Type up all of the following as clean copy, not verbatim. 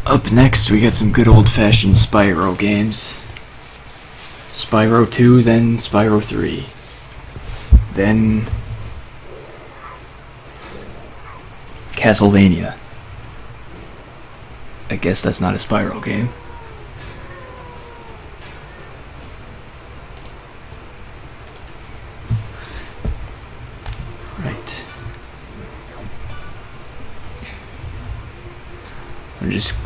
Up next, we got some good old-fashioned Spyro games. Spyro 2, then Spyro 3. Then Castlevania. I guess that's not a Spyro game. Right. I'm just...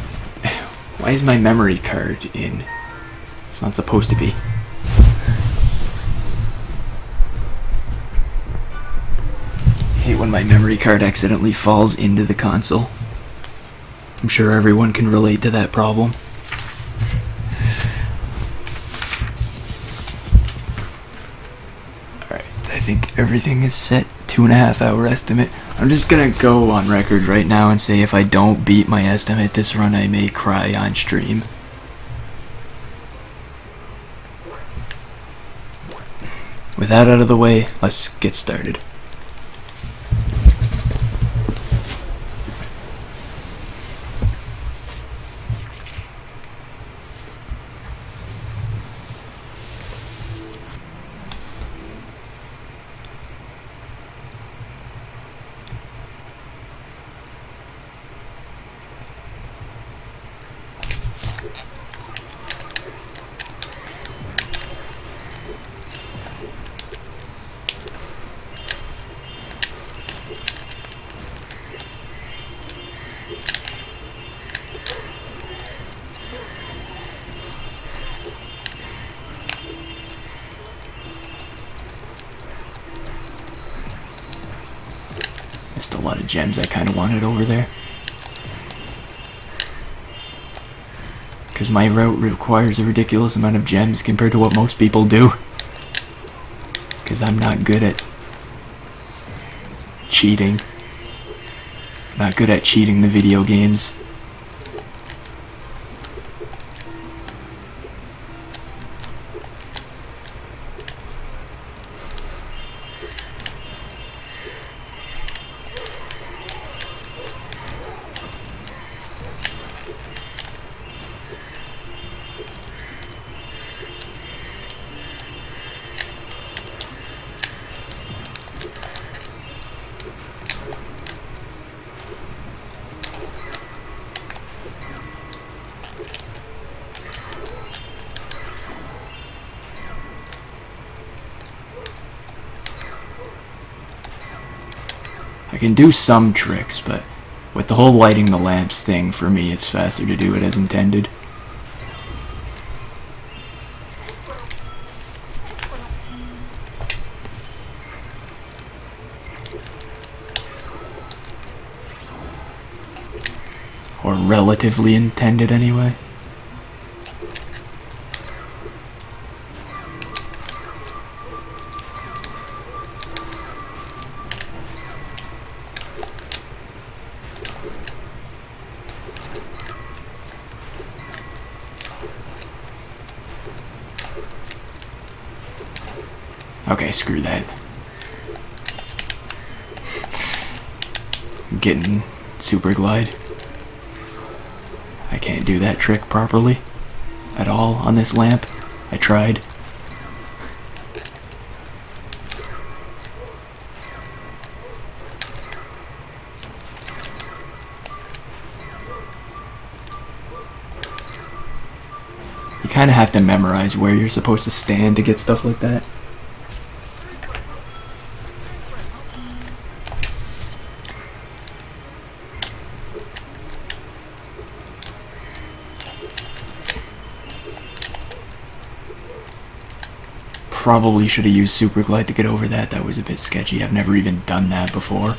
Why is my memory card in? It's not supposed to be. I hate when my memory card accidentally falls into the console. I'm sure everyone can relate to that problem. Alright, I think everything is set. 2.5 hour estimate. I'm just gonna go on record right now and say if I don't beat my estimate this run, I may cry on stream. With that out of the way, let's get started. Missed a lot of gems I kind of wanted over there. Because my route requires a ridiculous amount of gems compared to what most people do. Because I'm not good at cheating. Not good at cheating the video games. I can do some tricks, but with the whole lighting the lamps thing, for me it's faster to do it as intended. Or relatively intended anyway. Okay, screw that. I'm getting super glide. I can't do that trick properly at all on this lamp. I tried. You kind of have to memorize where you're supposed to stand to get stuff like that. Probably should have used Super Glide to get over that. That was a bit sketchy. I've never even done that before.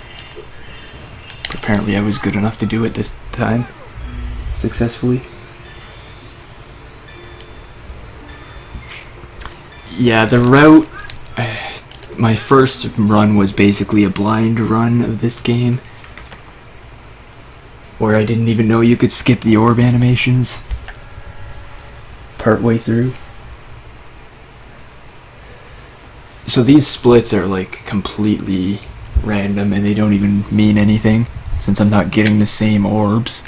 But apparently I was good enough to do it this time. Successfully. Yeah, the route... my first run was basically a blind run of this game. Where I didn't even know you could skip the orb animations. Partway through. So these splits are like completely random and they don't even mean anything since I'm not getting the same orbs.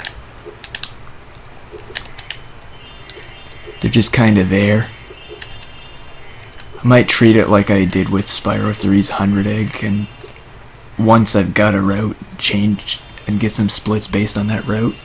They're just kind of there. I might treat it like I did with Spyro 3's 100 Egg, and once I've got a route, change and get some splits based on that route.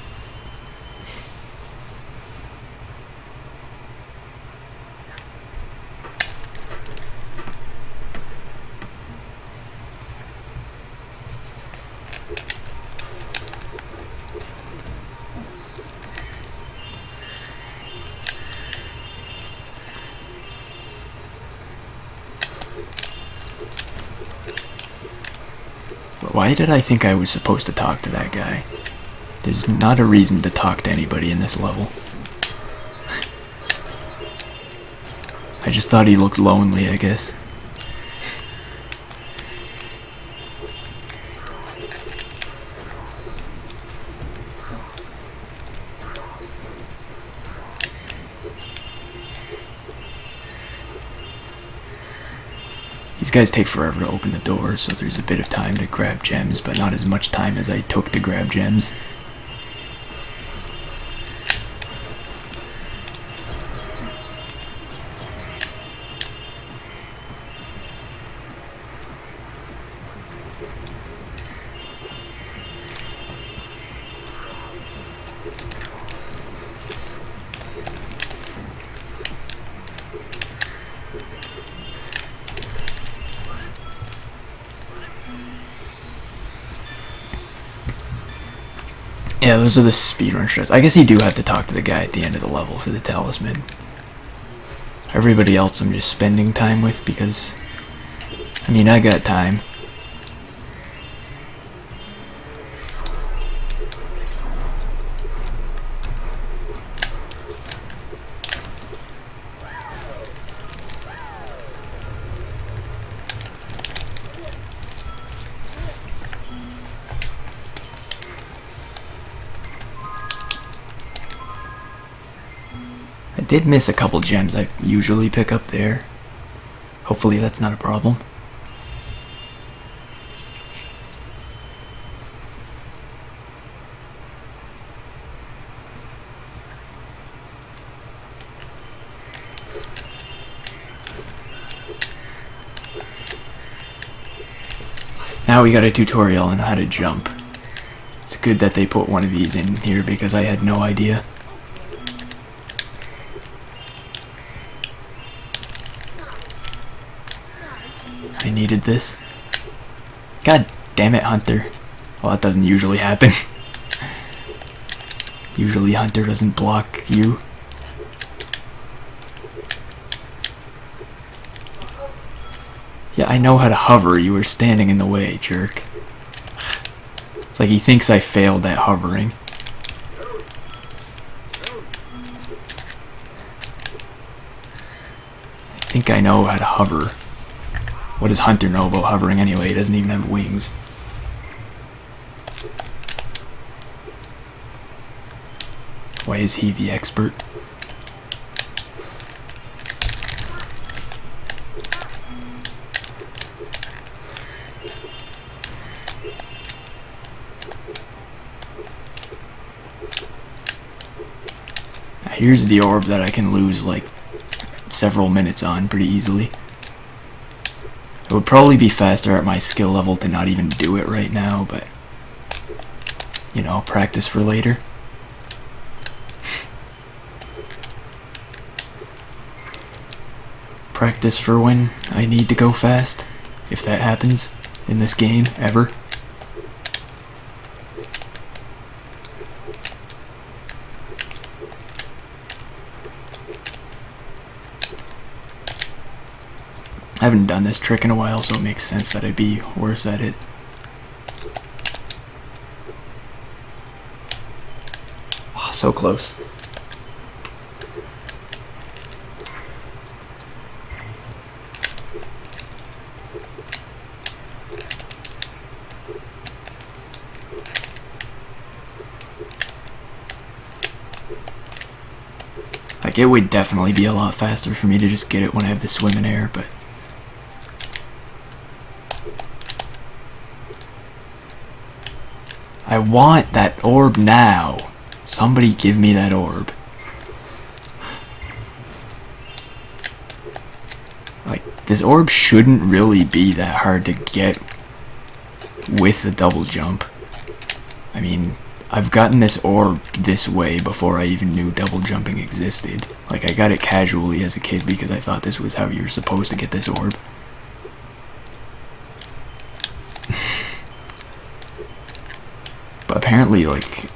Why did I think I was supposed to talk to that guy? There's not a reason to talk to anybody in this level. I just thought he looked lonely, I guess. These guys take forever to open the door, so there's a bit of time to grab gems, but not as much time as I took to grab gems. Yeah, those are the speedrun strats. I guess you do have to talk to the guy at the end of the level for the talisman. Everybody else I'm just spending time with because, I mean, I got time. I did miss a couple gems I usually pick up there. Hopefully that's not a problem. Now we got a tutorial on how to jump. It's good that they put one of these in here because I had no idea. I needed this. God damn it, Hunter. Well, that doesn't usually happen. Usually Hunter doesn't block you. Yeah, I know how to hover. You were standing in the way, jerk. It's like he thinks I failed at hovering. I think I know how to hover. What does Hunter know about hovering anyway? He doesn't even have wings. Why is he the expert? Here's the orb that I can lose like several minutes on pretty easily. It would probably be faster at my skill level to not even do it right now, but you know, practice for later. Practice for when I need to go fast, if that happens in this game ever. I haven't done this trick in a while, so it makes sense that I'd be worse at it. Oh, so close. Like, it would definitely be a lot faster for me to just get it when I have the swim in air, but I want that orb now. Somebody give me that orb. This orb shouldn't really be that hard to get with a double jump. I mean, I've gotten this orb this way before I even knew double jumping existed. Like, I got it casually as a kid because I thought this was how you were supposed to get this orb. But apparently, like,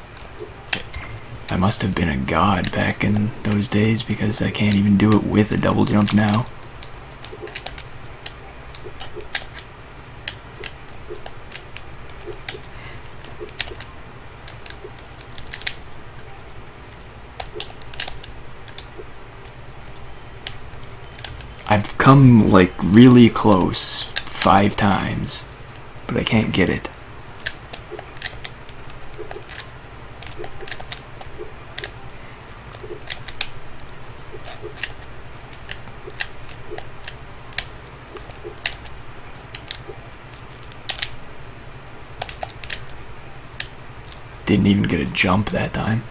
I must have been a god back in those days because I can't even do it with a double jump now. I've come, like, really close 5 times, but I can't get it. Didn't even get a jump that time.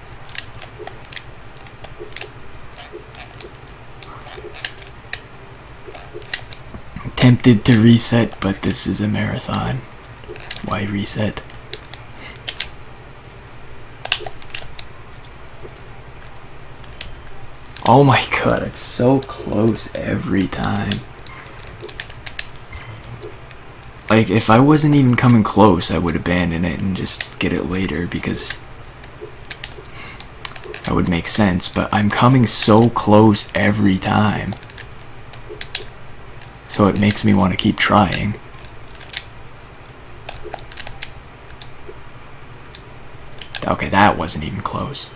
Tempted to reset, but this is a marathon. Why reset? Oh my god, it's so close every time. Like, if I wasn't even coming close, I would abandon it and just get it later because that would make sense, but I'm coming so close every time. So it makes me want to keep trying. Okay, that wasn't even close.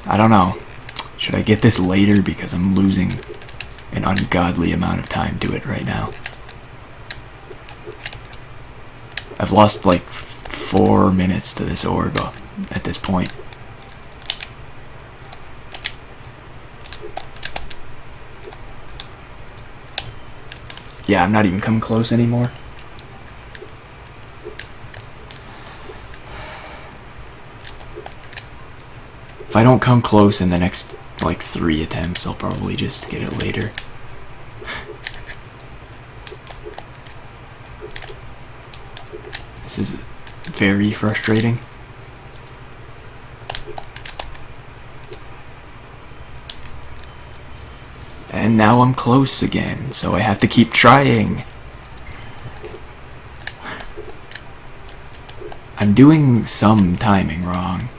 I don't know. Should I get this later because I'm losing an ungodly amount of time to it right now? I've lost like 4 minutes to this orb at this point. Yeah, I'm not even coming close anymore. If I don't come close in the next, like, 3 attempts, I'll probably just get it later. This is very frustrating. And now I'm close again, so I have to keep trying. I'm doing some timing wrong.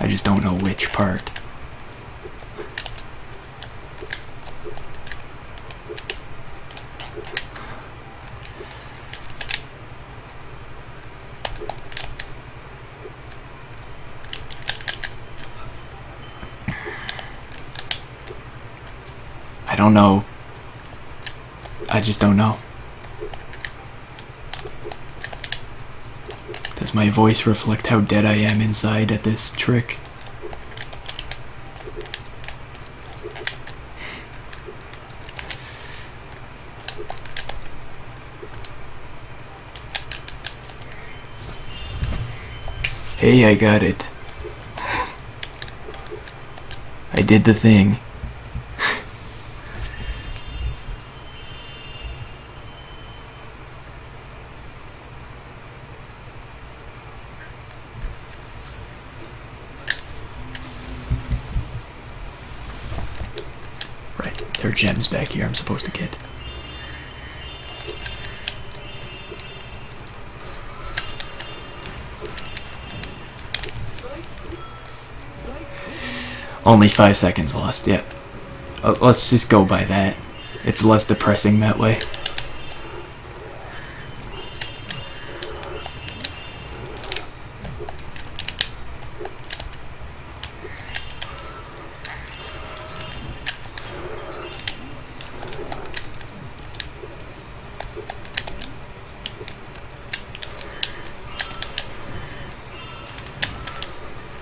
I just don't know which part. I don't know. I just don't know. Does my voice reflect how dead I am inside at this trick? Hey, I got it. I did the thing. Right, there are gems back here I'm supposed to get. Only 5 seconds lost, yeah. Let's just go by that. It's less depressing that way.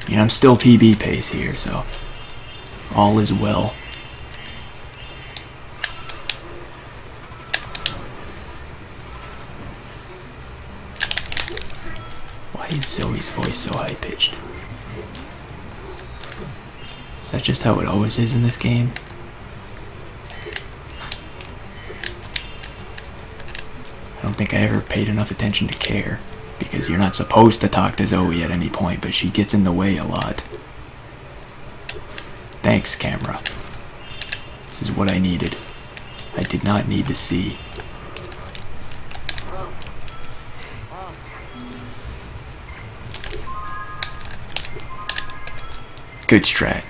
You know, I'm still PB pace here, so all is well. Why is Zoe's voice so high-pitched? Is that just how it always is in this game? I don't think I ever paid enough attention to care, because you're not supposed to talk to Zoe at any point, but she gets in the way a lot. Thanks, camera. This is what I needed. I did not need to see. Good strat.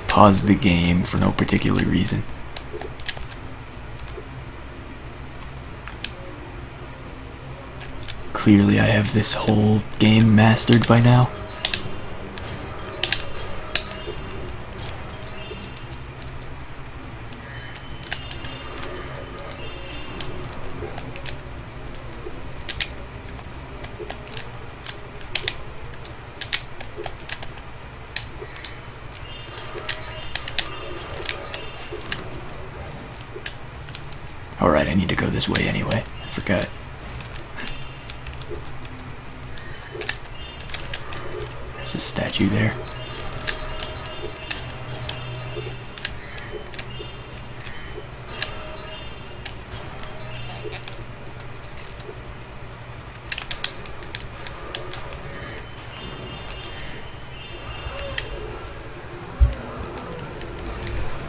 Pause the game for no particular reason. Clearly I have this whole game mastered by now. Alright, I need to go this way anyway. I forgot. There's a statue there.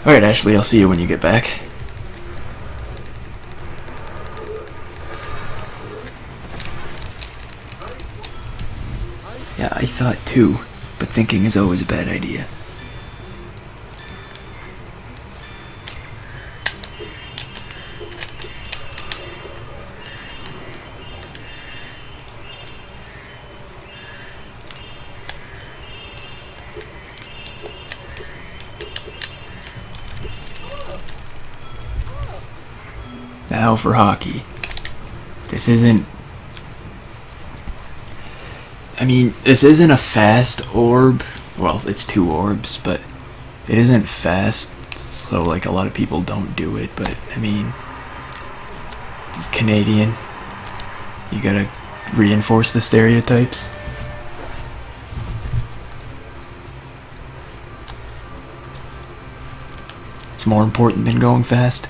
Alright, Ashley, I'll see you when you get back. Yeah, I thought too, but thinking is always a bad idea. Now for hockey. This isn't... I mean, this isn't a fast orb. Well, it's 2 orbs, but it isn't fast, so like a lot of people don't do it, but I mean, Canadian, you gotta reinforce the stereotypes. It's more important than going fast.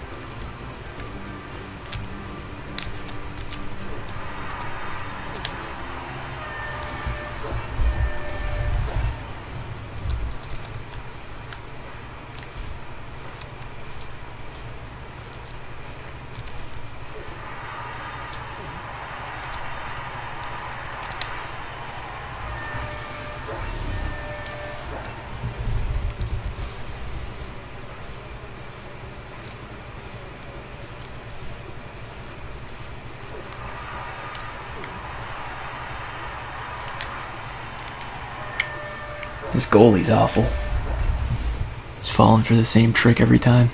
This goalie's awful. He's falling for the same trick every time.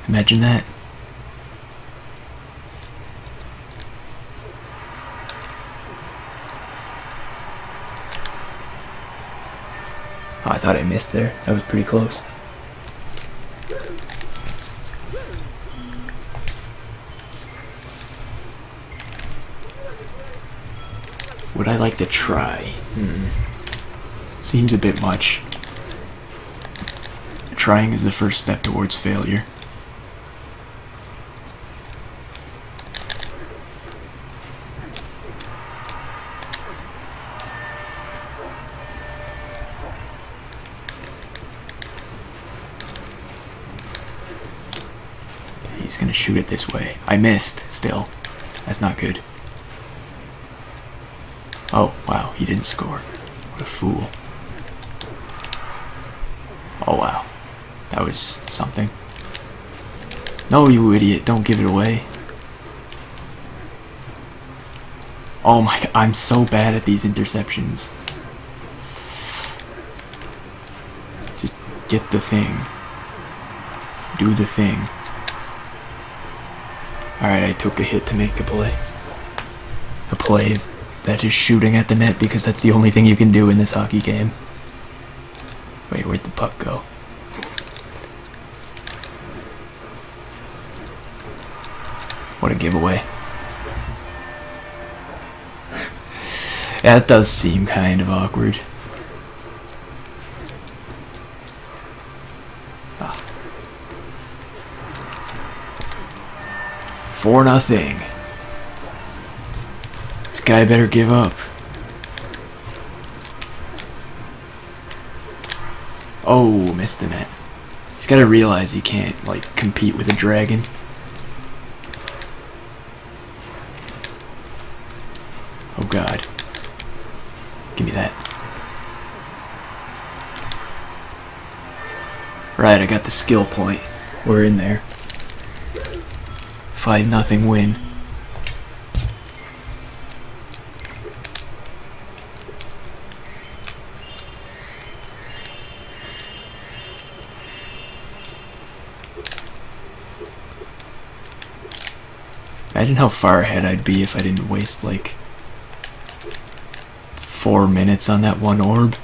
Imagine that. Oh, I thought I missed there. That was pretty close. Would I like to try? Seems a bit much. Trying is the first step towards failure. He's gonna shoot it this way. I missed, still. That's not good. Oh, wow, he didn't score. What a fool. Oh wow, that was something. No, you idiot, don't give it away. Oh my god, I'm so bad at these interceptions. Just get the thing. Do the thing. Alright, I took a hit to make a play. A play that is shooting at the net because that's the only thing you can do in this hockey game. Wait, where'd the puck go? What a giveaway. Yeah, it does seem kind of awkward. 4-0. This guy better give up. Oh, missed the net. He's gotta realize he can't, like, compete with a dragon. Oh god. Give me that. Right, I got the skill point. We're in there. 5-0 win. Imagine how far ahead I'd be if I didn't waste like 4 minutes on that one orb.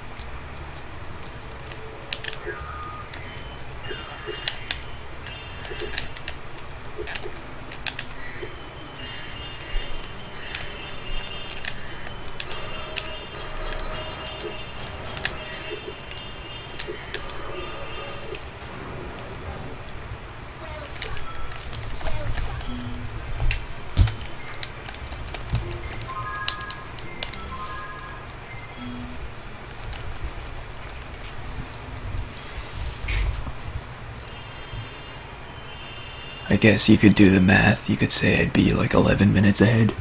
I guess you could do the math. You could say I'd be like 11 minutes ahead.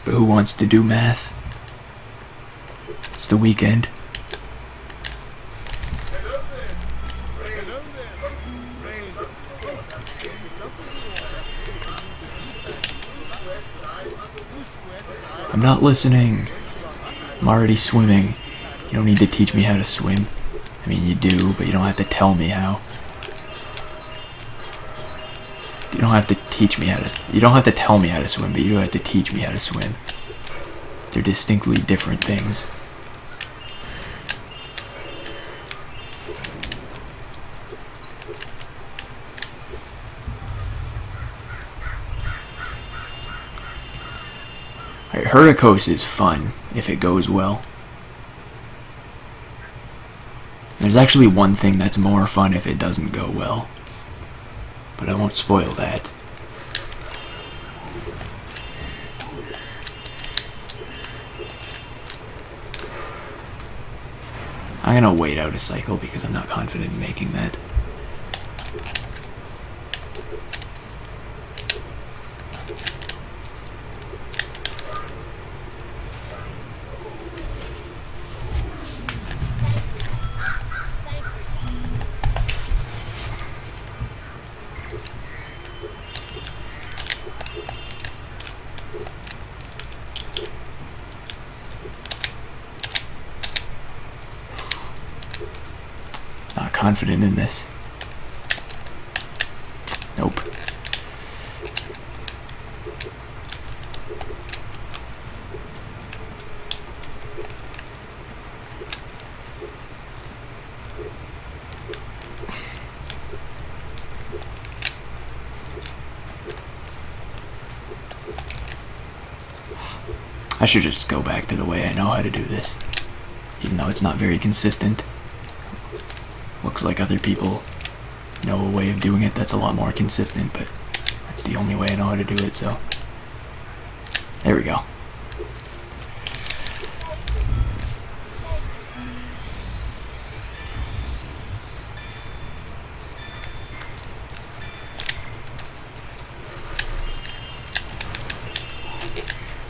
But who wants to do math? It's the weekend. I'm not listening. I'm already swimming. You don't need to teach me how to swim. I mean, you do, but you don't have to tell me how. You don't have to teach me how to... You don't have to tell me how to swim, but you do have to teach me how to swim. They're distinctly different things. Alright, Hurricos is fun, if it goes well. There's actually one thing that's more fun if it doesn't go well. But I won't spoil that. I'm gonna wait out a cycle because I'm not confident in making that. Not confident in this. Nope. I should just go back to the way I know how to do this, even though it's not very consistent. Looks like other people know a way of doing it that's a lot more consistent, but that's the only way I know how to do it, so there we go.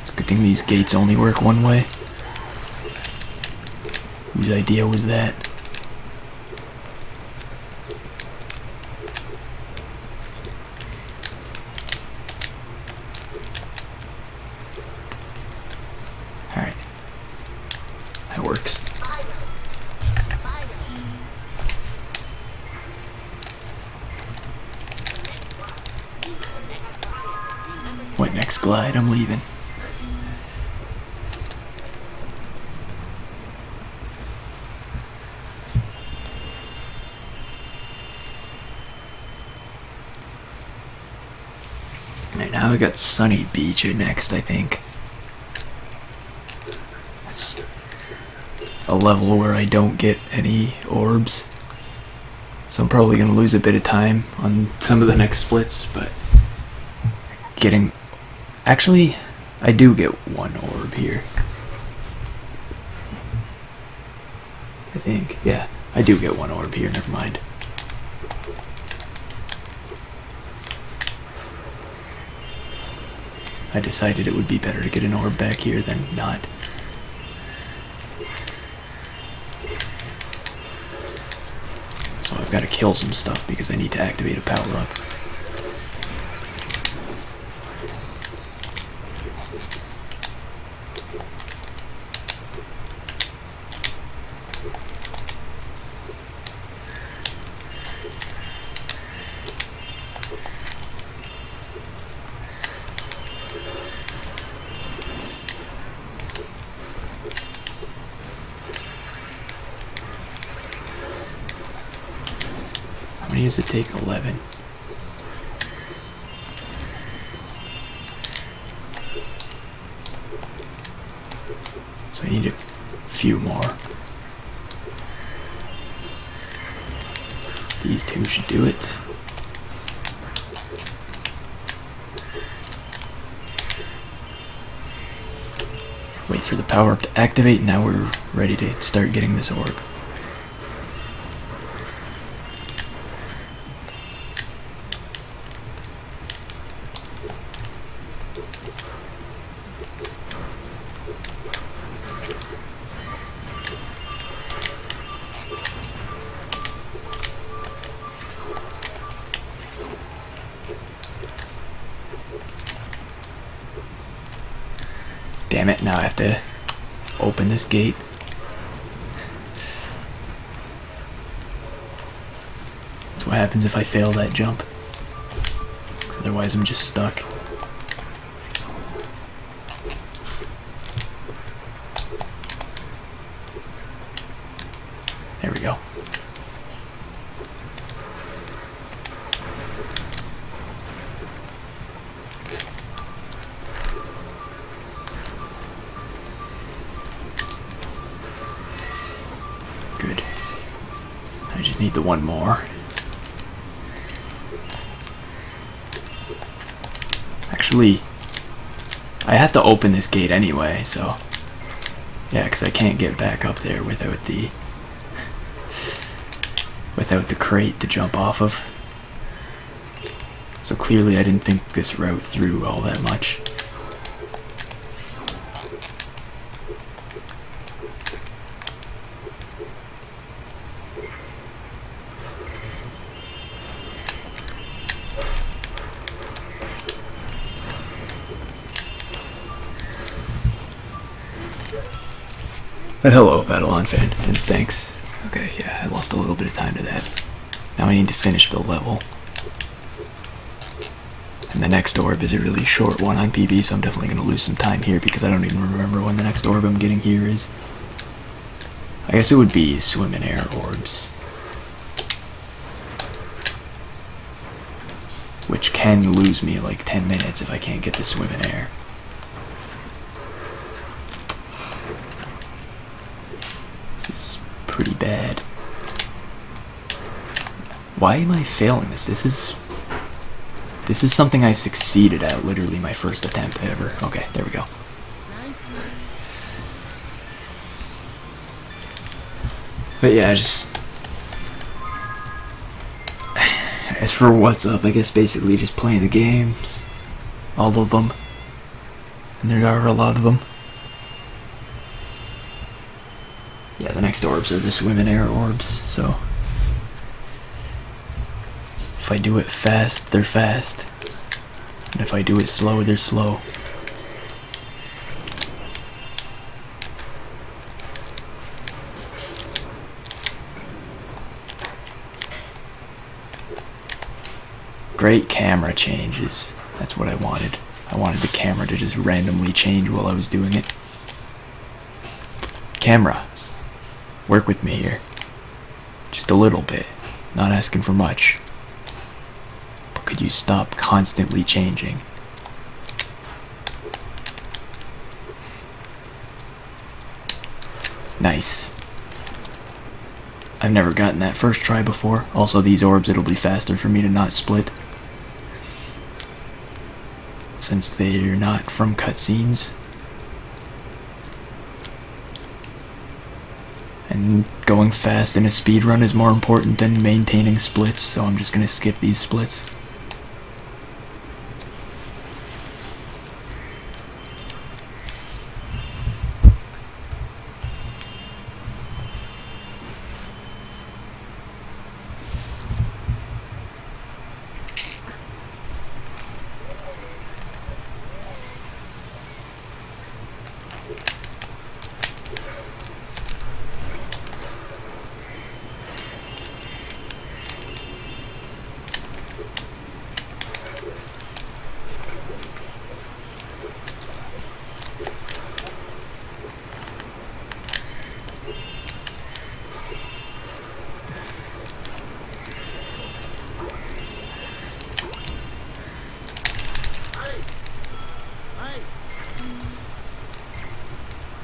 It's a good thing these gates only work one way. Whose idea was that? Alright. That works. What next glide? I'm leaving. Alright, now we got Sunny Beach next, I think. That's a level where I don't get any orbs. So I'm probably going to lose a bit of time on some of the next splits, but getting... Actually, I do get one orb here. I think, yeah. I do get one orb here, never mind. I decided it would be better to get an orb back here than not. So I've got to kill some stuff because I need to activate a power-up. How many does it take? 11. So I need a few more. These two should do it. Wait for the power up to activate. Now we're ready to start getting this orb. Damn it, now I have to open this gate. That's what happens if I fail that jump. 'Cause otherwise I'm just stuck. There we go. Good. I just need the one more. Actually, I have to open this gate anyway, so... Yeah, because I can't get back up there without the crate to jump off of. So clearly I didn't think this route through all that much. But hello, Battle-On fan, and thanks. Okay, yeah, I lost a little bit of time to that. Now I need to finish the level. And the next orb is a really short one on PB, so I'm definitely going to lose some time here because I don't even remember when the next orb I'm getting here is. I guess it would be swim and air orbs. Which can lose me like 10 minutes if I can't get the swim and air. Pretty bad. Why am I failing this? This is something I succeeded at, literally my first attempt ever. Okay, there we go. But yeah, just... As for what's up, I guess basically just playing the games. All of them. And there are a lot of them. Yeah, the next orbs are the swim and air orbs, so... If I do it fast, they're fast. And if I do it slow, they're slow. Great camera changes. That's what I wanted. I wanted the camera to just randomly change while I was doing it. Camera. Work with me here. Just a little bit. Not asking for much. But could you stop constantly changing? Nice. I've never gotten that first try before. Also, these orbs, it'll be faster for me to not split. since they're not from cutscenes. And going fast in a speedrun is more important than maintaining splits, so I'm just gonna skip these splits.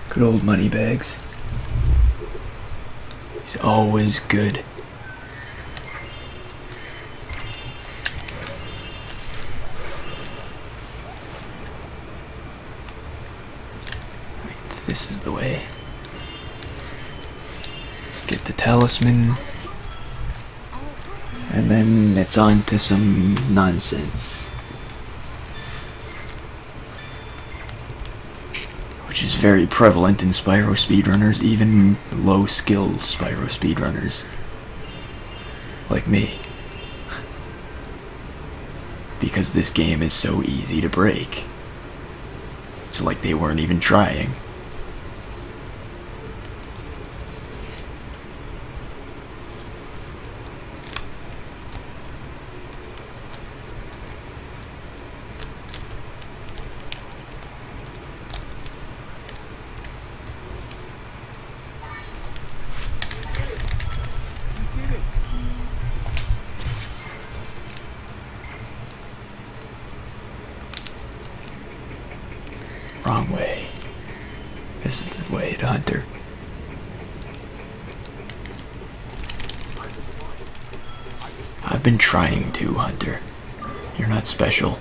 Good old Moneybags. He's always good. Wait, this is the way. Let's get the talisman. And then it's on to some nonsense. Which is very prevalent in Spyro speedrunners, even low-skill Spyro speedrunners. Like me. Because this game is so easy to break. It's like they weren't even trying. Wrong way. This is the way to Hunter. I've been trying to, Hunter. You're not special.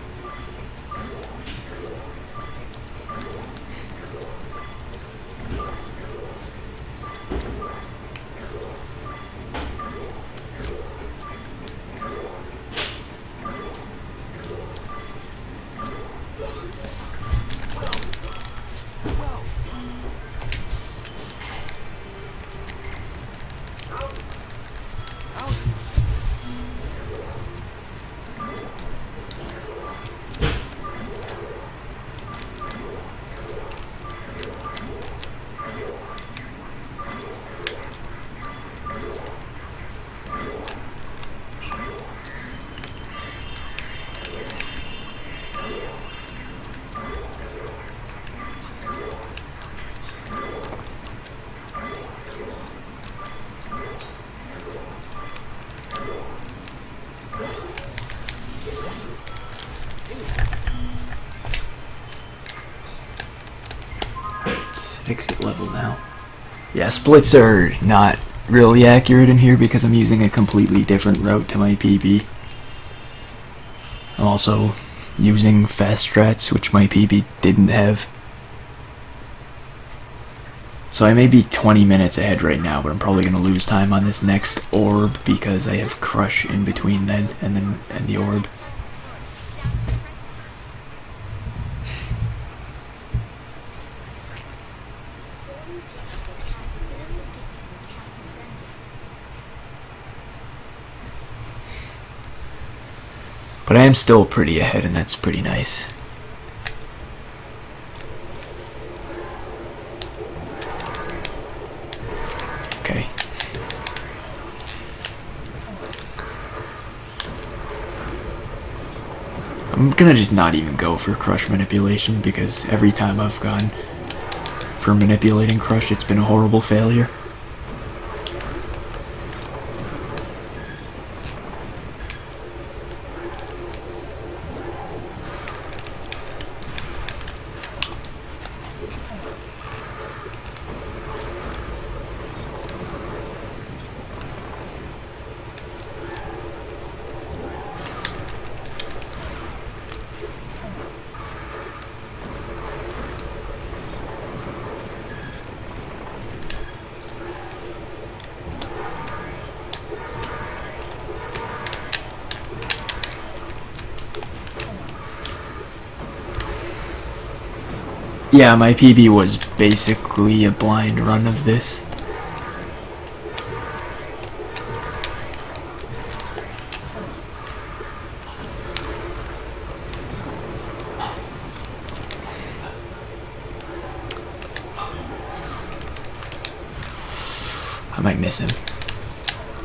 Exit level now. Yeah, splits are not really accurate in here because I'm using a completely different route to my PB. I'm also using fast strats, which my PB didn't have. So I may be 20 minutes ahead right now, but I'm probably going to lose time on this next orb because I have Crush in between then and the orb. But I am still pretty ahead, and that's pretty nice. Okay. I'm gonna just not even go for Crush manipulation, because every time I've gone for manipulating Crush, it's been a horrible failure. Yeah, my PB was basically a blind run of this. I might miss him.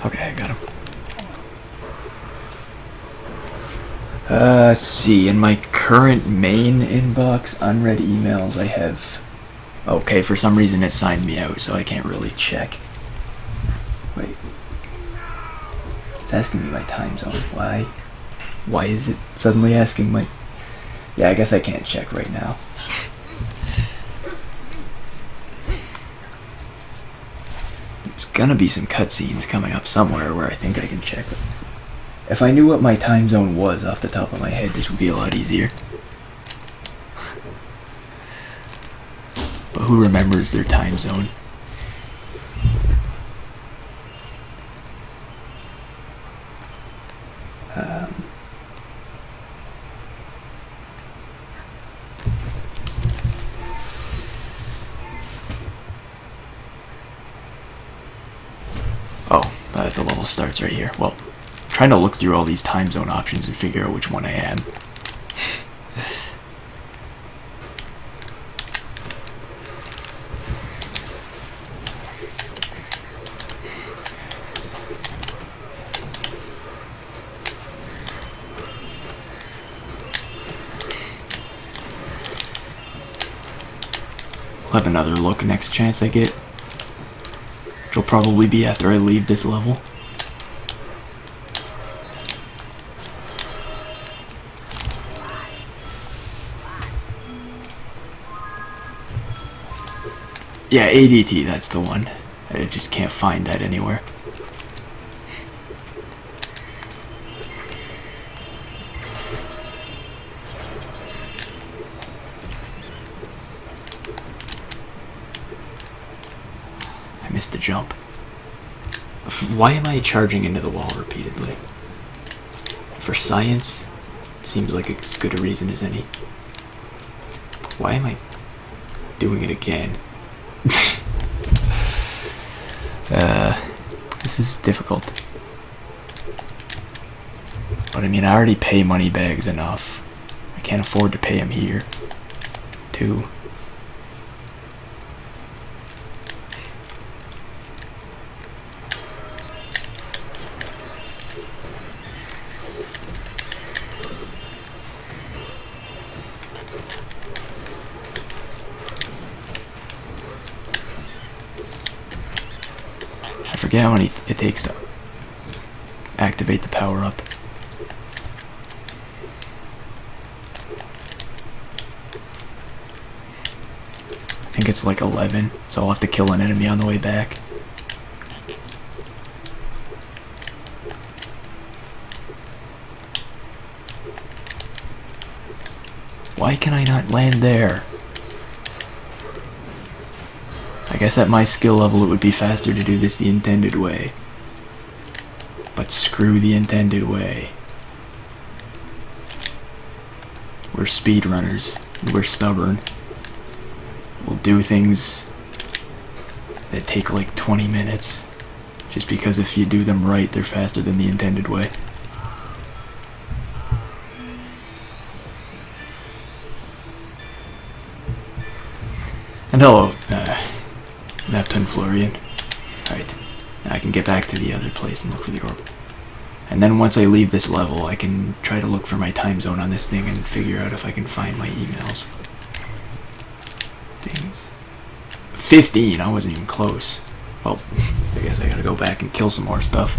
Okay, I got him. Let's see. In my current main inbox, unread emails, I have... Okay, for some reason it signed me out, so I can't really check. Wait. It's asking me my time zone. Why? Why is it suddenly asking my... Yeah, I guess I can't check right now. There's gonna be some cutscenes coming up somewhere where I think I can check. If I knew what my time zone was off the top of my head, this would be a lot easier. But who remembers their time zone? The level starts right here. Well, I'm trying to look through all these time zone options and figure out which one I am. I'll have another look next chance I get. Which will probably be after I leave this level. Yeah, ADT, that's the one. I just can't find that anywhere. I missed the jump. Why am I charging into the wall repeatedly? For science, it seems like as good a reason as any. Why am I doing it again? This is difficult. But I mean, I already pay money bags enough. I can't afford to pay him here, too. I forget how many it takes to activate the power up. I think it's like 11, so I'll have to kill an enemy on the way back. Why can I not land there? I guess at my skill level it would be faster to do this the intended way. But screw the intended way. We're speedrunners. We're stubborn. We'll do things that take like 20 minutes just because if you do them right, they're faster than the intended way. And hello, Neptune Florian. Alright, now I can get back to the other place and look for the orb. And then once I leave this level, I can try to look for my time zone on this thing and figure out if I can find my emails. Things. 15, I wasn't even close. Well, I guess I gotta go back and kill some more stuff.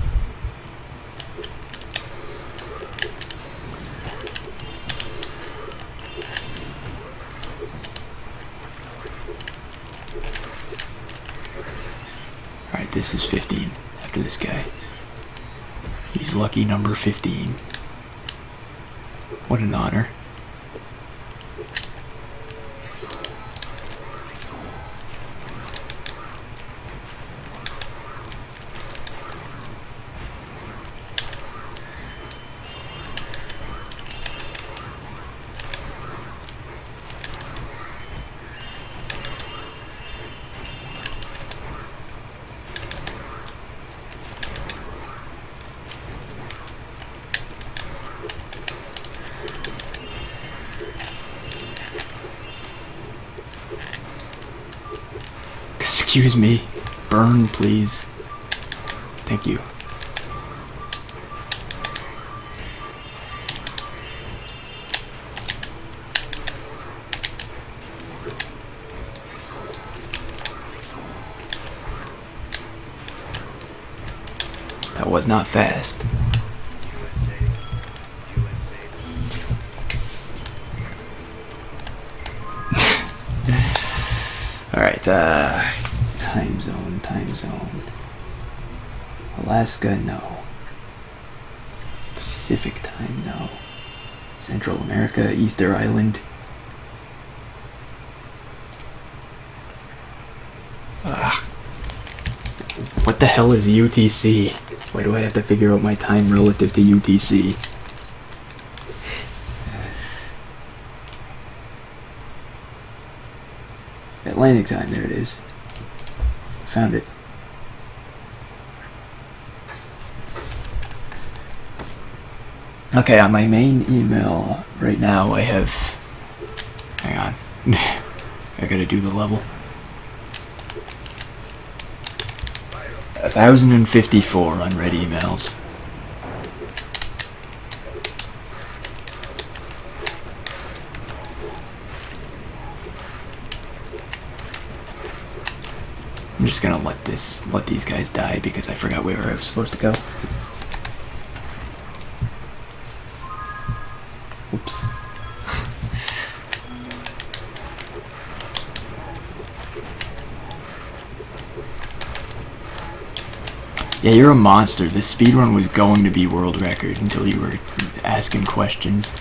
Alright, this is 15 after this guy. He's lucky number 15. What an honor. Excuse me. Burn, please. Thank you. That was not fast. Alright, time zone. Alaska, no. Pacific time, no. Central America, Easter Island. What the hell is UTC? Why do I have to figure out my time relative to UTC? Atlantic time, there it is. Found it. Okay, on my main email right now I have... Hang on. I gotta do the level. 1,054 unread emails. I'm just gonna let these guys die because I forgot where I was supposed to go. Oops. Yeah, you're a monster. This speedrun was going to be world record until you were asking questions.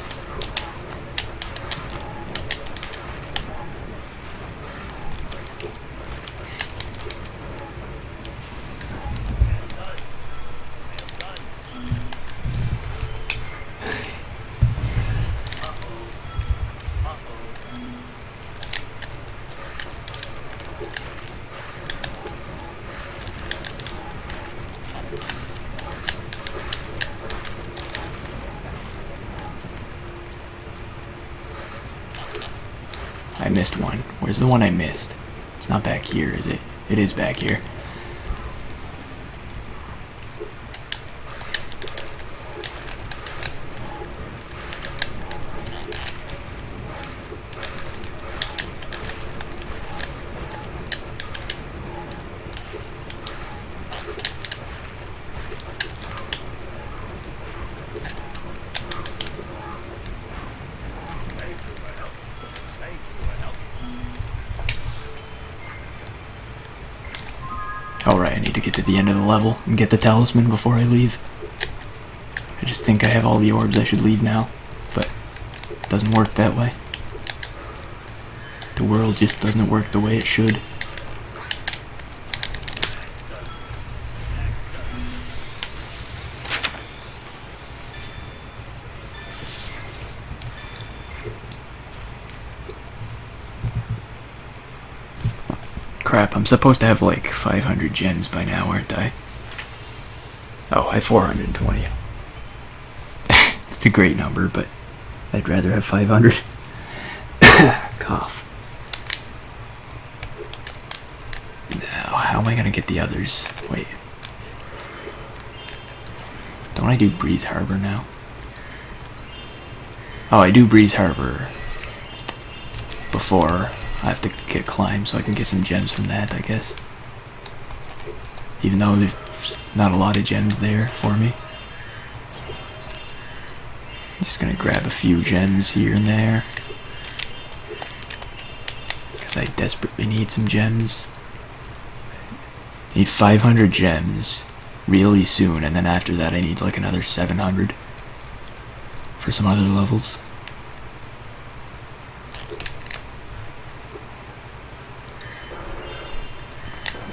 I missed one. Where's the one I missed? It's not back here, is it? It is back here. Alright, I need to get to the end of the level and get the talisman before I leave. I just think I have all the orbs I should leave now, but it doesn't work that way. The world just doesn't work the way it should. Crap, I'm supposed to have like 500 gems by now, aren't I? Oh, I have 420. It's a great number, but I'd rather have 500. Cough. Now, how am I gonna get the others? Wait. Don't I do Breeze Harbor now? Oh, I do Breeze Harbor before I have to get Climb, so I can get some gems from that, I guess. Even though there's not a lot of gems there for me. Just gonna grab a few gems here and there, because I desperately need some gems. Need 500 gems really soon, and then after that I need like another 700 for some other levels.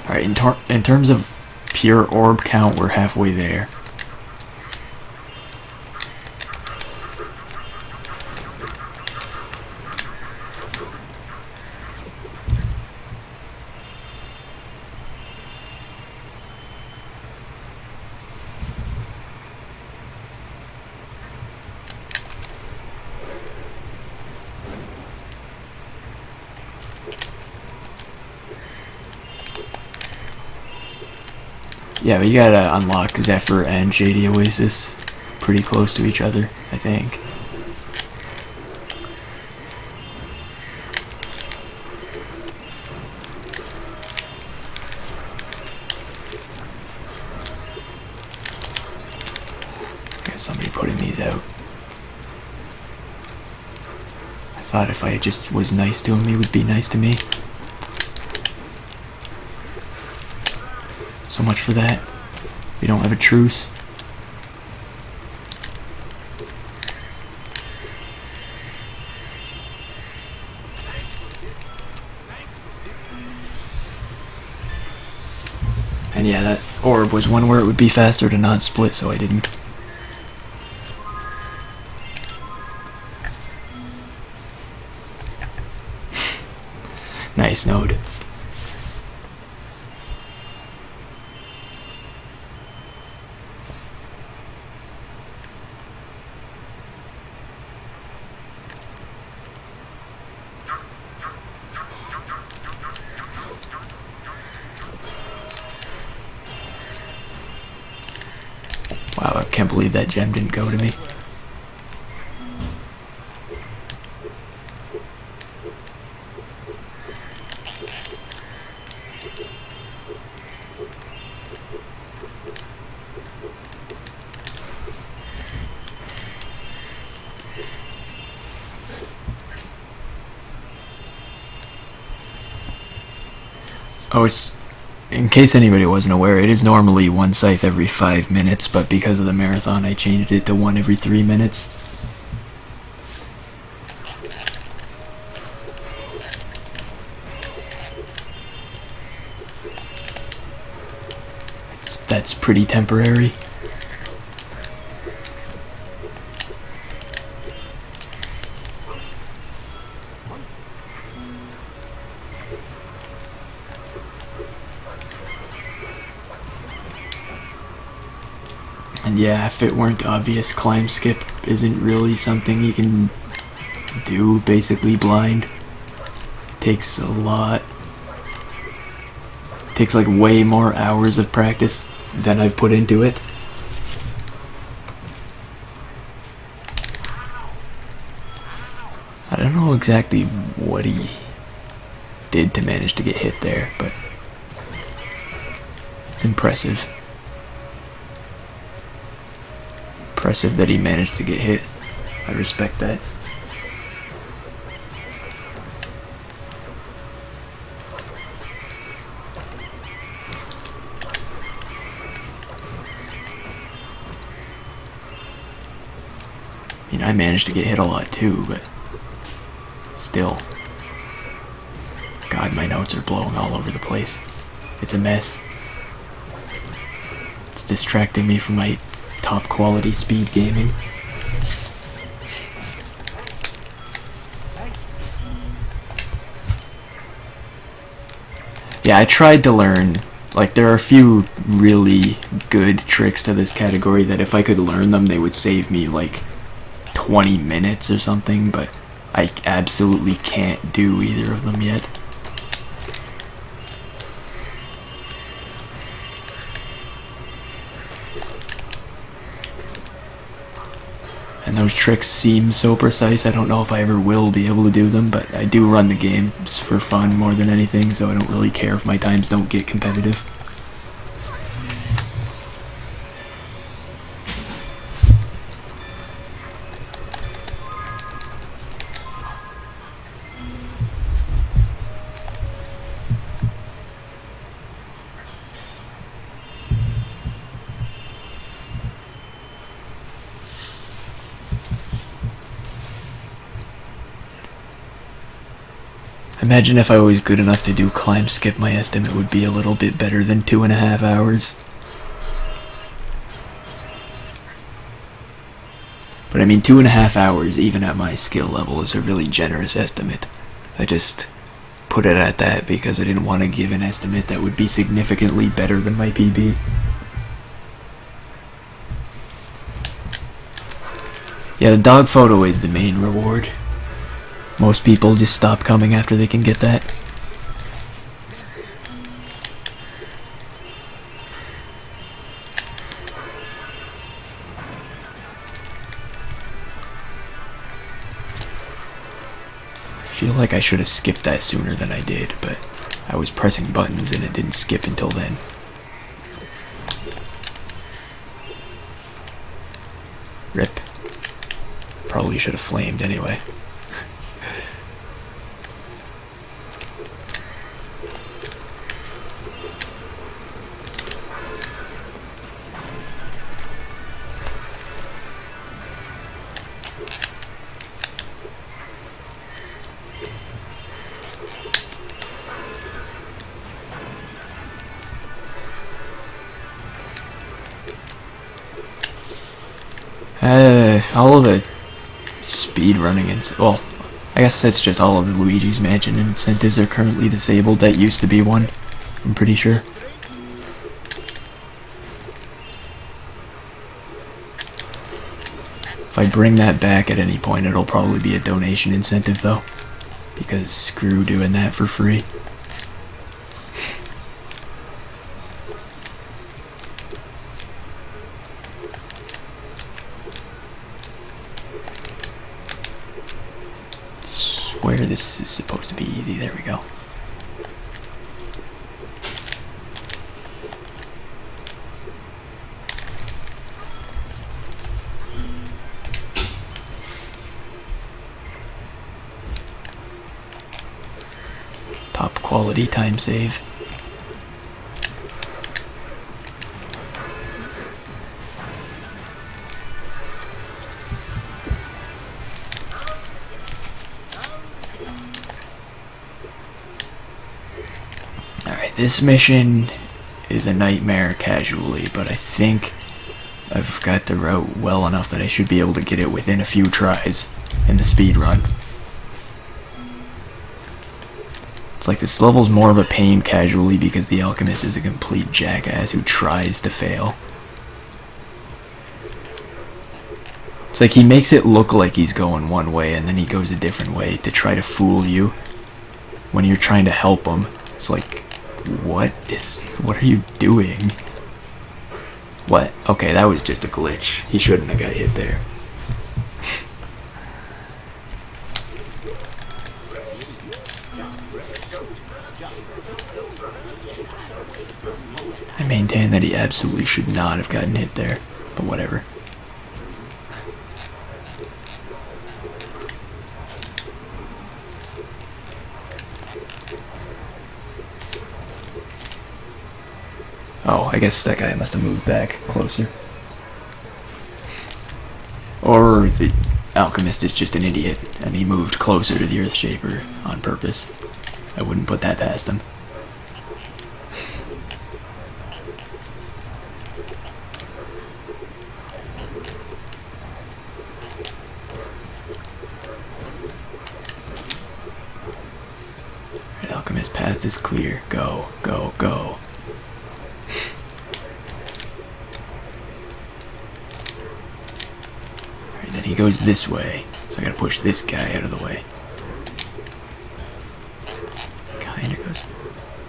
Alright, in terms of pure orb count, we're halfway there. Yeah, but you gotta unlock Zephyr and Shady Oasis pretty close to each other, I think. Got somebody putting these out. I thought if I just was nice to him, he would be nice to me. So much for that. We don't have a truce. And yeah, that orb was one where it would be faster to not split, so I didn't. Nice node. Wow, I can't believe that gem didn't go to me. Oh, it's... In case anybody wasn't aware, it is normally one scythe every 5 minutes, but because of the marathon I changed it to one every 3 minutes. That's pretty temporary. And yeah, if it weren't obvious, climb skip isn't really something you can do basically blind. It takes a lot. It takes like way more hours of practice than I've put into it. I don't know exactly what he did to manage to get hit there, but it's impressive. Impressive that he managed to get hit. I respect that. I mean, I managed to get hit a lot too, but still. God, my notes are blowing all over the place. It's a mess. It's distracting me from my top quality speed gaming. Yeah, I tried to learn. Like, there are a few really good tricks to this category that if I could learn them, they would save me like 20 minutes or something, but I absolutely can't do either of them yet. And those tricks seem so precise, I don't know if I ever will be able to do them, but I do run the games for fun more than anything, so I don't really care if my times don't get competitive. Imagine if I was good enough to do climb skip, my estimate would be a little bit better than 2.5 hours. But I mean, 2.5 hours, even at my skill level, is a really generous estimate. I just put it at that because I didn't want to give an estimate that would be significantly better than my PB. Yeah, the dog photo is the main reward. Most people just stop coming after they can get that. feel like I should have skipped that sooner than I did, but I was pressing buttons and it didn't skip until then. Rip. Probably should have flamed anyway. All of the speed running and well, I guess that's just all of the Luigi's Mansion incentives are currently disabled. That used to be one, I'm pretty sure. If I bring that back at any point, it'll probably be a donation incentive though, because screw doing that for free. Where this is supposed to be easy. There we go. Top quality time save. This mission is a nightmare casually, but I think I've got the route well enough that I should be able to get it within a few tries in the speed run. It's like this level's more of a pain casually because the alchemist is a complete jackass who tries to fail. It's like he makes it look like he's going one way and then he goes a different way to try to fool you when you're trying to help him. It's like, what are you doing? What? Okay, that was just a glitch. He shouldn't have got hit there. I maintain that he absolutely should not have gotten hit there, but whatever. Oh, I guess that guy must have moved back closer. Or the alchemist is just an idiot and he moved closer to the Earthshaper on purpose. I wouldn't put that past him. Right, alchemist path is clear. Go, go, go. Then he goes this way, so I gotta push this guy out of the way. Kinda goes.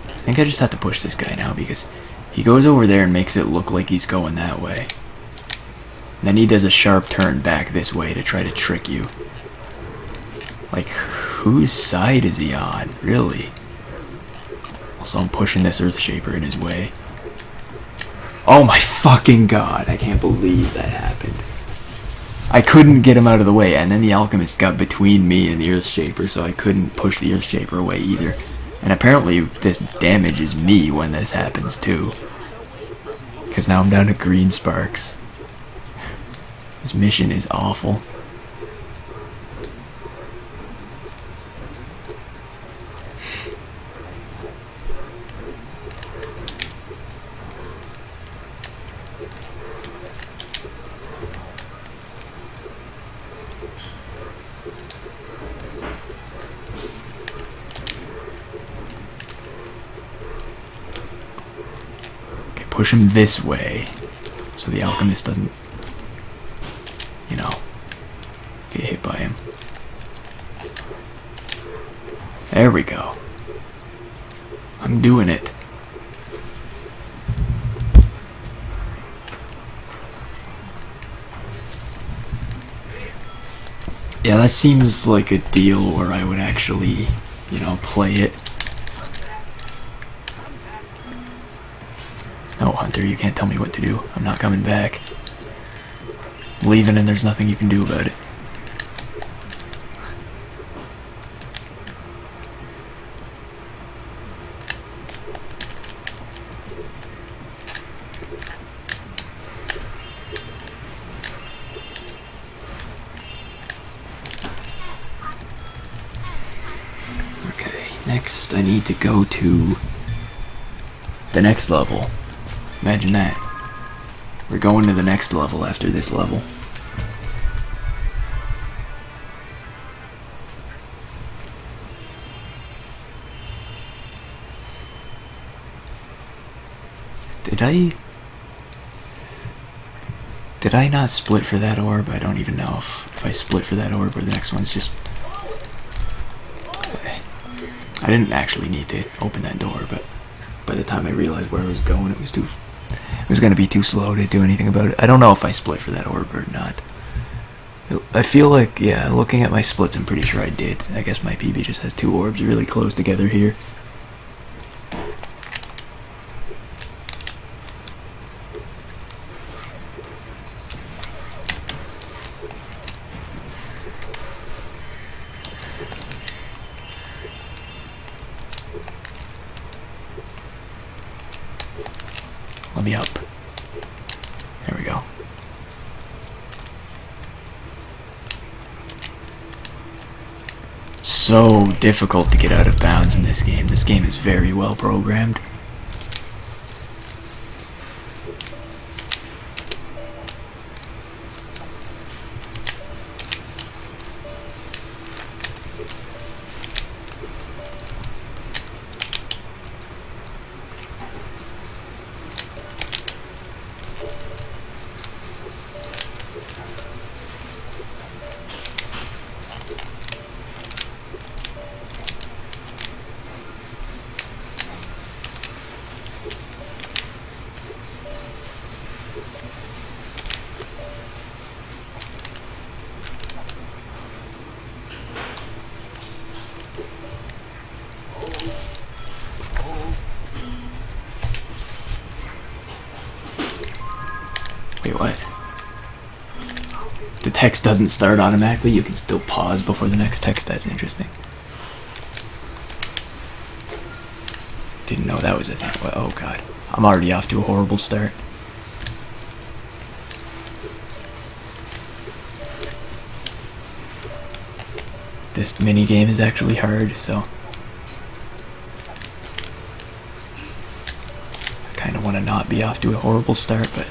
I think I just have to push this guy now because he goes over there and makes it look like he's going that way. Then he does a sharp turn back this way to try to trick you. Like, whose side is he on, really? Also, I'm pushing this Earthshaper in his way. Oh my fucking god, I can't believe that happened. I couldn't get him out of the way, and then the alchemist got between me and the Earthshaper, so I couldn't push the Earthshaper away either. And apparently this damages me when this happens too. Because now I'm down to green sparks. This mission is awful. Push him this way so the alchemist doesn't, you know, get hit by him. There we go. I'm doing it. Yeah, that seems like a deal where I would actually, you know, play it. No, Hunter, you can't tell me what to do. I'm not coming back. I'm leaving and there's nothing you can do about it. Okay, next I need to go to the next level. Imagine that. We're going to the next level after this level. Did I not split for that orb? I don't even know if I split for that orb or the next one's just... Okay. I didn't actually need to open that door, but by the time I realized where I was going, it was going to be too slow to do anything about it. I don't know if I split for that orb or not. I feel like, yeah, looking at my splits, I'm pretty sure I did. I guess my PB just has two orbs really close together here. Let me up. There we go. So difficult to get out of bounds in this game. This game is very well programmed. Wait, what? The text doesn't start automatically, you can still pause before the next text. That's interesting. Didn't know that was a thing. Oh god. I'm already off to a horrible start. This mini game is actually hard, so I kind of want to not be off to a horrible start, but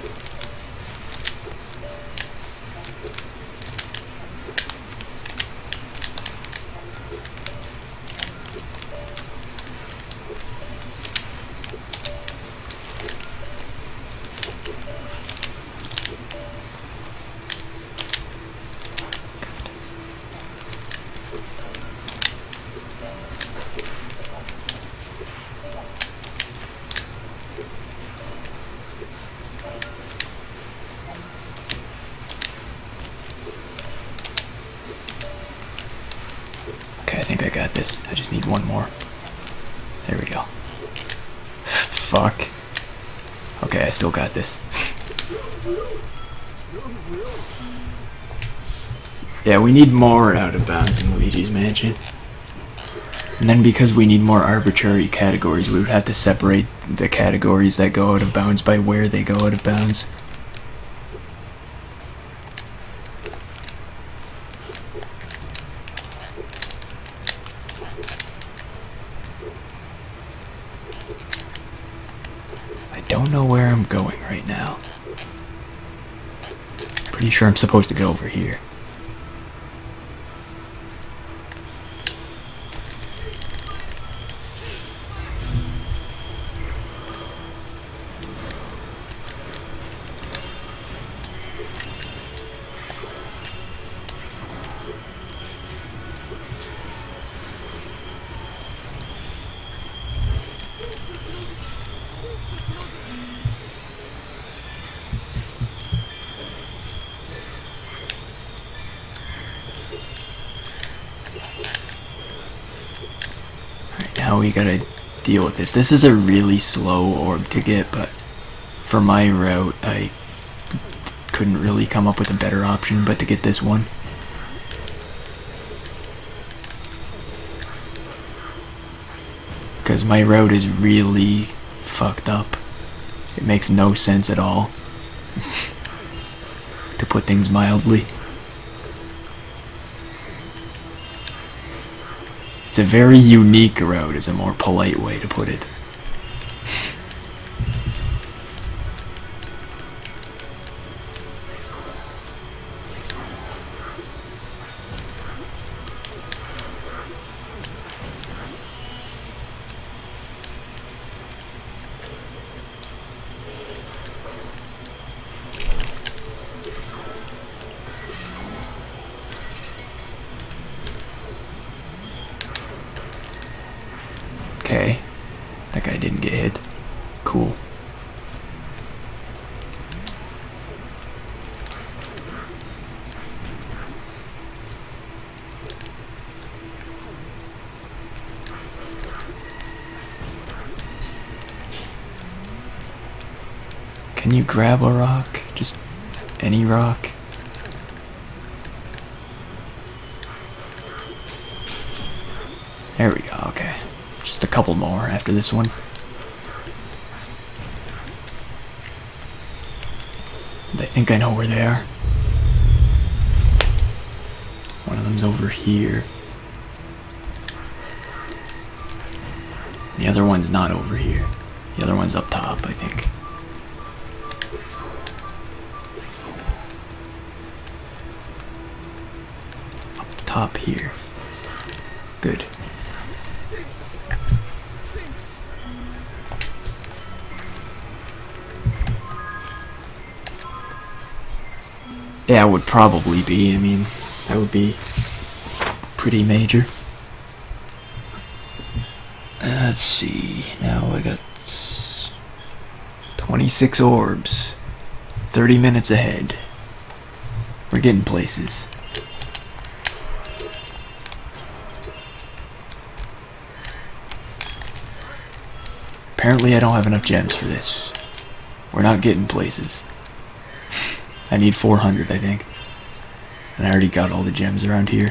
okay, I think I got this. I just need one more. There we go. Fuck. Okay, I still got this. Yeah, we need more out of bounds in Luigi's Mansion. And then because we need more arbitrary categories, we would have to separate the categories that go out of bounds by where they go out of bounds. I don't know where I'm going right now. Pretty sure I'm supposed to go over here. now we gotta deal with this. This is a really slow orb to get, but for my route, I couldn't really come up with a better option but to get this one. Because my route is really fucked up. It makes no sense at all. To put things mildly. It's a very unique route, is a more polite way to put it. Okay, that guy didn't get hit. Cool. Can you grab a rock? Just any rock? There we go, okay. Just a couple more after this one. And I think I know where they are. One of them's over here. The other one's not over here. The other one's up top, I think. Up top here. Good. Yeah, it would probably be. I mean, that would be pretty major. Let's see. Now I got 26 orbs. 30 minutes ahead. We're getting places. Apparently I don't have enough gems for this. We're not getting places. I need 400, I think. And I already got all the gems around here.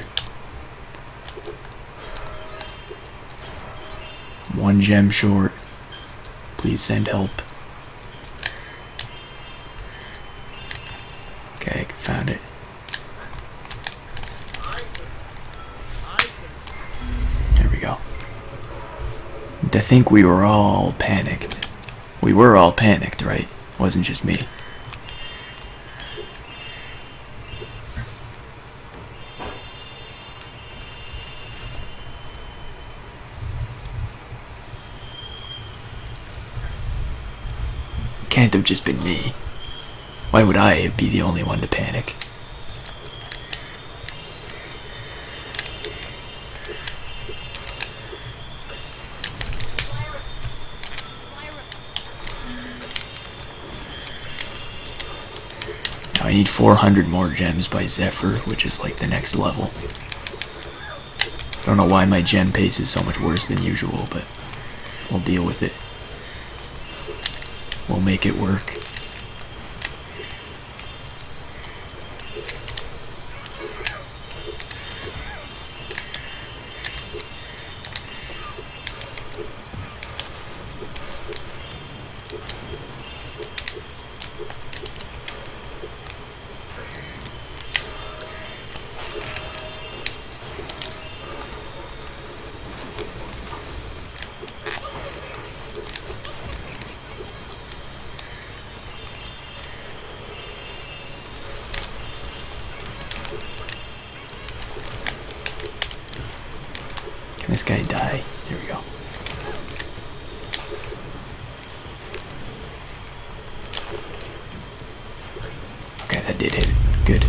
1 gem short. Please send help. Okay, I found it. There we go. I think we were all panicked. We were all panicked, right? It wasn't just me. Can't have just been me. Why would I be the only one to panic? Now I need 400 more gems by Zephyr, which is like the next level. Don't know why my gem pace is so much worse than usual, but we'll deal with it. We'll make it work. Can this guy die? There we go. Okay, that did hit it. Good.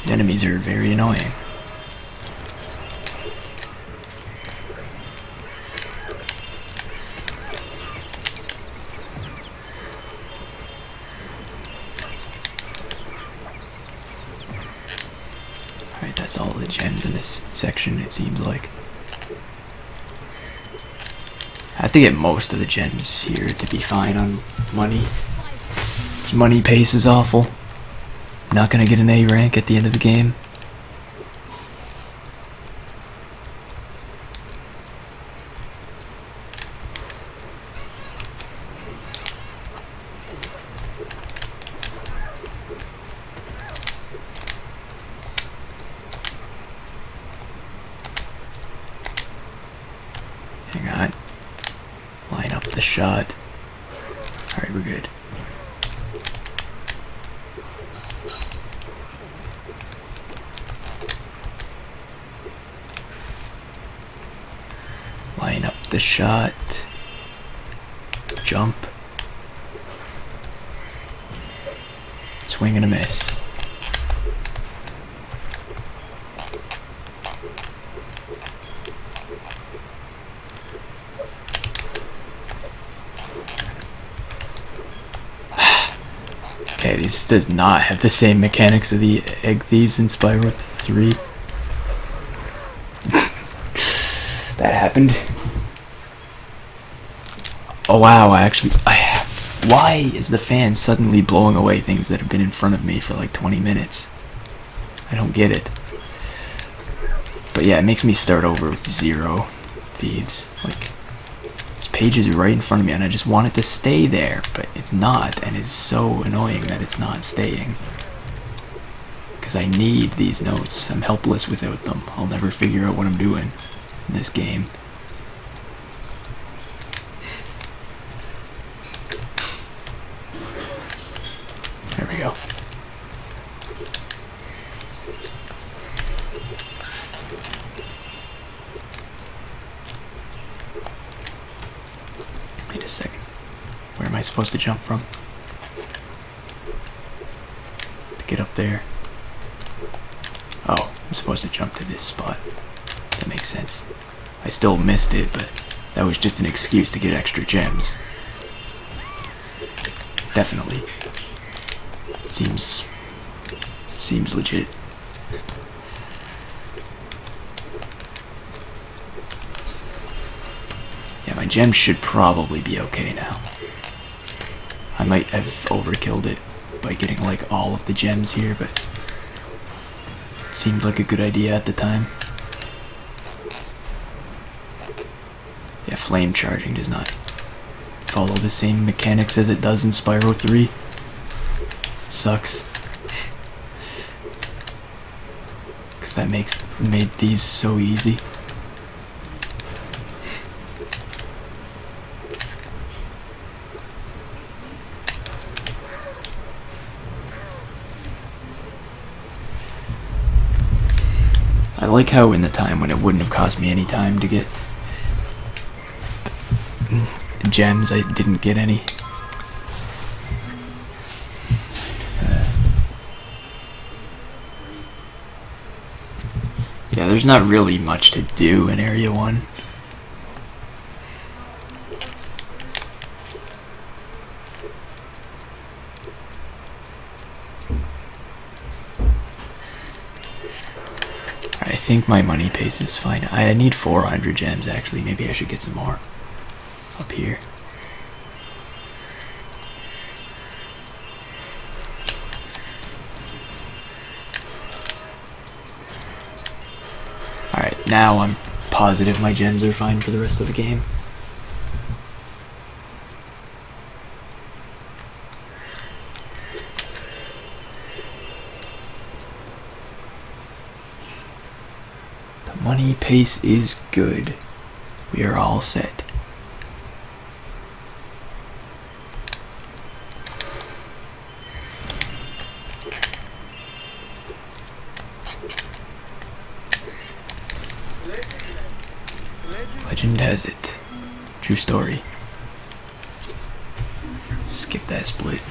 These enemies are very annoying. Alright, that's all the gems in this section, it seems like. I have to get most of the gems here to be fine on money. This money pace is awful. I'm not gonna get an A rank at the end of the game. Hang on. Line up the shot. Alright, we're good. Line up the shot. Jump. Swing and a miss. Okay, this does not have the same mechanics of the egg thieves in Spyro 3. That happened. Oh wow, why is the fan suddenly blowing away things that have been in front of me for like 20 minutes? I don't get it. But yeah, it makes me start over with 0 thieves. Like, this page is right in front of me and I just want it to stay there, but it's not, and it's so annoying that it's not staying. Because I need these notes. I'm helpless without them. I'll never figure out what I'm doing in this game. There we go. Wait a second. Where am I supposed to jump from? To get up there. Oh, I'm supposed to jump to this spot. That makes sense. I still missed it, but that was just an excuse to get extra gems. Definitely. Seems legit. Yeah, my gems should probably be okay now. I might have overkilled it by getting like all of the gems here, but seemed like a good idea at the time. Yeah, flame charging does not follow the same mechanics as it does in Spyro 3. It sucks. Because that made thieves so easy. I like how in the time when it wouldn't have cost me any time to get gems, I didn't get any. Yeah, there's not really much to do in Area 1. I think my money pace is fine. I need 400 gems actually. Maybe I should get some more up here. Alright, now I'm positive my gems are fine for the rest of the game. The money pace is good. We are all set. Legend has it. True story. Skip that split.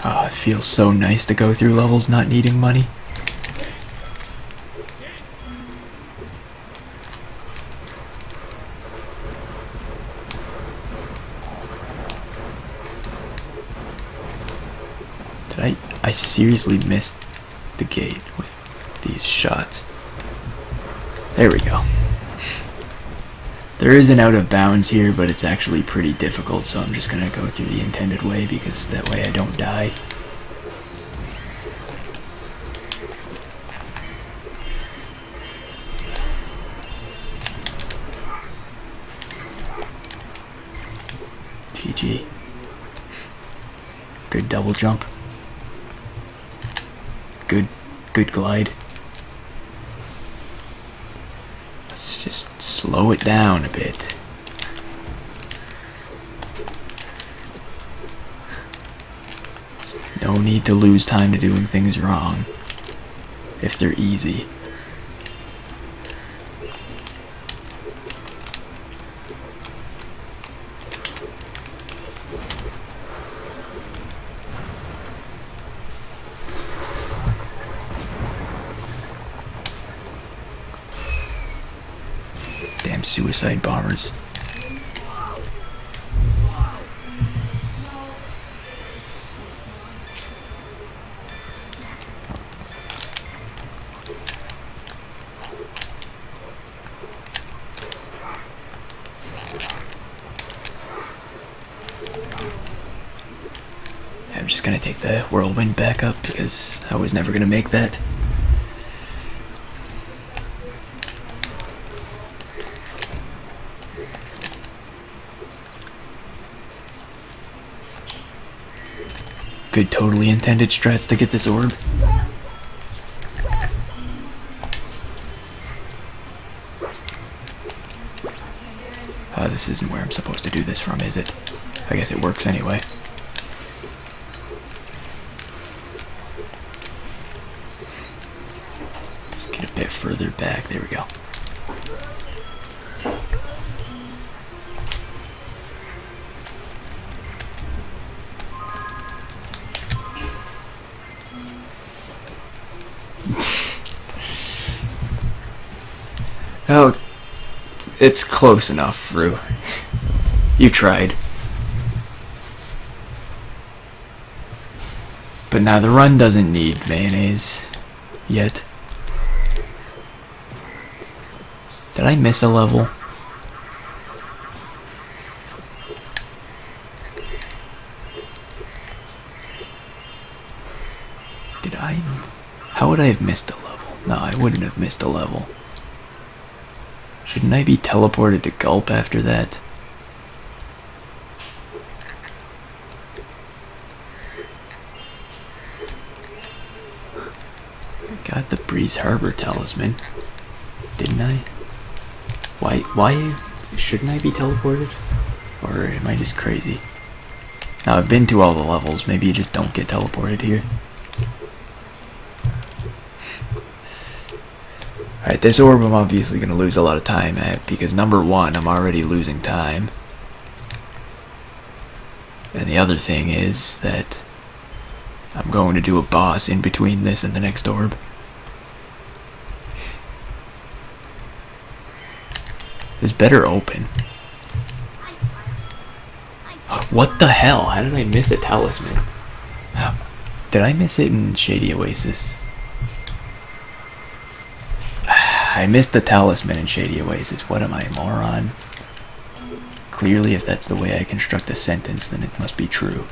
Oh, it feels so nice to go through levels not needing money. Did I seriously missed the gate with these shots. There we go. There is an out of bounds here, but it's actually pretty difficult, so I'm just gonna go through the intended way because that way I don't die. GG. Good double jump. Good glide. Let's just slow it down a bit. No need to lose time to doing things wrong if they're easy. Damn suicide bombers. I'm just gonna take the whirlwind back up because I was never gonna make that. Good totally intended strats to get this orb. This isn't where I'm supposed to do this from, is it? I guess it works anyway. Let's get a bit further back. There we go. Oh, it's close enough, Rue. You tried. But now the run doesn't need mayonnaise yet. Did I miss a level? Did I? How would I have missed a level? No, I wouldn't have missed a level. Shouldn't I be teleported to Gulp after that? I got the Breeze Harbor talisman, didn't I? Why shouldn't I be teleported? Or am I just crazy? Now I've been to all the levels, maybe you just don't get teleported here. Alright, this orb I'm obviously going to lose a lot of time at, because number one, I'm already losing time. And the other thing is that I'm going to do a boss in between this and the next orb. This better open. What the hell? How did I miss a talisman? Did I miss it in Shady Oasis? I missed the talisman in Shady Oasis. What am I, a moron? Clearly, if that's the way I construct a sentence, then it must be true.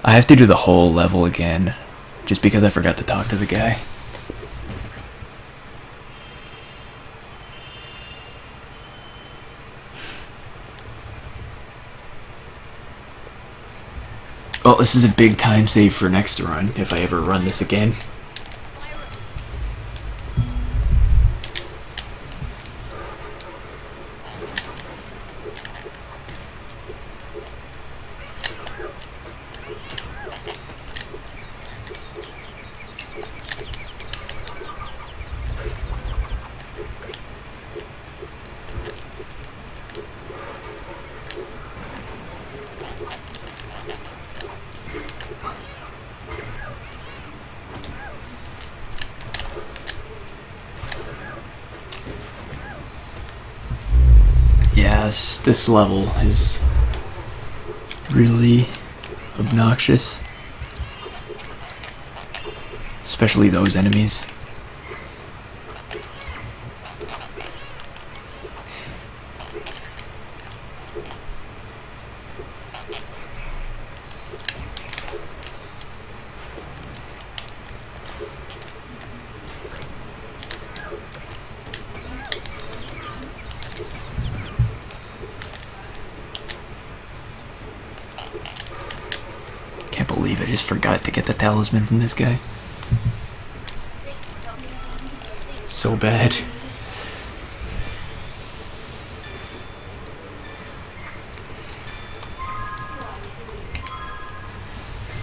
I have to do the whole level again, just because I forgot to talk to the guy. Well, this is a big time save for next run, if I ever run this again. this level is really obnoxious. Especially those enemies. Can't believe I just forgot to get the talisman from this guy. So bad.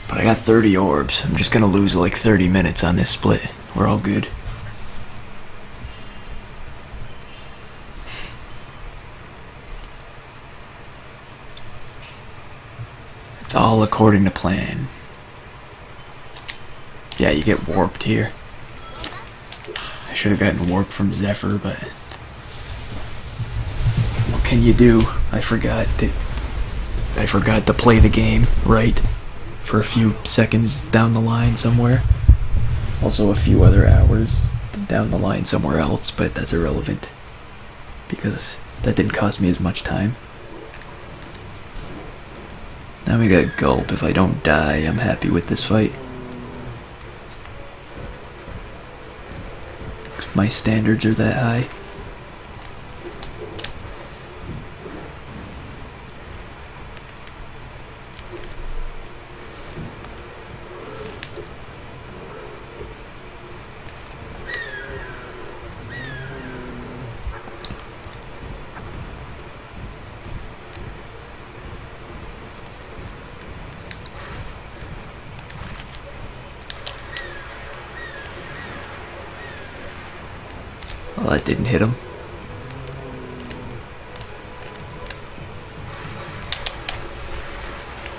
But I got 30 orbs. I'm just gonna lose like 30 minutes on this split. We're all good. It's all according to plan. Yeah, you get warped here. I should have gotten warped from Zephyr, but what can you do? I forgot to play the game right for a few seconds down the line somewhere. Also a few other hours down the line somewhere else, but that's irrelevant because that didn't cost me as much time. Now we got Gulp. If I don't die, I'm happy with this fight. My standards are that high. Well, that didn't hit him.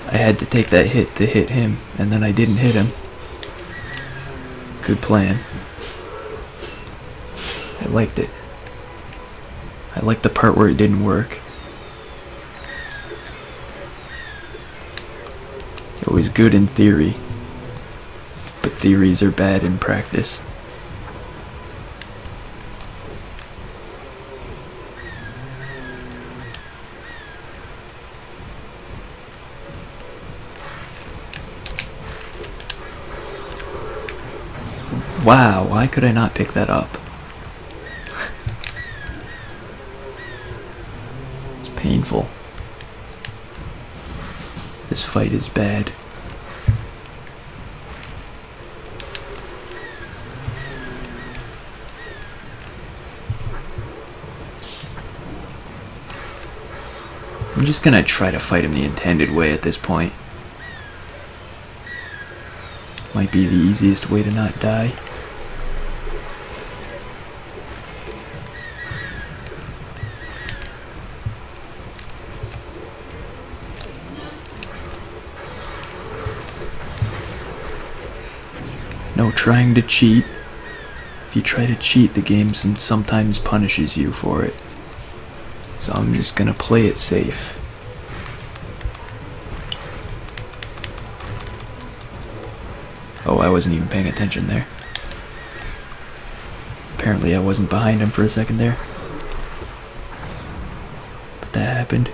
I had to take that hit to hit him, and then I didn't hit him. Good plan. I liked it. I liked the part where it didn't work. It was good in theory, but theories are bad in practice. Wow, why could I not pick that up? It's painful. This fight is bad. I'm just gonna try to fight him the intended way at this point. Might be the easiest way to not die. No trying to cheat. If you try to cheat, the game sometimes punishes you for it. So I'm just gonna play it safe. Oh, I wasn't even paying attention there. Apparently I wasn't behind him for a second there. But that happened.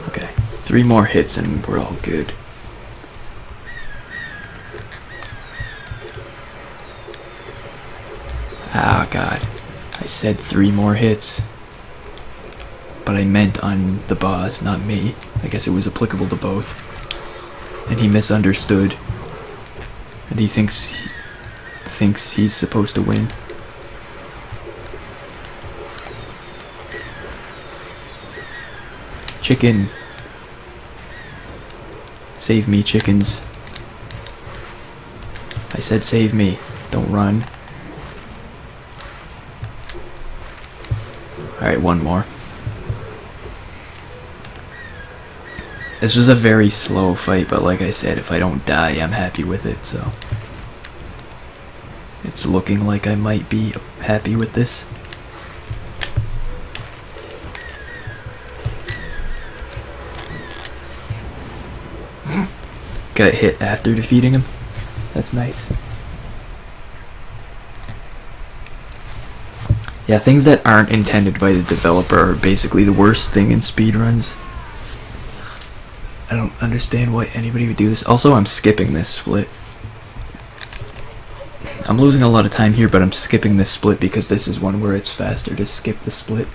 Okay, 3 more hits and we're all good. Ah, God. I said 3 more hits. But I meant on the boss, not me. I guess it was applicable to both. And he misunderstood. And he thinks he's supposed to win. Chicken. Save me, chickens. I said save me. Don't run. Alright, 1 more. This was a very slow fight, but like I said, if I don't die, I'm happy with it, so... It's looking like I might be happy with this. Got hit after defeating him. That's nice. Yeah, things that aren't intended by the developer are basically the worst thing in speedruns. I don't understand why anybody would do this. Also, I'm skipping this split. I'm losing a lot of time here, but I'm skipping this split because this is one where it's faster to skip the split.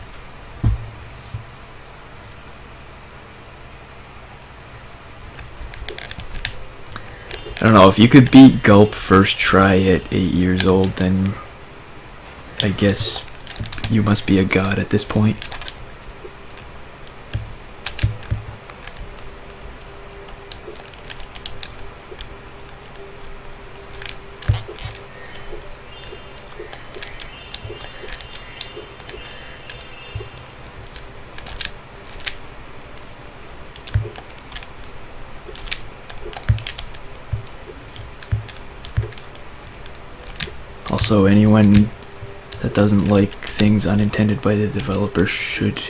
I don't know, if you could beat Gulp first try at 8 years old, then I guess you must be a god at this point. Also, anyone that doesn't like things unintended by the developer should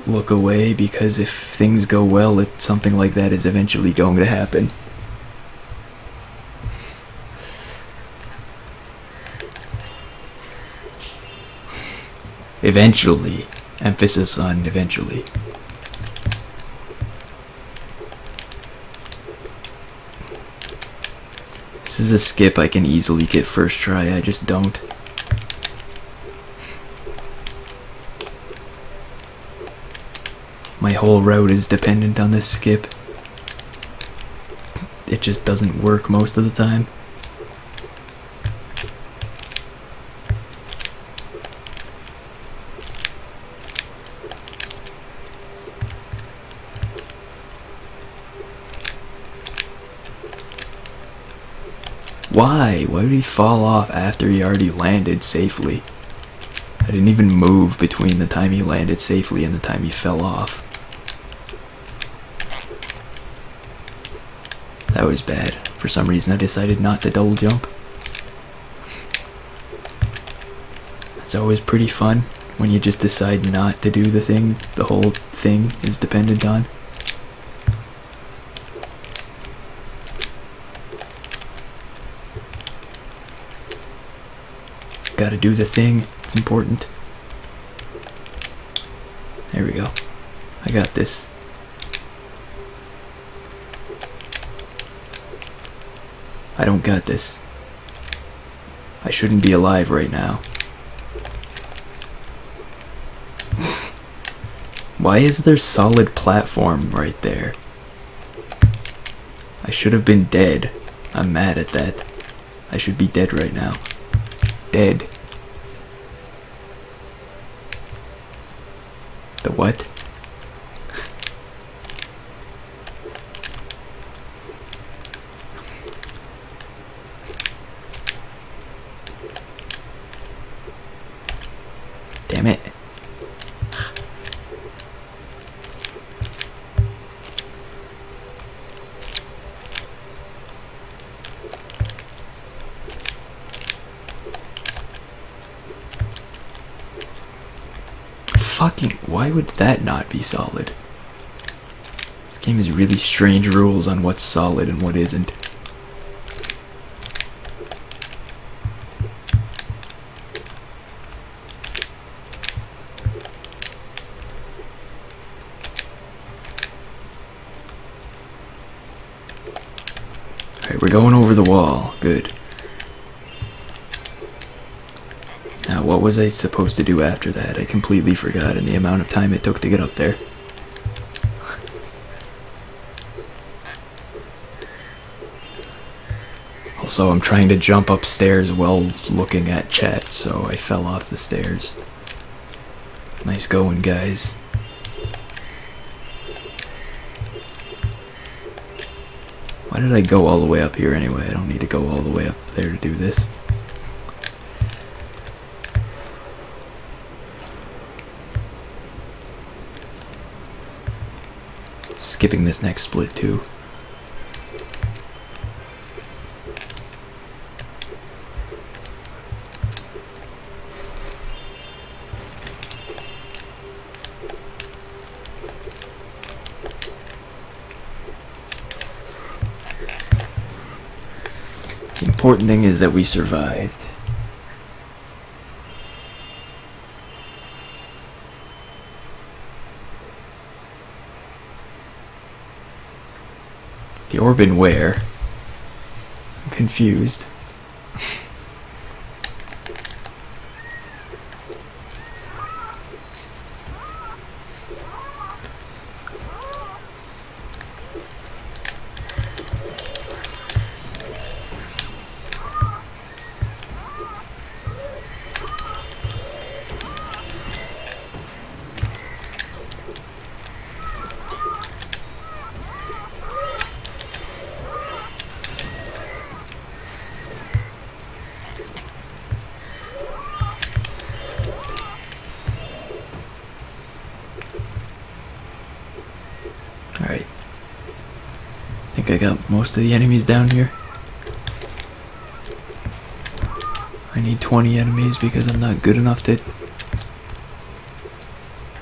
look away, because if things go well, something like that is eventually going to happen. Eventually. Emphasis on eventually. This is a skip I can easily get first try, I just don't. My whole route is dependent on this skip. It just doesn't work most of the time. Why? Why did he fall off after he already landed safely? I didn't even move between the time he landed safely and the time he fell off. That was bad. For some reason I decided not to double jump. It's always pretty fun when you just decide not to do the thing the whole thing is dependent on. Gotta do the thing, it's important. There we go. I got this. I don't got this. I shouldn't be alive right now. Why is there solid platform right there? I should have been dead. I'm mad at that. I should be dead right now. Dead. The what? Damn it. Fucking, why would that not be solid? This game has really strange rules on what's solid and what isn't. Alright, we're going over the wall. Good. Now, what was I supposed to do after that? I completely forgot, and the amount of time it took to get up there. Also, I'm trying to jump upstairs while looking at chat, so I fell off the stairs. Nice going, guys. Why did I go all the way up here anyway? I don't need to go all the way up there to do this. skipping this next split too. The important thing is that we survived. The orb in where? I'm confused. Alright. I think I got most of the enemies down here. I need 20 enemies because I'm not good enough to...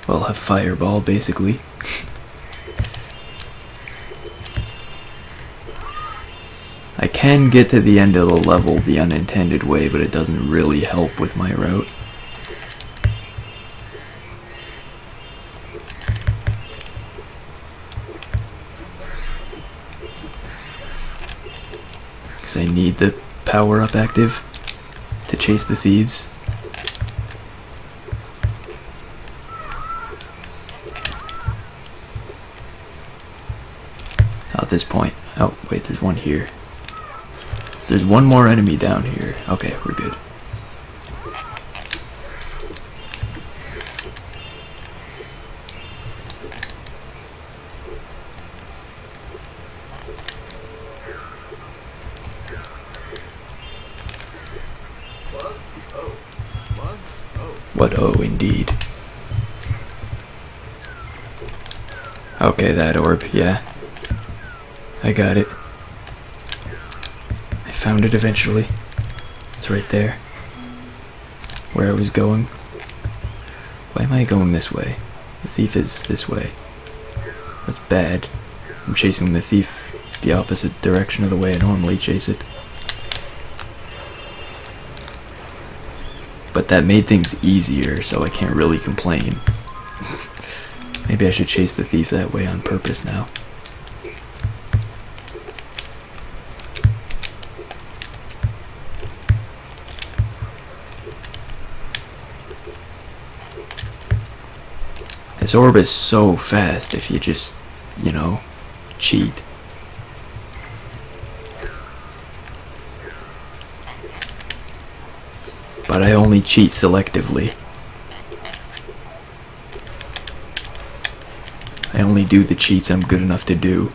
well, have fireball, basically. I can get to the end of the level the unintended way, but it doesn't really help with my route. Because I need the power-up active to chase the thieves. At this point. Oh, wait, there's one here. If there's one more enemy down here. Okay, we're good. What oh, indeed. Okay, that orb, yeah. I got it. I found it eventually. It's right there. Where I was going. Why am I going this way? The thief is this way. That's bad. I'm chasing the thief the opposite direction of the way I normally chase it. But that made things easier, so I can't really complain. Maybe I should chase the thief that way on purpose now. This orb is so fast if you just, you know, cheat. But I only cheat selectively. I only do the cheats I'm good enough to do.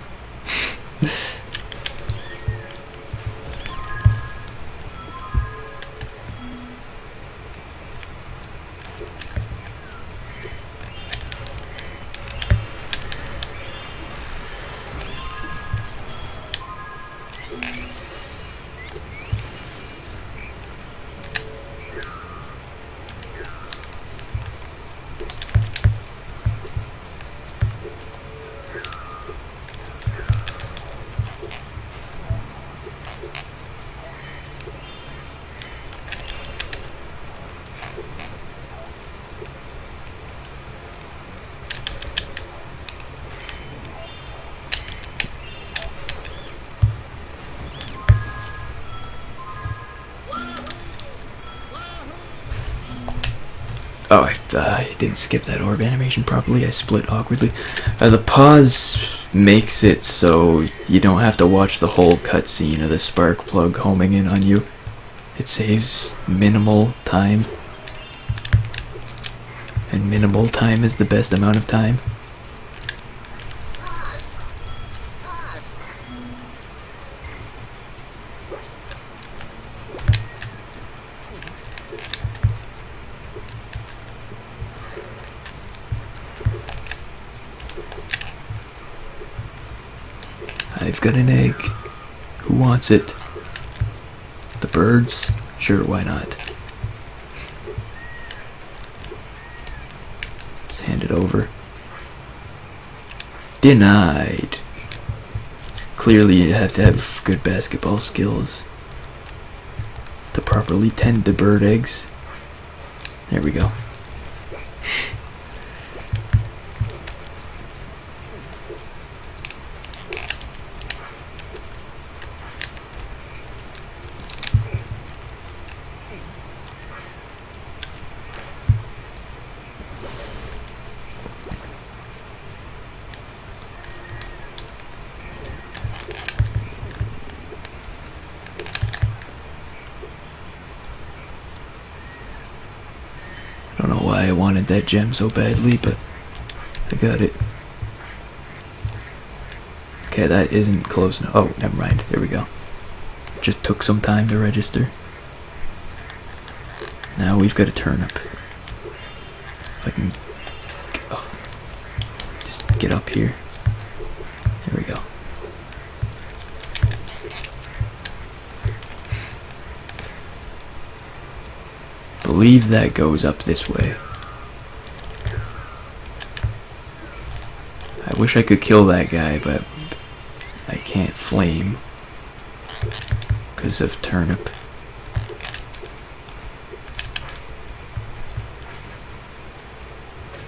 Oh, I didn't skip that orb animation properly. I split awkwardly. The pause makes it so you don't have to watch the whole cutscene of the spark plug homing in on you. It saves minimal time. And minimal time is the best amount of time. I've got an egg. Who wants it? The birds? Sure, why not? Let's hand it over. Denied. Clearly you have to have good basketball skills to properly tend to bird eggs. There we go. I don't know why I wanted that gem so badly, but I got it. Okay, that isn't close enough. Oh, never mind. There we go. Just took some time to register. Now we've got a turnip. If I can just get up here. There we go. Believe that goes up this way. I wish I could kill that guy, but I can't flame because of turnip.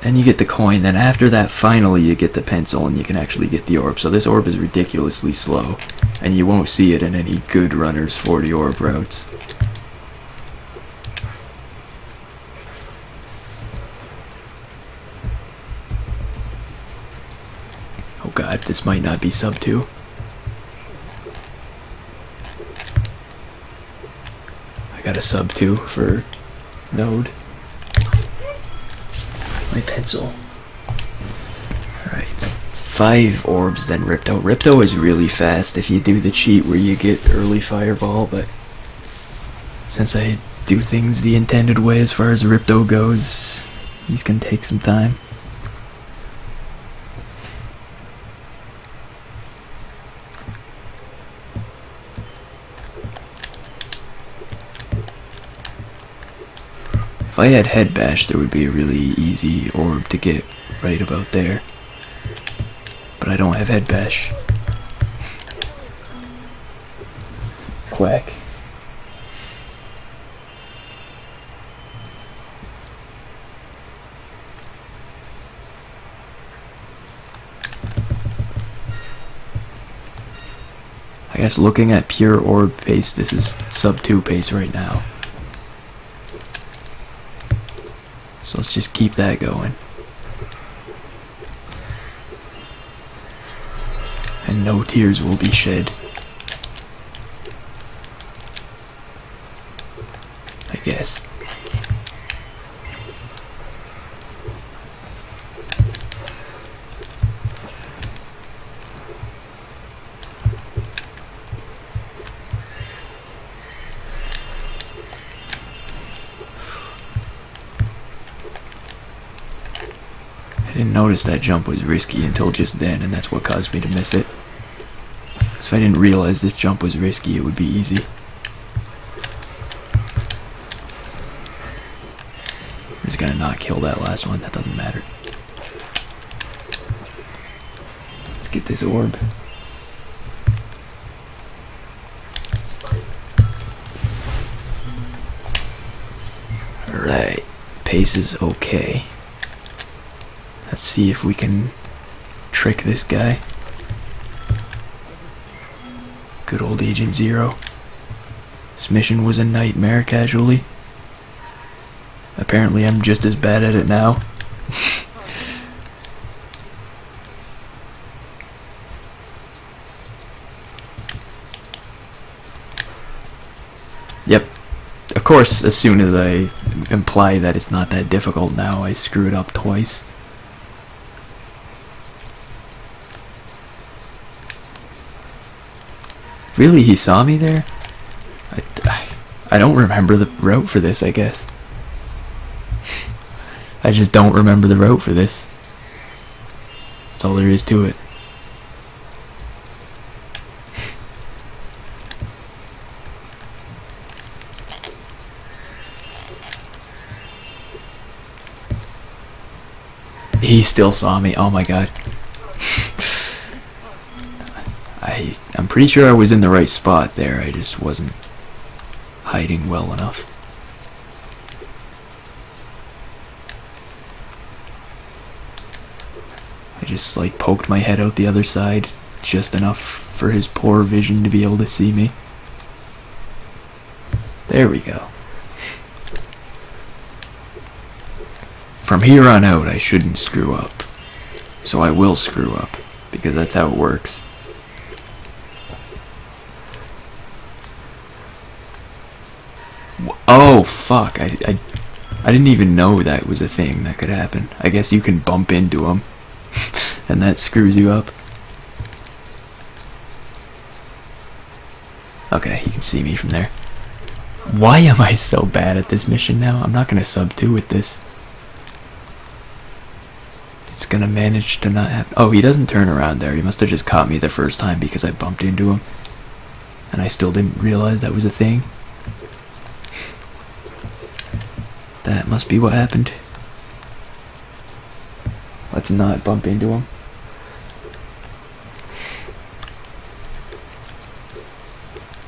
Then you get the coin, then after that finally you get the pencil and you can actually get the orb. So this orb is ridiculously slow and you won't see it in any good runners 40 orb routes. Oh god, this might not be sub 2. I got a sub 2 for node. My pencil. Alright, 5 orbs then Ripto. Ripto is really fast if you do the cheat where you get early fireball, but since I do things the intended way as far as Ripto goes, these can take some time. If I had head bash, there would be a really easy orb to get right about there. But I don't have head bash. Quack. I guess looking at pure orb pace, this is sub 2 pace right now. So let's just keep that going. And no tears will be shed. I guess. I didn't notice that jump was risky until just then, and that's what caused me to miss it. So if I didn't realize this jump was risky, it would be easy. I'm just gonna not kill that last one, that doesn't matter. Let's get this orb. Alright, pace is okay. Let's see if we can trick this guy. Good old Agent Zero. This mission was a nightmare, casually. Apparently I'm just as bad at it now. Yep. Of course, as soon as I imply that it's not that difficult now, I screw it up twice. Really, he saw me there? I don't remember the route for this, I guess. I just don't remember the route for this. That's all there is to it. He still saw me. Oh my god. I'm pretty sure I was in the right spot there. I just wasn't hiding well enough. I just like poked my head out the other side just enough for his poor vision to be able to see me. There we go. From here on out, I shouldn't screw up. So I will screw up, because that's how it works. Oh, fuck. I didn't even know that was a thing that could happen. I guess you can bump into him, and that screws you up. Okay, he can see me from there. Why am I so bad at this mission now? I'm not gonna sub 2 with this. It's gonna manage to not happen. Oh, he doesn't turn around there. He must have just caught me the first time because I bumped into him. And I still didn't realize that was a thing. That must be what happened. Let's not bump into him.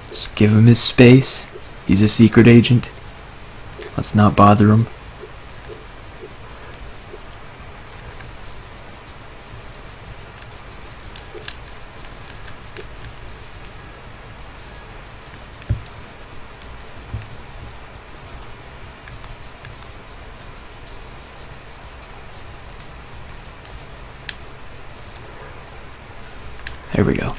Just give him his space. He's a secret agent. Let's not bother him. There we go.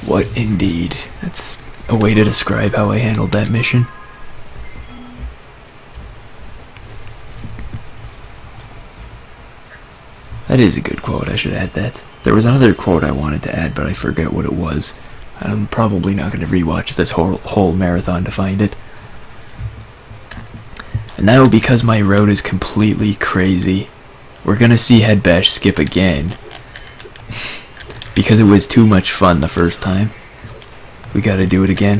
What indeed? That's a way to describe how I handled that mission. That is a good quote, I should add that. There was another quote I wanted to add, but I forget what it was. I'm probably not going to rewatch this whole marathon to find it. And now, because my route is completely crazy, we're going to see Head Bash skip again. Because it was too much fun the first time. We gotta do it again.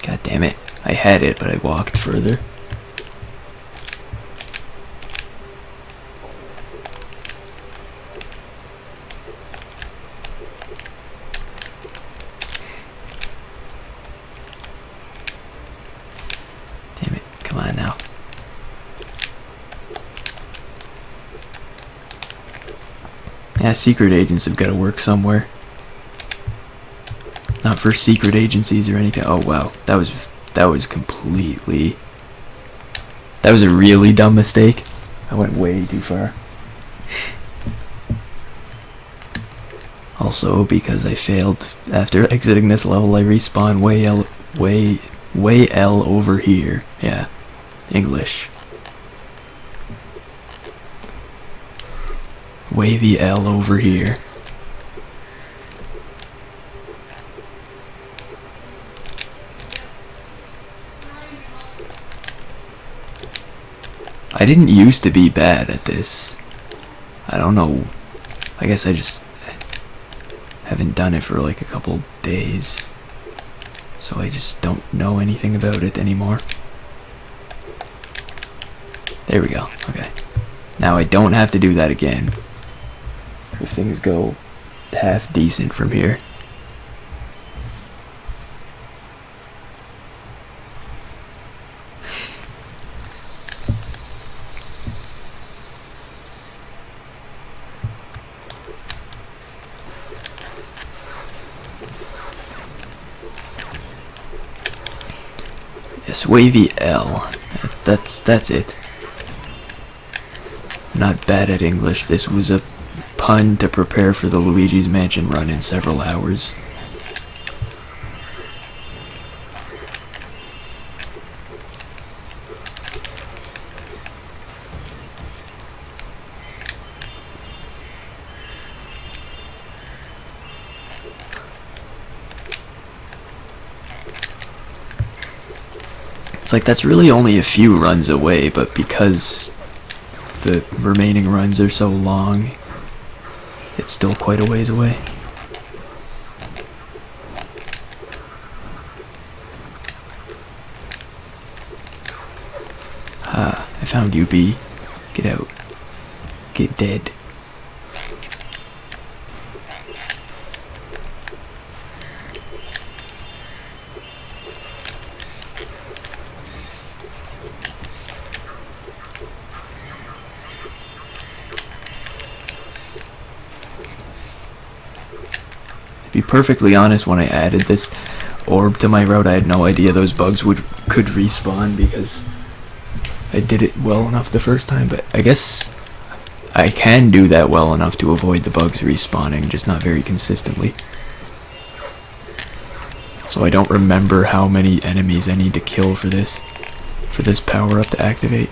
God damn it. I had it, but I walked further. Damn it. Come on now. Yeah, secret agents have got to work somewhere. Not for secret agencies or anything. Oh wow, that was completely. That was a really dumb mistake. I went way too far. Also, because I failed after exiting this level, I respawn way L over here. Yeah, English. Way the L over here. I didn't used to be bad at this. I don't know. I guess I just haven't done it for like a couple days. So I just don't know anything about it anymore. There we go. Okay. Now I don't have to do that again. If things go half decent from here. Yes, wavy L. That's it. Not bad at English. This was a pun to prepare for the Luigi's Mansion run in several hours. It's like that's really only a few runs away, but because the remaining runs are so long, it's still quite a ways away. Ah, I found you, B. Get out. Get dead. To be perfectly honest, when I added this orb to my route, I had no idea those bugs could respawn because I did it well enough the first time, but I guess I can do that well enough to avoid the bugs respawning, just not very consistently. So I don't remember how many enemies I need to kill for this power up to activate.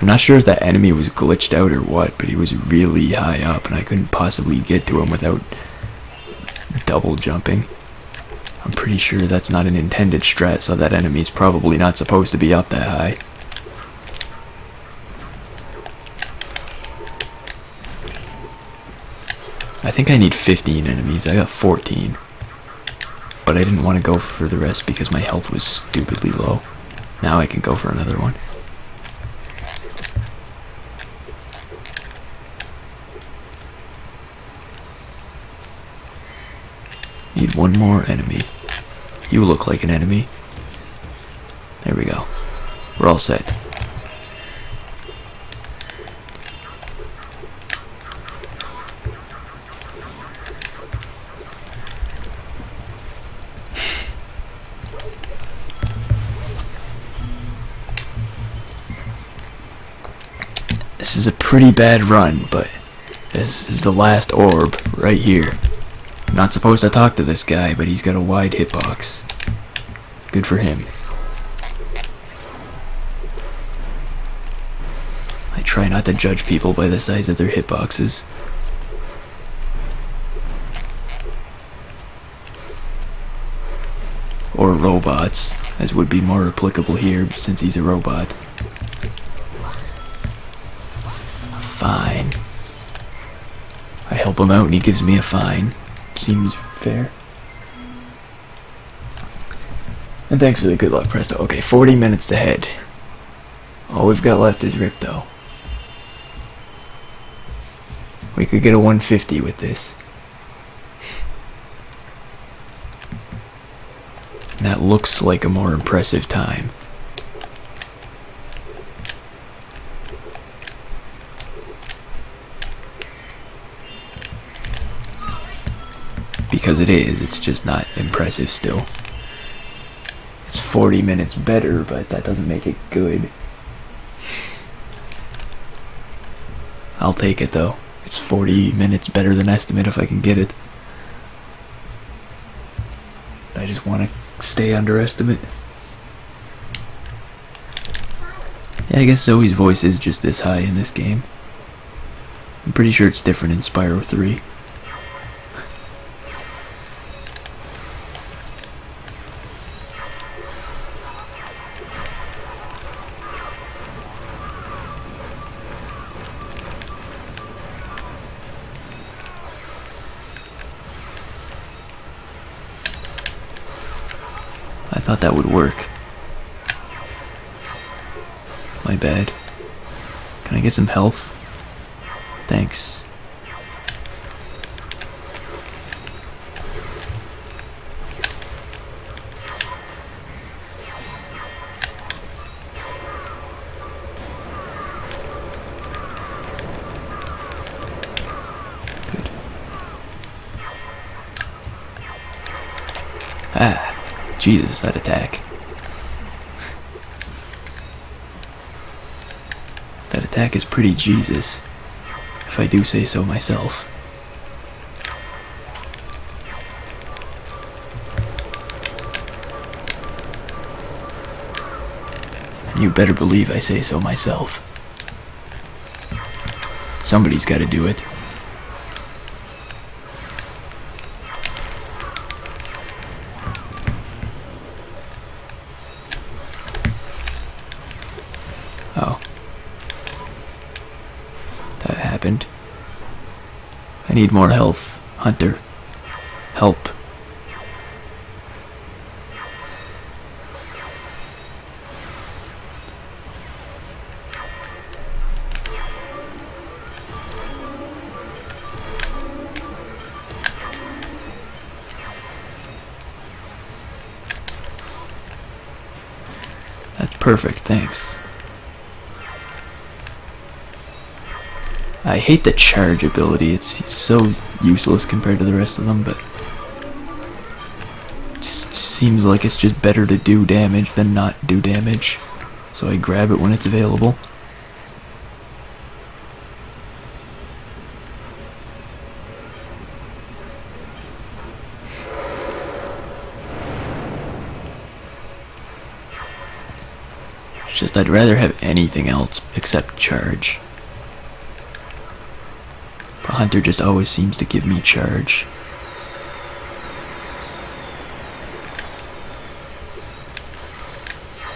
I'm not sure if that enemy was glitched out or what, but he was really high up and I couldn't possibly get to him without double jumping. I'm pretty sure that's not an intended strat, so that enemy's probably not supposed to be up that high. I think I need 15 enemies. I got 14. But I didn't want to go for the rest because my health was stupidly low. Now I can go for another one. Need one more enemy. You look like an enemy. There we go. We're all set. This is a pretty bad run, but this is the last orb right here. I'm not supposed to talk to this guy, but he's got a wide hitbox. Good for him. I try not to judge people by the size of their hitboxes. Or robots, as would be more applicable here since he's a robot. Fine. I help him out and he gives me a fine. Seems fair. And thanks for the good luck, Presto. Okay, 40 minutes ahead. All we've got left is Ripto. We could get a 150 with this. And that looks like a more impressive time. Because it is, it's just not impressive still. It's 40 minutes better, but that doesn't make it good. I'll take it though. It's 40 minutes better than estimate if I can get it. I just want to stay under estimate. Yeah, I guess Zoe's voice is just this high in this game. I'm pretty sure it's different in Spyro 3. I thought that would work. My bad. Can I get some health? Thanks. Good. Ah. Jesus, that attack. attack is pretty Jesus, if I do say so myself. And you better believe I say so myself. Somebody's gotta do it. Oh. That happened. I need more health. Hunter. Help. That's perfect, thanks. I hate the charge ability, it's so useless compared to the rest of them, but it seems like it's just better to do damage than not do damage, so I grab it when it's available. It's just I'd rather have anything else except charge. Hunter just always seems to give me charge.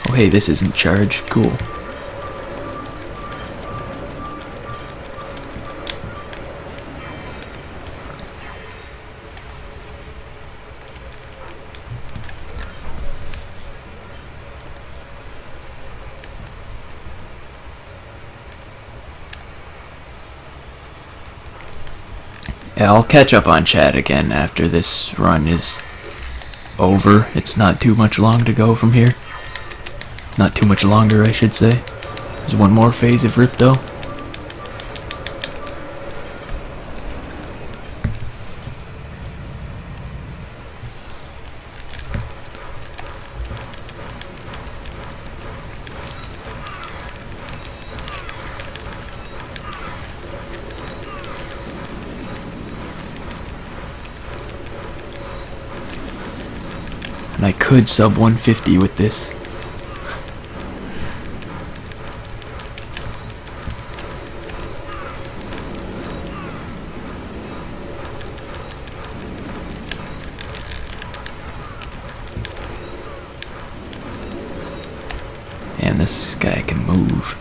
Oh hey, this isn't charge. Cool. Yeah, I'll catch up on chat again after this run is over. It's not too much long to go from here. Not too much longer, I should say. There's one more phase of Ripto. And I could sub 150 with this. And this guy can move.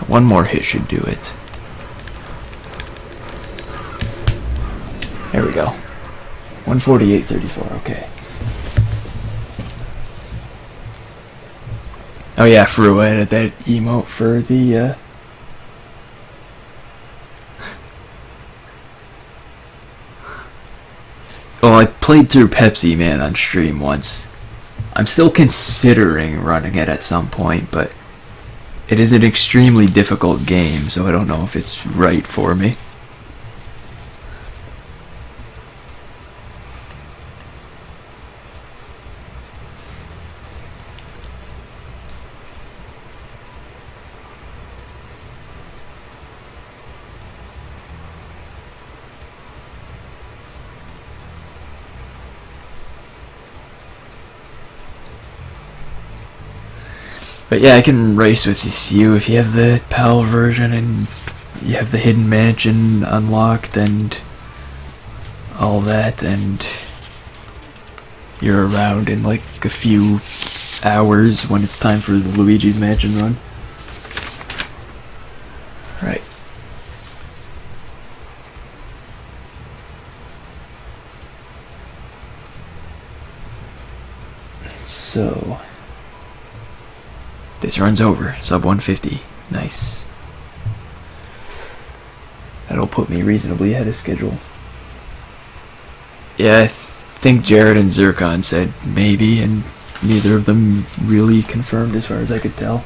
One more hit should do it. There we go. 148.34, okay. Oh yeah, Fru, I added that emote for the, Well, I played through Pepsi Man on stream once. I'm still considering running it at some point, but it is an extremely difficult game, so I don't know if it's right for me. But yeah, I can race with you if you have the PAL version and you have the hidden mansion unlocked and all that, and you're around in like a few hours when it's time for the Luigi's Mansion run. Right. So this run's over. Sub 150. Nice. That'll put me reasonably ahead of schedule. Yeah, I think Jared and Zircon said maybe, and neither of them really confirmed as far as I could tell.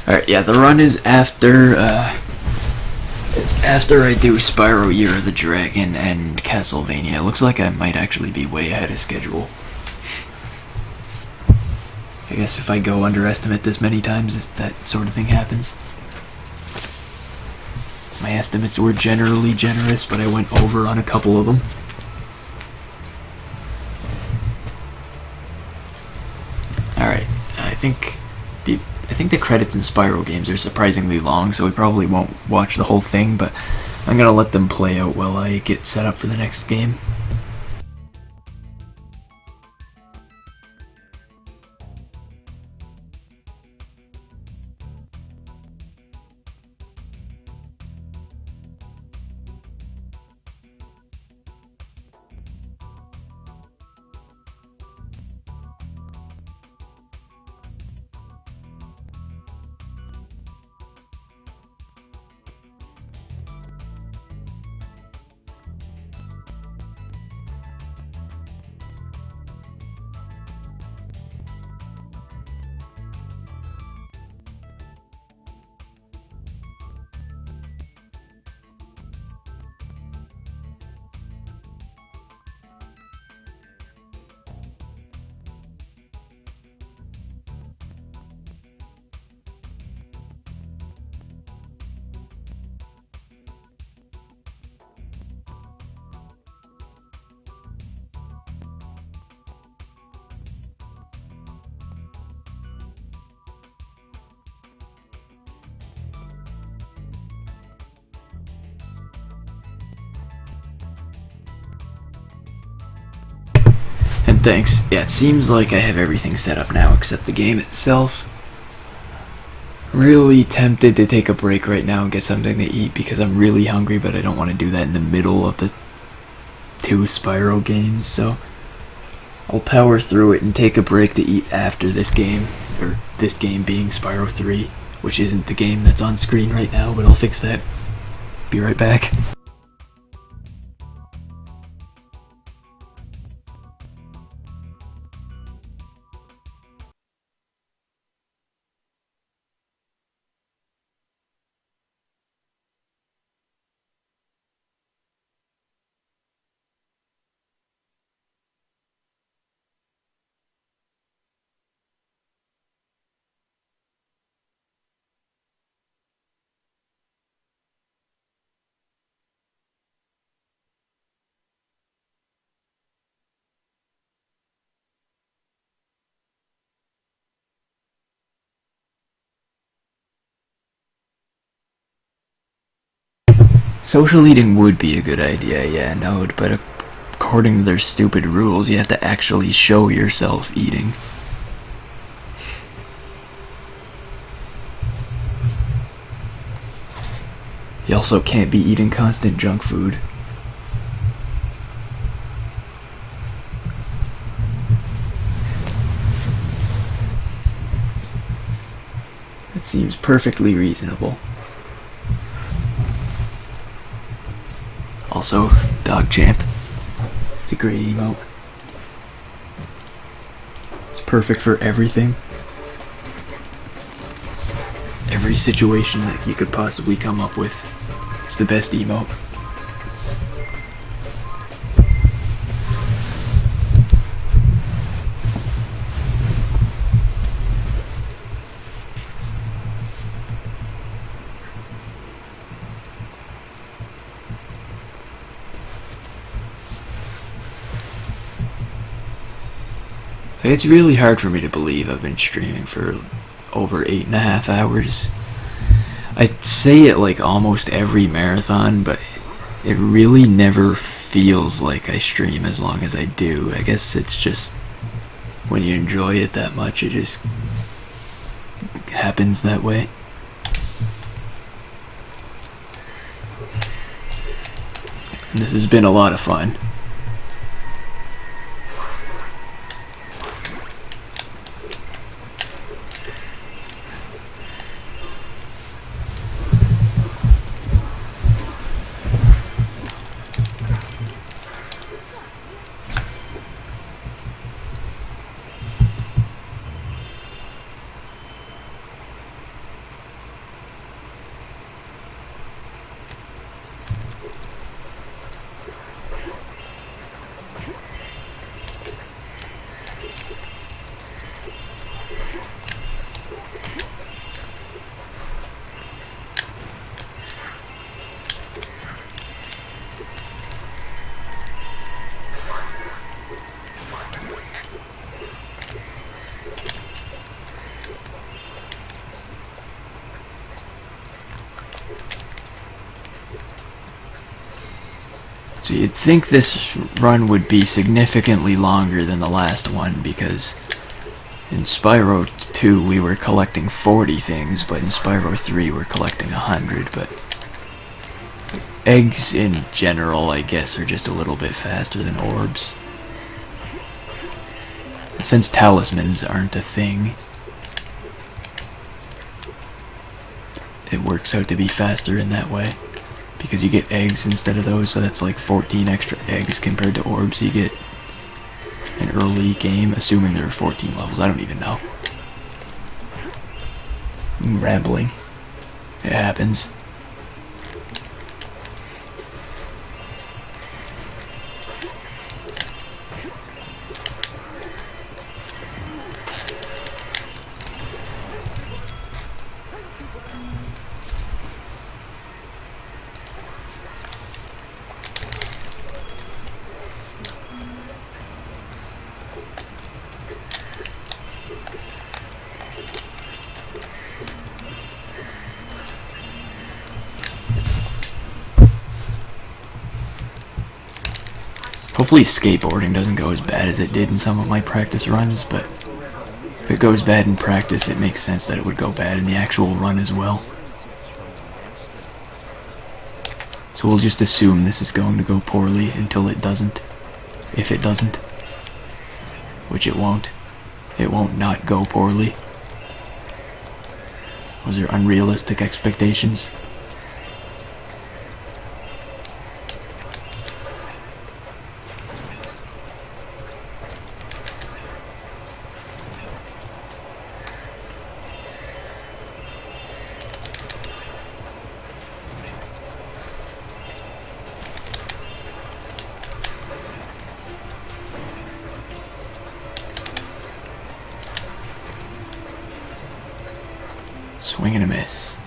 Alright, yeah, the run is after, it's after I do Spyro Year of the Dragon and Castlevania. It looks like I might actually be way ahead of schedule. I guess if I go underestimate this many times, that sort of thing happens. My estimates were generally generous, but I went over on a couple of them. Alright, I think the credits in Spyro games are surprisingly long, so we probably won't watch the whole thing, but I'm gonna let them play out while I get set up for the next game. And thanks. Yeah, it seems like I have everything set up now except the game itself. Really tempted to take a break right now and get something to eat because I'm really hungry, but I don't want to do that in the middle of the 2 Spyro games, so I'll power through it and take a break to eat after this game, or this game being Spyro 3, which isn't the game that's on screen right now, but I'll fix that. Be right back. Social eating would be a good idea, yeah, no, but according to their stupid rules, you have to actually show yourself eating. You also can't be eating constant junk food. That seems perfectly reasonable. Also, Dog Champ. It's a great emote. It's perfect for everything. Every situation that you could possibly come up with. It's the best emote. It's really hard for me to believe I've been streaming for over 8.5 hours. I say it like almost every marathon, but it really never feels like I stream as long as I do. I guess it's just when you enjoy it that much, it just happens that way. And this has been a lot of fun. So you'd think this run would be significantly longer than the last one, because in Spyro 2 we were collecting 40 things, but in Spyro 3 we're collecting 100, but eggs in general, I guess, are just a little bit faster than orbs. Since talismans aren't a thing, it works out to be faster in that way, because you get eggs instead of those, so that's like 14 extra eggs compared to orbs you get in early game, assuming there are 14 levels. I don't even know. I'm rambling. It happens. Hopefully skateboarding doesn't go as bad as it did in some of my practice runs, but if it goes bad in practice, it makes sense that it would go bad in the actual run as well. So we'll just assume this is going to go poorly until it doesn't. If it doesn't. Which it won't. It won't not go poorly. Those are unrealistic expectations. Swing and a miss.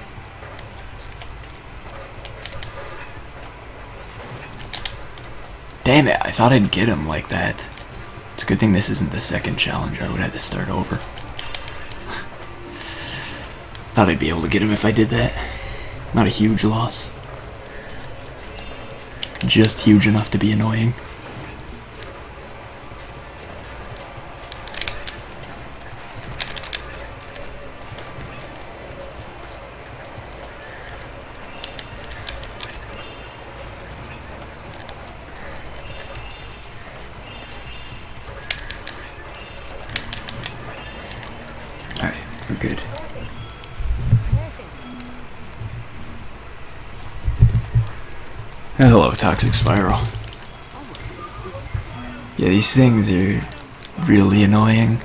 Damn it, I thought I'd get him like that. It's a good thing this isn't the second challenge, I would have to start over. Thought I'd be able to get him if I did that. Not a huge loss. Just huge enough to be annoying. Alright, we're good. Hello, Toxic Spiral. Yeah, these things are really annoying.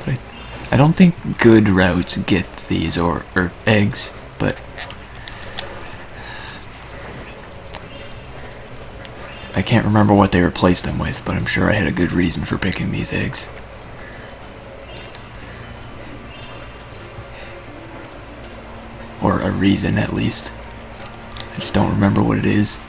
But I don't think good routes get these, or eggs, but I can't remember what they replaced them with, but I'm sure I had a good reason for picking these eggs. Or a reason, at least. I just don't remember what it is.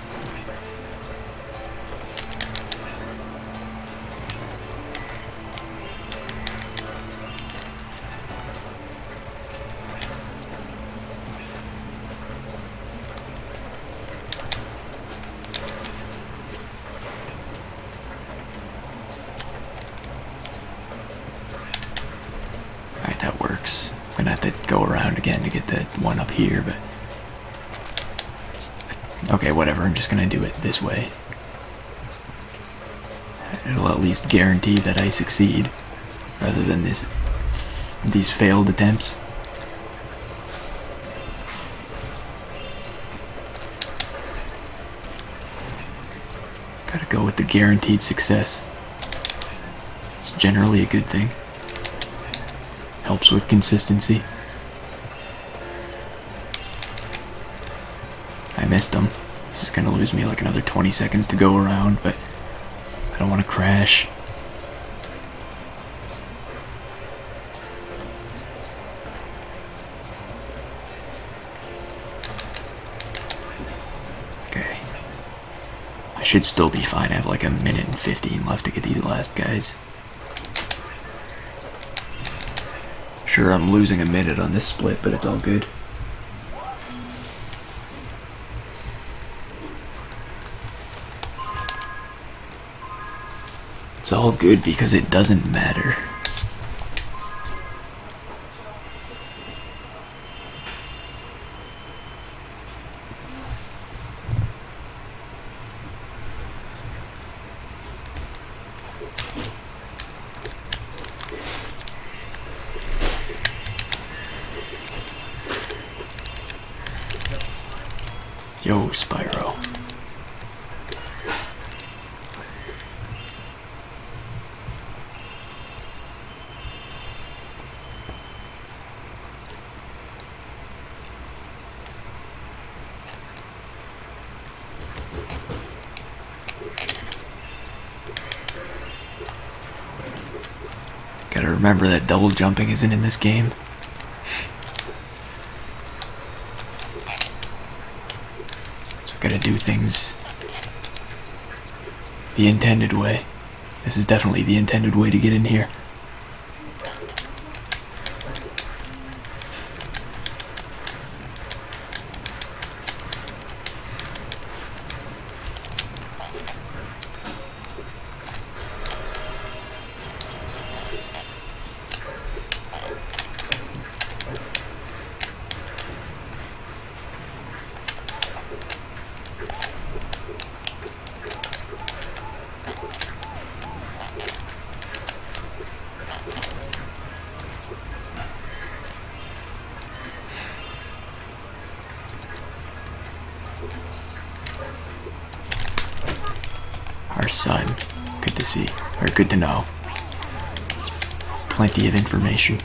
Alright, that works. I'm gonna have to go around again to get the one up here, but okay, whatever, I'm just gonna do it this way. It'll at least guarantee that I succeed, rather than these failed attempts. Gotta go with the guaranteed success. It's generally a good thing. Helps with consistency. I missed them. This is gonna lose me like another 20 seconds to go around, but I don't want to crash. Okay. I should still be fine. I have like a minute and 15 left to get these last guys. Sure, I'm losing a minute on this split, but it's all good. It's all good because it doesn't matter. Yo, Spyro. Gotta remember that double jumping isn't in this game. So gotta do things the intended way. This is definitely the intended way to get in here. Our son. Good to see. Or good to know. Plenty of information.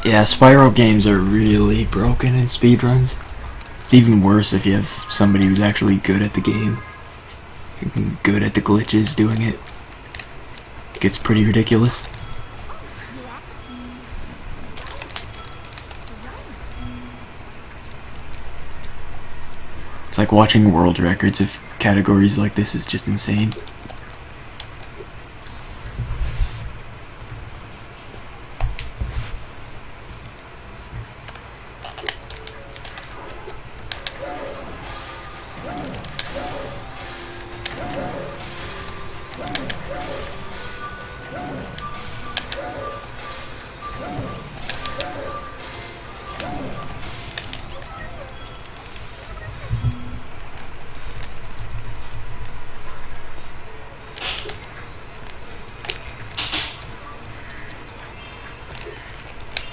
Yeah, Spyro games are really broken in speedruns. It's even worse if you have somebody who's actually good at the game. Good at the glitches doing it. Gets pretty ridiculous. It's like watching world records of categories like this is just insane.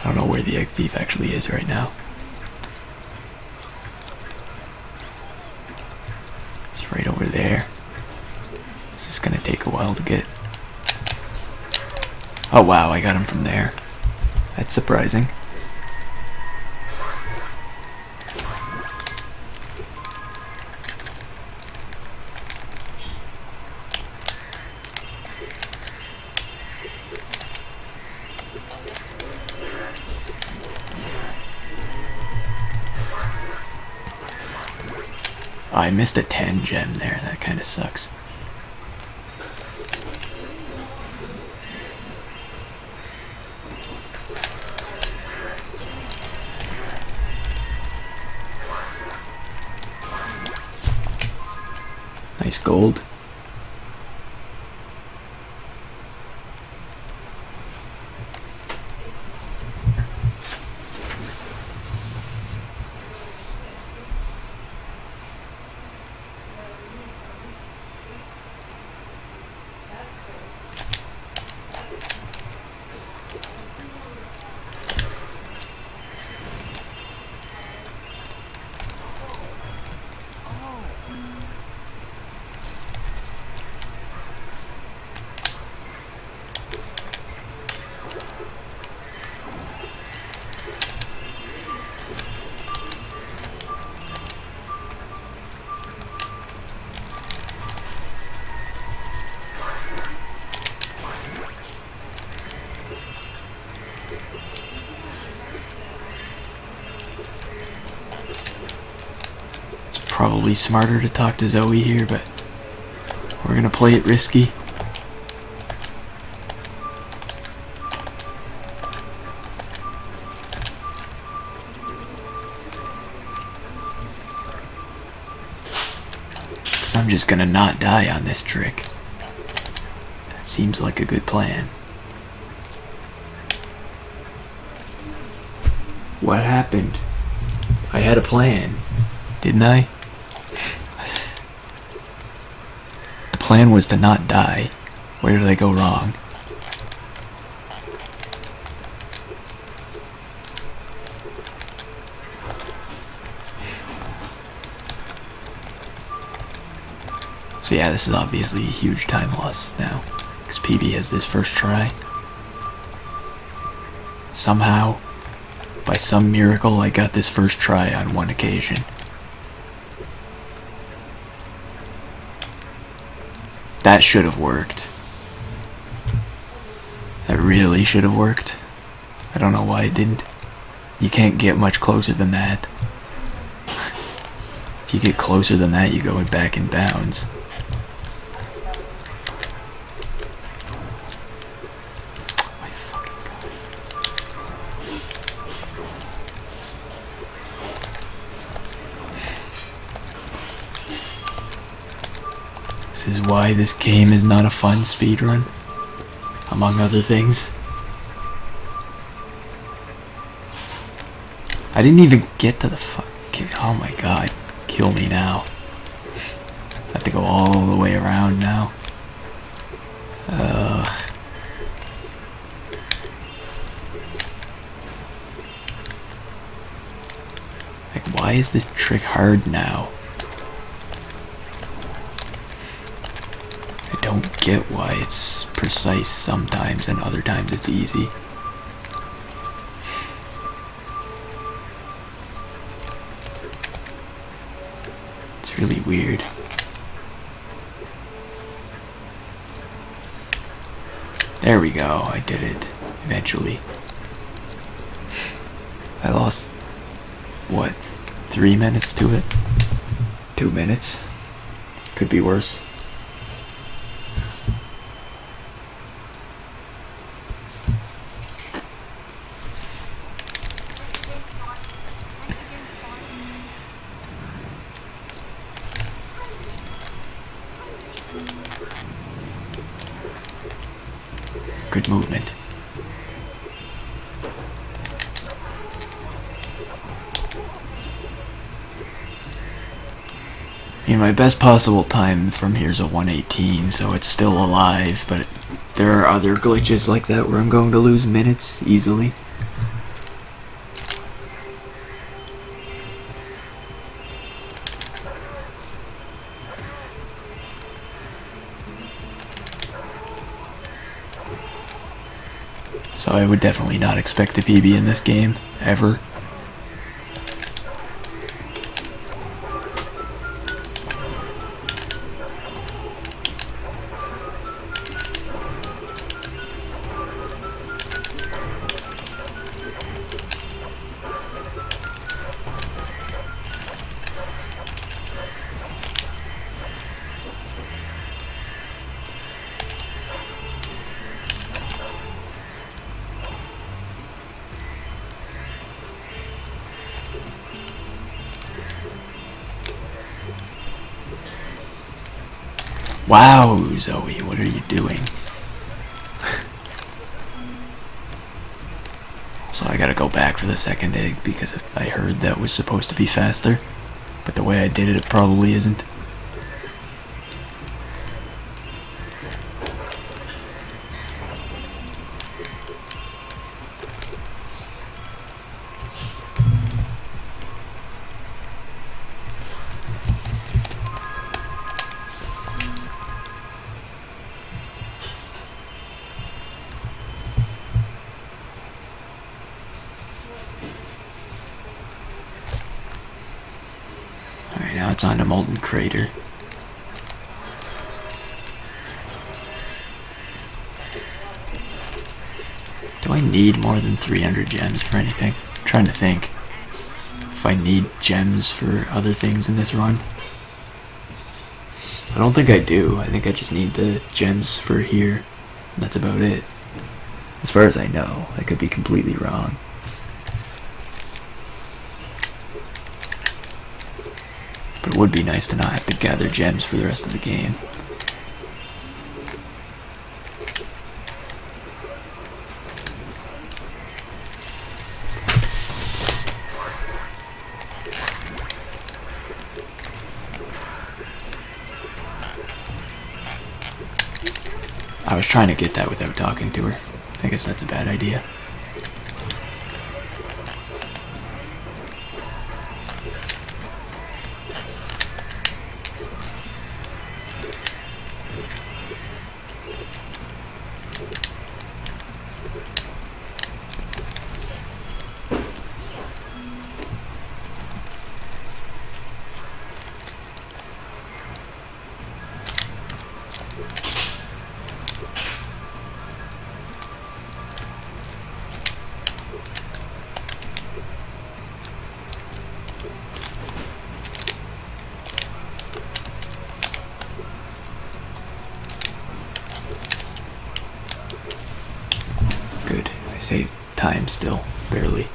I don't know where the egg thief actually is right now. It's right over there. This is gonna take a while to get. Oh wow, I got him from there. That's surprising. I missed a 10 gem there, that kinda sucks. Nice gold. Probably smarter to talk to Zoe here, but we're gonna play it risky. I'm just gonna not die on this trick. That seems like a good plan. What happened? I had a plan, didn't I? The plan was to not die. Where did I go wrong? So yeah, this is obviously a huge time loss now, because PB has this first try. Somehow, by some miracle, I got this first try on one occasion. That should have worked. That really should have worked. I don't know why it didn't. You can't get much closer than that. If you get closer than that, you go back in bounds. This is why this game is not a fun speedrun, among other things. I didn't even get to the oh my god, kill me now. I have to go all the way around now. Like, why is this trick hard now? I don't get why it's precise sometimes and other times it's easy. It's really weird. There we go, I did it, eventually. I lost, what, 3 minutes to it? 2 minutes? Could be worse. Good movement. I mean, my best possible time from here is a 1:18, so it's still alive, but there are other glitches like that where I'm going to lose minutes easily. So I would definitely not expect a PB in this game, ever. Wow, Zoe, what are you doing? So I gotta go back for the second egg because I heard that was supposed to be faster, but the way I did it, it probably isn't. Alright, now it's on to Molten Crater. Do I need more than 300 gems for anything? I'm trying to think if I need gems for other things in this run. I don't think I do. I think I just need the gems for here. That's about it. As far as I know. I could be completely wrong. But would be nice to not have to gather gems for the rest of the game. I was trying to get that without talking to her. I guess that's a bad idea. Good. I save time still, barely.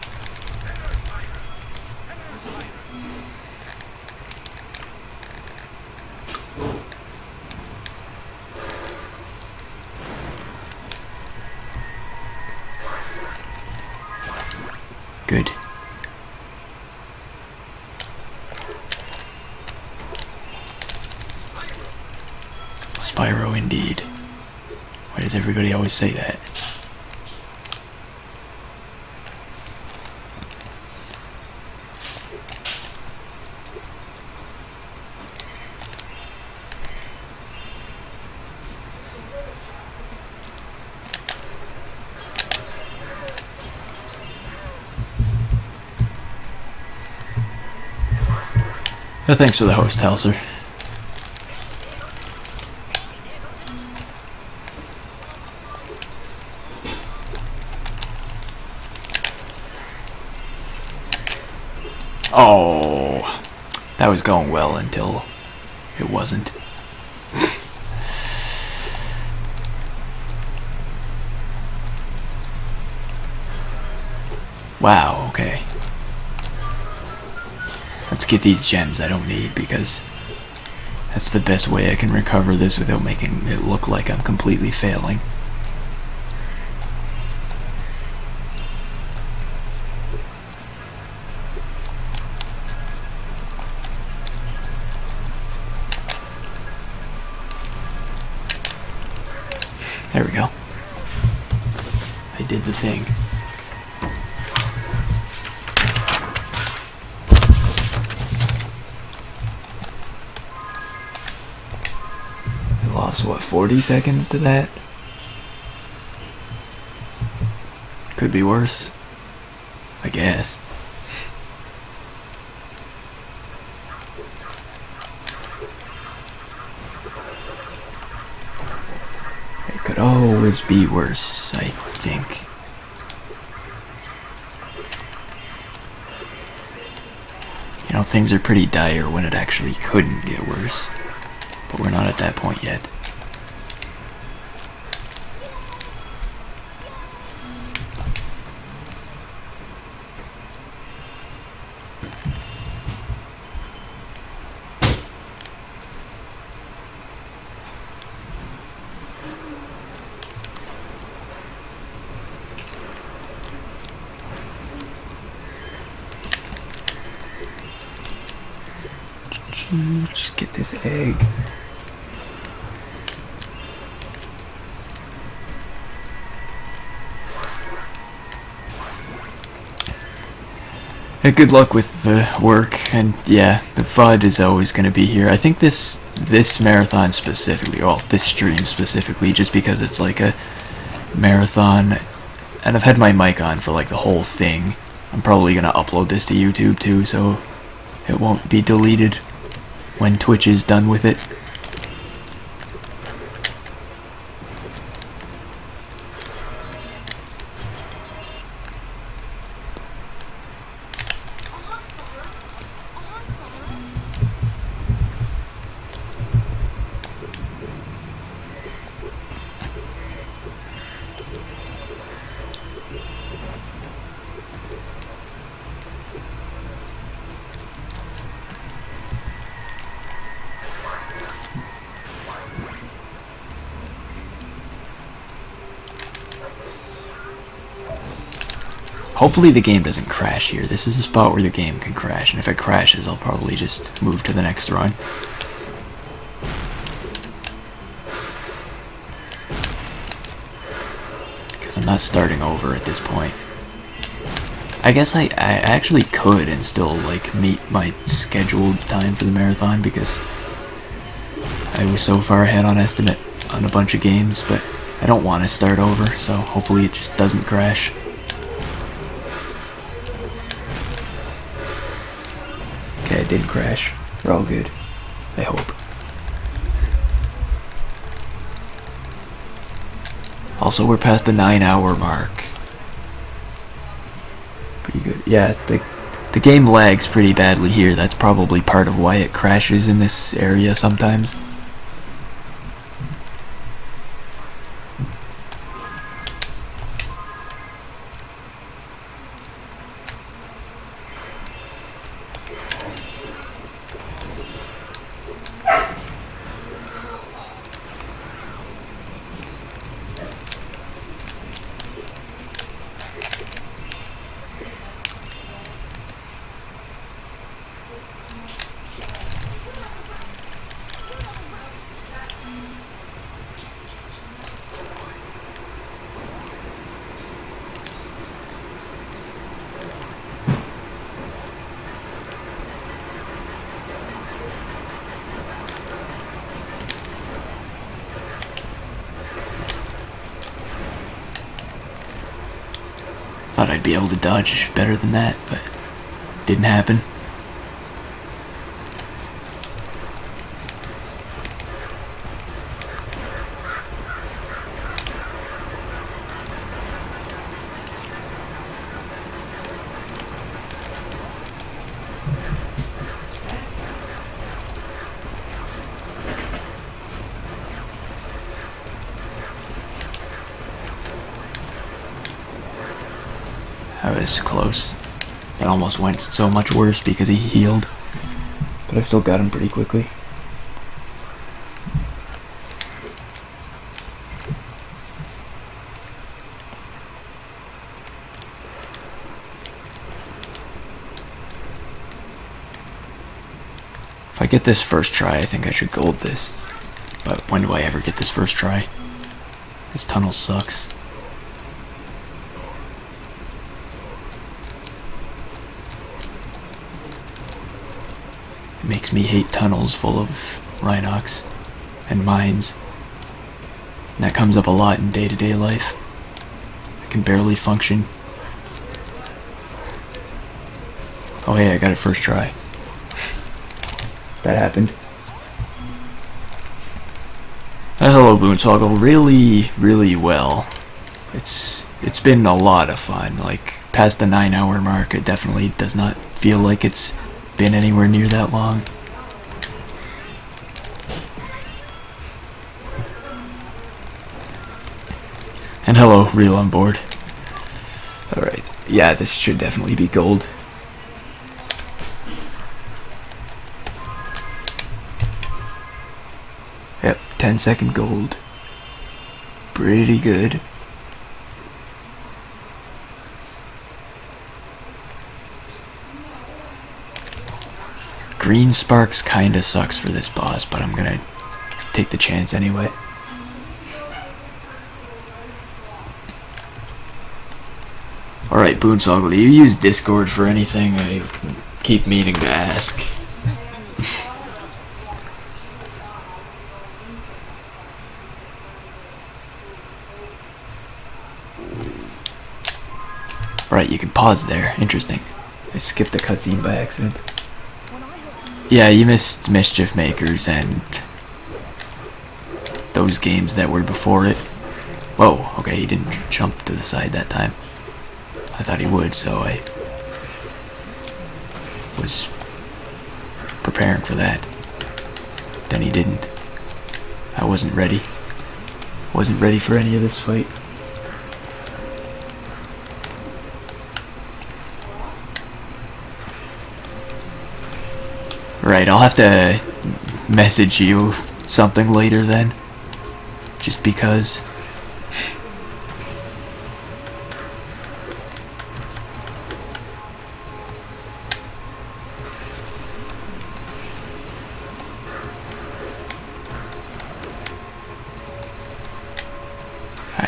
Good. Spyro indeed. Why does everybody always say that? Thanks for the host, Halser. Oh, that was going well until it wasn't. Wow, okay. Let's get these gems I don't need, because that's the best way I can recover this without making it look like I'm completely failing. There we go. I did the thing. Lost, what, 40 seconds to that? Could be worse, I guess. It could always be worse, I think. You know, things are pretty dire when it actually couldn't get worse. But we're not at that point yet. Just get this egg. Good luck with the work, and yeah, the FUD is always going to be here. I think this marathon specifically, well, this stream specifically, just because it's like a marathon, and I've had my mic on for like the whole thing. I'm probably going to upload this to YouTube too, so it won't be deleted when Twitch is done with it. Hopefully the game doesn't crash here. This is a spot where the game can crash, and if it crashes, I'll probably just move to the next run. Because I'm not starting over at this point. I guess I actually could and still like meet my scheduled time for the marathon because I was so far ahead on estimate on a bunch of games, but I don't want to start over, so hopefully it just doesn't crash. Okay, it didn't crash. We're all good. I hope. Also, we're past the 9-hour mark. Pretty good. Yeah, the game lags pretty badly here. That's probably part of why it crashes in this area sometimes. Thought I'd be able to dodge better than that, but didn't happen. I was close. It almost went so much worse because he healed. But I still got him pretty quickly. If I get this first try, I think I should gold this. But when do I ever get this first try? This tunnel sucks. It makes me hate tunnels full of Rhinox and mines. And that comes up a lot in day-to-day life. I can barely function. Oh hey, I got it first try. That happened. Hello, Boonsoggle. Really well. It's been a lot of fun. Like, past the 9-hour mark, it definitely does not feel like it's been anywhere near that long. And hello, Real on board. Alright, yeah, this should definitely be gold. Yep, 10-second gold. Pretty good. Green Sparks kinda sucks for this boss, but I'm gonna take the chance anyway. Alright, Boonsoggle, do you use Discord for anything? I keep meaning to ask. Right, you can pause there. Interesting. I skipped the cutscene by accident. Yeah, you missed Mischief Makers and those games that were before it. Whoa, okay, he didn't jump to the side that time. I thought he would, so I was preparing for that. Then he didn't. I wasn't ready. Wasn't ready for any of this fight. Right, I'll have to message you something later then. Just because.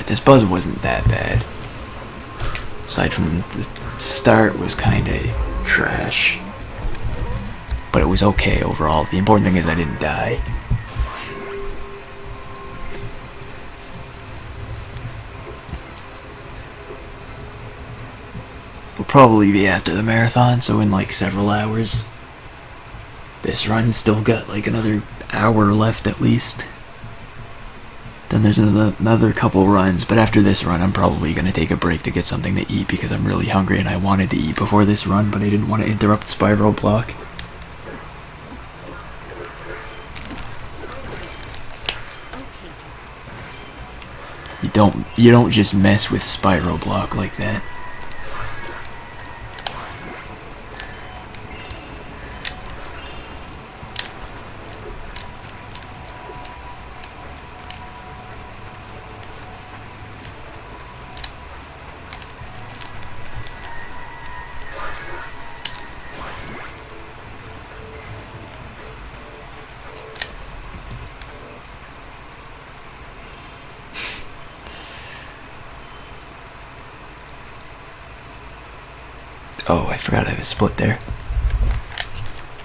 this buzz wasn't that bad. Aside from the start was kinda trash. But it was okay overall. The important thing is I didn't die. We'll probably be after the marathon, so in like several hours. This run's still got like another hour left at least. Then there's another couple runs, but after this run I'm probably going to take a break to get something to eat because I'm really hungry and I wanted to eat before this run, but I didn't want to interrupt Spiral Block. You don't just mess with Spiral Block like that. Oh, I forgot I have a split there.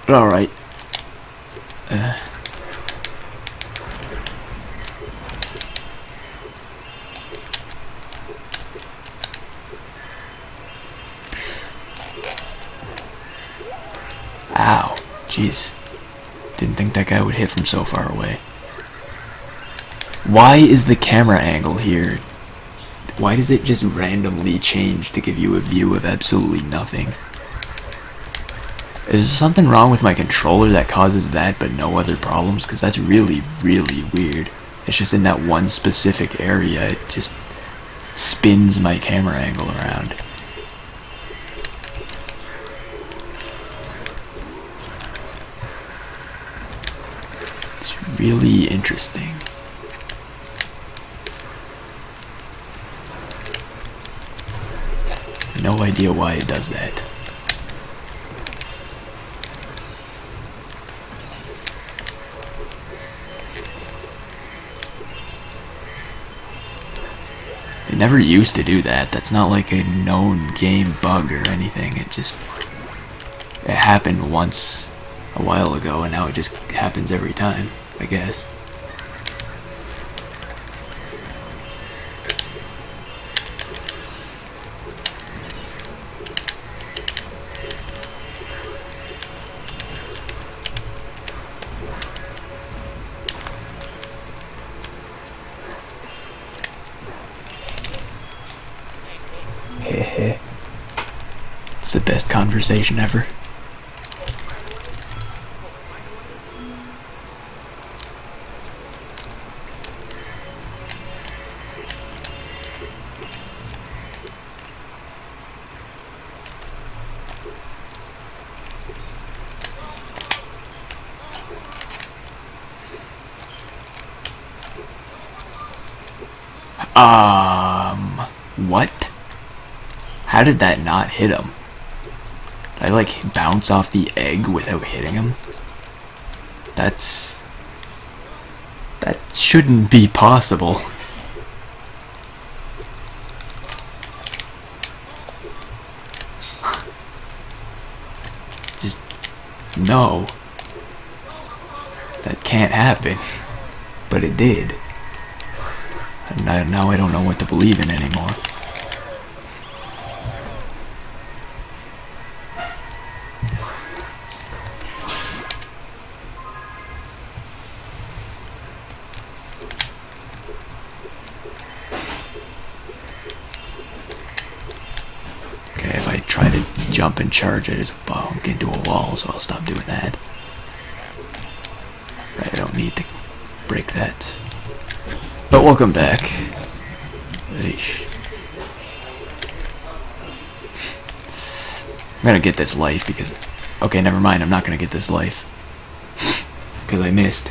But alright. Ow. Jeez. Didn't think that guy would hit from so far away. Why is the camera angle here? Why does it just randomly change to give you a view of absolutely nothing? Is there something wrong with my controller that causes that but no other problems? Because that's really, really weird. It's just in that one specific area, it just spins my camera angle around. It's really interesting. No idea why it does that. It never used to do that. That's not like a known game bug or anything. It happened once a while ago and now it just happens every time, I guess. It's the best conversation ever. What? How did that not hit him? Did I like bounce off the egg without hitting him? That shouldn't be possible. Just no. That can't happen. But it did. And now I don't know what to believe in anymore. Okay, if I try to jump and charge, I just bonk into a wall, so I'll stop doing that. I don't need to break that. But welcome back. Eesh. I'm gonna get this life because... Okay, never mind, I'm not gonna get this life. Because I missed.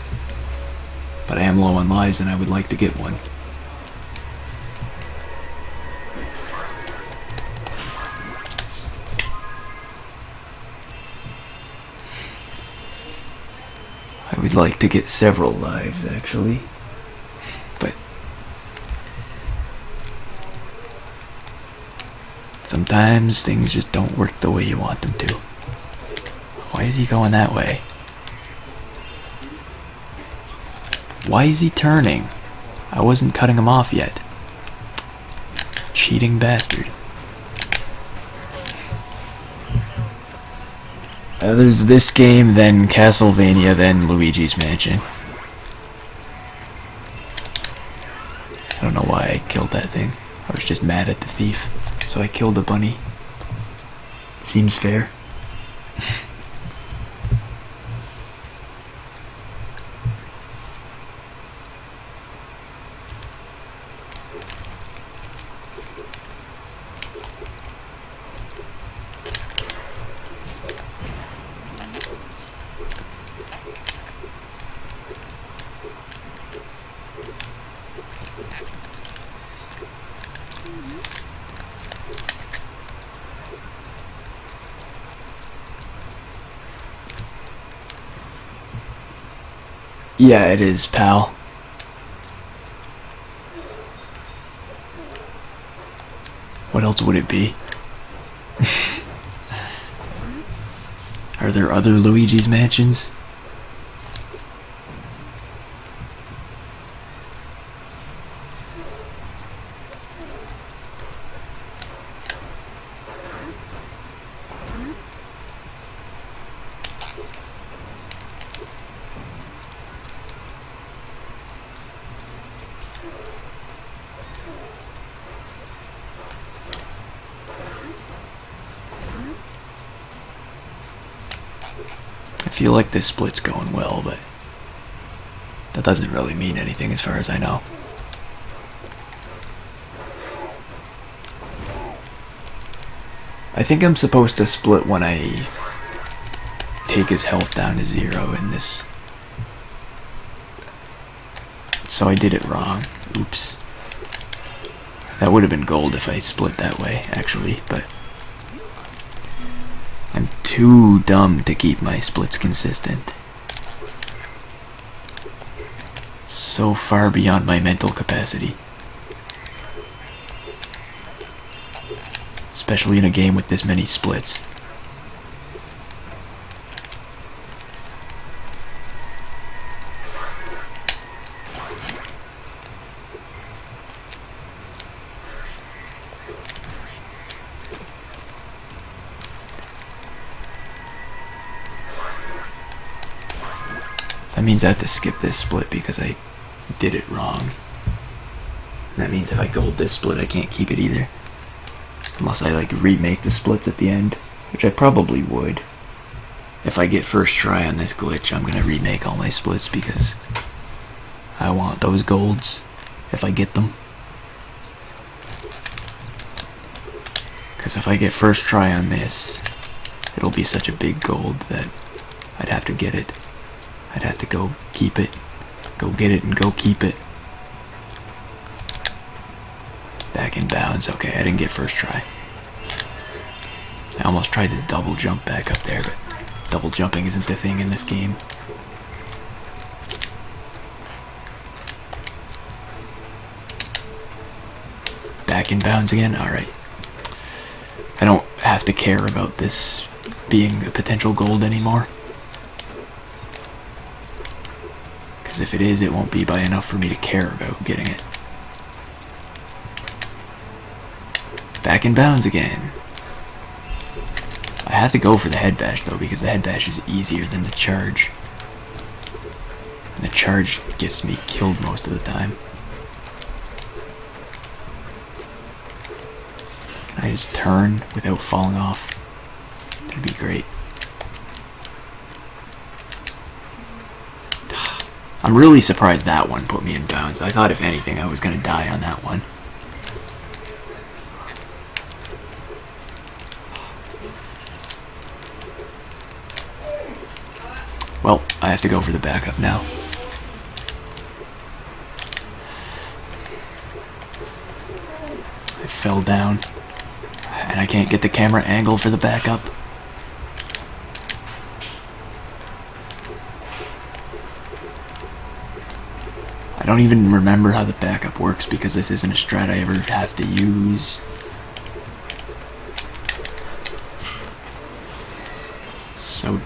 But I am low on lives and I would like to get one. I would like to get several lives, actually. But Sometimes things just don't work the way you want them to. Why is he going that way? Why is he turning? I wasn't cutting him off yet. Cheating bastard. There's this game, then Castlevania, then Luigi's Mansion. I don't know why I killed that thing. I was just mad at the thief, so I killed the bunny. Seems fair. Yeah, it is, pal. What else would it be? Are there other Luigi's Mansions? I feel like this split's going well, but that doesn't really mean anything as far as I know. I think I'm supposed to split when I take his health down to 0 in this. So I did it wrong. Oops. That would have been gold if I split that way, actually, but I'm too dumb to keep my splits consistent. So far beyond my mental capacity. Especially in a game with this many splits. That means I have to skip this split because I did it wrong. That means if I gold this split, I can't keep it either. Unless I like remake the splits at the end, which I probably would. If I get first try on this glitch, I'm gonna remake all my splits because I want those golds if I get them. Because if I get first try on this, it'll be such a big gold that I'd have to get it. I'd have to go keep it, go get it, and go keep it. Back in bounds. Okay, I didn't get first try. I almost tried to double jump back up there, but double jumping isn't the thing in this game. Back in bounds again? Alright. I don't have to care about this being a potential gold anymore. Because if it is, it won't be by enough for me to care about getting it. Back in bounds again. I have to go for the head bash though, because the head bash is easier than the charge. And the charge gets me killed most of the time. Can I just turn without falling off? That'd be great. I'm really surprised that one put me in bounds. I thought if anything I was going to die on that one. Well, I have to go for the backup now. I fell down. And I can't get the camera angle for the backup. I don't even remember how the backup works because this isn't a strat I ever have to use. so...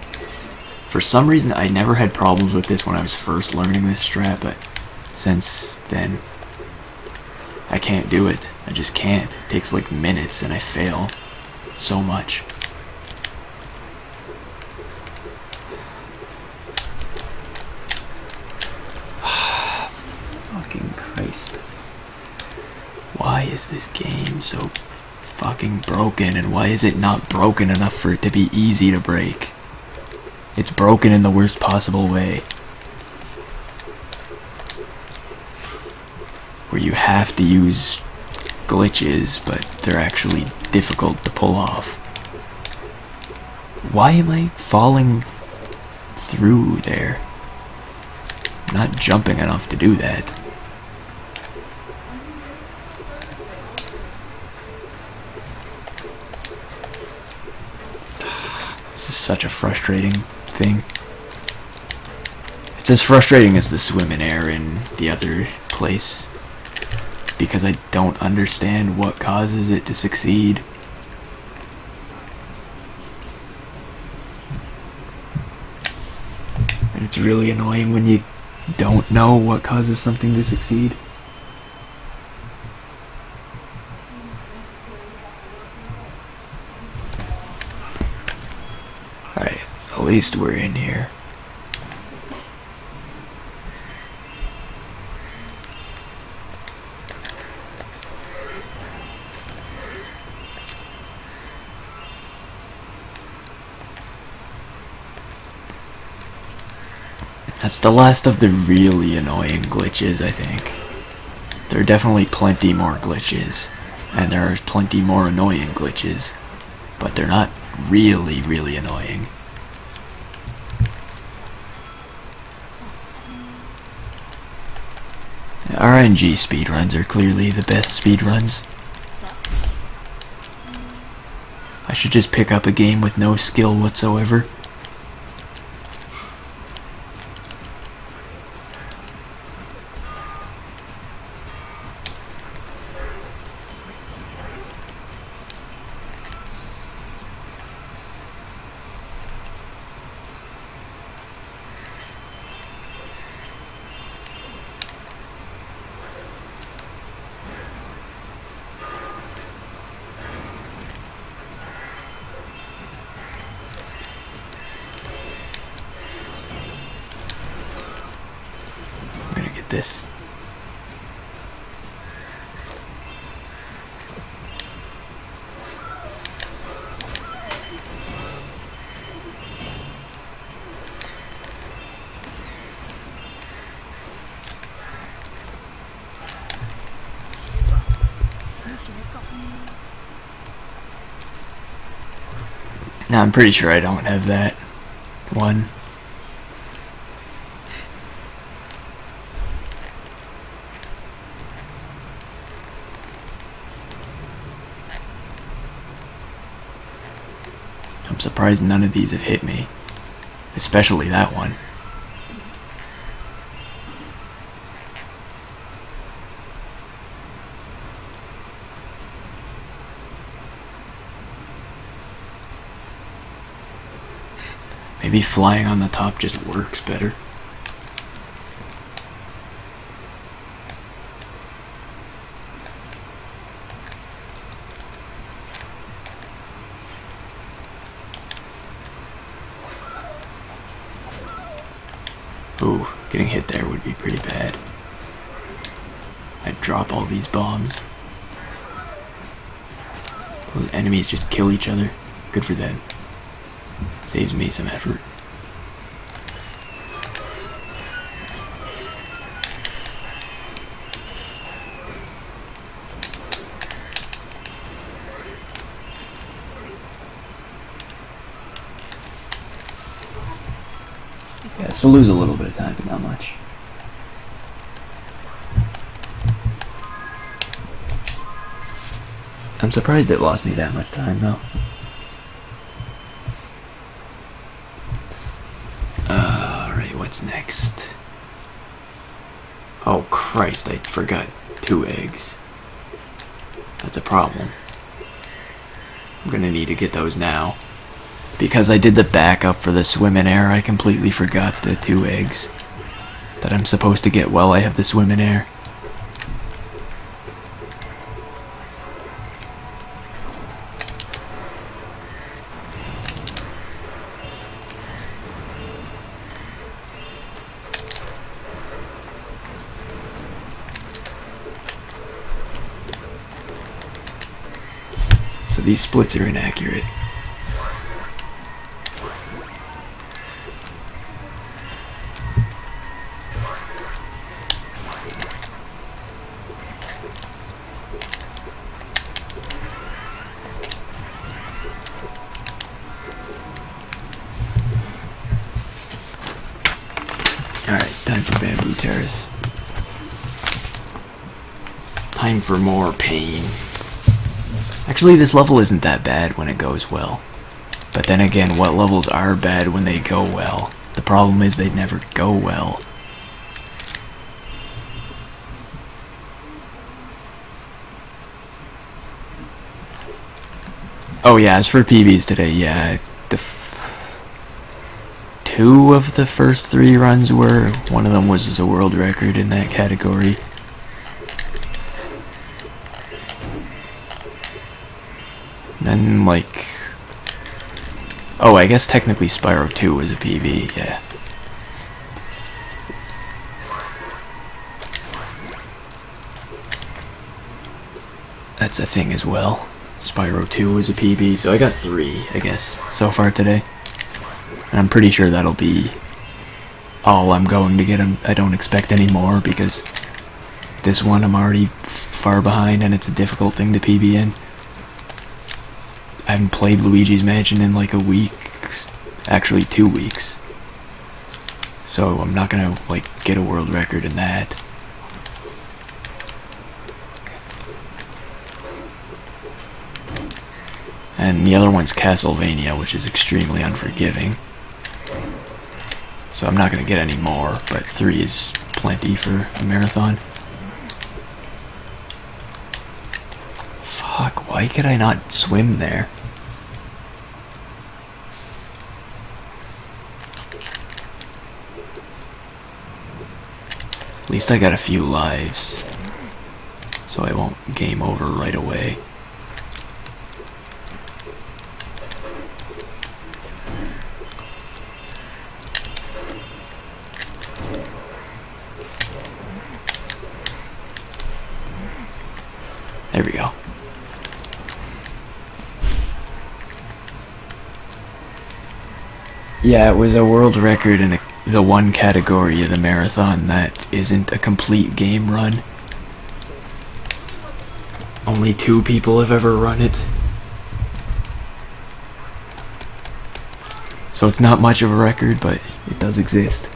For some reason, I never had problems with this when I was first learning this strat, but since then, I can't do it. I just can't. It takes like minutes and I fail so much. Fucking Christ. Why is this game so fucking broken, and why is it not broken enough for it to be easy to break? It's broken in the worst possible way. Where you have to use glitches, but they're actually difficult to pull off. Why am I falling through there? I'm not jumping enough to do that. This is such a frustrating thing. It's as frustrating as the swim in air in the other place, because I don't understand what causes it to succeed. And it's really annoying when you don't know what causes something to succeed. Alright, at least we're in here. That's the last of the really annoying glitches, I think. There are definitely plenty more glitches, and there are plenty more annoying glitches, but they're not really, really annoying. RNG speedruns are clearly the best speedruns. I should just pick up a game with no skill whatsoever. This. Now I'm pretty sure I don't have that one. I'm surprised none of these have hit me, especially that one. Maybe flying on the top just works better. Ooh, getting hit there would be pretty bad. I'd drop all these bombs. Those enemies just kill each other. Good for them. Saves me some effort. Yeah, so lose a little bit of time, but not much. I'm surprised it lost me that much time, though. Alright, what's next? Oh Christ, I forgot 2 eggs. That's a problem. I'm gonna need to get those now. Because I did the backup for the swim in air, I completely forgot the 2 eggs that I'm supposed to get while I have the swim in air. So these splits are inaccurate. Alright, time for Bamboo Terrace. Time for more pain. Actually, this level isn't that bad when it goes well. But then again, what levels are bad when they go well? The problem is they never go well. Oh yeah, as for PBs today, yeah, two of the first 3 runs were. One of them was a world record in that category. Then, like... Oh, I guess technically Spyro 2 was a PB, yeah. That's a thing as well. Spyro 2 was a PB, so I got 3, I guess, so far today. And I'm pretty sure that'll be all I'm going to get. I don't expect any more, because this one I'm already far behind and it's a difficult thing to PB in. I haven't played Luigi's Mansion in like a week, actually 2 weeks. So I'm not gonna like get a world record in that. And the other one's Castlevania, which is extremely unforgiving. So I'm not gonna get any more, but 3 is plenty for a marathon. Fuck, why could I not swim there? At least I got a few lives, so I won't game over right away. There we go. Yeah, it was a world record in the one category of the marathon that isn't a complete game run. Only 2 people have ever run it. So it's not much of a record, but it does exist.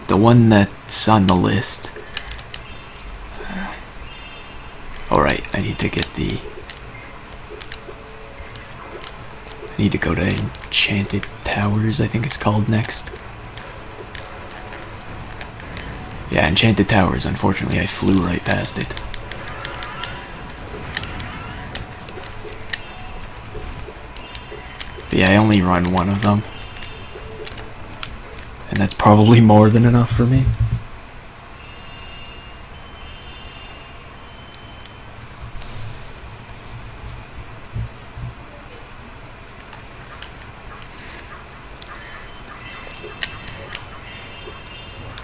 The one that's on the list. Alright, I need to get the... I need to go to Enchanted Towers, I think it's called next. Yeah, Enchanted Towers. Unfortunately, I flew right past it. But yeah, I only run one of them. And that's probably more than enough for me.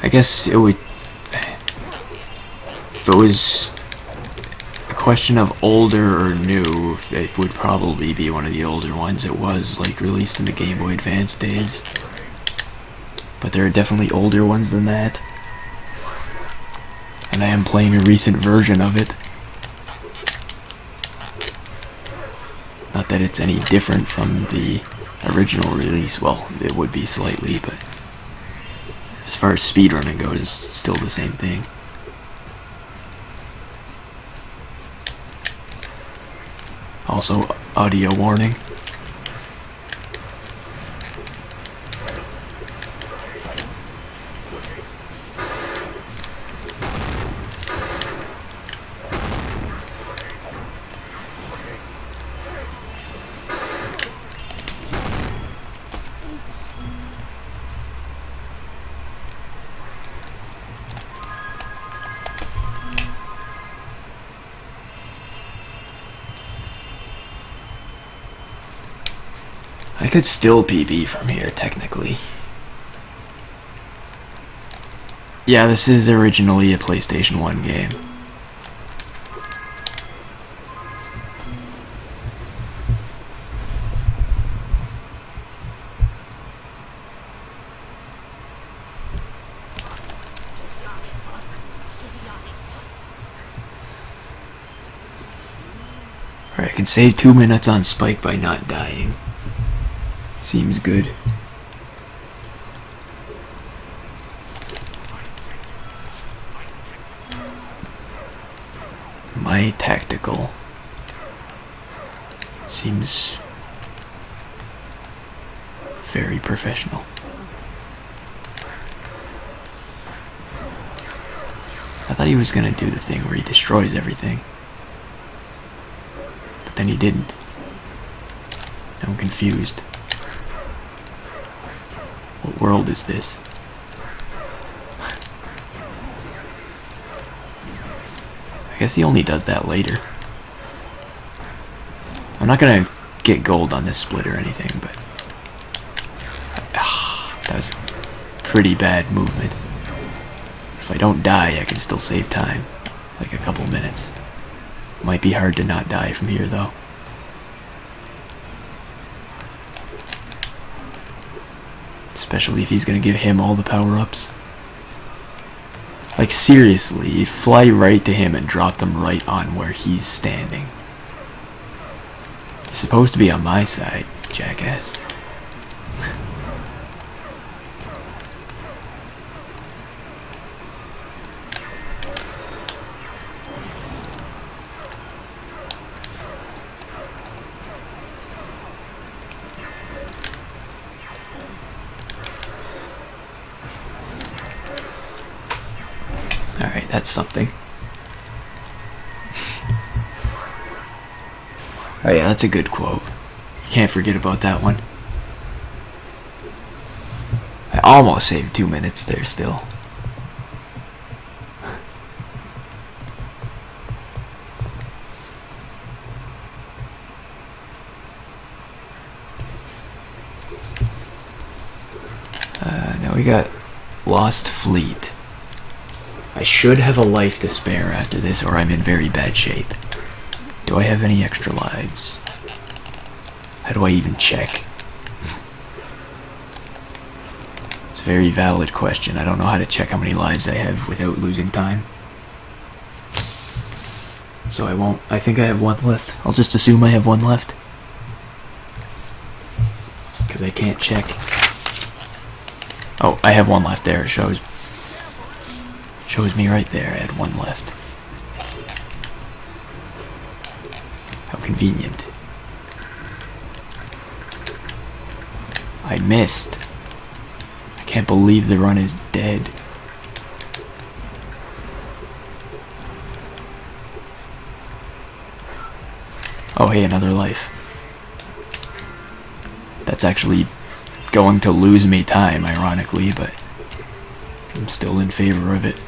I guess it would... If it was a question of older or new, it would probably be one of the older ones. It was, like, released in the Game Boy Advance days. But there are definitely older ones than that. And I am playing a recent version of it. Not that it's any different from the original release. Well, it would be slightly, but as far as speedrunning goes, it's still the same thing. Also, audio warning. could still PB from here, technically. Yeah, this is originally a PlayStation 1 game. Alright, I can save 2 minutes on Spike by not dying. Seems good. My tactical seems very professional. I thought he was gonna do the thing where he destroys everything, but then he didn't. I'm confused. What world is this? I guess he only does that later. I'm not gonna get gold on this split or anything, but that was pretty bad movement. If I don't die, I can still save time, like a couple minutes. Might be hard to not die from here, though. Especially if he's gonna give him all the power-ups. Like, seriously, fly right to him and drop them right on where he's standing. You're supposed to be on my side, jackass. Alright, that's something. Oh yeah, that's a good quote. You can't forget about that one. I almost saved 2 minutes there still. Now we got Lost Fleet. I should have a life to spare after this, or I'm in very bad shape. Do I have any extra lives? How do I even check? It's a very valid question. I don't know how to check how many lives I have without losing time. So I won't. I think I have one left. I'll just assume I have one left. Because I can't check. Oh, I have one left there. It shows me right there. I had one left. How convenient. I missed. I can't believe the run is dead. Oh hey, another life. That's actually going to lose me time, ironically, but I'm still in favor of it.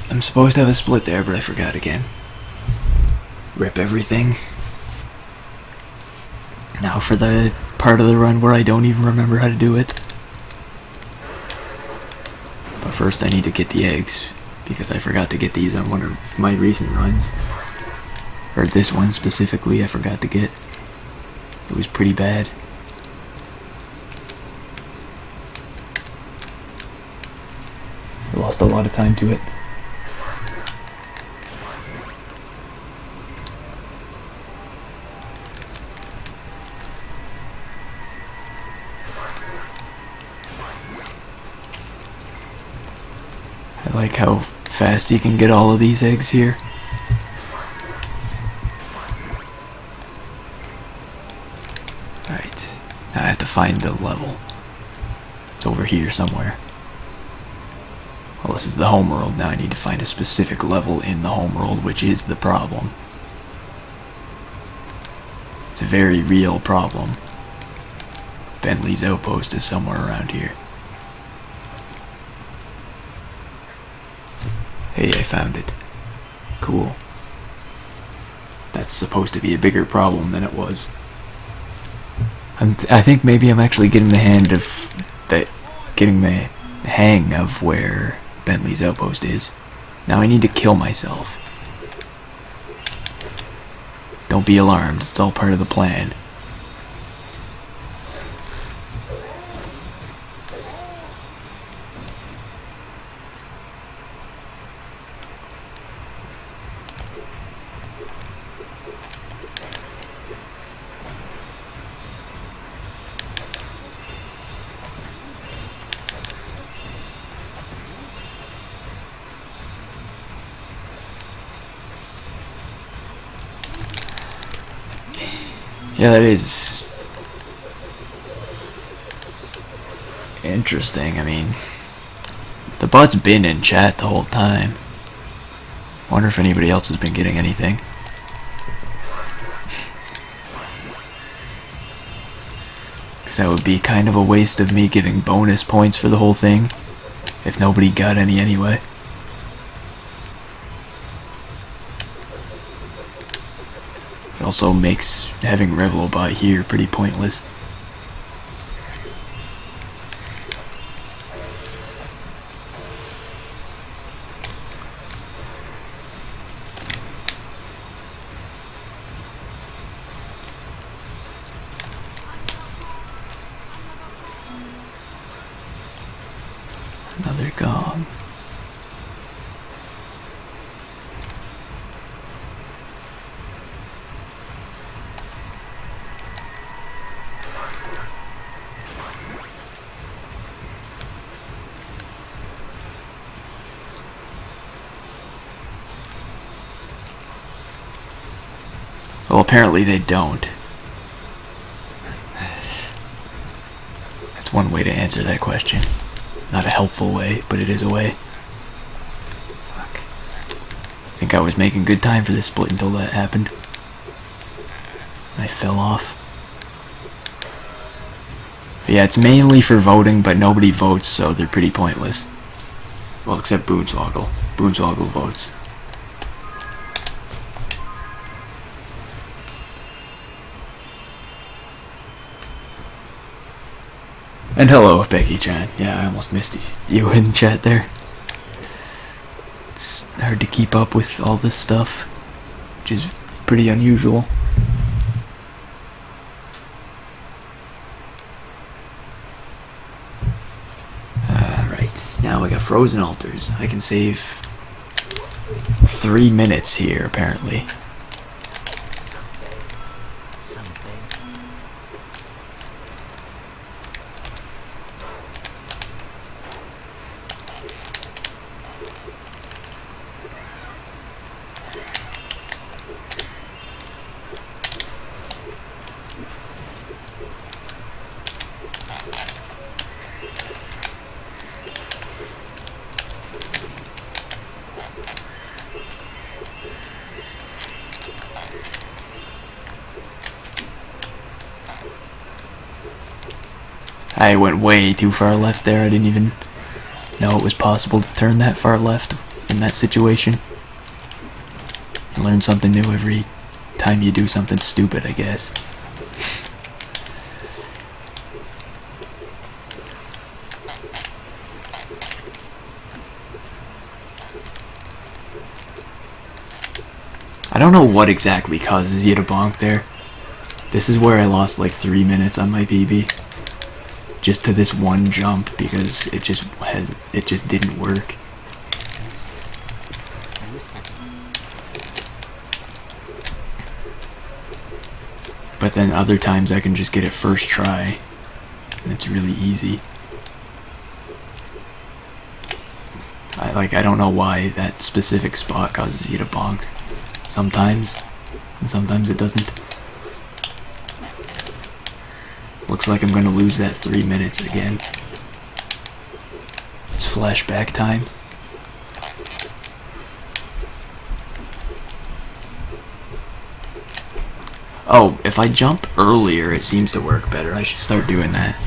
I'm supposed to have a split there, but I forgot again. Rip everything. Now for the part of the run where I don't even remember how to do it. But first I need to get the eggs, because I forgot to get these on one of my recent runs. Or this one specifically I forgot to get. It was pretty bad. I lost a lot of time to it. like how fast you can get all of these eggs here. Alright, now I have to find the level. It's over here somewhere. Well, this is the homeworld. Now I need to find a specific level in the homeworld, which is the problem. It's a very real problem. Bentley's outpost is somewhere around here. Hey, I found it. Cool. That's supposed to be a bigger problem than it was. I think maybe I'm actually getting the hang of where Bentley's outpost is. Now I need to kill myself. Don't be alarmed, it's all part of the plan. Yeah, that is interesting. I mean, the bot's been in chat the whole time. Wonder if anybody else has been getting anything. Because that would be kind of a waste of me giving bonus points for the whole thing if nobody got any anyway. It also makes having Revelobot here pretty pointless. Another gong. Well, apparently they don't. That's one way to answer that question. Not a helpful way, but it is a way. Fuck. I think I was making good time for this split until that happened. I fell off. But yeah, it's mainly for voting, but nobody votes, so they're pretty pointless. Well, except Boonswoggle. Boonswoggle votes. And hello, Becky-chan. Yeah, I almost missed you in chat there. It's hard to keep up with all this stuff, which is pretty unusual. Right, now I got frozen altars. I can save 3 minutes here, apparently. I went way too far left there. I didn't even know it was possible to turn that far left in that situation. You learn something new every time you do something stupid, I guess. I don't know what exactly causes you to bonk there. This is where I lost like 3 minutes on my PB. Just to this one jump, because it just didn't work. But then other times I can just get it first try, and it's really easy. Like, I don't know why that specific spot causes you to bonk. Sometimes, and sometimes it doesn't. Looks like I'm gonna lose that 3 minutes again. It's flashback time. Oh, if I jump earlier, it seems to work better. I should start doing that.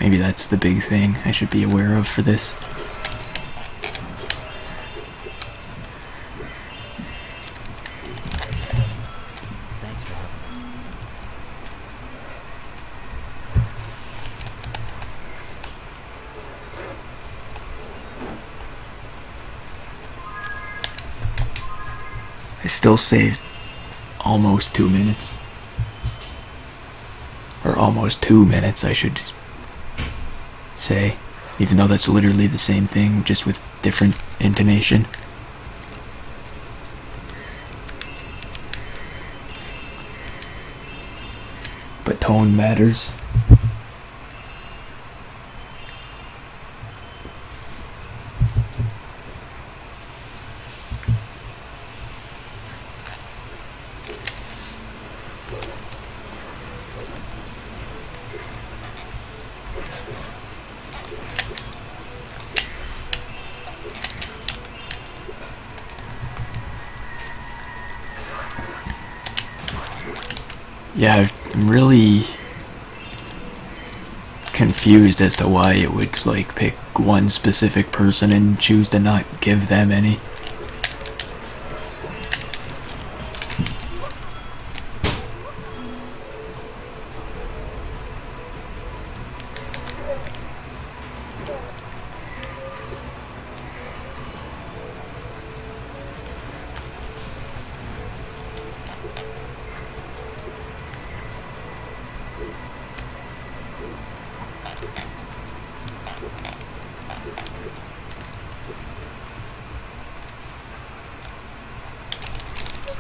Maybe that's the big thing I should be aware of for this. I still saved almost 2 minutes. Or almost 2 minutes, I should say. Even though that's literally the same thing, just with different intonation. But tone matters. Yeah, I'm really confused as to why it would, like, pick one specific person and choose to not give them any.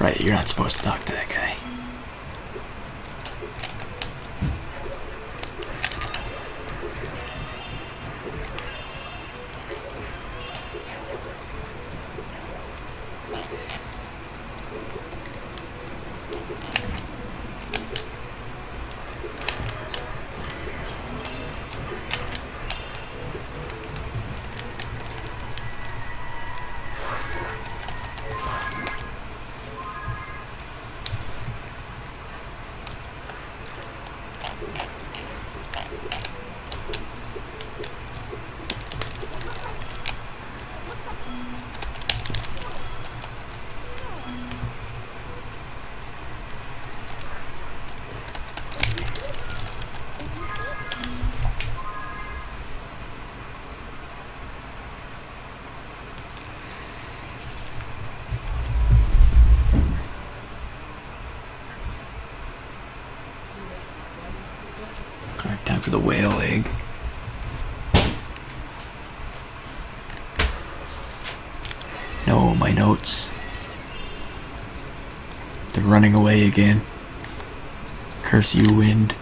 Right, you're not supposed to talk to that guy. Alright, time for the whale egg. No, my notes. They're running away again. Curse you, wind.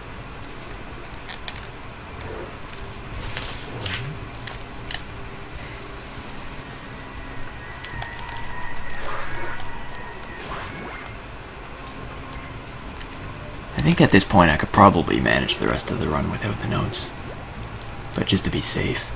I think at this point I could probably manage the rest of the run without the notes. But just to be safe.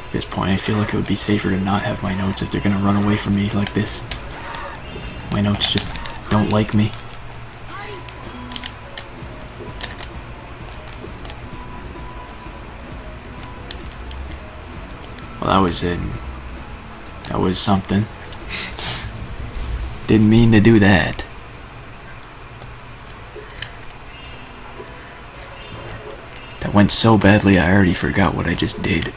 At this point, I feel like it would be safer to not have my notes if they're gonna run away from me like this. My notes just don't like me. Well, that was it. That was something. Didn't mean to do that. That went so badly I already forgot what I just did.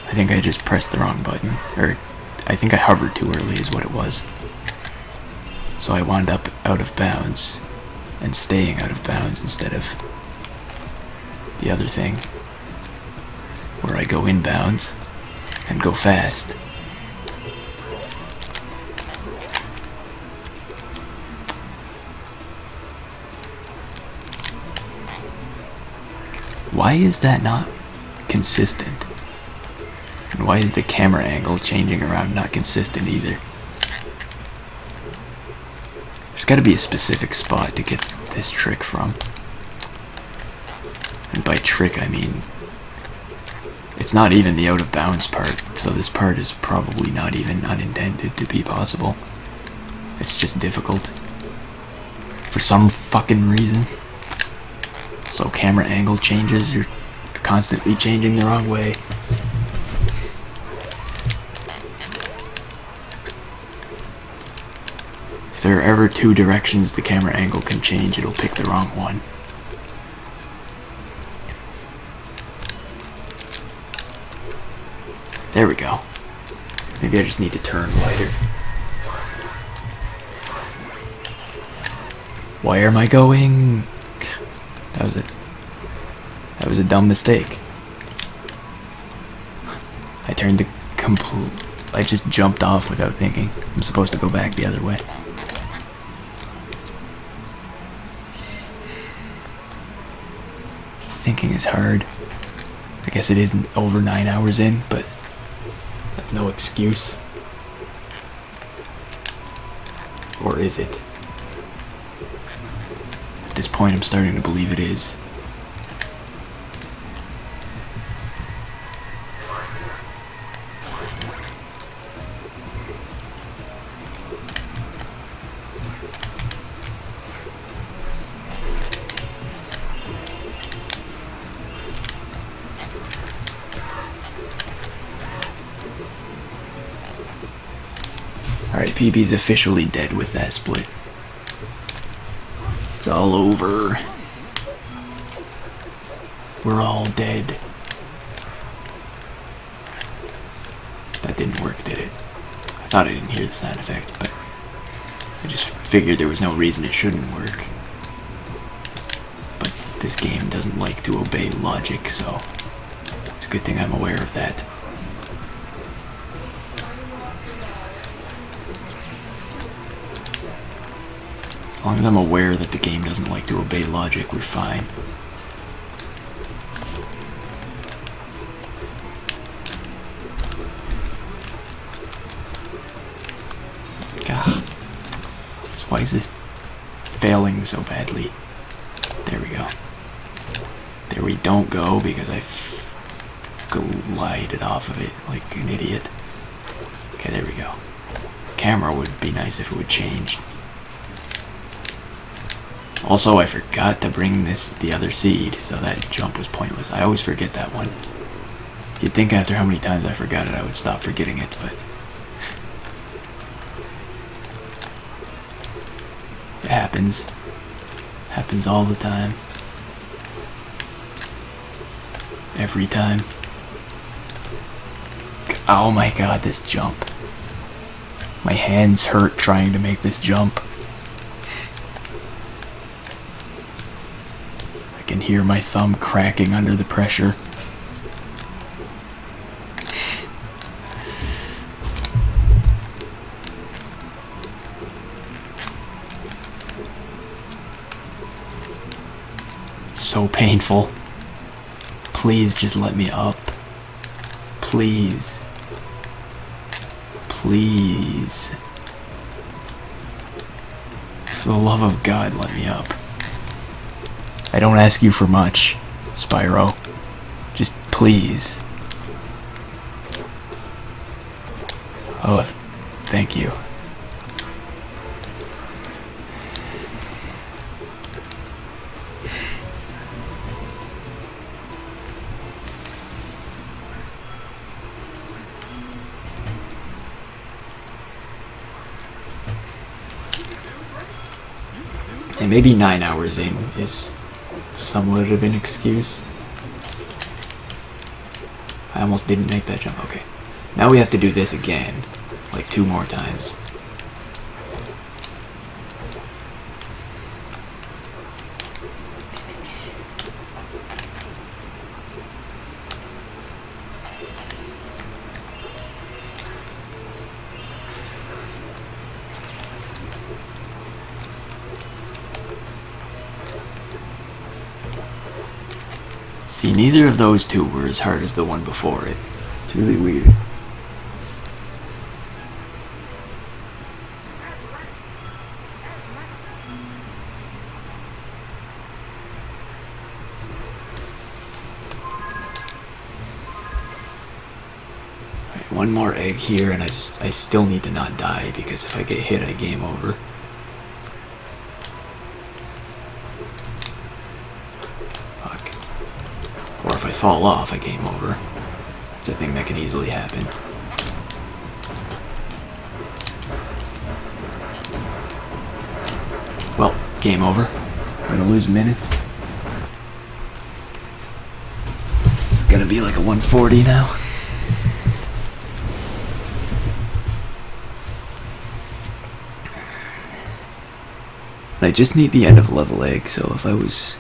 I think I just pressed the wrong button. Or, I think I hovered too early is what it was. So I wound up out of bounds and staying out of bounds instead of the other thing where I go in bounds and go fast. Why is that not consistent? And why is the camera angle changing around not consistent either? There's gotta be a specific spot to get this trick from. And by trick I mean it's not even the out of bounds part, so this part is probably not even unintended to be possible. It's just difficult. For some fucking reason. So camera angle changes, you're constantly changing the wrong way. If there are ever two directions the camera angle can change, it'll pick the wrong one. There we go. Maybe I just need to turn wider. Where am I going? That was it. That was a dumb mistake. I turned the I just jumped off without thinking. I'm supposed to go back the other way. Thinking is hard. I guess it isn't over 9 hours in, but that's no excuse. Or is it? At this point, I'm starting to believe it is. Alright, PB's officially dead with that split. It's all over. We're all dead. That didn't work, did it? I thought I didn't hear the sound effect, but I just figured there was no reason it shouldn't work. But this game doesn't like to obey logic, so it's a good thing I'm aware of that. As long as I'm aware that the game doesn't like to obey logic, we're fine. God. Why is this failing so badly? There we go. There we don't go because I glided off of it like an idiot. Okay, there we go. Camera would be nice if it would change. Also, I forgot to bring the other seed, so that jump was pointless. I always forget that one. You'd think after how many times I forgot it, I would stop forgetting it, but it happens. Happens all the time. Every time. Oh my god, this jump. My hands hurt trying to make this jump. I can hear my thumb cracking under the pressure. It's so painful. Please just let me up. Please. Please. For the love of God, let me up. I don't ask you for much, Spyro. Just please. Oh, thank you. And maybe 9 hours in is somewhat of an excuse. I almost didn't make that jump. Okay. Now we have to do this again. Like 2 more times. See, neither of those two were as hard as the one before it. It's really weird. One more egg here, and I still need to not die, because if I get hit, I game over. Fuck. Or if I fall off, I game over. That's a thing that can easily happen. Well, game over. I'm gonna lose minutes. This is gonna be like a 140 now. I just need the end of level egg, so if I was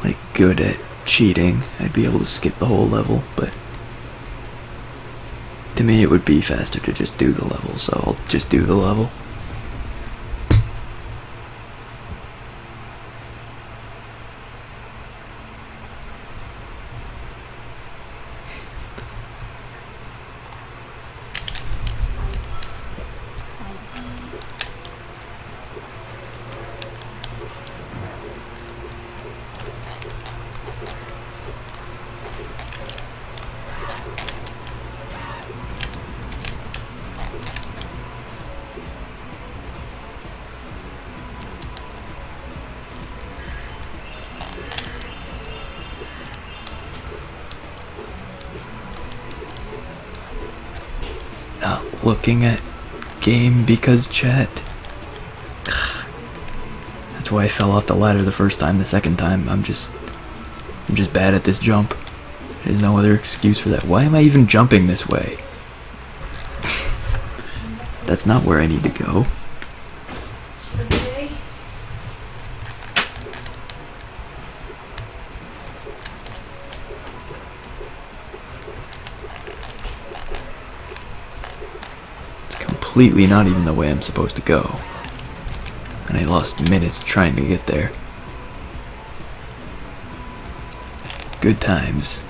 like good at cheating, I'd be able to skip the whole level, but to me it would be faster to just do the level, so I'll just do the level. Not looking at game because chat. That's why I fell off the ladder the first time. The second time, I'm just bad at this jump. There's no other excuse for that. Why am I even jumping this way? That's not where I need to go. Completely not even the way I'm supposed to go. And I lost minutes trying to get there. Good times.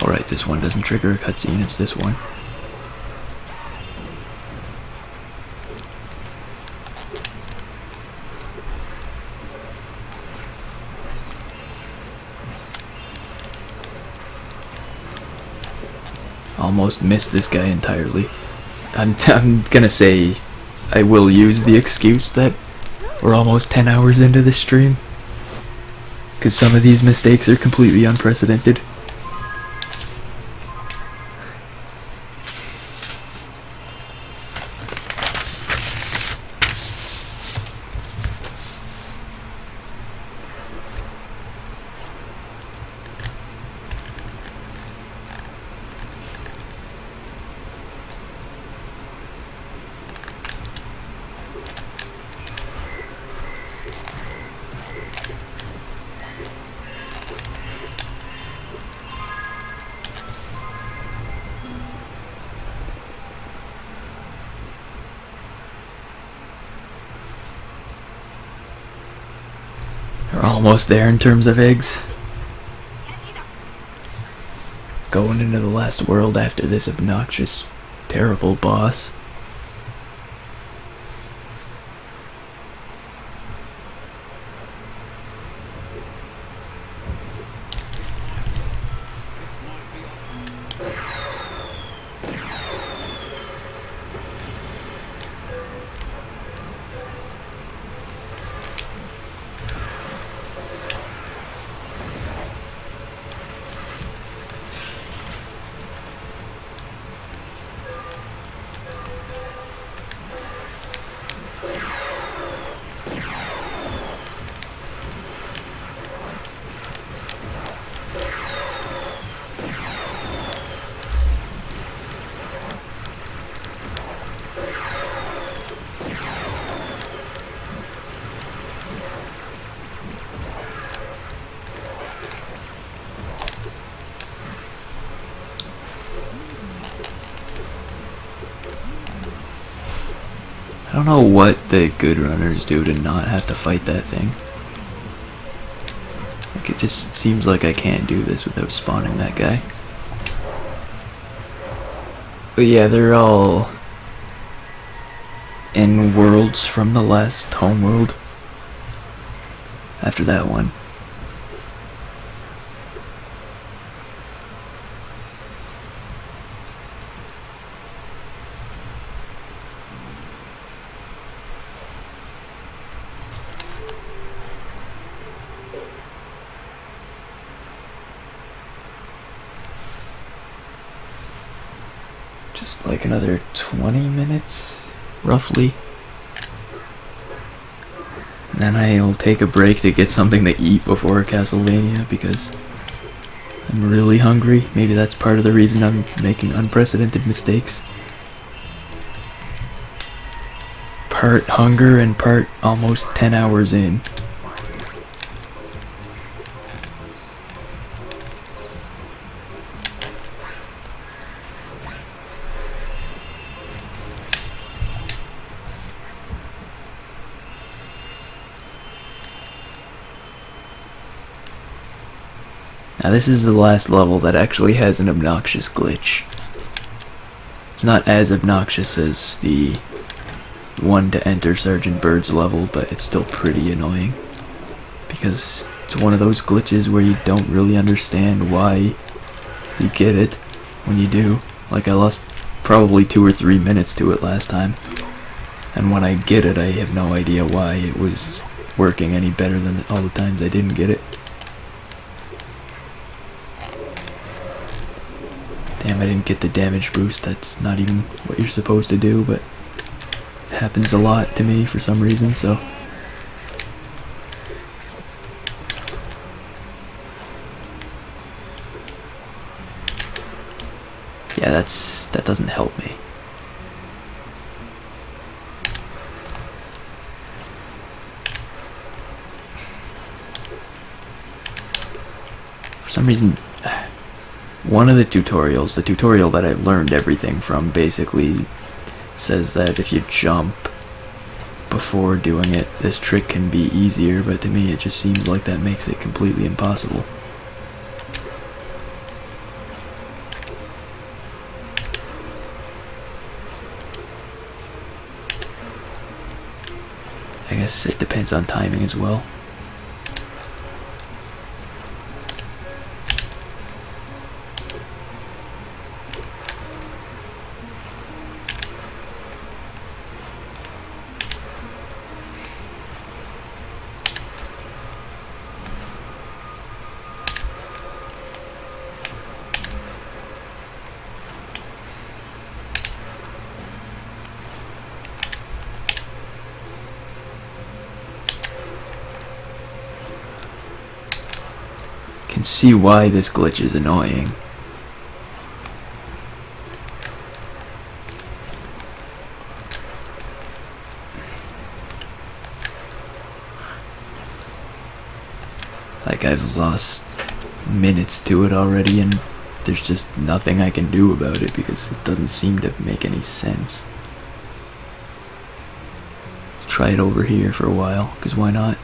Alright, this one doesn't trigger a cutscene, it's this one. Almost missed this guy entirely. I'm gonna say I will use the excuse that we're almost 10 hours into this stream, because some of these mistakes are completely unprecedented. We're almost there in terms of eggs. Going into the last world after this obnoxious, terrible boss. I don't know what the good runners do to not have to fight that thing. Like, it just seems like I can't do this without spawning that guy. But yeah, they're all in worlds from the last homeworld. After that one. Just like another 20 minutes, roughly. And then I'll take a break to get something to eat before Castlevania because I'm really hungry. Maybe that's part of the reason I'm making unprecedented mistakes. Part hunger and part almost 10 hours in. Now this is the last level that actually has an obnoxious glitch. It's not as obnoxious as the one to enter Sergeant Bird's level, but it's still pretty annoying. Because it's one of those glitches where you don't really understand why you get it when you do. Like, I lost probably 2 or 3 minutes to it last time. And when I get it, I have no idea why it was working any better than all the times I didn't get it. Damn, I didn't get the damage boost. That's not even what you're supposed to do, but it happens a lot to me for some reason, so. Yeah, that doesn't help me. For some reason, one of the tutorials, the tutorial that I learned everything from, basically says that if you jump before doing it, this trick can be easier, but to me it just seems like that makes it completely impossible. I guess it depends on timing as well. Can see why this glitch is annoying. Like, I've lost minutes to it already and there's just nothing I can do about it because it doesn't seem to make any sense. Try it over here for a while, because why not?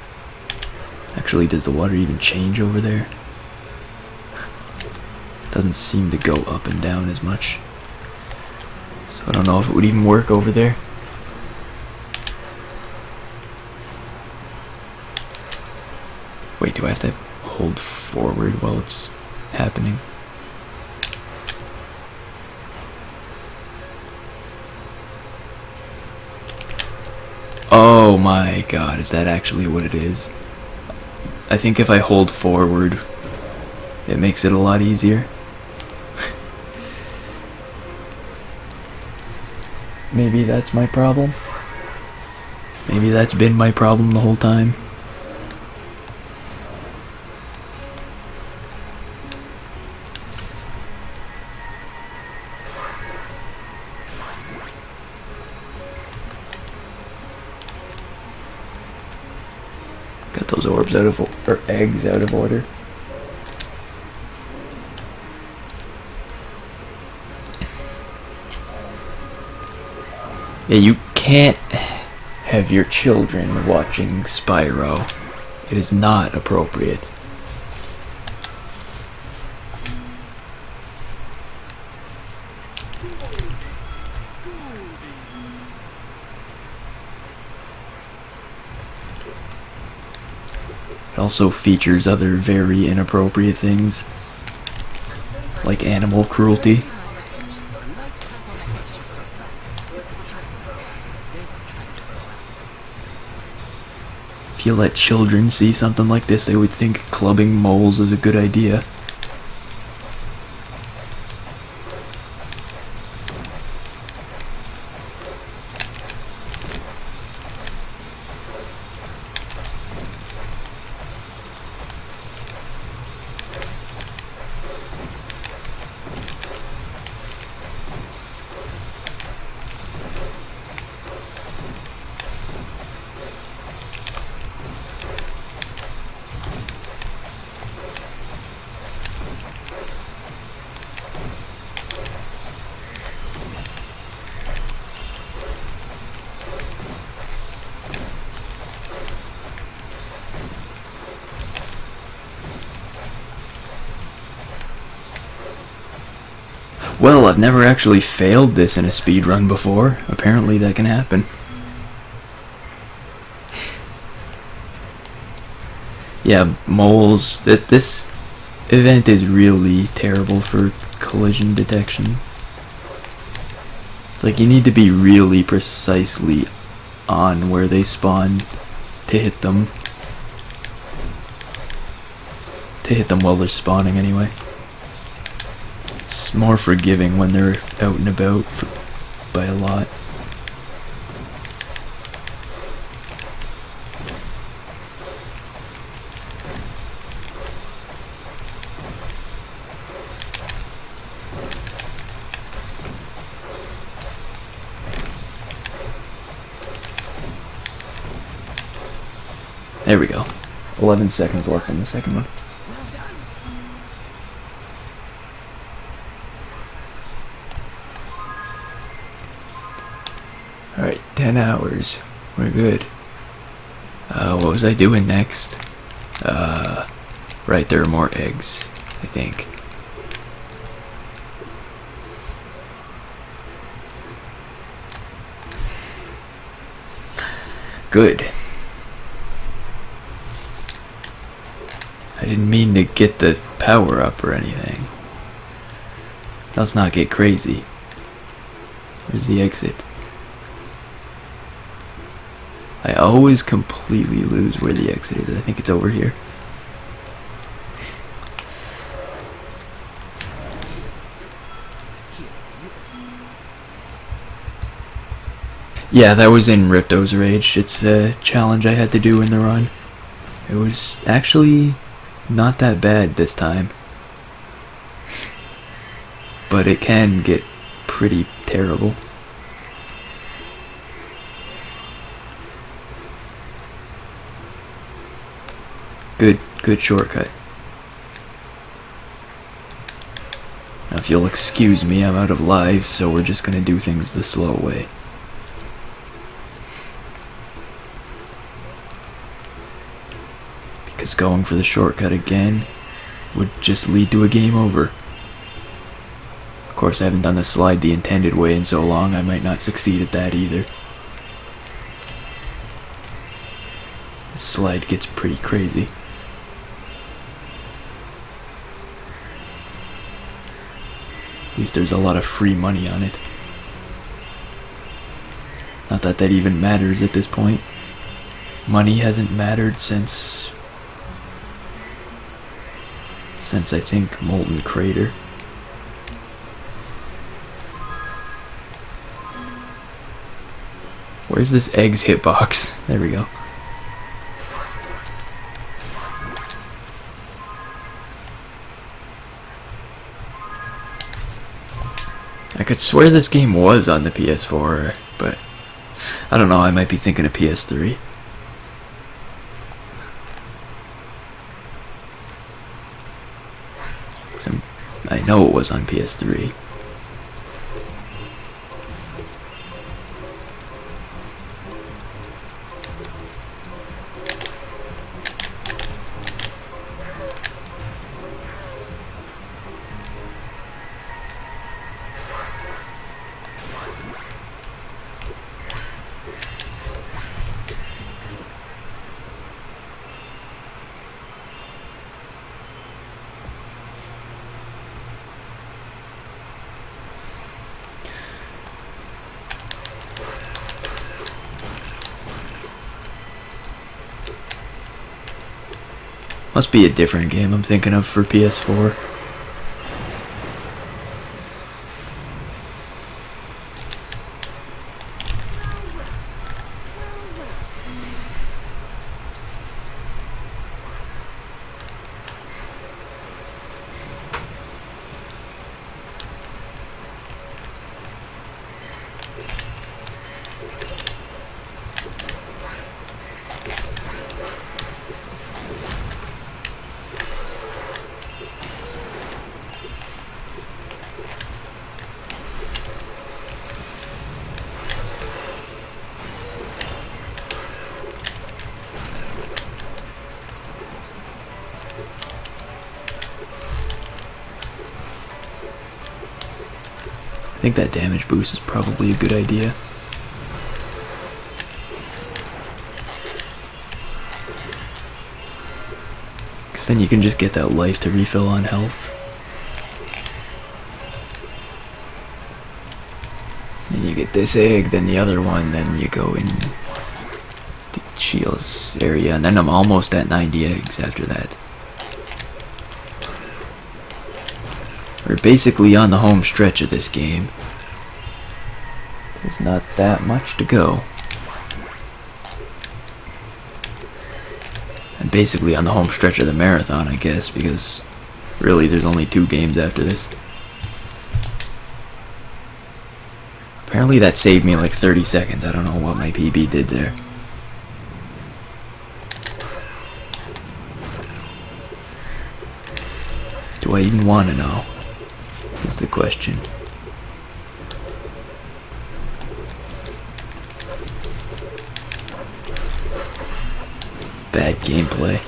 Actually, does the water even change over there? Doesn't seem to go up and down as much. So I don't know if it would even work over there. Wait, do I have to hold forward while it's happening? Oh my god, is that actually what it is? I think if I hold forward, it makes it a lot easier. Maybe that's my problem. Maybe that's been my problem the whole time. Got those orbs out of, or eggs out of order. Yeah, you can't have your children watching Spyro. It is not appropriate. It also features other very inappropriate things, like animal cruelty. If you let children see something like this, they would think clubbing moles is a good idea. Well, I've never actually failed this in a speedrun before. Apparently that can happen. Yeah, moles. This event is really terrible for collision detection. It's like you need to be really precisely on where they spawn to hit them. To hit them while they're spawning anyway. It's more forgiving when they're out and about by a lot. There we go. 11 seconds left on the second one. Alright, 10 hours. We're good. What was I doing next? Right, there are more eggs, I think. Good. I didn't mean to get the power up or anything. Let's not get crazy. Where's the exit? I always completely lose where the exit is. I think it's over here. Yeah, that was in Ripto's Rage. It's a challenge I had to do in the run. It was actually not that bad this time. But it can get pretty terrible. Good shortcut. Now if you'll excuse me, I'm out of lives, so we're just gonna do things the slow way. Because going for the shortcut again would just lead to a game over. Of course, I haven't done the slide the intended way in so long, I might not succeed at that either. This slide gets pretty crazy. At least there's a lot of free money on it. Not that that even matters at this point. Money hasn't mattered since I think Molten Crater. Where's this eggs hitbox? There we go. I could swear this game was on the PS4, but I don't know, I might be thinking of PS3. I know it was on PS3. Must be a different game I'm thinking of for PS4. I think that damage boost is probably a good idea. Because then you can just get that life to refill on health. Then you get this egg, then the other one, then you go in the Shields area, and then I'm almost at 90 eggs after that. We're basically on the home stretch of this game. There's not that much to go. I'm basically on the home stretch of the marathon, I guess, because really there's only 2 games after this. Apparently that saved me like 30 seconds. I don't know what my PB did there. Do I even want to know? Is the question. Bad gameplay.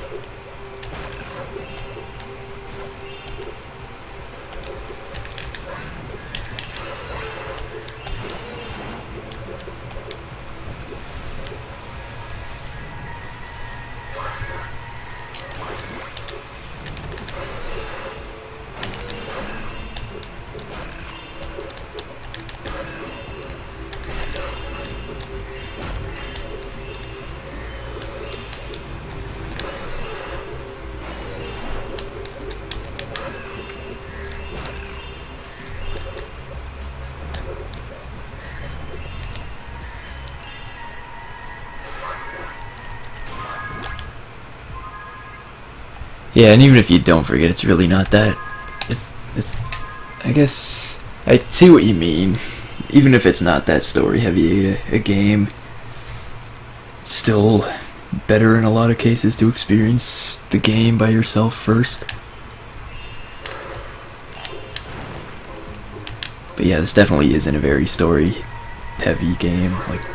Yeah, and even if you don't forget, it's really not that. It's I guess I see what you mean. Even if it's not that story heavy a game, it's still better in a lot of cases to experience the game by yourself first. But yeah, this definitely isn't a very story heavy game. Like,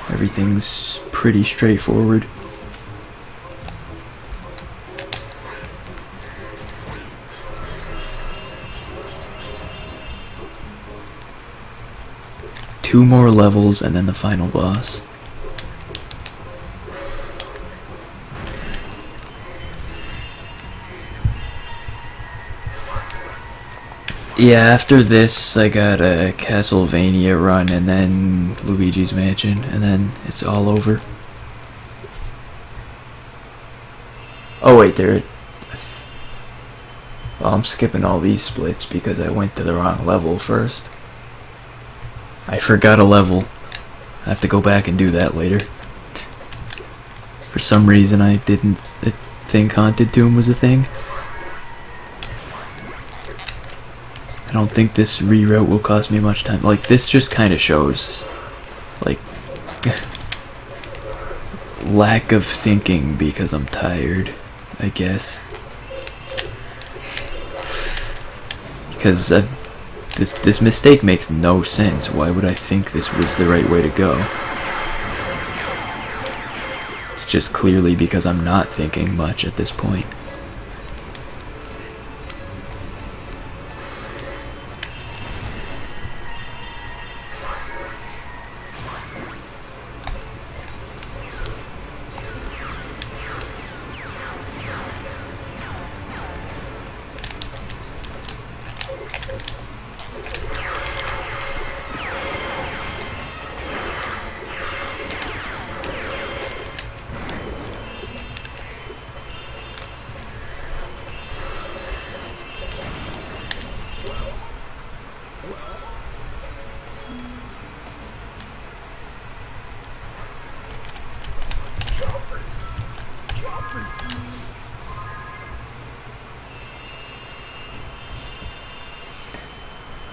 everything's pretty straightforward. Two more levels and then the final boss. Yeah, after this I got a Castlevania run and then Luigi's Mansion, and then it's all over. Oh wait, well, I'm skipping all these splits because I went to the wrong level first. I forgot a level. I have to go back and do that later. For some reason I didn't think Haunted Tomb was a thing. I don't think this reroute will cost me much time. Like, this just kind of shows, like, lack of thinking because I'm tired, I guess. Because this mistake makes no sense. Why would I think this was the right way to go? It's just clearly because I'm not thinking much at this point.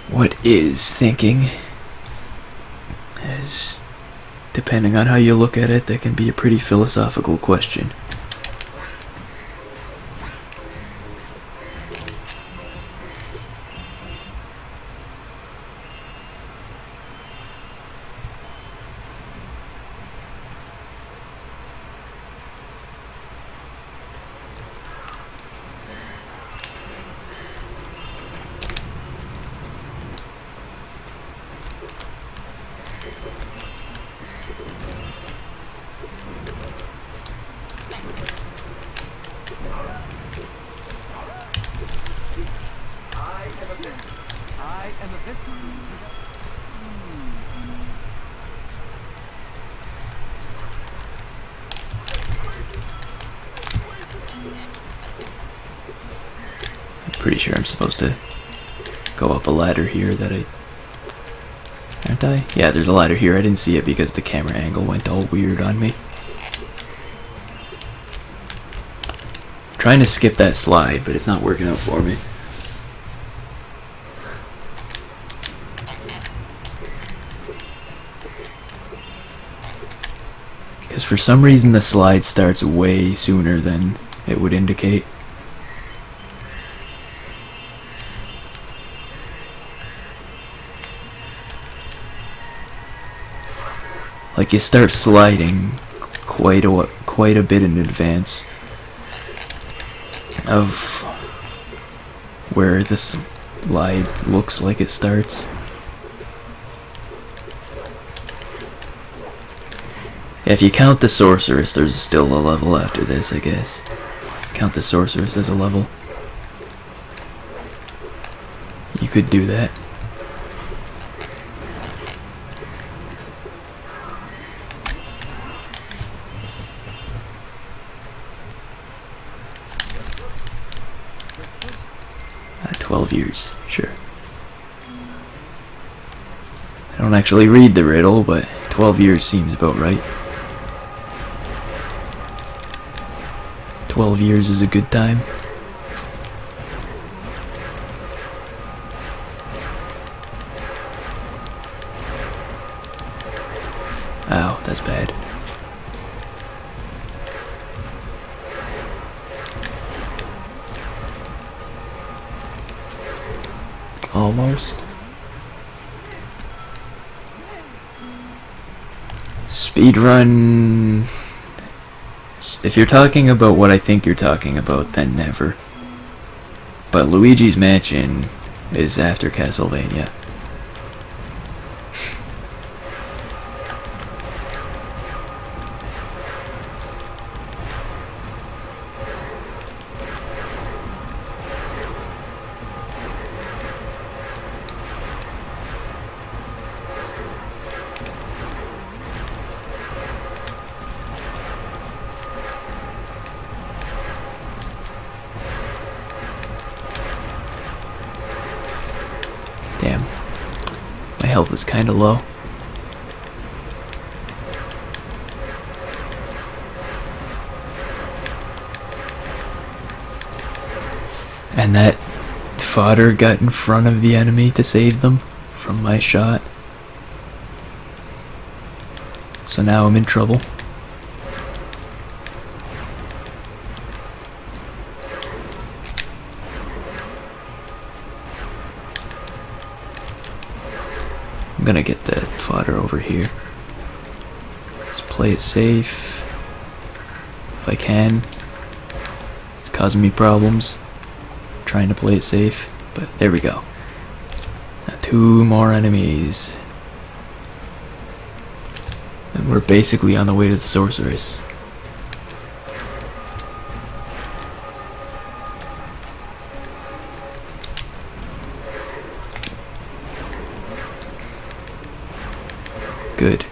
What is thinking? As depending on how you look at it, that can be a pretty philosophical question. Pretty sure I'm supposed to go up a ladder here that aren't I? Yeah, there's a ladder here. I didn't see it because the camera angle went all weird on me. I'm trying to skip that slide, but it's not working out for me. Because for some reason the slide starts way sooner than it would indicate. Like you start sliding quite a bit in advance of where the slide looks like it starts. If you count the sorceress, there's still a level after this, I guess. Count the sorceress as a level. You could do that. Ah, 12 years, sure. I don't actually read the riddle, but 12 years seems about right. 12 years is a good time. Ow, that's bad. Almost. Speedrun. If you're talking about what I think you're talking about, then never. But Luigi's Mansion is after Castlevania. Damn. My health is kinda low. And that fodder got in front of the enemy to save them from my shot. So now I'm in trouble. I'm gonna get the fodder over here. Let's play it safe. If I can. It's causing me problems. Trying to play it safe, but there we go. Now 2 more enemies. And we're basically on the way to the sorceress. Good.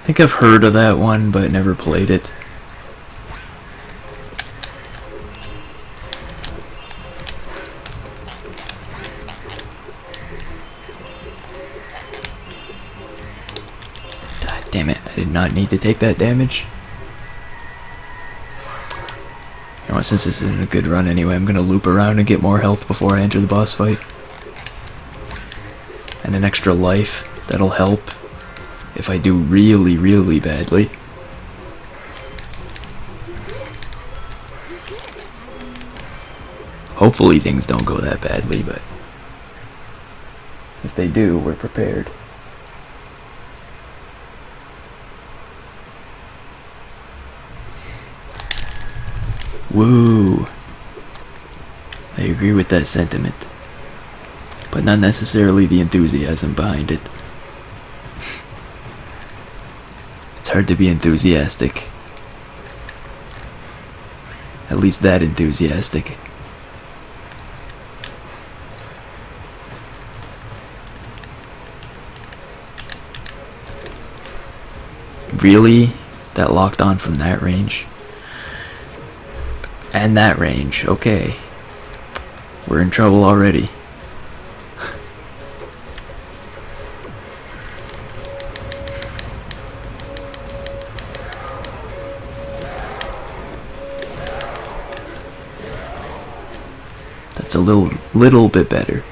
I think I've heard of that one, but never played it. God damn it, I did not need to take that damage. You know what, since this isn't a good run anyway, I'm gonna loop around and get more health before I enter the boss fight. And an extra life, that'll help if I do really, really badly. Hopefully things don't go that badly, but if they do, we're prepared. Woo! I agree with that sentiment, but not necessarily the enthusiasm behind it. It's hard to be enthusiastic. At least that enthusiastic. Really? That locked on from that range? And that range, okay. We're in trouble already. That's a little bit better.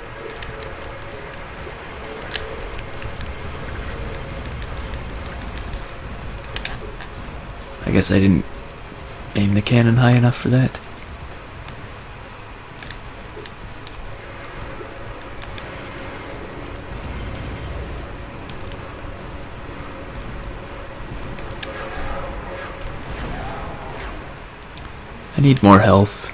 I guess I didn't aim the cannon high enough for that. I need more health.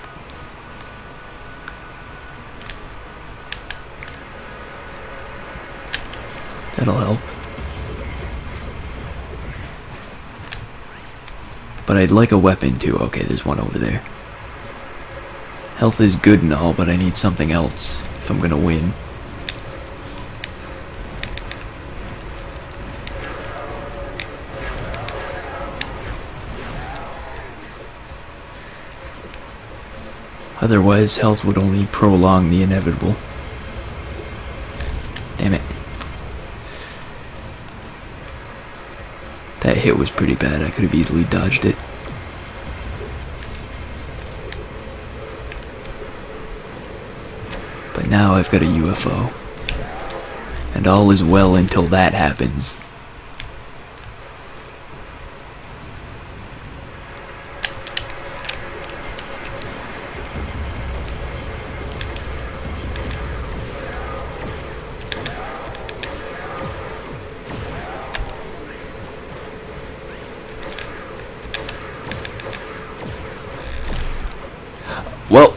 That'll help. But I'd like a weapon too. Okay, there's one over there. Health is good and all, but I need something else if I'm gonna win. Otherwise, health would only prolong the inevitable. Damn it. That hit was pretty bad. I could have easily dodged it. But now I've got a UFO. And all is well until that happens. Well,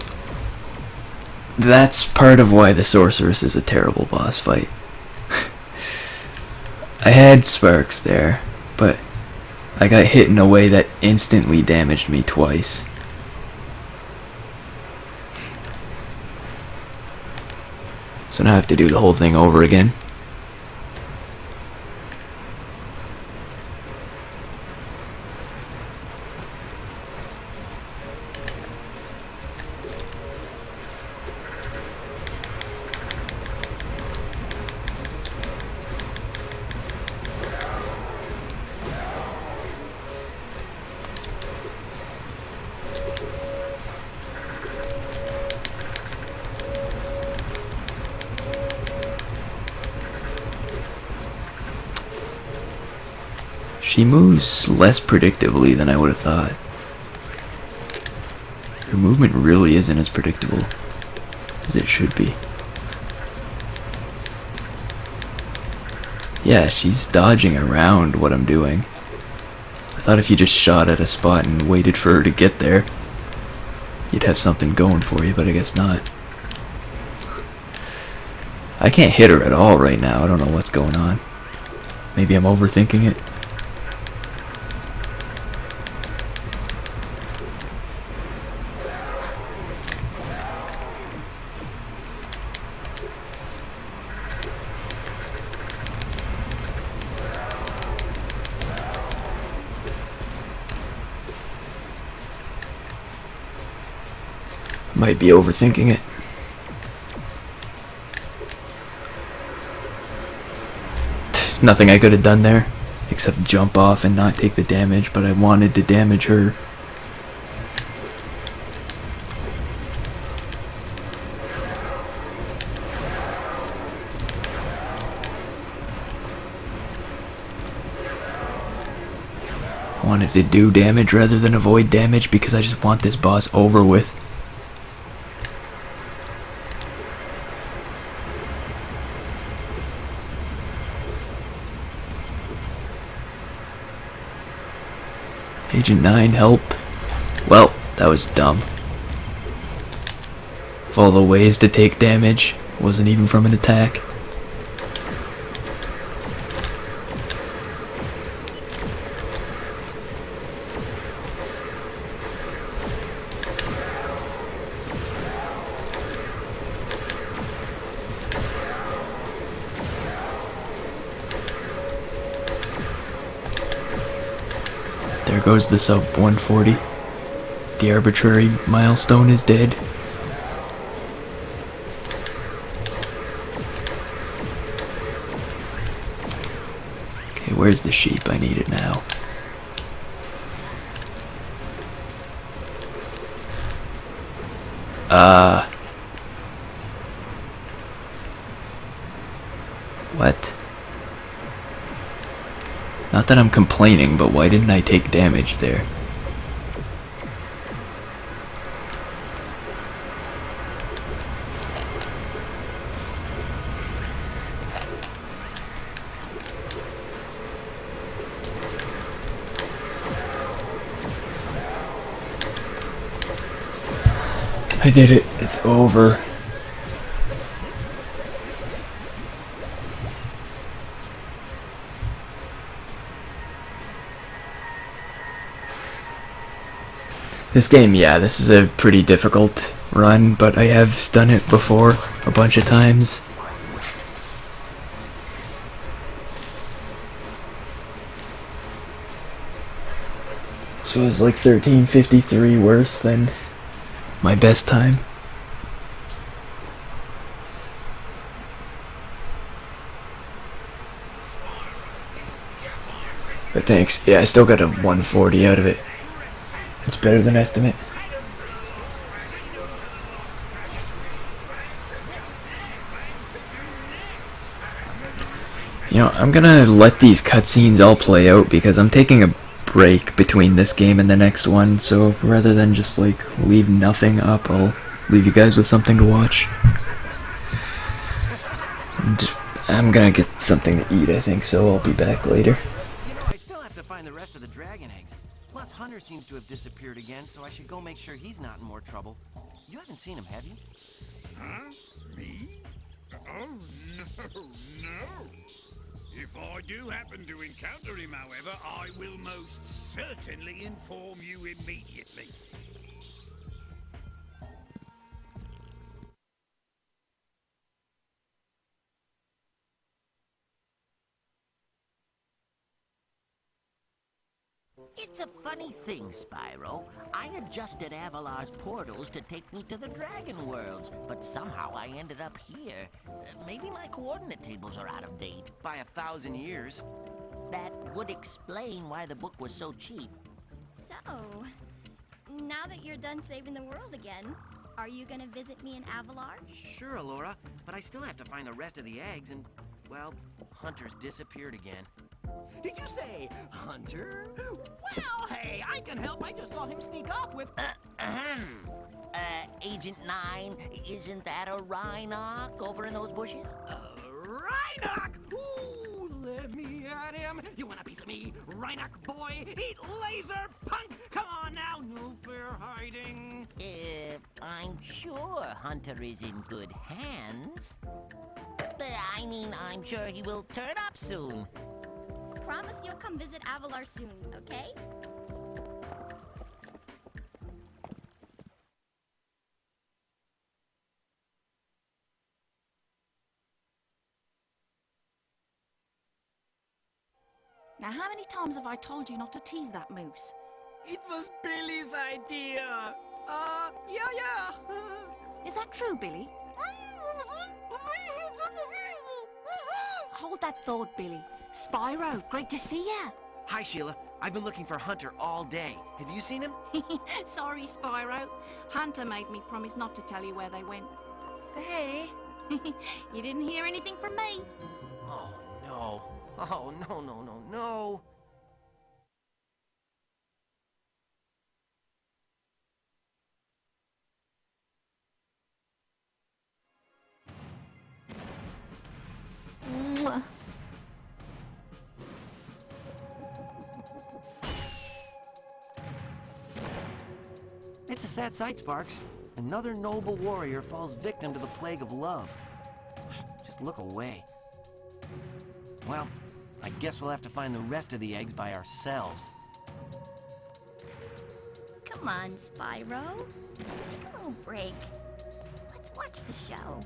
that's part of why the Sorceress is a terrible boss fight. I had sparks there, but I got hit in a way that instantly damaged me twice. So now I have to do the whole thing over again. She moves less predictably than I would have thought. Her movement really isn't as predictable as it should be. Yeah, she's dodging around what I'm doing. I thought if you just shot at a spot and waited for her to get there, you'd have something going for you, but I guess not. I can't hit her at all right now. I don't know what's going on. Maybe I'm overthinking it. Might be overthinking it. Nothing I could have done there except jump off and not take the damage, but I wanted to damage her. I wanted to do damage rather than avoid damage because I just want this boss over with. Agent 9, help. Well, that was dumb. Of all the ways to take damage, wasn't even from an attack. There goes the sub 140. The arbitrary milestone is dead. Okay, where's the sheep? I need it now. What? Not that I'm complaining, but why didn't I take damage there? I did it. It's over. This game, yeah, this is a pretty difficult run, but I have done it before a bunch of times. So it was like 13:53 worse than my best time. But thanks. Yeah, I still got a 140 out of it. It's better than estimate. You know, I'm gonna let these cutscenes all play out because I'm taking a break between this game and the next one, so rather than just like leave nothing up, I'll leave you guys with something to watch. And I'm gonna get something to eat, I think, so I'll be back later. You know, I still have to find the rest of the dragon eggs. Plus, Hunter seems to have disappeared again, so I should go make sure he's not in more trouble. You haven't seen him, have you? Huh? Me? Oh, no. If I do happen to encounter him, however, I will most certainly inform you immediately. It's a funny thing, Spyro. I adjusted Avalar's portals to take me to the Dragon Worlds, but somehow I ended up here. Maybe my coordinate tables are out of date. By 1,000 years. That would explain why the book was so cheap. So, now that you're done saving the world again, are you gonna visit me in Avalar? Sure, Alora, but I still have to find the rest of the eggs and, well, Hunter's disappeared again. Did you say Hunter? Well, hey, I can help. I just saw him sneak off with... Agent 9, isn't that a Rhinoc over in those bushes? Rhinoc! Ooh, let me at him. You want a piece of me, Rhinoc boy? Eat laser, punk! Come on now, no fair hiding. I'm sure Hunter is in good hands. I mean, I'm sure he will turn up soon. Promise you'll come visit Avalar soon, okay? Now, how many times have I told you not to tease that moose? It was Billy's idea. Yeah. Is that true, Billy? Hold that thought, Billy. Spyro, great to see ya. Hi, Sheila. I've been looking for Hunter all day. Have you seen him? Sorry, Spyro. Hunter made me promise not to tell you where they went. Hey! You didn't hear anything from me. Oh, no. Oh, no, no, no, no. Mwah. It's a sad sight, Sparks. Another noble warrior falls victim to the plague of love. Just look away. Well, I guess we'll have to find the rest of the eggs by ourselves. Come on, Spyro. Take a little break. Let's watch the show.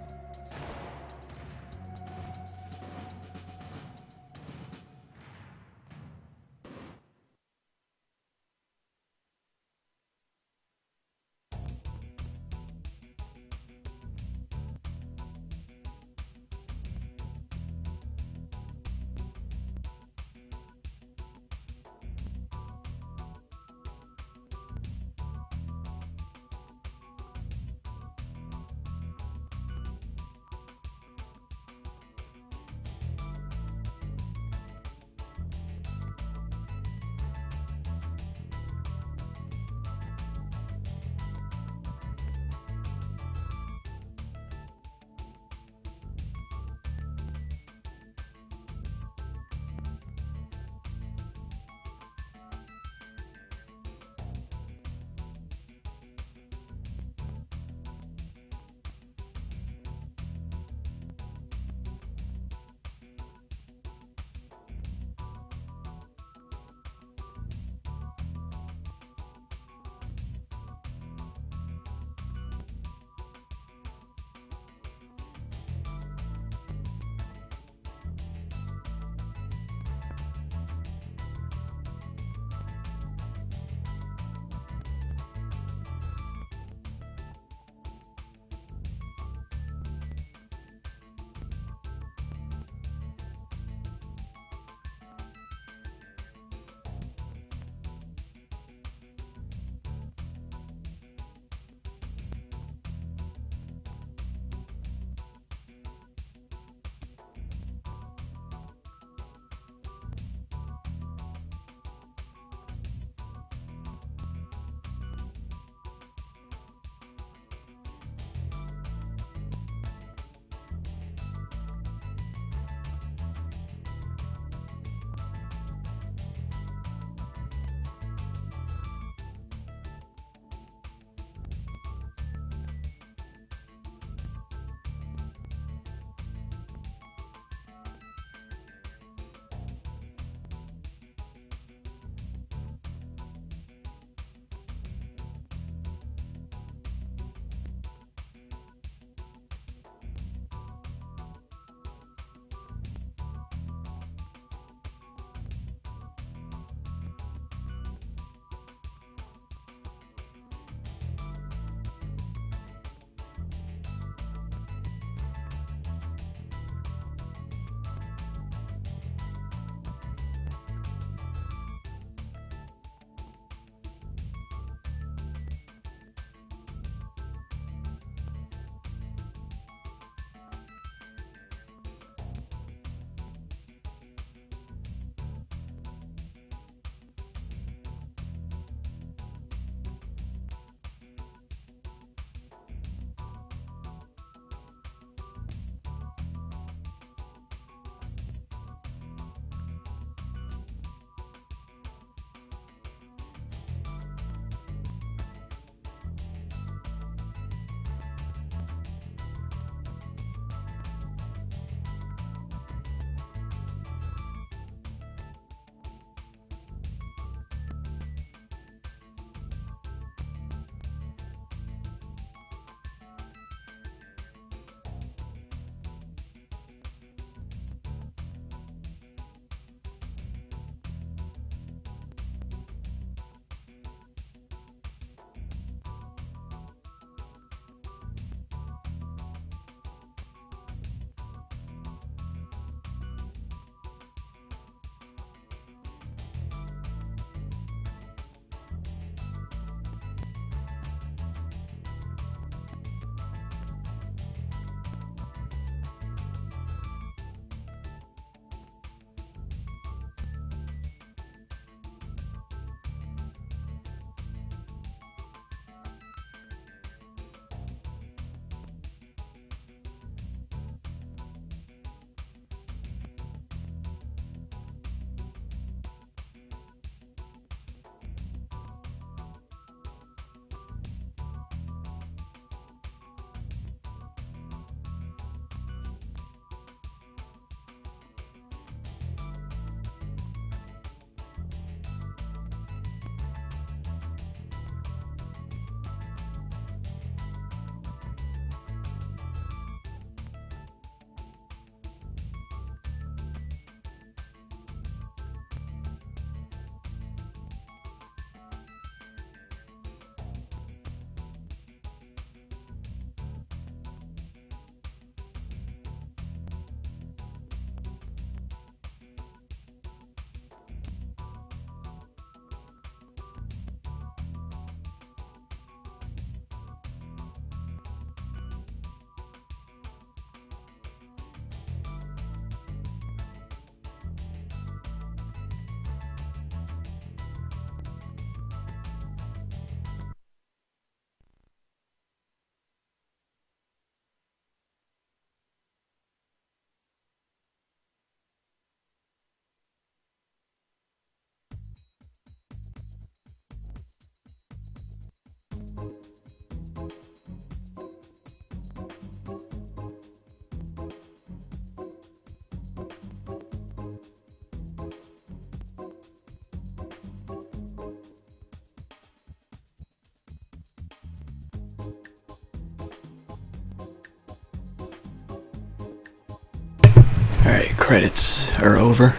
Alright, credits are over.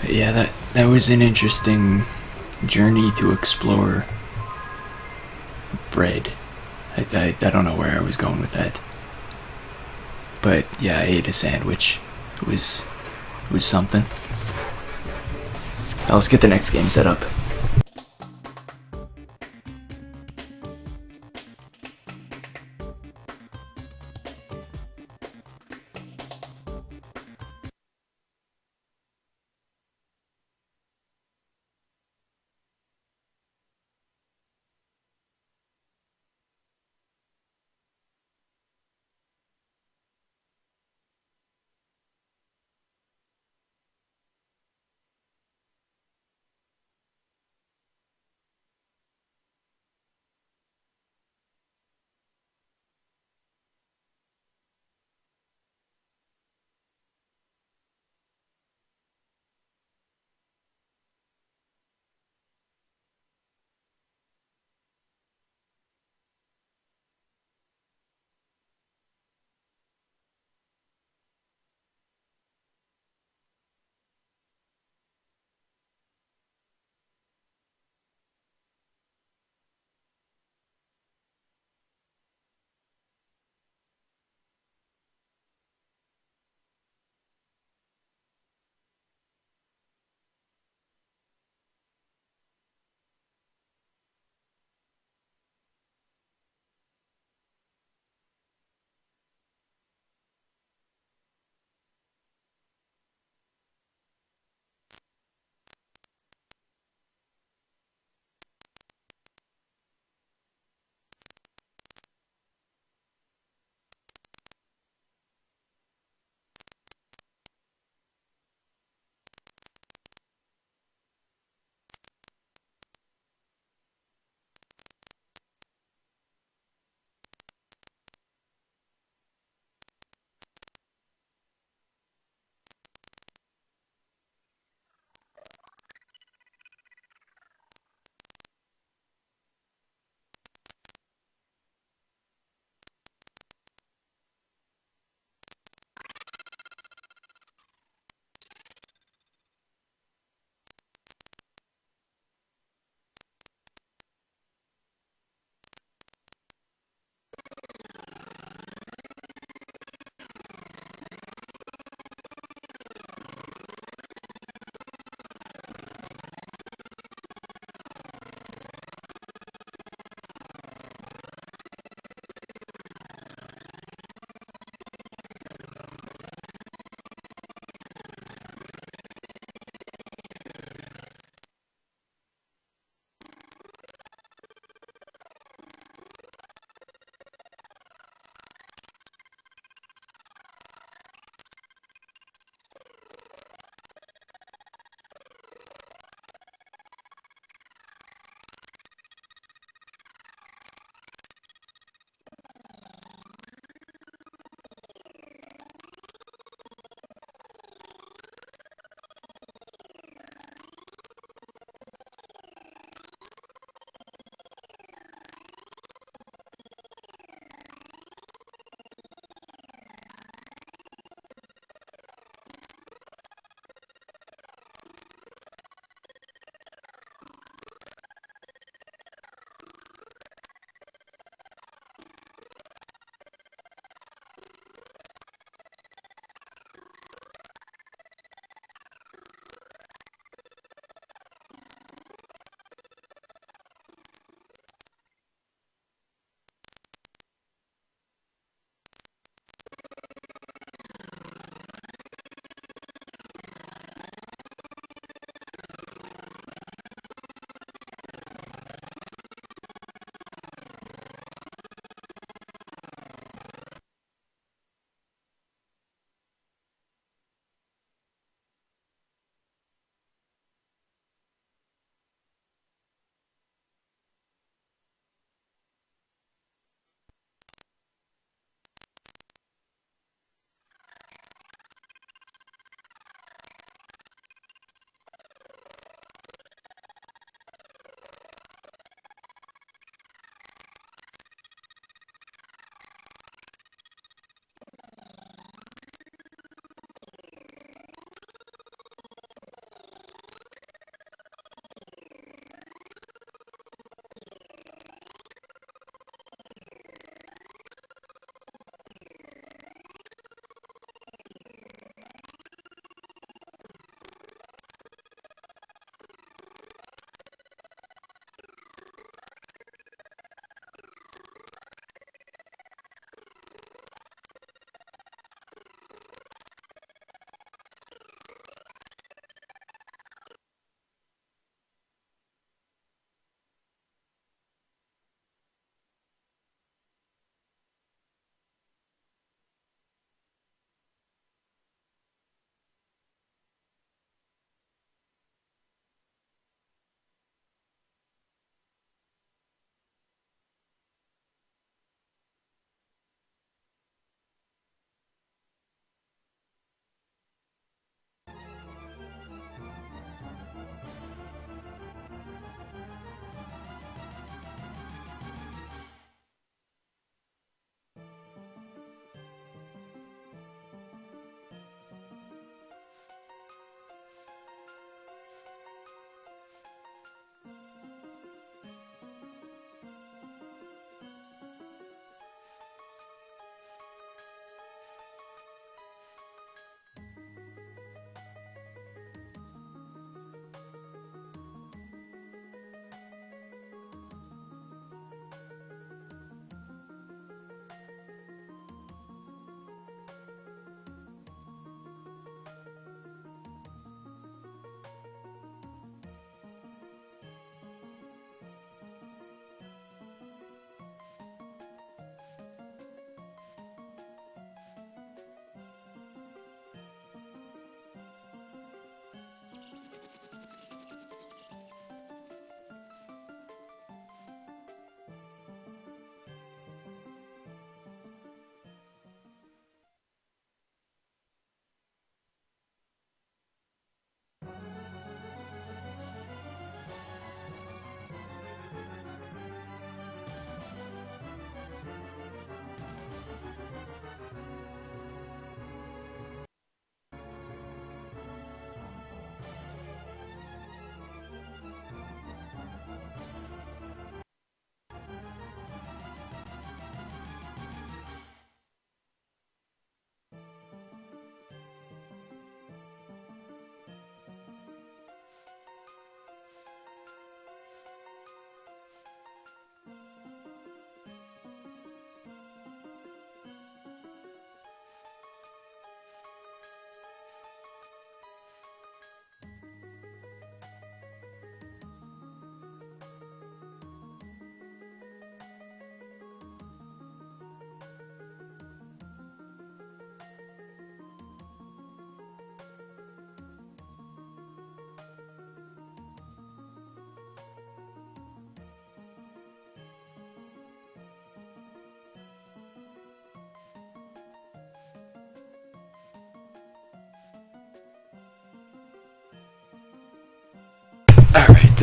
But yeah, that was an interesting journey to explore bread. I don't know where I was going with that. But yeah, I ate a sandwich. It was something. Now let's get the next game set up.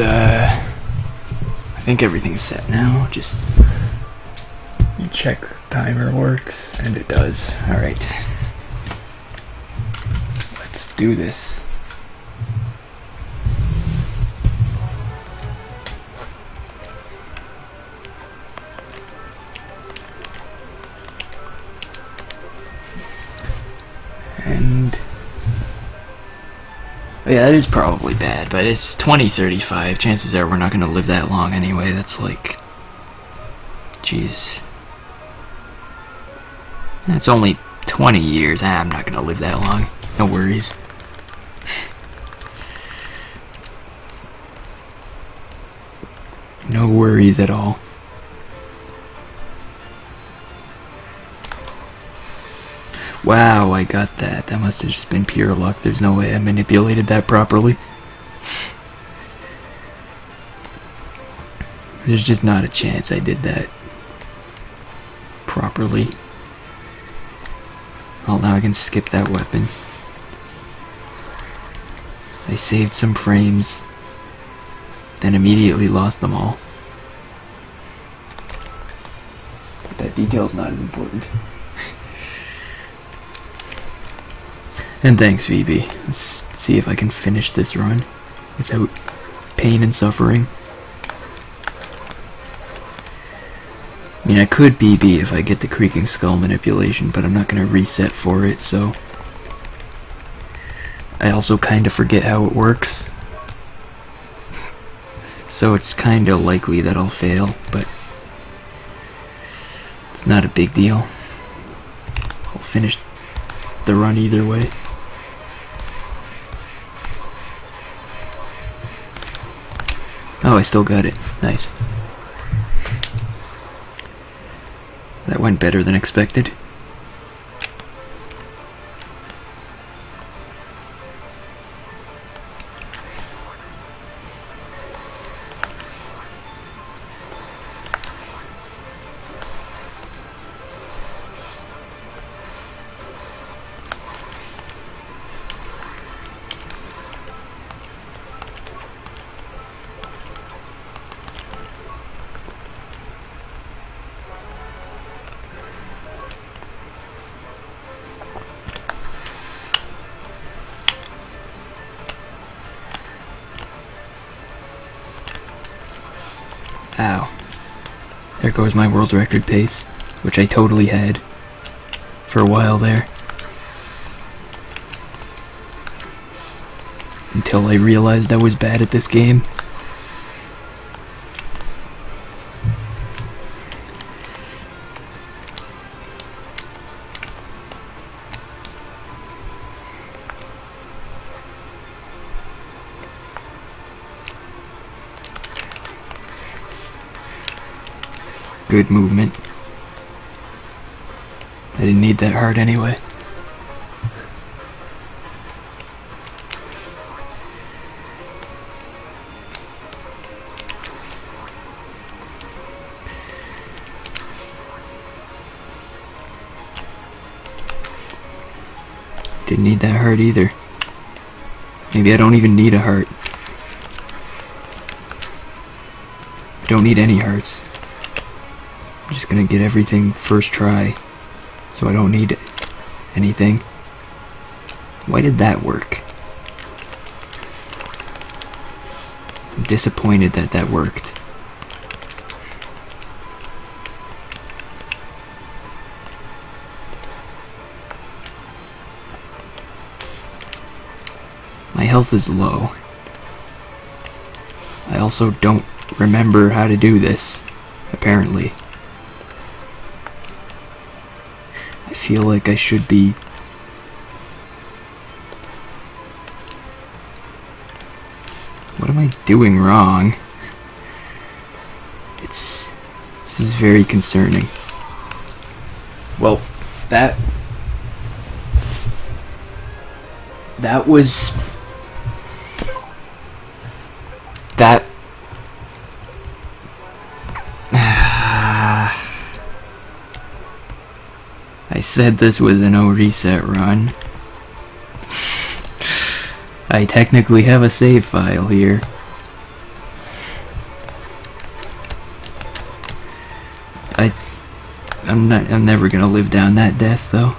I think everything's set now. Just you check the timer works, and it does. Alright. Let's do this. And yeah, that is probably bad, but it's 2035. Chances are we're not going to live that long anyway. That's like, jeez, it's only 20 years. I'm not going to live that long. No worries. No worries at all. Wow, I got that. That must have just been pure luck. There's no way I manipulated that properly. There's just not a chance I did that properly. Well, now I can skip that weapon. I saved some frames, then immediately lost them all. But that detail's not as important. And thanks, Phoebe. Let's see if I can finish this run without pain and suffering. I mean, I could BB if I get the creaking skull manipulation, but I'm not going to reset for it, so... I also kind of forget how it works. So it's kind of likely that I'll fail, but... it's not a big deal. I'll finish the run either way. Oh, I still got it. Nice. That went better than expected. Ow. There goes my world record pace, which I totally had for a while there. Until I realized I was bad at this game. Good movement. I didn't need that hard anyway. Didn't need that heart either. Maybe I don't even need a heart. I don't need any hearts. I'm just gonna get everything first try, so I don't need anything. Why did that work? I'm disappointed that that worked. My health is low. I also don't remember how to do this, apparently. I feel like I should be... What am I doing wrong? This is very concerning. Well, that was... That... I said this was a no reset run. I technically have a save file here. I'm never gonna live down that death though.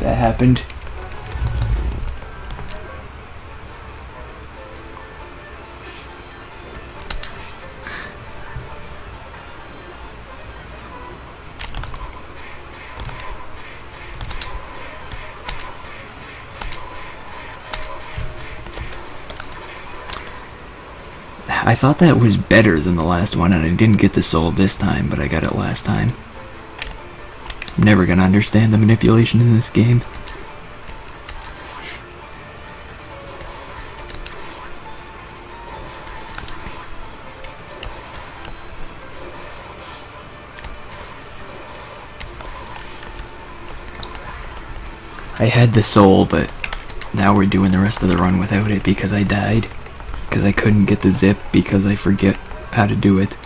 That happened. I thought that was better than the last one, and I didn't get the soul this time, but I got it last time. I'm never gonna understand the manipulation in this game. I had the soul, but now we're doing the rest of the run without it because I died. Because I couldn't get the zip because I forget how to do it.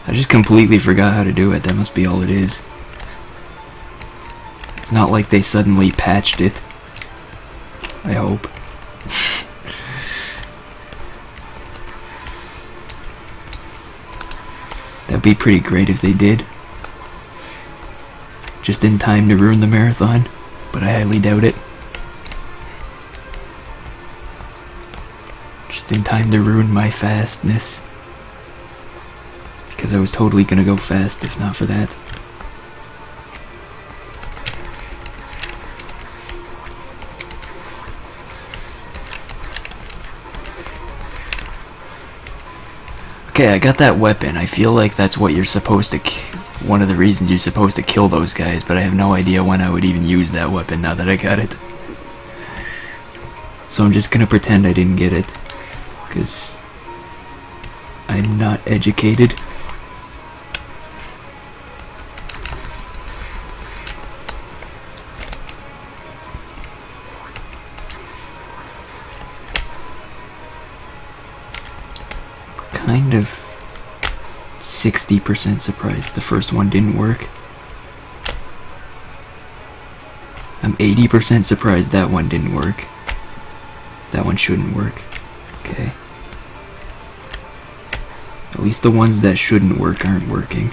I just completely forgot how to do it. That must be all it is. It's not like they suddenly patched it. I hope. That'd be pretty great if they did. Just in time to ruin the marathon. But I highly doubt it. Just in time to ruin my fastness. Because I was totally gonna go fast if not for that. Okay, I got that weapon. I feel like that's what you're supposed to one of the reasons you're supposed to kill those guys, but I have no idea when I would even use that weapon now that I got it. So I'm just gonna pretend I didn't get it, because I'm not educated. Kind of 60% surprised the first one didn't work. I'm 80% surprised that one didn't work. That one shouldn't work. Okay. At least the ones that shouldn't work aren't working.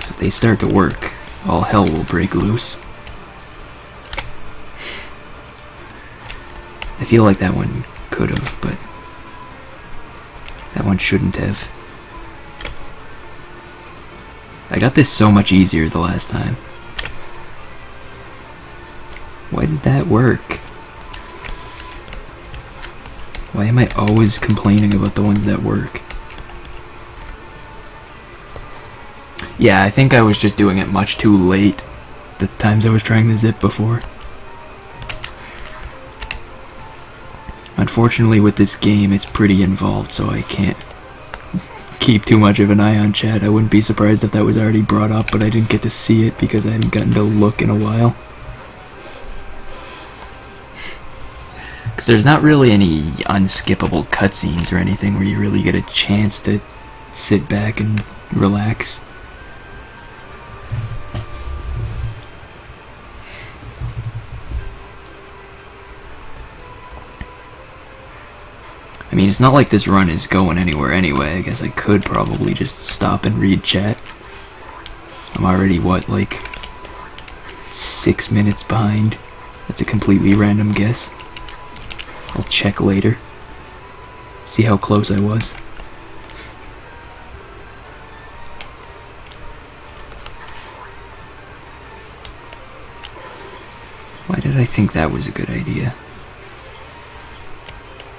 So if they start to work, all hell will break loose. I feel like that one could have, but that one shouldn't have. I got this so much easier the last time. Why did that work? Why am I always complaining about the ones that work? Yeah, I think I was just doing it much too late the times I was trying the zip before. Unfortunately with this game it's pretty involved, so I can't keep too much of an eye on chat. I wouldn't be surprised if that was already brought up, but I didn't get to see it because I haven't gotten to look in a while. Because there's not really any unskippable cutscenes or anything where you really get a chance to sit back and relax. I mean, it's not like this run is going anywhere anyway. I guess I could probably just stop and read chat. I'm already, what, like 6 minutes behind? That's a completely random guess. I'll check later. See how close I was. Why did I think that was a good idea?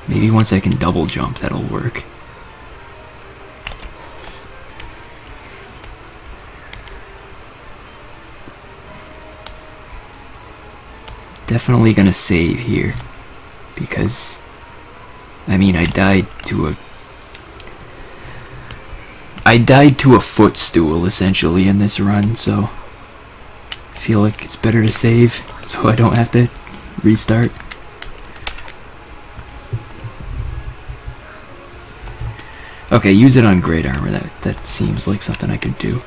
Maybe once I can double jump, that'll work. Definitely gonna save here. Because, I mean, I died to a footstool, essentially, in this run, so I feel like it's better to save, so I don't have to restart. Okay, use it on great armor. That seems like something I could do.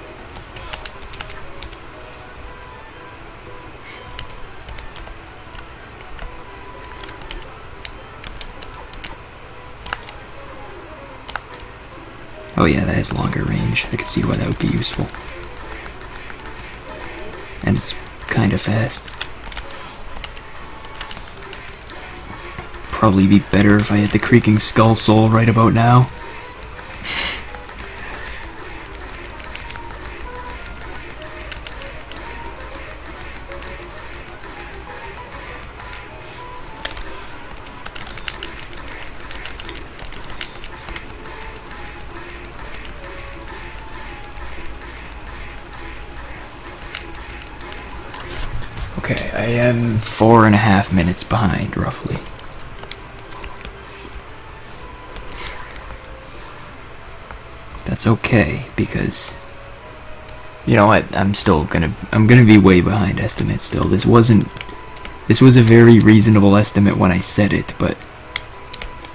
Oh yeah, that has longer range. I could see why that would be useful. And it's kind of fast. Probably be better if I had the creaking skull soul right about now. Okay, I am 4.5 minutes behind, roughly. That's okay, because you know what, I'm gonna be way behind estimate still. This was a very reasonable estimate when I said it, but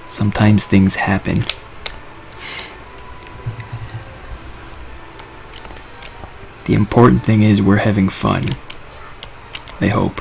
sometimes things happen. The important thing is we're having fun. I hope.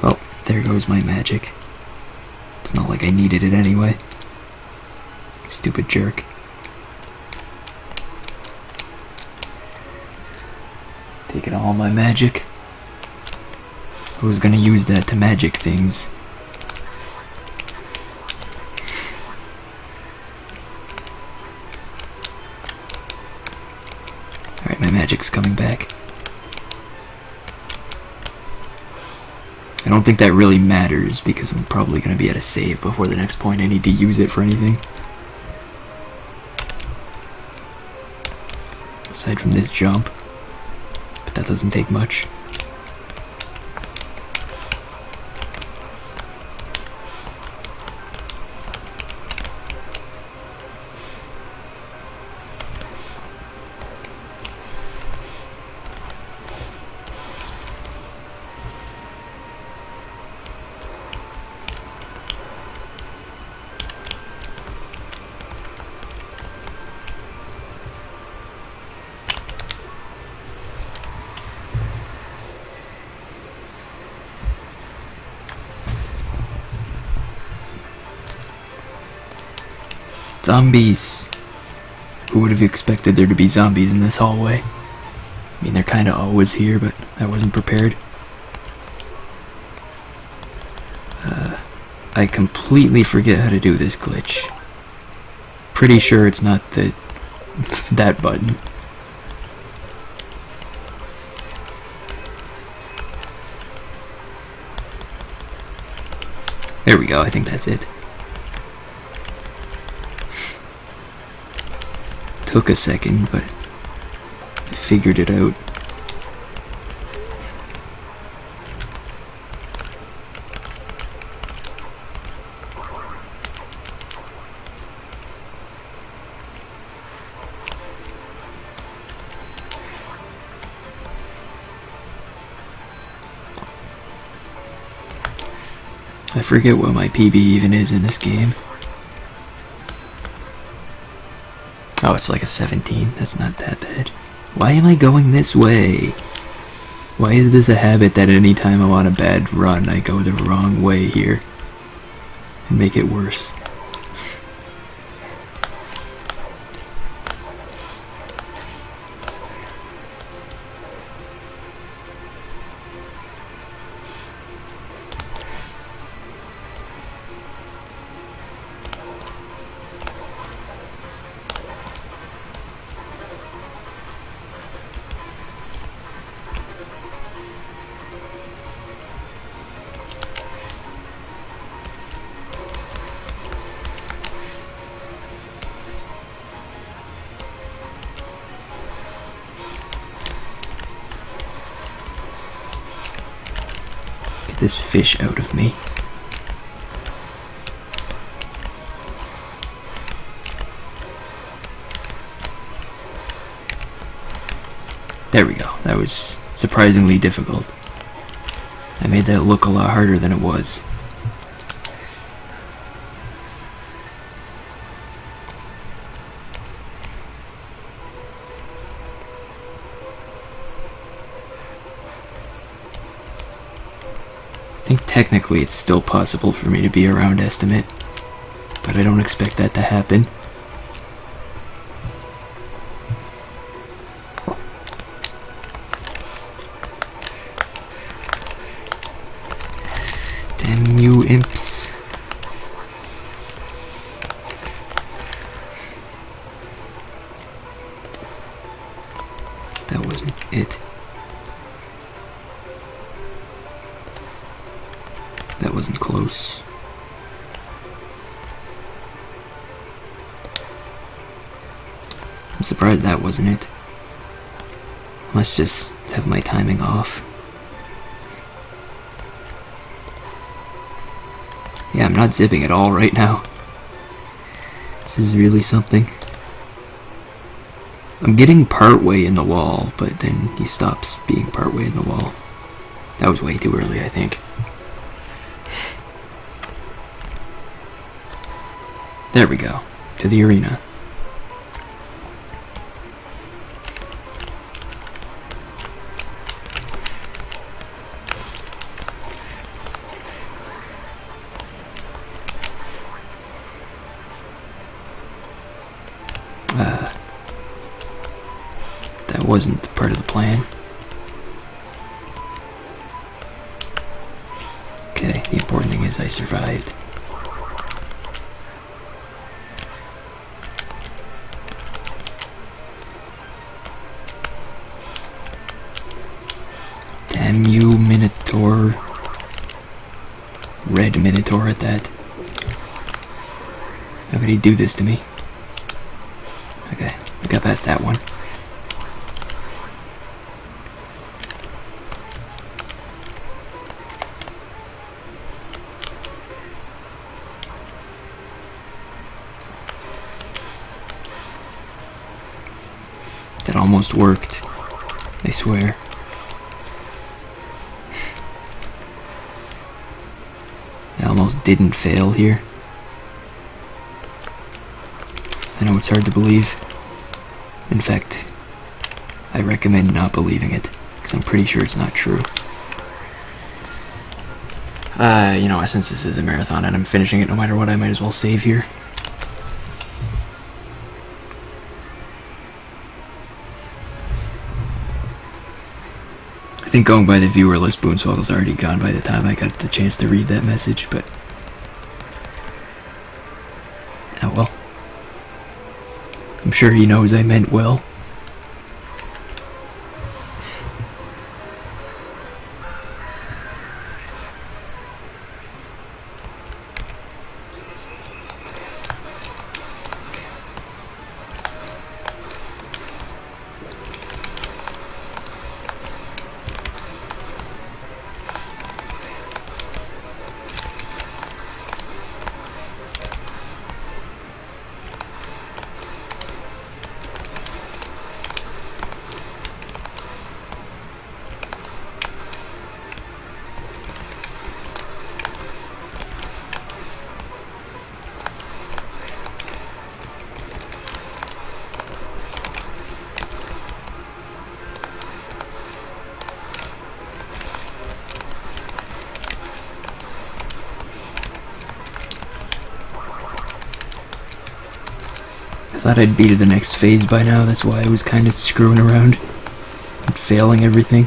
Well, there goes my magic. It's not like I needed it anyway. Stupid jerk. Taking all my magic. I was gonna use that to magic things. Alright, my magic's coming back. I don't think that really matters because I'm probably going to be at a save before the next point I need to use it for anything. Aside from this jump. But that doesn't take much. Zombies! Who would have expected there to be zombies in this hallway? I mean, they're kinda always here, but I wasn't prepared. I completely forget how to do this glitch. Pretty sure it's not that button. There we go, I think that's it. Took a second, but I figured it out. I forget what my PB even is in this game. Oh, it's like a 17. That's not that bad. Why am I going this way? Why is this a habit that any time I'm on a bad run, I go the wrong way here? And make it worse. This fish out of me. There we go. That was surprisingly difficult. I made that look a lot harder than it was. I think technically it's still possible for me to be around estimate, but I don't expect that to happen. Damn you imps. That wasn't it. That wasn't close. I'm surprised that wasn't it. Must just have my timing off. Yeah, I'm not zipping at all right now. This is really something. I'm getting partway in the wall, but then he stops being partway in the wall. That was way too early, I think. There we go. To the arena. That wasn't part of the plan. Okay, the important thing is I survived. Damn you, Minotaur. Red Minotaur at that. How could he do this to me? Okay, I got past that one. That almost worked, I swear. I almost didn't fail here. I know it's hard to believe. In fact, I recommend not believing it, because I'm pretty sure it's not true. You know, since this is a marathon and I'm finishing it no matter what, I might as well save here. I think going by the viewer list, Boonswaggle's already gone by the time I got the chance to read that message, but... oh well. I'm sure he knows I meant well. I thought I'd be to the next phase by now, that's why I was kind of screwing around and failing everything.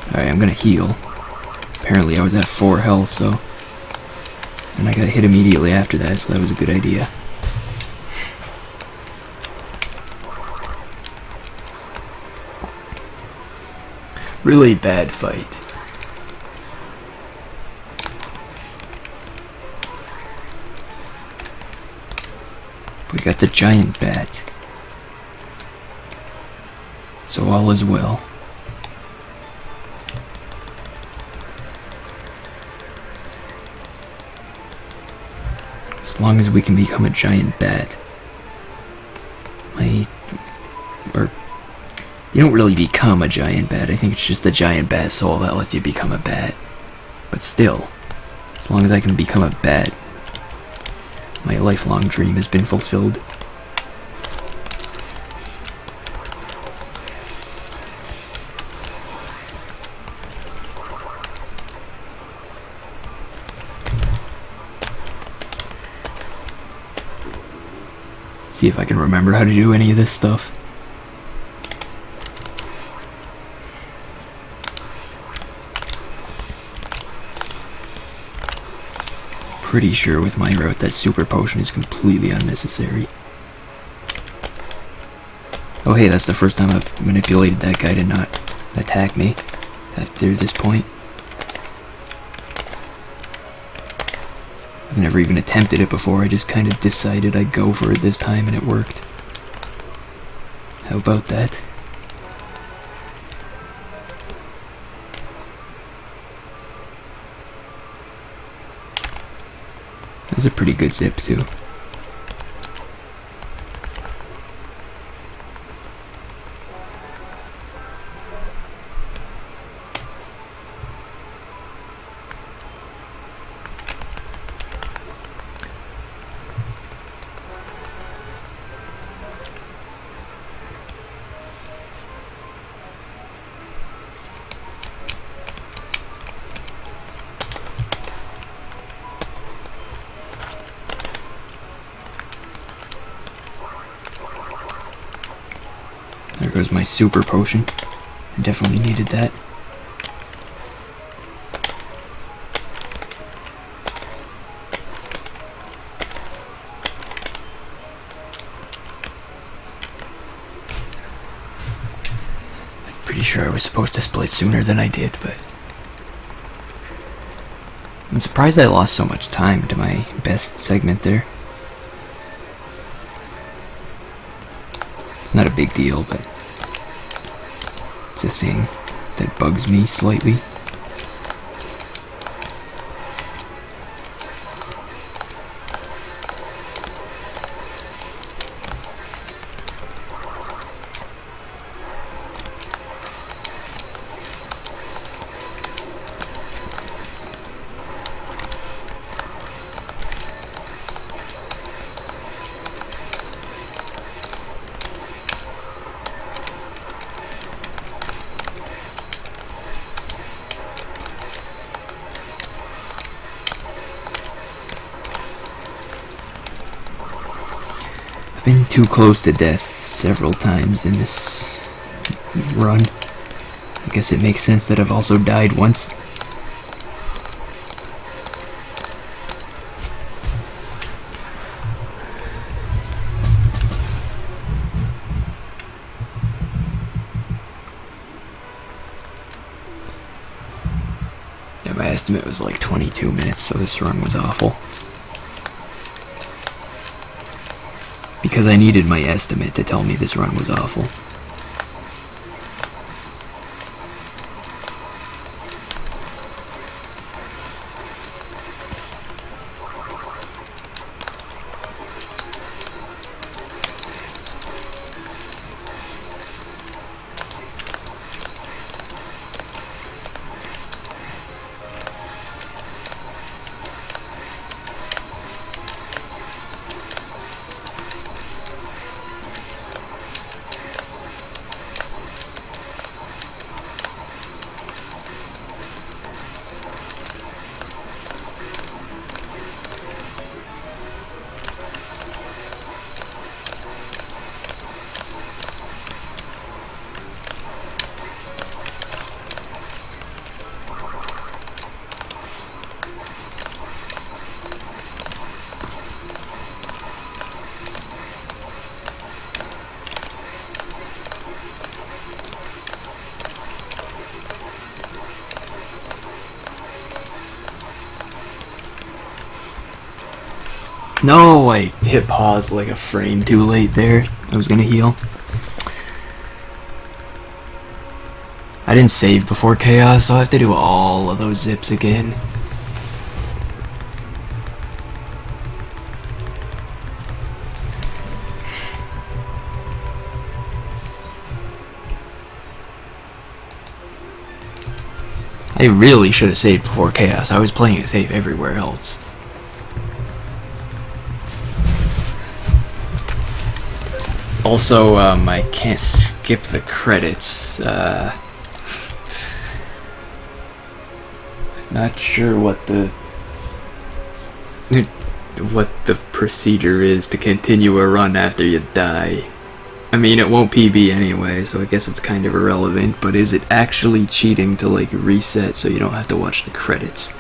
Alright, I'm gonna heal. Apparently I was at 4 health, so... and I got hit immediately after that, so that was a good idea. Really bad fight. We got the giant bat. So all is well. As long as we can become a giant bat. You don't really become a giant bat. I think it's just the giant bat soul that lets you become a bat. But still, as long as I can become a bat, my lifelong dream has been fulfilled. See if I can remember how to do any of this stuff. Pretty sure with my route that super potion is completely unnecessary. Oh hey, that's the first time I've manipulated that guy to not attack me after this point. I've never even attempted it before, I just kind of decided I'd go for it this time and it worked. How about that? That was a pretty good zip too. There goes my super potion. I definitely needed that. I'm pretty sure I was supposed to split sooner than I did, but I'm surprised I lost so much time to my best segment there. It's not a big deal, but it's a thing that bugs me slightly. I've been too close to death several times in this run. I guess it makes sense that I've also died once. Yeah, my estimate was like 22 minutes, so this run was awful. Because I needed my estimate to tell me this run was awful. No, I hit pause like a frame too late there. I was gonna heal. I didn't save before chaos, so I have to do all of those zips again. I really should have saved before chaos. I was playing it safe everywhere else. Also, I can't skip the credits. Not sure what the procedure is to continue a run after you die. I mean, it won't PB anyway, so I guess it's kind of irrelevant, but is it actually cheating to, like, reset so you don't have to watch the credits?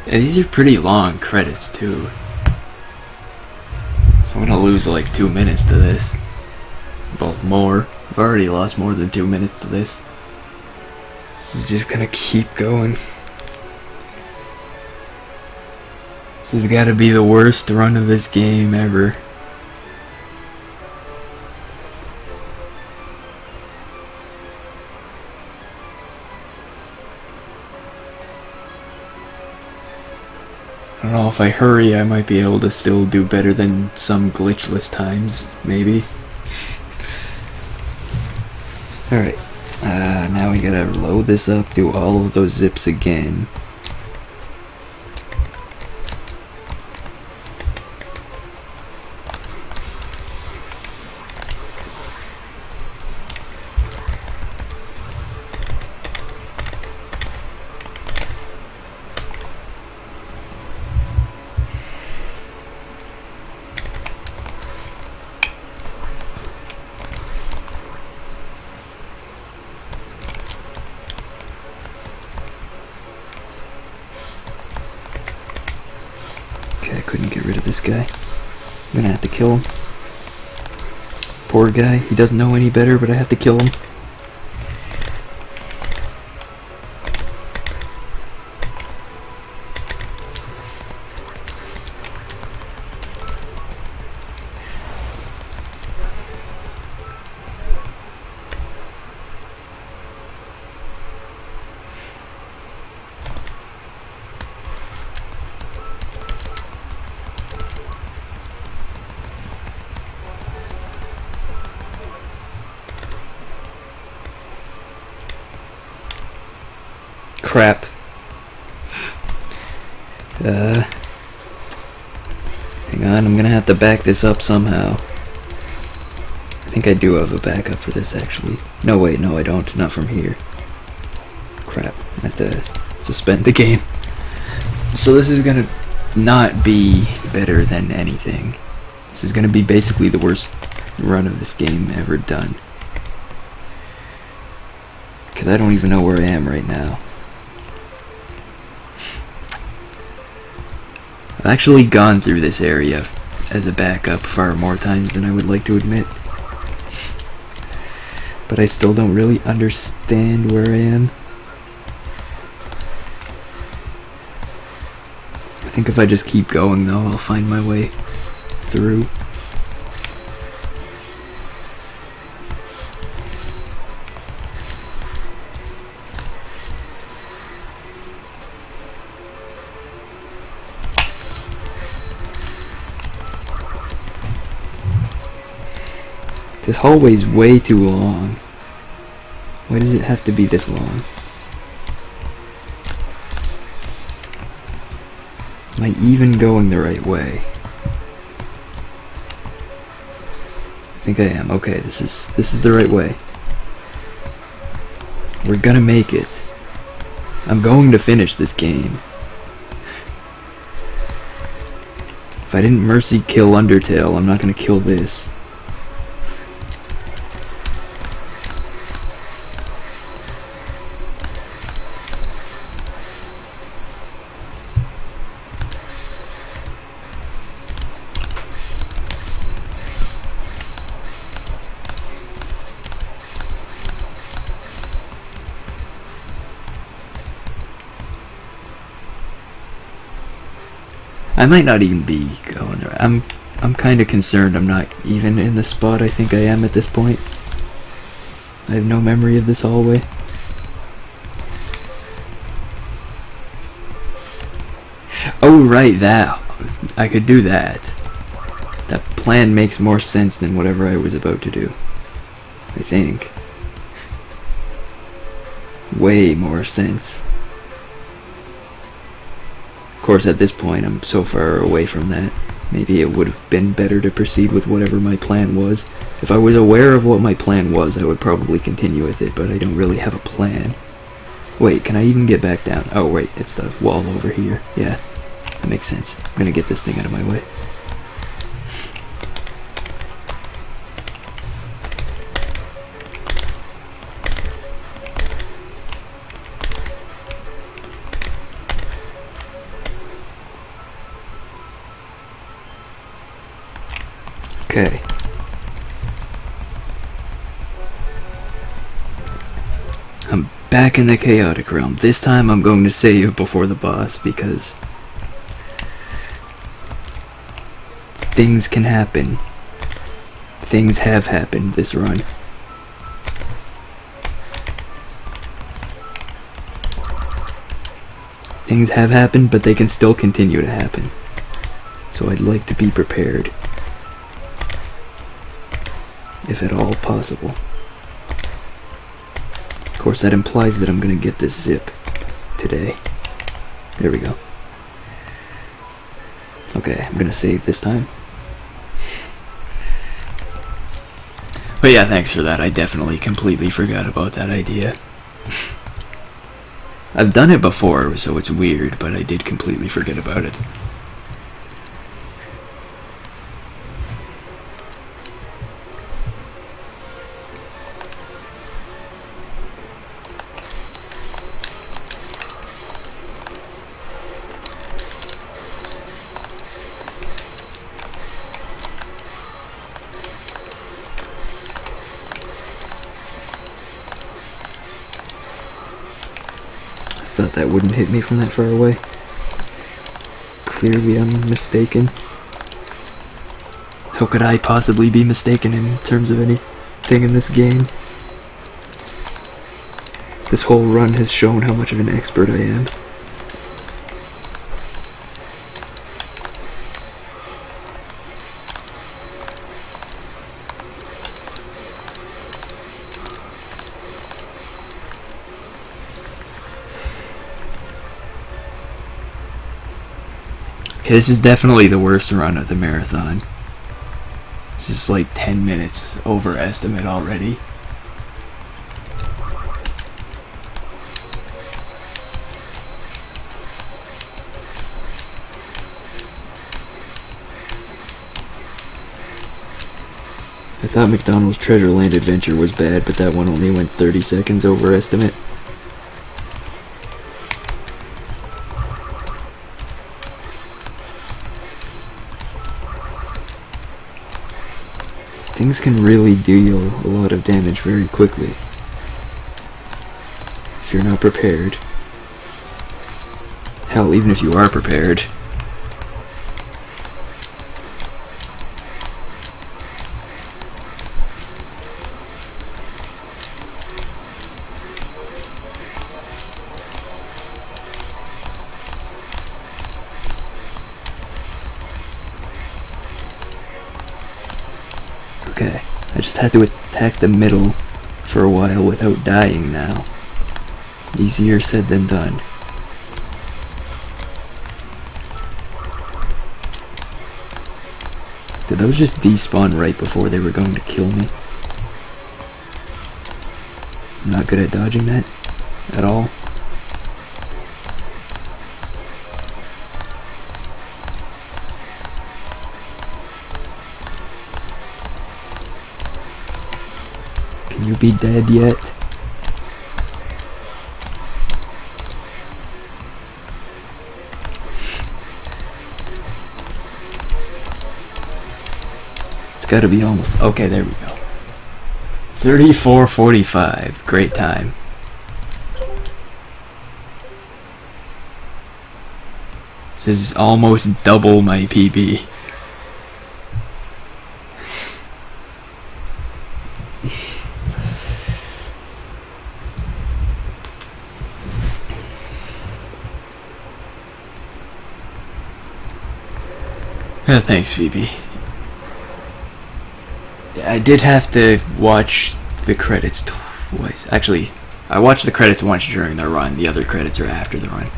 Yeah, these are pretty long credits too. So I'm gonna lose like 2 minutes to this. Well, more. I've already lost more than 2 minutes to this. This is just gonna keep going. This has gotta be the worst run of this game ever. I don't know, if I hurry I might be able to still do better than some glitchless times, maybe. Alright, now we gotta load this up, do all of those zips again. I couldn't get rid of this guy. I'm gonna have to kill him. Poor guy, he doesn't know any better, but I have to kill him. Crap. Hang on, I'm gonna have to back this up somehow. I think I do have a backup for this, actually. No, wait, no I don't. Not from here. Crap. I have to suspend the game. So this is gonna not be better than anything. This is gonna be basically the worst run of this game ever done. Because I don't even know where I am right now. I've actually gone through this area as a backup far more times than I would like to admit. But I still don't really understand where I am. I think if I just keep going though, I'll find my way through. This hallway's way too long. Why does it have to be this long? Am I even going the right way? I think I am. Okay, this is the right way. We're gonna make it. I'm going to finish this game. If I didn't mercy kill Undertale, I'm not gonna kill this. I might not even be going there. I'm kind of concerned I'm not even in the spot I think I am at this point. I have no memory of this hallway. Oh right, that. I could do that. That plan makes more sense than whatever I was about to do. I think. Way more sense. Of course, at this point, I'm so far away from that. Maybe it would have been better to proceed with whatever my plan was. If I was aware of what my plan was, I would probably continue with it, but I don't really have a plan. Wait, can I even get back down? Oh wait, it's the wall over here. Yeah, that makes sense. I'm gonna get this thing out of my way. Okay. I'm back in the chaotic realm. This time I'm going to save before the boss because things can happen. Things have happened this run. Things have happened, but they can still continue to happen. So I'd like to be prepared. If at all possible. Of course, that implies that I'm gonna get this zip today. There we go. Okay, I'm gonna save this time. But yeah, thanks for that. I definitely completely forgot about that idea. I've done it before, so it's weird, but I did completely forget about it. Thought that wouldn't hit me from that far away. Clearly I'm mistaken. How could I possibly be mistaken in terms of anything in this game? This whole run has shown how much of an expert I am. Okay, this is definitely the worst run of the marathon. This is like 10 minutes overestimate already. I thought McDonald's Treasure Land Adventure was bad, but that one only went 30 seconds overestimate. Things can really deal a lot of damage very quickly if you're not prepared. Hell, even if you are prepared. Okay, I just had to attack the middle for a while without dying now. Easier said than done. Did those just despawn right before they were going to kill me? I'm not good at dodging that at all. Can you be dead yet? It's gotta be almost... Okay, there we go. 34:45. Great time. This is almost double my PB. Thanks, Phoebe. I did have to watch the credits twice. Actually, I watched the credits once during the run. The other credits are after the run.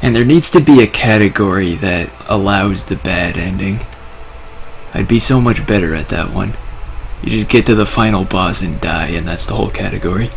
And there needs to be a category that allows the bad ending. I'd be so much better at that one. You just get to the final boss and die, and that's the whole category.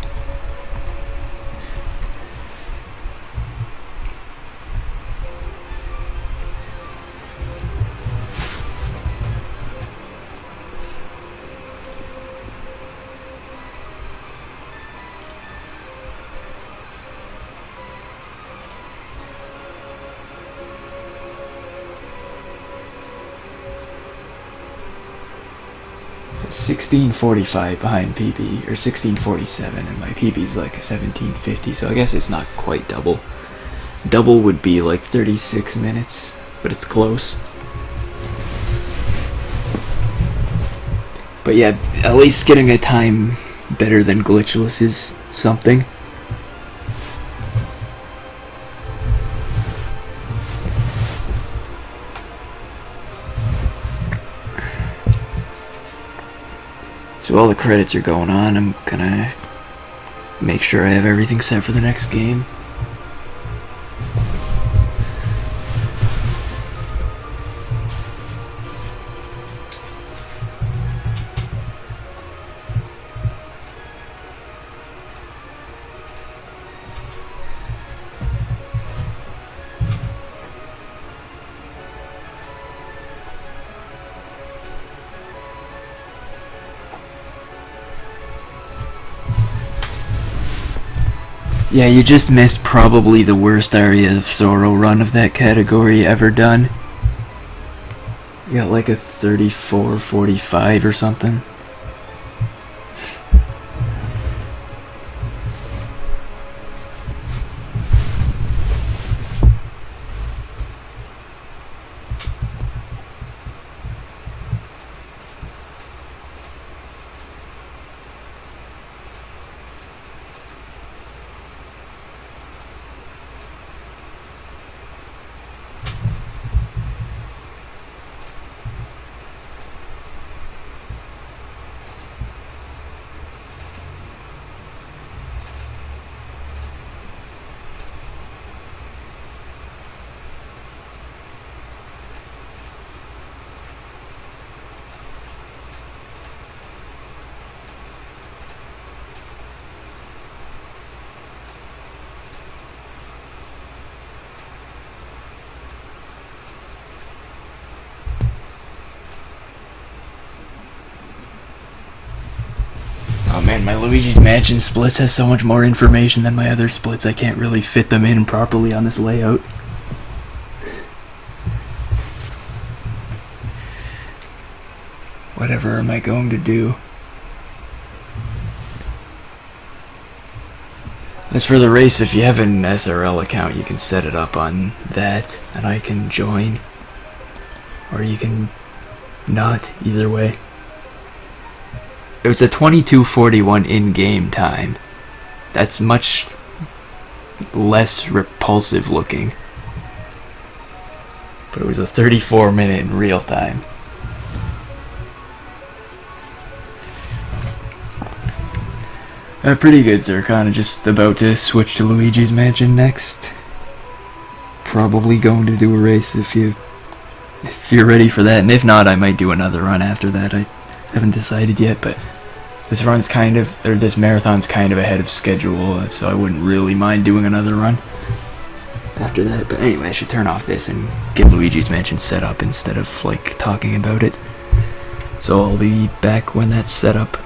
So 1645 behind PB, or 1647, and my PB's like 1750, so I guess it's not quite double. Double would be like 36 minutes, but it's close. But yeah, at least getting a time better than glitchless is something. So while the credits are going on, I'm gonna make sure I have everything set for the next game. Yeah, you just missed probably the worst Area of Sorrow run of that category ever done. You got like a 34-45 or something. Oh man, my Luigi's Mansion splits has so much more information than my other splits. I can't really fit them in properly on this layout. Whatever am I going to do? As for the race, if you have an SRL account, you can set it up on that, and I can join. Or you can not, either way. It was a 22:41 in-game time. That's much less repulsive looking. But it was a 34-minute in real time. Pretty good, Zircon. Just about to switch to Luigi's Mansion next. Probably going to do a race if you're ready for that, and if not, I might do another run after that. I haven't decided yet, but this marathon's kind of ahead of schedule, so I wouldn't really mind doing another run after that. But anyway, I should turn off this and get Luigi's Mansion set up instead of like talking about it. So I'll be back when that's set up.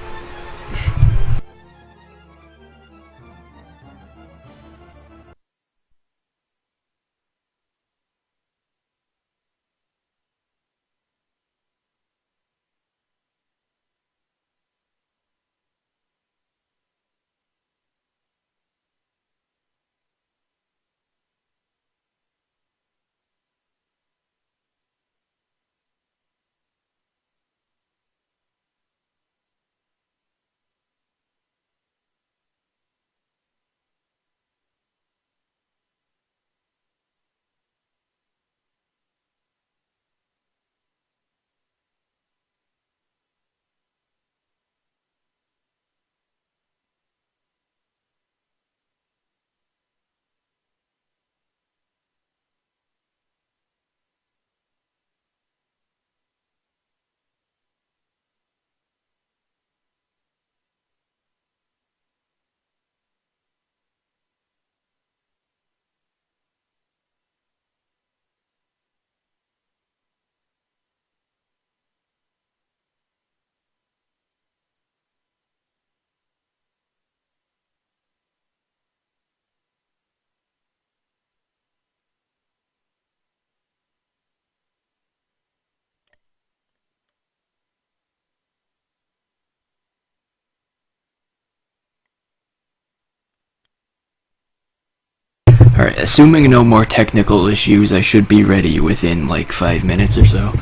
assuming no more technical issues, I should be ready within like 5 minutes or so.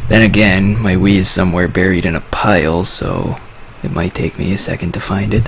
Then again, my Wii is somewhere buried in a pile, so it might take me a second to find it.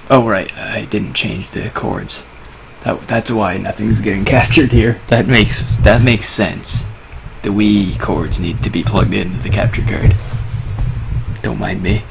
Oh right, I didn't change the chords. That's why nothing's getting captured here. That makes sense. The Wii chords need to be plugged into the capture card. Don't mind me.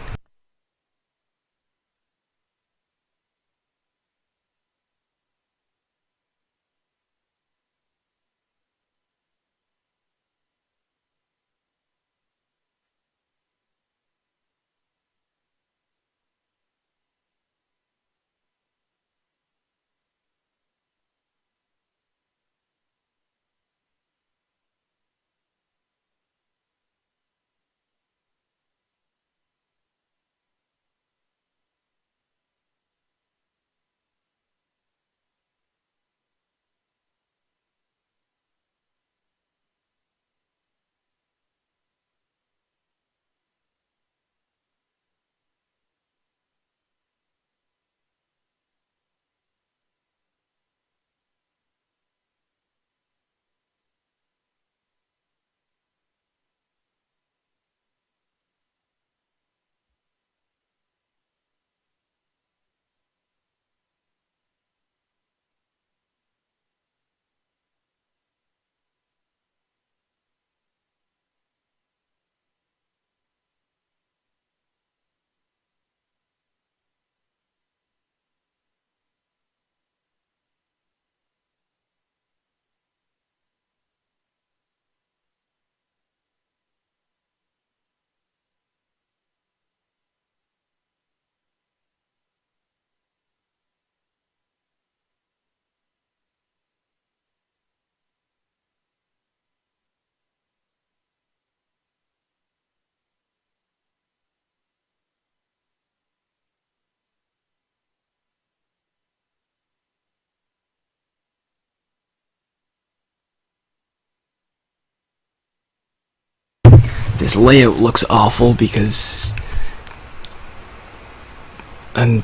This layout looks awful because my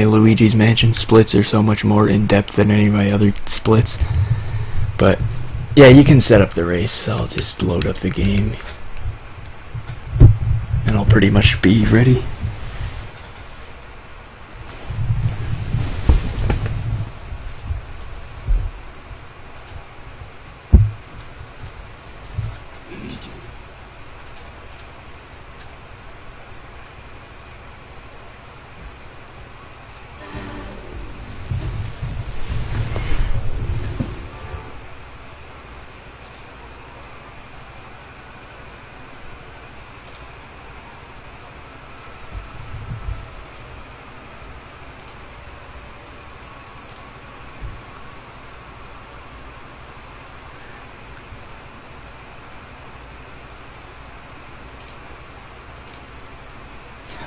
Luigi's Mansion splits are so much more in depth than any of my other splits. But yeah, you can set up the race. I'll just load up the game and I'll pretty much be ready.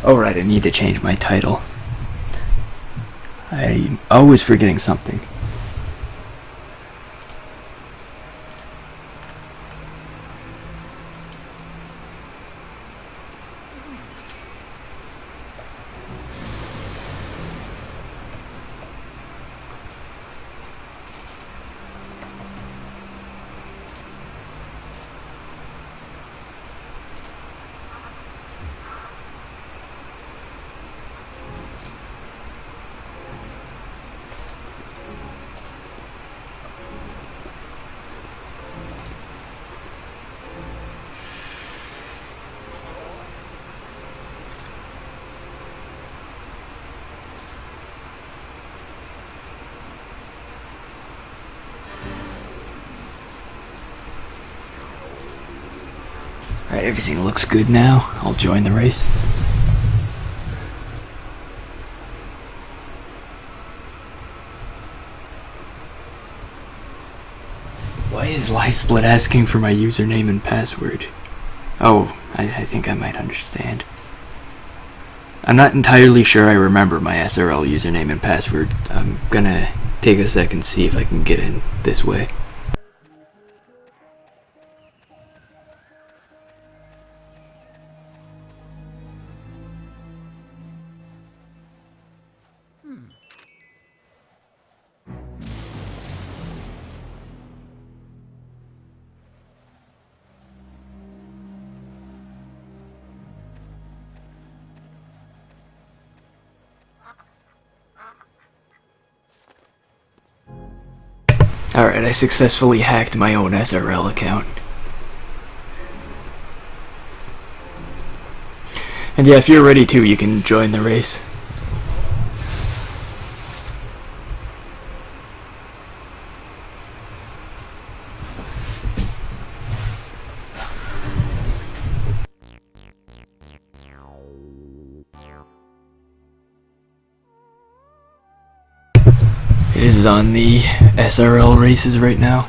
Oh right, I need to change my title. I'm always forgetting something. Alright, everything looks good now. I'll join the race. Why is LiveSplit asking for my username and password? Oh, I think I might understand. I'm not entirely sure I remember my SRL username and password. I'm gonna take a second to see if I can get in this way. Alright, I successfully hacked my own SRL account. And yeah, if you're ready too, you can join the race. It is on the SRL races right now.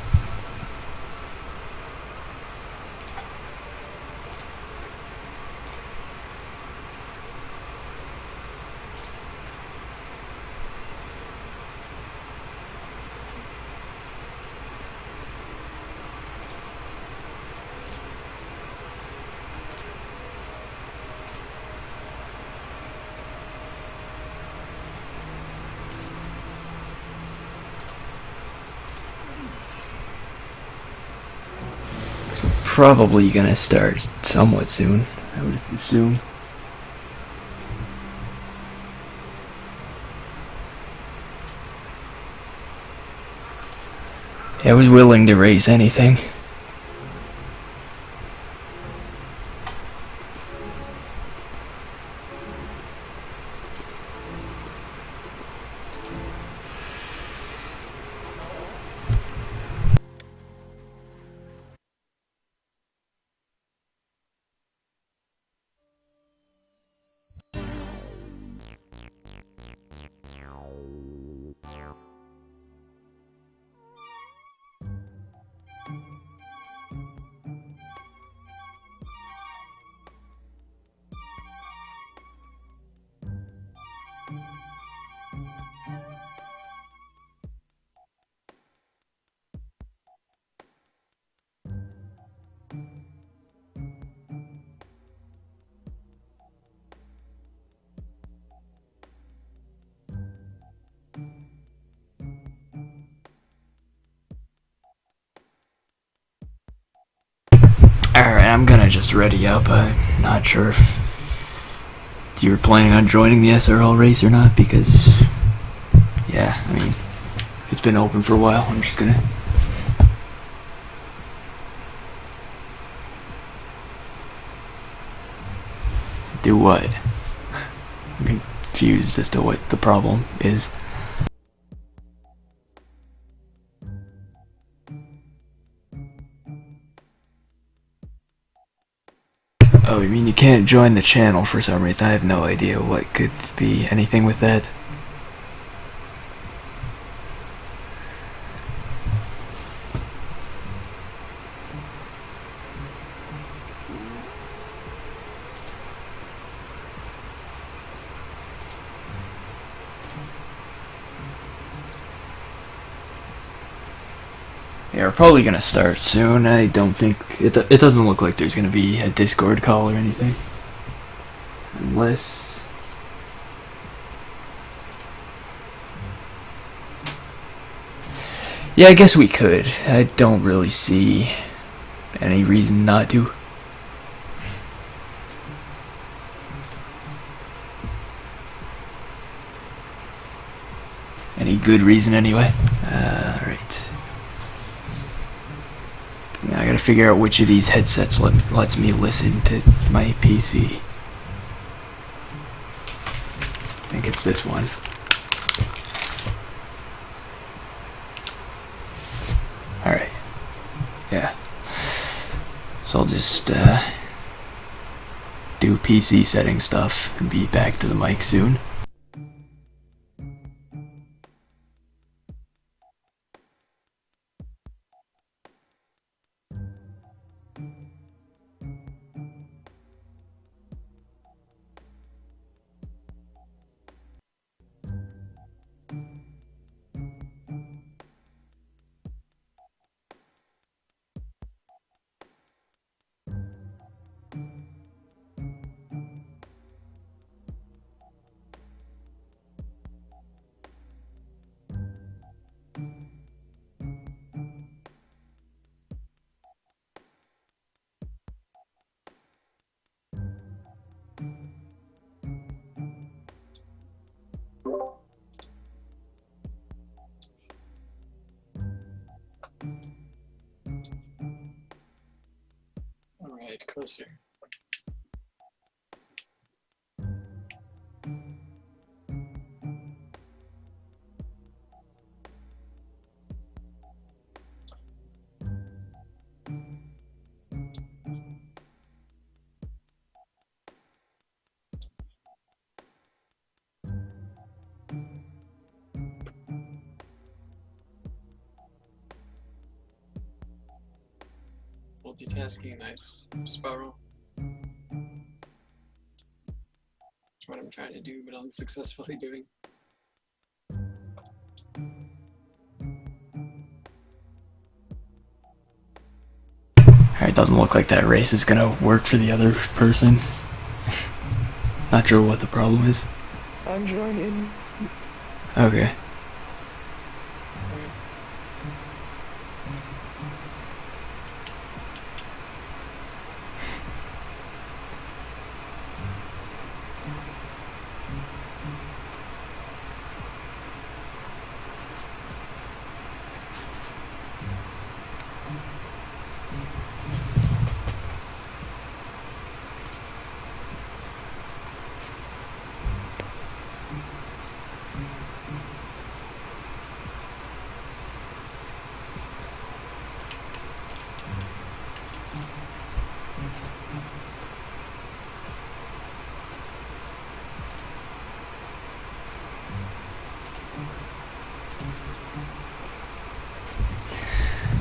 Probably gonna start somewhat soon, I would assume. I was willing to race anything. Alright, I'm gonna just ready up. I'm not sure if you were planning on joining the SRL race or not, because, yeah, I mean, it's been open for a while. I'm just gonna... do what? I'm confused as to what the problem is. Oh, you mean you can't join the channel for some reason? I have no idea what could be anything with that. Yeah, we're probably gonna start soon. I don't think it doesn't look like there's gonna be a Discord call or anything, unless yeah, I guess we could. I don't really see any reason not to. Any good reason anyway. Right. Now I gotta figure out which of these headsets lets me listen to my PC. I think it's this one. Alright. Yeah. So I'll just do PC setting stuff and be back to the mic soon. Alright, closer. Multitasking, nice. Spiral. That's what I'm trying to do, but unsuccessfully doing. Alright, doesn't look like that race is gonna work for the other person. Not sure what the problem is. I'm joining. Okay.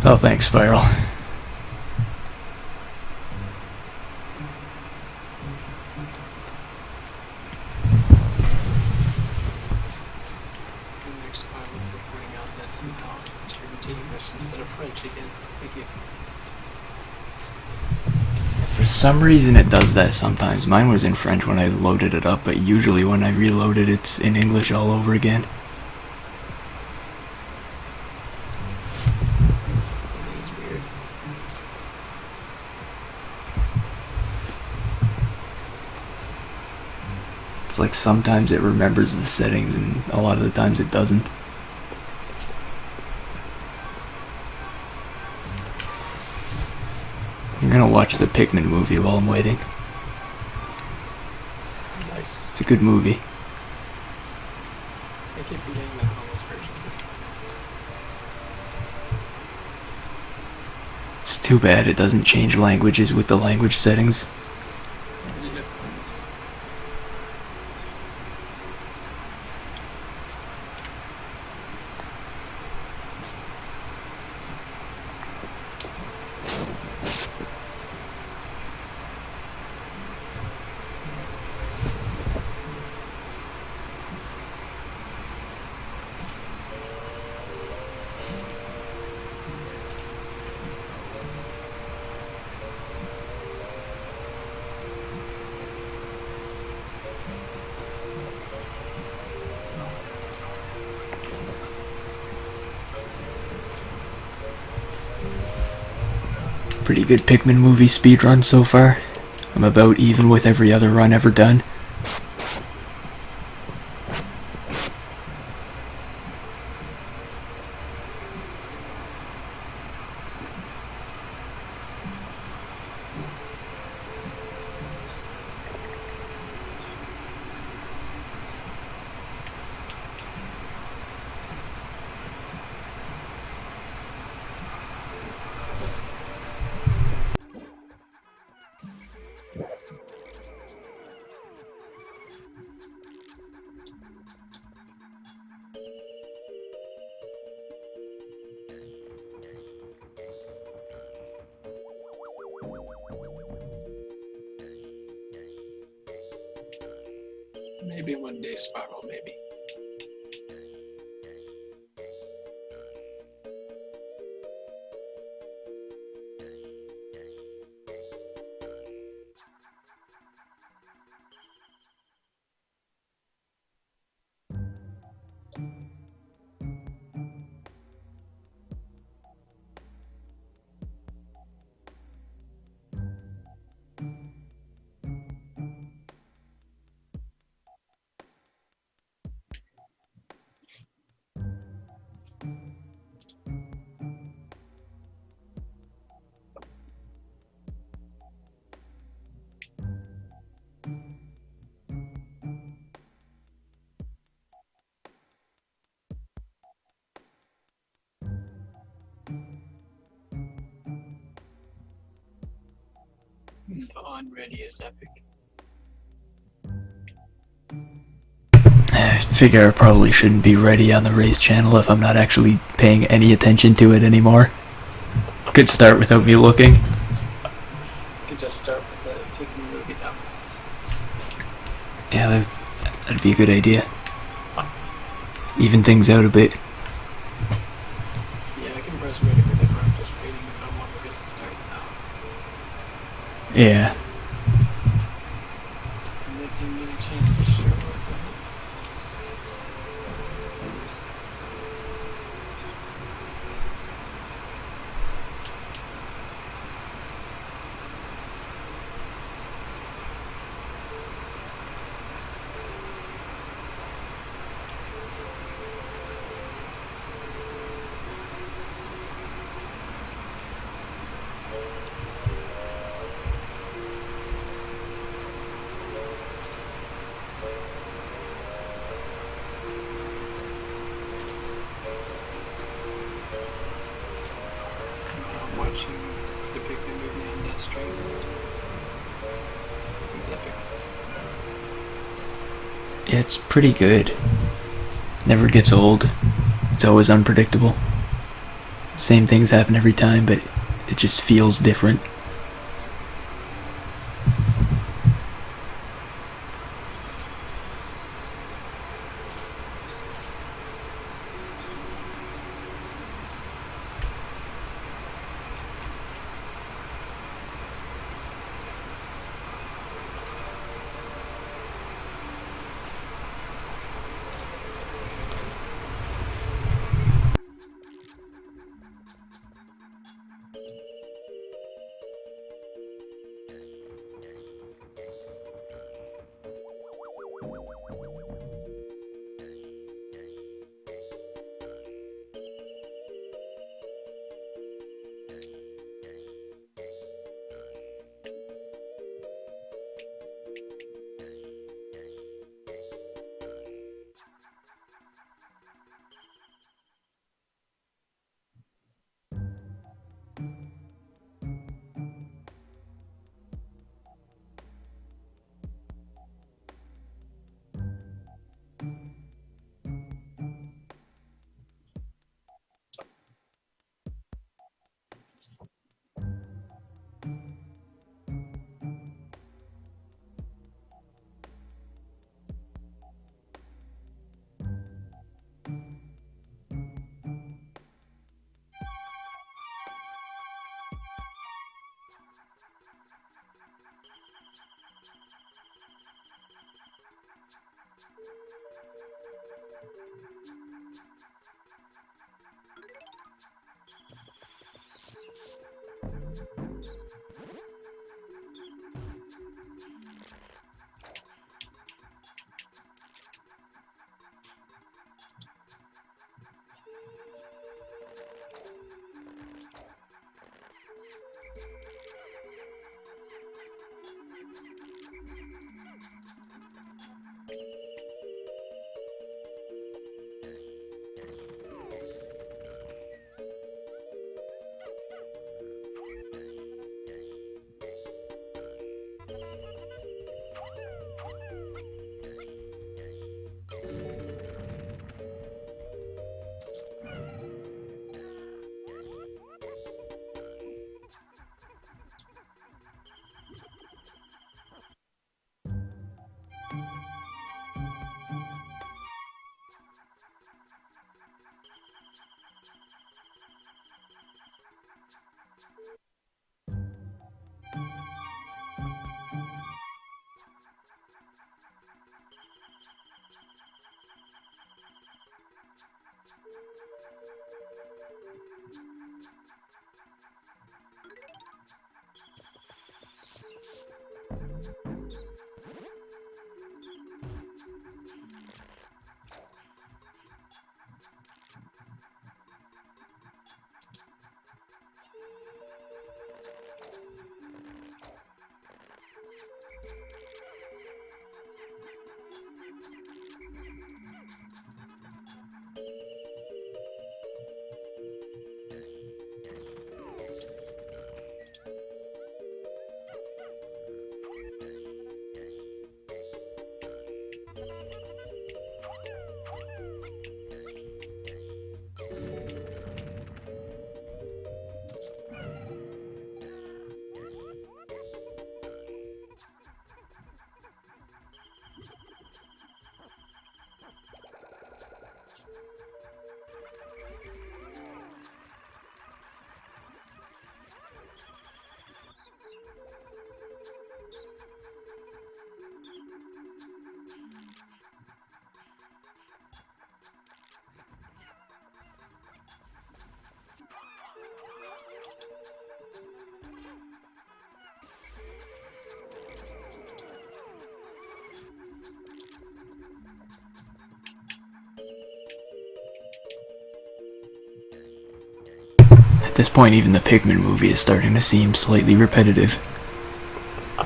Oh, thanks, Spiral. And there's Spiral for pointing out that somehow it turned to English instead of French again. Thank you. For some reason it does that sometimes. Mine was in French when I loaded it up, but usually when I reload it, it's in English all over again. It's weird. It's like sometimes it remembers the settings and a lot of the times it doesn't. I'm gonna watch the Pikmin movie while I'm waiting. Nice. It's a good movie. I keep forgetting that's on this version. It's too bad it doesn't change languages with the language settings. Yeah. Pretty good Pikmin movie speedrun so far. I'm about even with every other run ever done. Maybe one day, Spiral, maybe. The on ready is epic. I figure I probably shouldn't be ready on the race channel if I'm not actually paying any attention to it anymore. Could start without me looking. You could just start with the picking movie thumbnails. Yeah, that'd be a good idea. Even things out a bit. Yeah, I can press ready whenever I'm just waiting if I want the race to start now. Yeah. And that didn't get a chance to show up. I'm watching the Pikmin movie on that stream. Seems epic. Yeah, it's pretty good. Never gets old. It's always unpredictable. Same things happen every time, but it just feels different. At this point, even the Pikmin movie is starting to seem slightly repetitive. I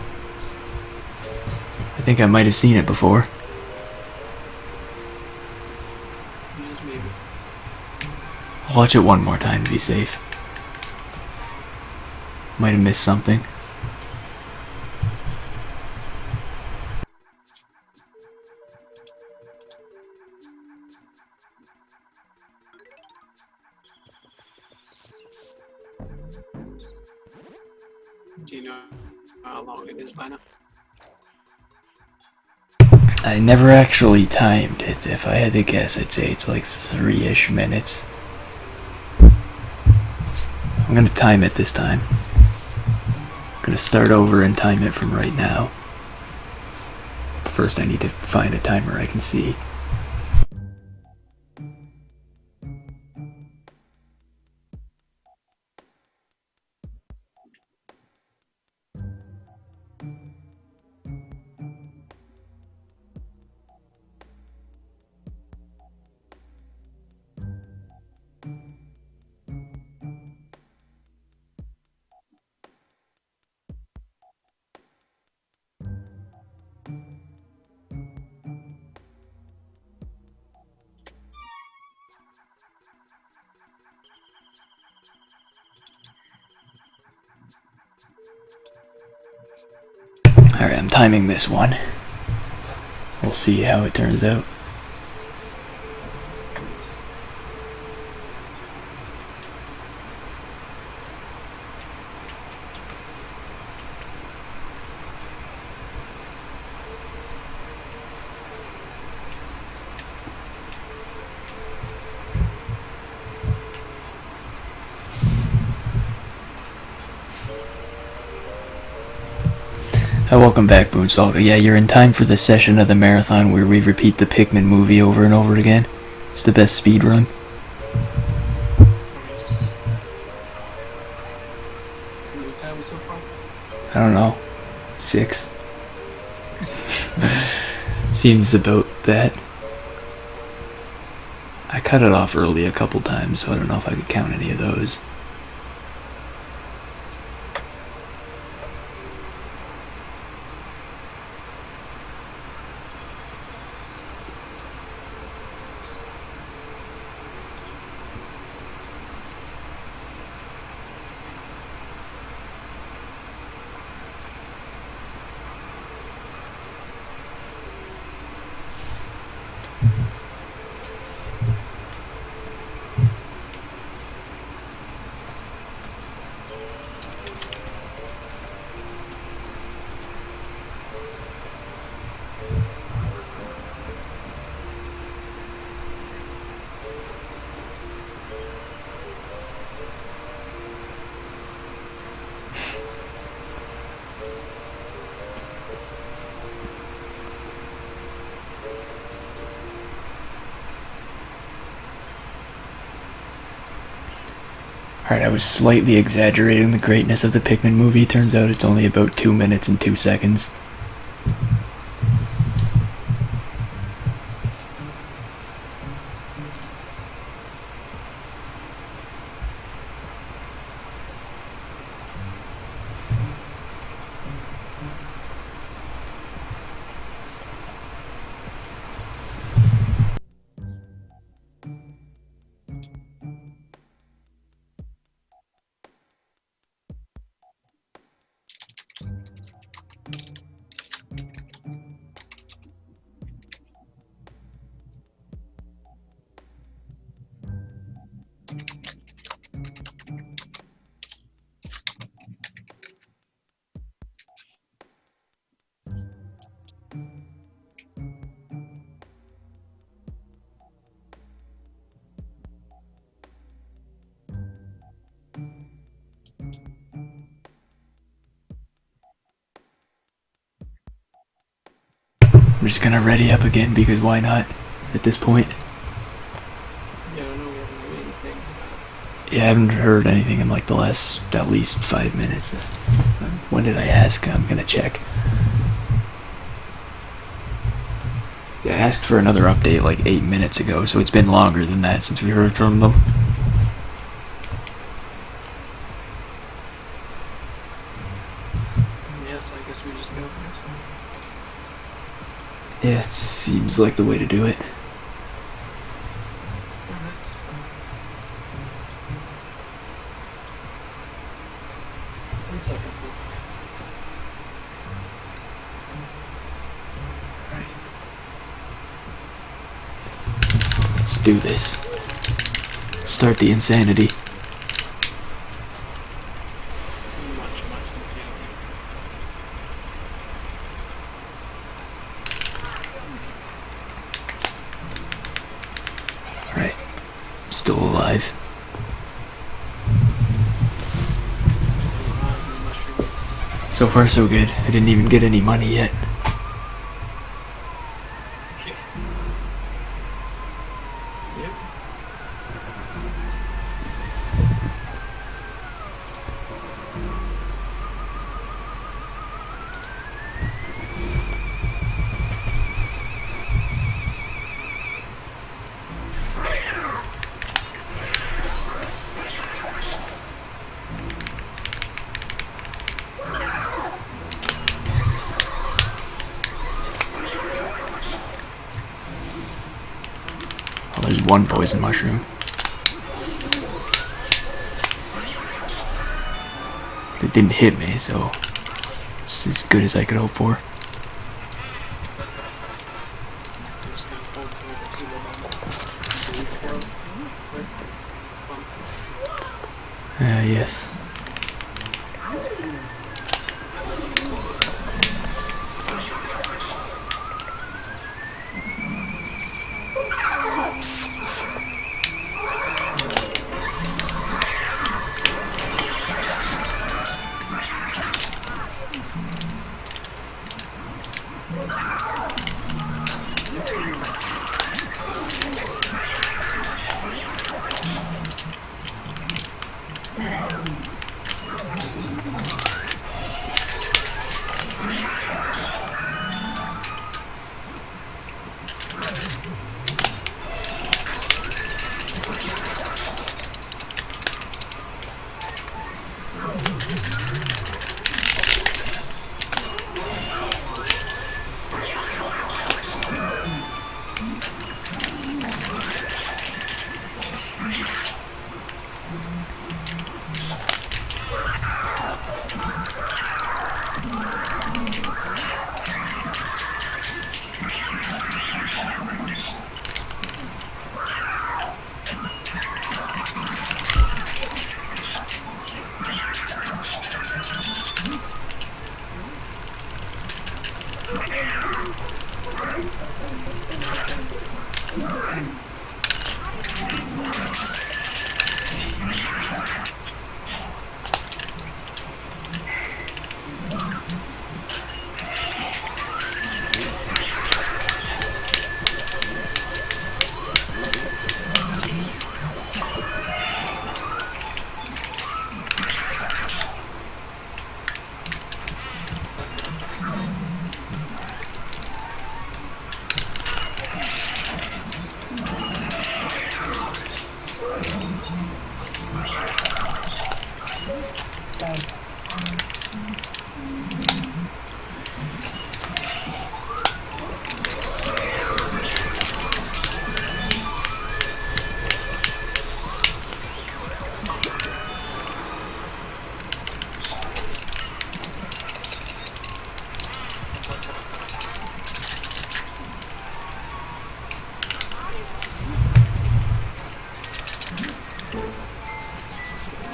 think I might have seen it before. Yes, maybe. I'll watch it one more time to be safe. Might have missed something. Do you know how long it is by now? I never actually timed it. If I had to guess, I'd say it's like 3-ish minutes. I'm gonna time it this time. I'm gonna start over and time it from right now. But first I need to find a timer I can see. Alright, I'm timing this one. We'll see how it turns out. Hi, welcome back, Boonstalker. Yeah, you're in time for the session of the marathon where we repeat the Pikmin movie over and over again. It's the best speedrun. How many times so far? I don't know. 6. 6. Seems about that. I cut it off early a couple times, so I don't know if I could count any of those. Alright, I was slightly exaggerating the greatness of the Pikmin movie. Turns out it's only about 2 minutes and 2 seconds. I'm just gonna ready up again because why not at this point? Yeah, I don't know, we haven't heard anything. Yeah, I haven't heard anything in like the last at least 5 minutes. When did I ask? I'm gonna check. Yeah, I asked for another update like 8 minutes ago, so it's been longer than that since we heard from them. Yeah, it seems like the way to do it. Alright. 10 seconds left. Let's do this. Start the insanity. Much insanity. Alright. Still alive. Mushrooms. So far so good. I didn't even get any money yet. Okay. Yep. Oh, there's one poison mushroom. But it didn't hit me, so it's as good as I could hope for. I'm just gonna hold to it until the level. Yes.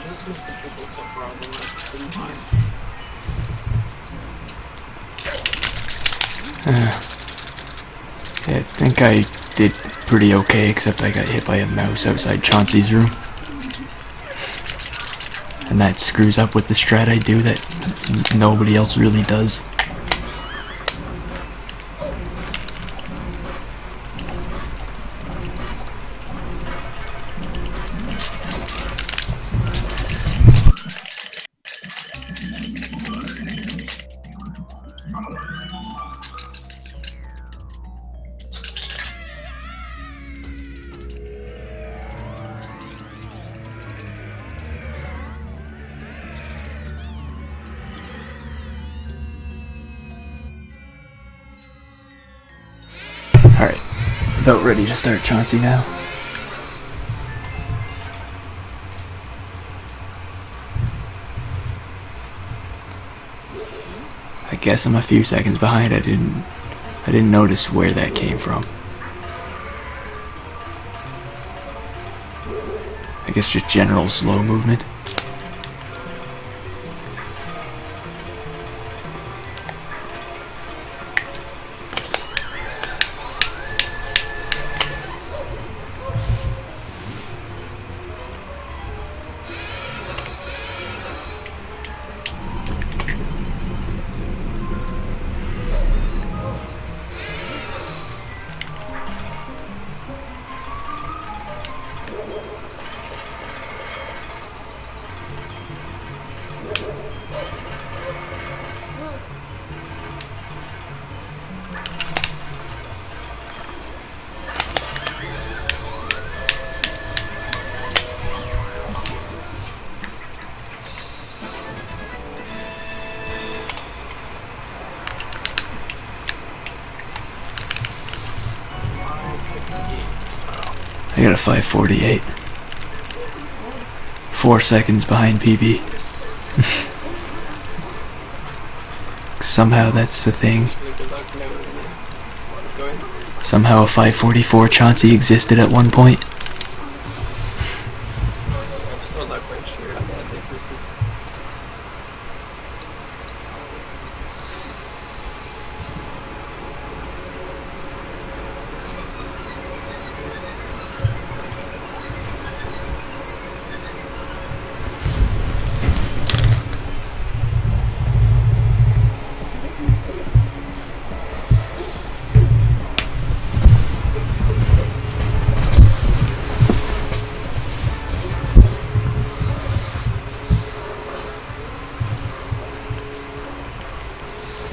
Just missed the triple so far, the rest has been fine. I think I did pretty okay, except I got hit by a mouse outside Chauncey's room. And that screws up with the strat I do that nobody else really does. About ready to start Chauncey now. I guess I'm a few seconds behind. I didn't notice where that came from. I guess just general slow movement. I got a 5:48. 4 seconds behind PB. Somehow that's the thing. Somehow a 5:44 Chauncey existed at one point. I'm still not quite sure how bad they existed.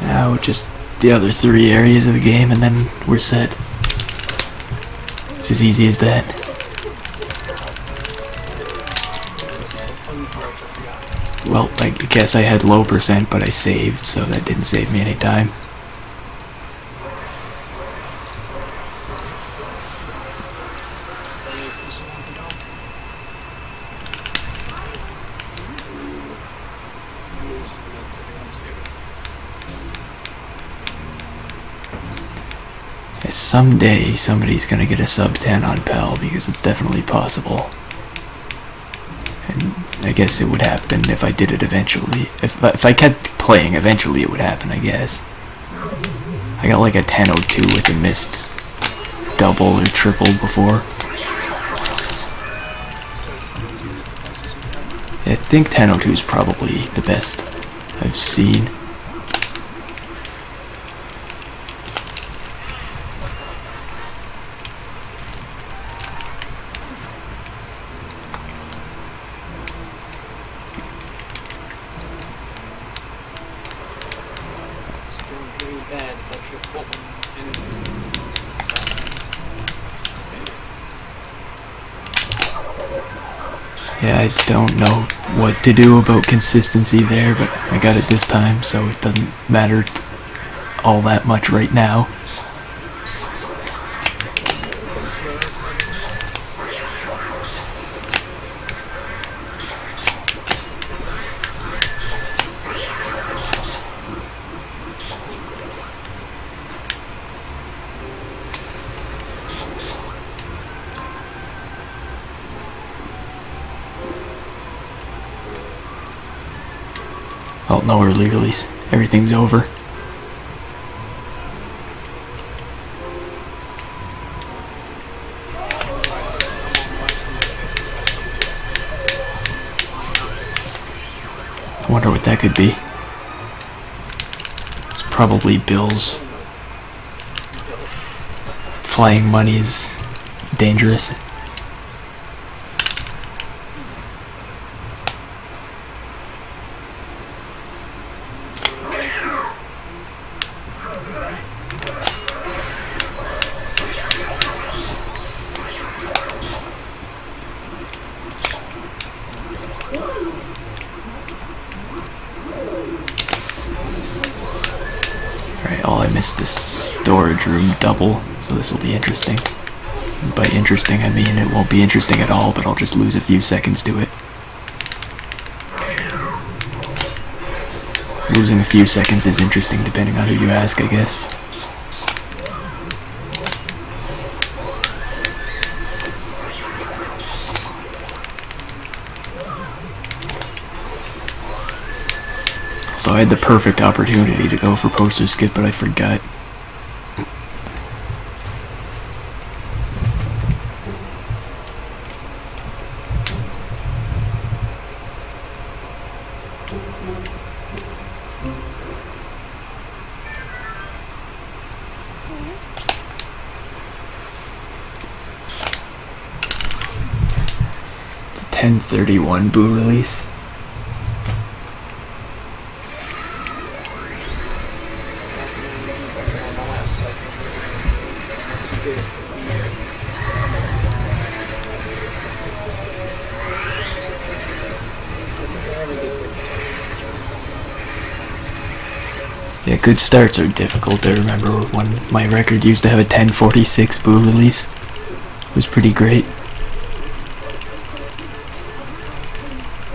Now just the other 3 areas of the game and then we're set. It's as easy as that. That's the fun part, I forgot. Well, I guess I had low percent, but I saved, so that didn't save me any time. Any decisions about? Is meant to everyone's favorite. Someday somebody's gonna get a sub 10 on Pal because it's definitely possible. And I guess it would happen if I did it eventually. If I kept playing, eventually it would happen, I guess. I got like a 10:02 with a missed double or triple before. I think 10:02 is probably the best I've seen. Still really bad at that triple. Yeah, I don't know what to do about consistency there, but I got it this time, so it doesn't matter all that much right now. Oh, no early release. Everything's over. I wonder what that could be. It's probably bills. Flying money is dangerous. Alright, all I missed this storage room double, so this will be interesting. By interesting, I mean it won't be interesting at all, but I'll just lose a few seconds to it. Losing a few seconds is interesting depending on who you ask, I guess. So I had the perfect opportunity to go for poster skip, but I forgot. It's a 10:31 boo release. Yeah, good starts are difficult. I remember when my record used to have a 10:46 boo release. It was pretty great.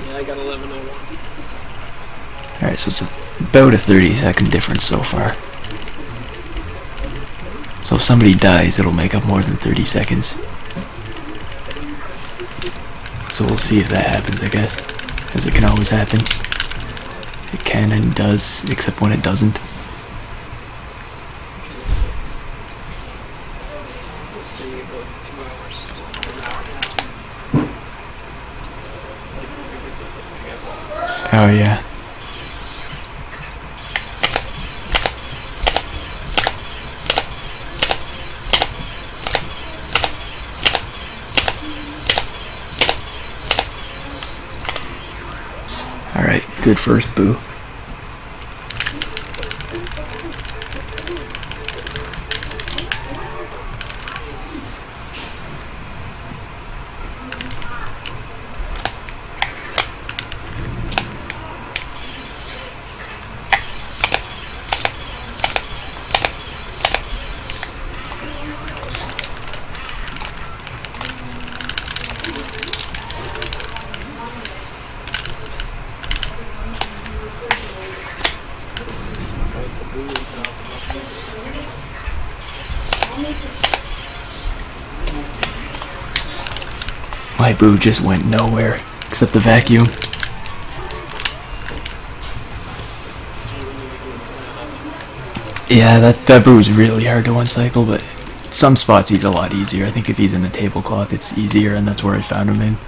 Yeah, I got 11:01. Alright, so it's about a 30-second difference so far. So if somebody dies, it'll make up more than 30 seconds. So we'll see if that happens, I guess. As it can always happen. It can and does, except when it doesn't. Let's see, about 2 hours, an hour and a half. If we get this up, I guess. Oh yeah. Alright, good first boo. My boo just went nowhere, except the vacuum. Yeah, that boo's really hard to one-cycle, but some spots he's a lot easier. I think if he's in the tablecloth, it's easier, and that's where I found him in.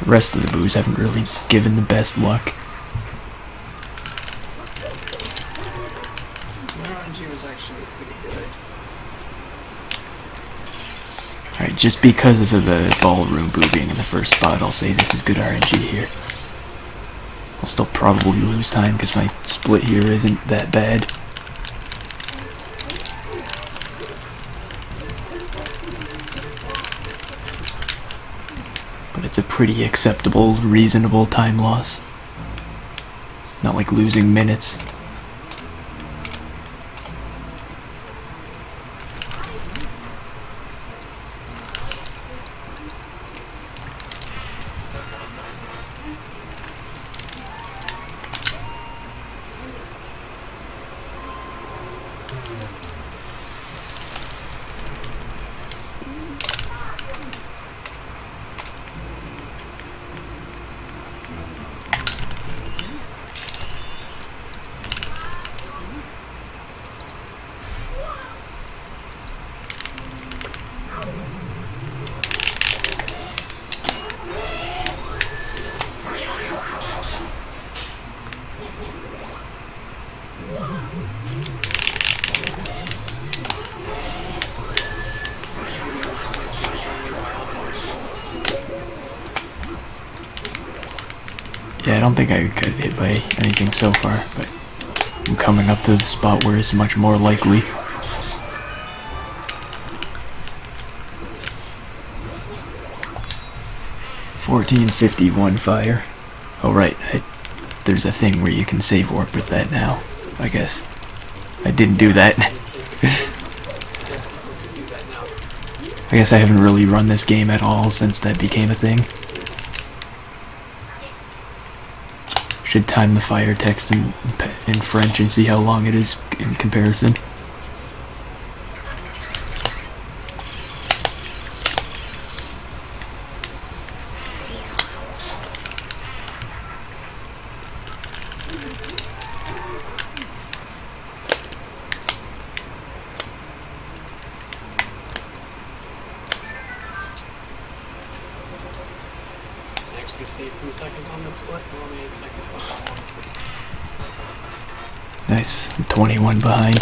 The rest of the boos haven't really given the best luck. My RNG was actually pretty good. Alright, just because of the ballroom boo being in the first spot, I'll say this is good RNG here. I'll still probably lose time because my split here isn't that bad. But it's a pretty acceptable, reasonable time loss. Not like losing minutes. Yeah, I don't think I got hit by anything so far, but I'm coming up to the spot where it's much more likely. 1451 fire. Oh right, there's a thing where you can save warp with that now, I guess. I didn't do that. I guess I haven't really run this game at all since that became a thing. Should time the fire text in French and see how long it is in comparison. Actually saved 3 seconds on that split, and only 8 seconds behind that one. Nice. I'm 21 behind.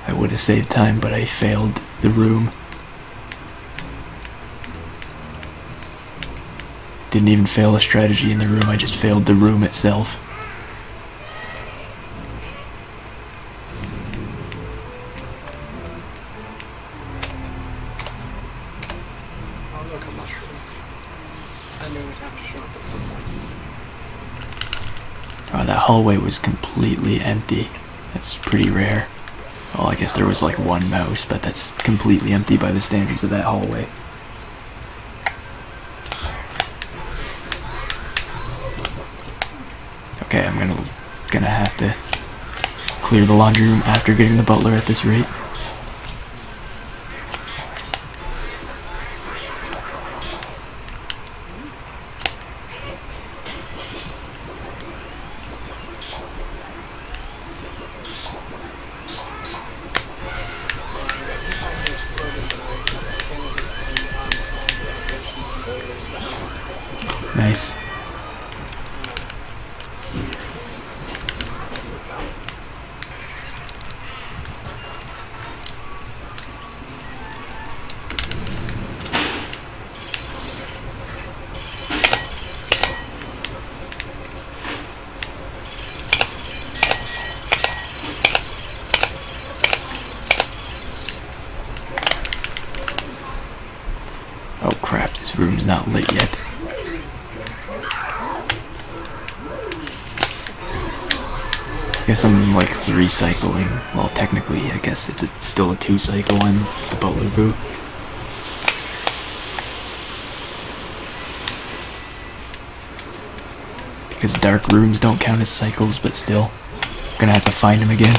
I would have saved time, but I failed the room. Didn't even fail a strategy in the room, I just failed the room itself. I'll look at mushroom. I knew we'd have to show up at some point. Oh, that hallway was completely empty. That's pretty rare. Well, I guess there was like one mouse, but that's completely empty by the standards of that hallway. Okay, I'm gonna have to clear the laundry room after getting the butler at this rate. Nice. Oh crap, this room's not lit yet. I guess I'm like 3 cycling. Well, technically, I guess it's still a 2 cycle in the butler booth. Because dark rooms don't count as cycles, but still. I'm gonna have to find him again.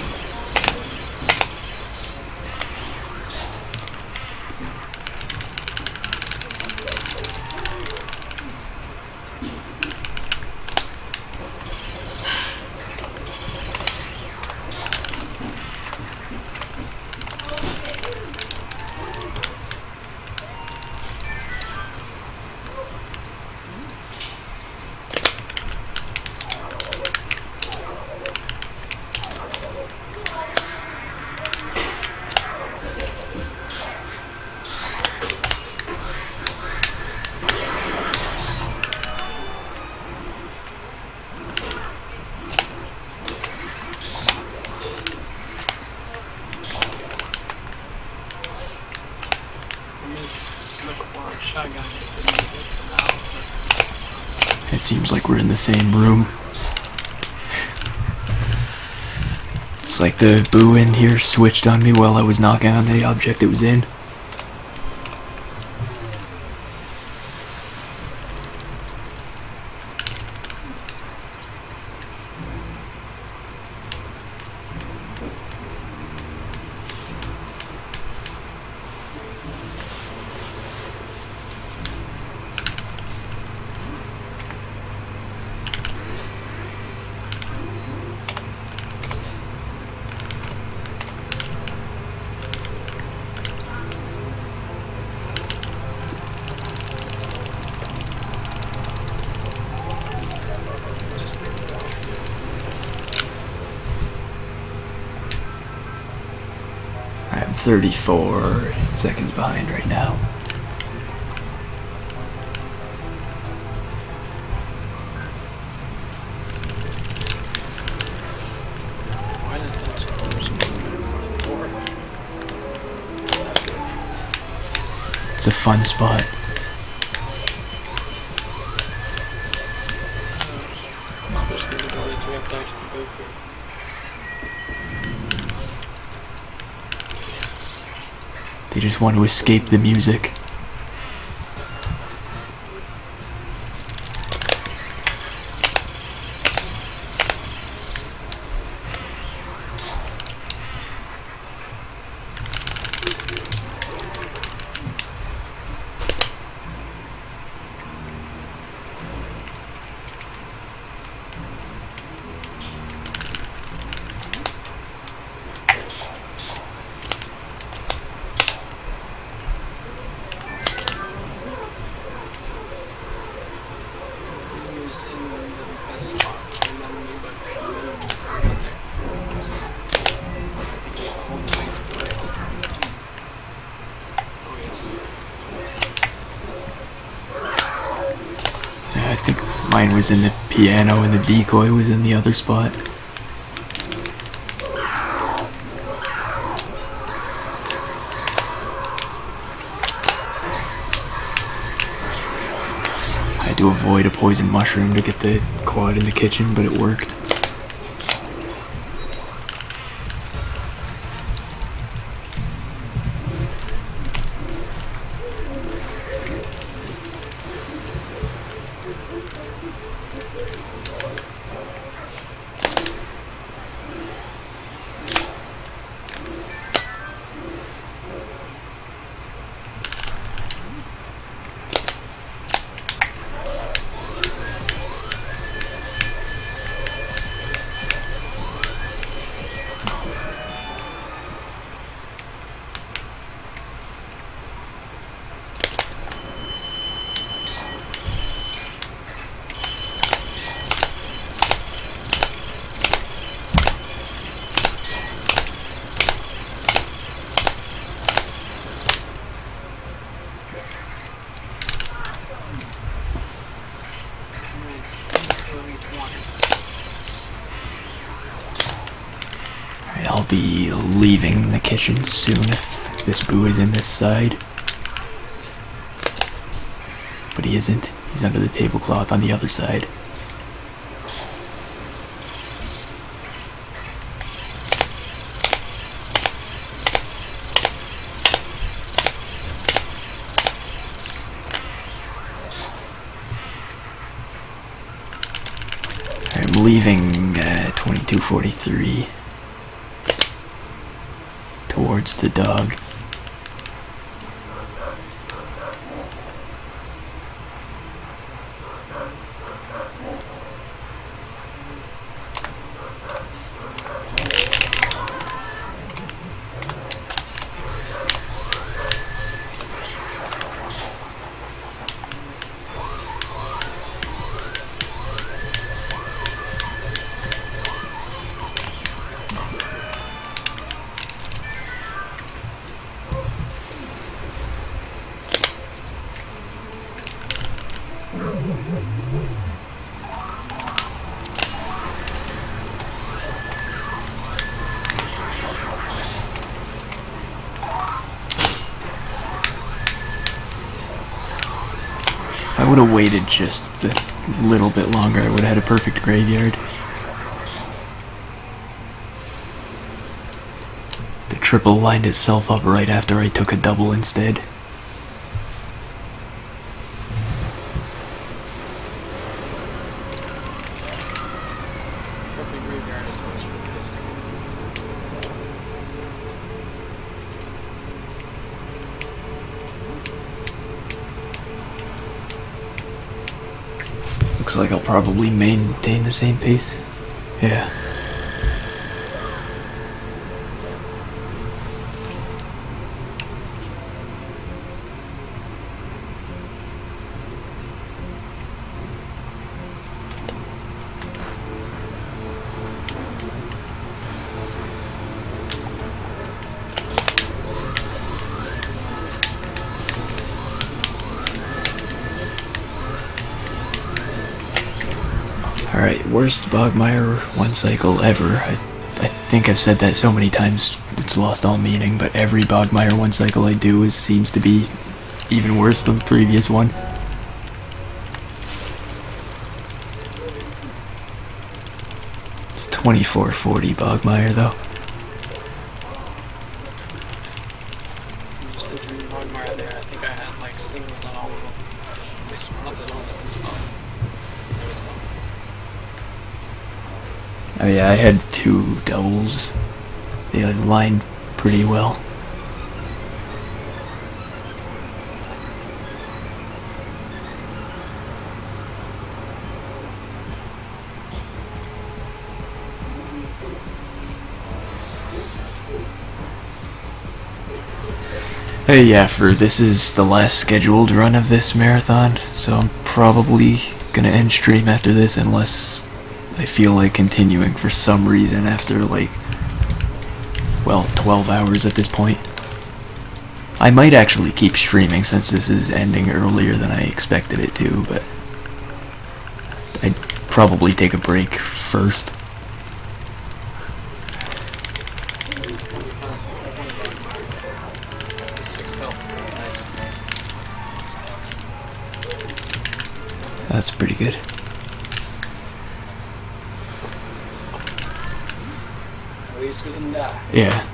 It seems like we're in the same room. It's like the boo in here switched on me while I was knocking on the object it was in. I'm 34 seconds behind right now. It's a fun spot. Especially with all the track packs to go through. They just want to escape the music. He was in the best spot. Remember me, but I got there. I think he was all the way to the right. Oh yes. Yeah, I think mine was in the piano and the decoy was in the other spot. I had to avoid a poison mushroom to get the quad in the kitchen, but it worked. Alright, I'll be leaving the kitchen soon if this boo is in this side. But he isn't. He's under the tablecloth on the other side. I'm leaving 2243 towards the dog. If I would have waited just a little bit longer, I would have had a perfect graveyard. The triple lined itself up right after I took a double instead. Perfect graveyard is what you're listing. Looks like I'll probably maintain the same pace. Yeah. Alright, worst Bogmire one cycle ever. I think I've said that so many times it's lost all meaning, but every Bogmire one cycle I do seems to be even worse than the previous one. It's 2440 Bogmire though. Just entering Logmire there. I think I had like singles on all of them. They spawned in all different spots. That was fun. Oh yeah, I had 2 doubles. They lined pretty well. Hey, yeah, this is the last scheduled run of this marathon, so I'm probably gonna end stream after this unless I feel like continuing for some reason after, like, well, 12 hours at this point. I might actually keep streaming since this is ending earlier than I expected it to, but I'd probably take a break first. That's pretty good. At least we didn't die. Yeah.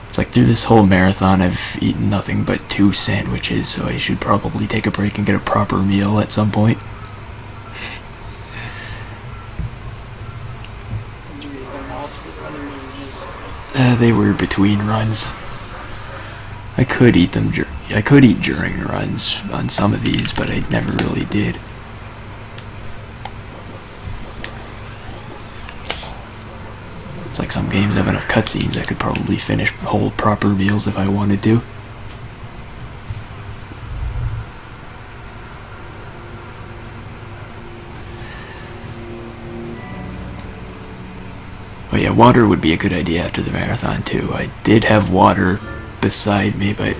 It's like through this whole marathon I've eaten nothing but 2 sandwiches, so I should probably take a break and get a proper meal at some point. Did you eat them all speedrunning or you just... They were between runs. I could eat them I could eat during runs on some of these, but I never really did. It's like some games have enough cutscenes I could probably finish whole proper meals if I wanted to. Oh yeah, water would be a good idea after the marathon too. I did have water beside me, but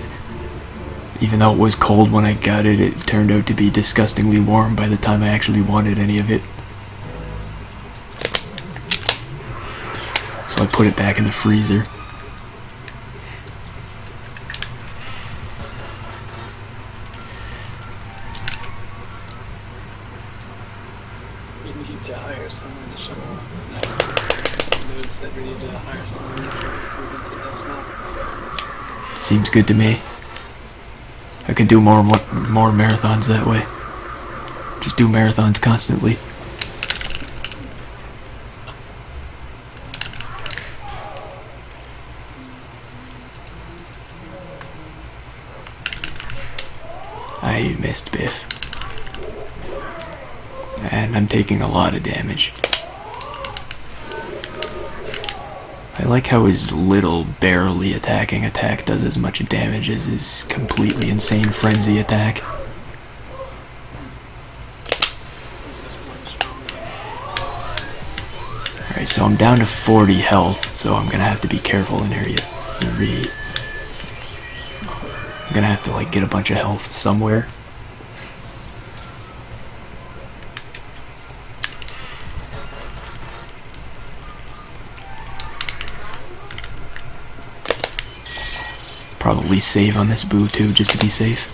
even though it was cold when I got it, it turned out to be disgustingly warm by the time I actually wanted any of it. So I put it back in the freezer. We need to hire someone to shovel. Notice that we need to hire someone to shovel food into this map. Seems good to me. I could do more marathons that way. Just do marathons constantly. I missed Biff. And I'm taking a lot of damage. I like how his little, barely attacking attack does as much damage as his completely insane frenzy attack. Alright, so I'm down to 40 health, so I'm gonna have to be careful in area 3. I'm gonna have to, like, get a bunch of health somewhere. Probably save on this boo too, just to be safe.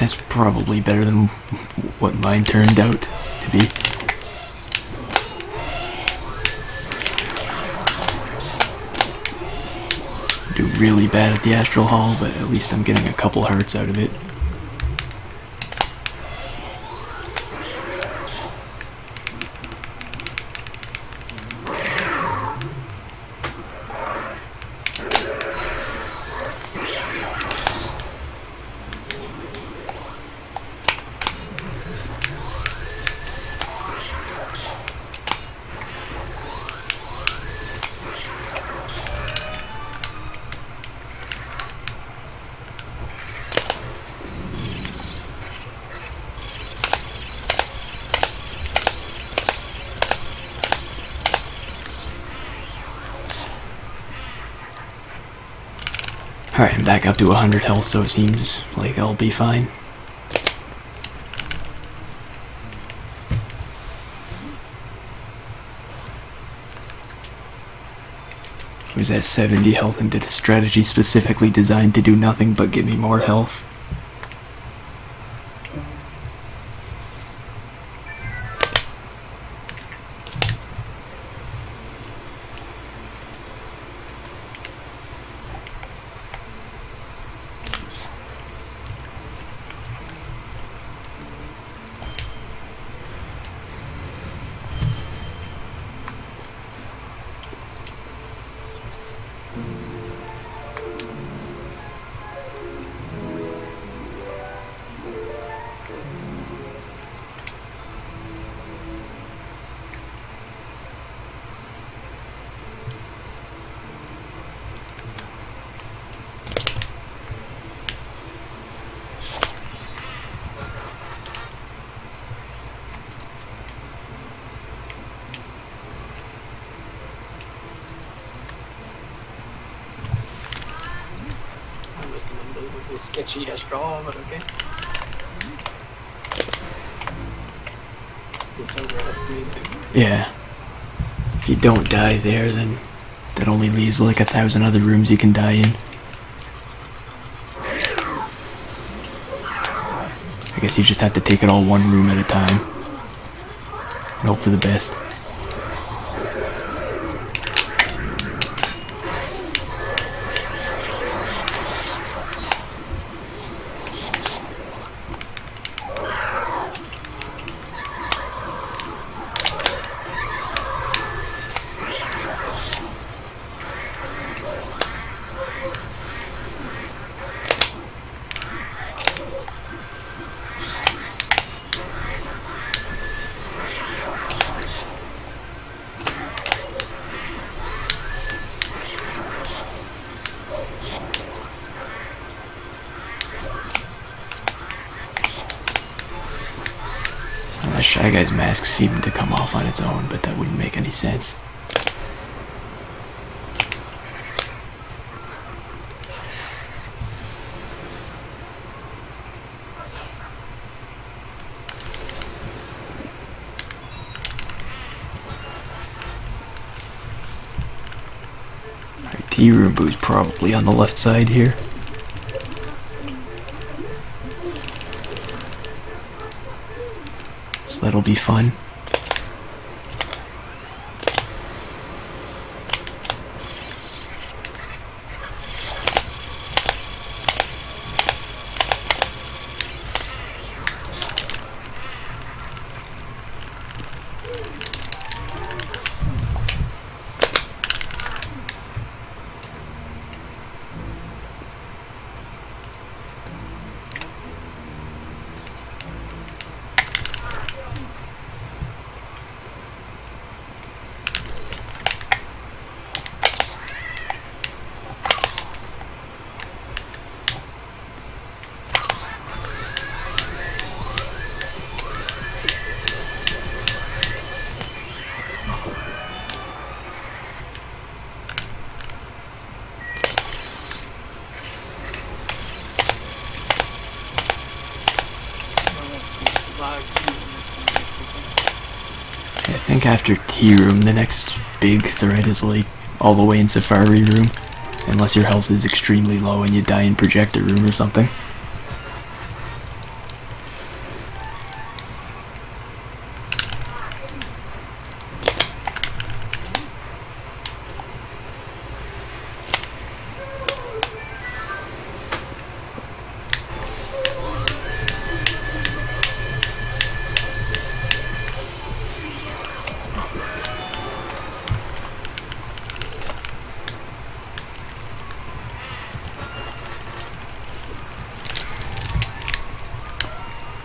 That's probably better than what mine turned out to be. Do really bad at the Astral Hall, but at least I'm getting a couple hearts out of it. Alright, I'm back up to 100 health, so it seems like I'll be fine. I was at 70 health and did a strategy specifically designed to do nothing but give me more health. Was an unbelievably sketchy straw, but okay. It's over, that's the main thing. Yeah. If you don't die there, then that only leaves like 1,000 other rooms you can die in. I guess you just have to take it all one room at a time. And hope for the best. That Shy Guy's mask seemed to come off on its own, but that wouldn't make any sense. Alright, Tea Room Boo's probably on the left side here. So that'll be fun. I think after Tea Room, the next big threat is like all the way in Safari Room, unless your health is extremely low and you die in Projector Room or something.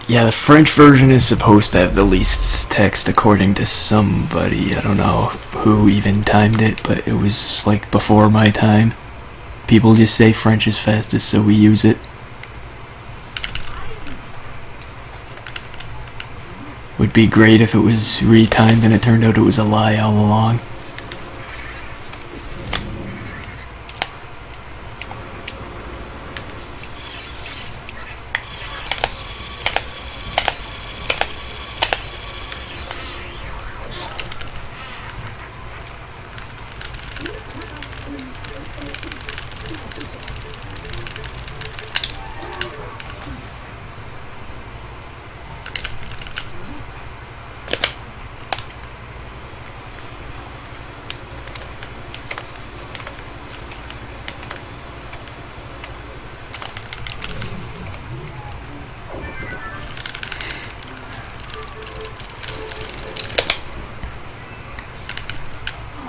Yeah, the French version is supposed to have the least text according to somebody. I don't know who even timed it, but it was like before my time. People just say French is fastest, so we use it. Would be great if it was retimed and it turned out it was a lie all along.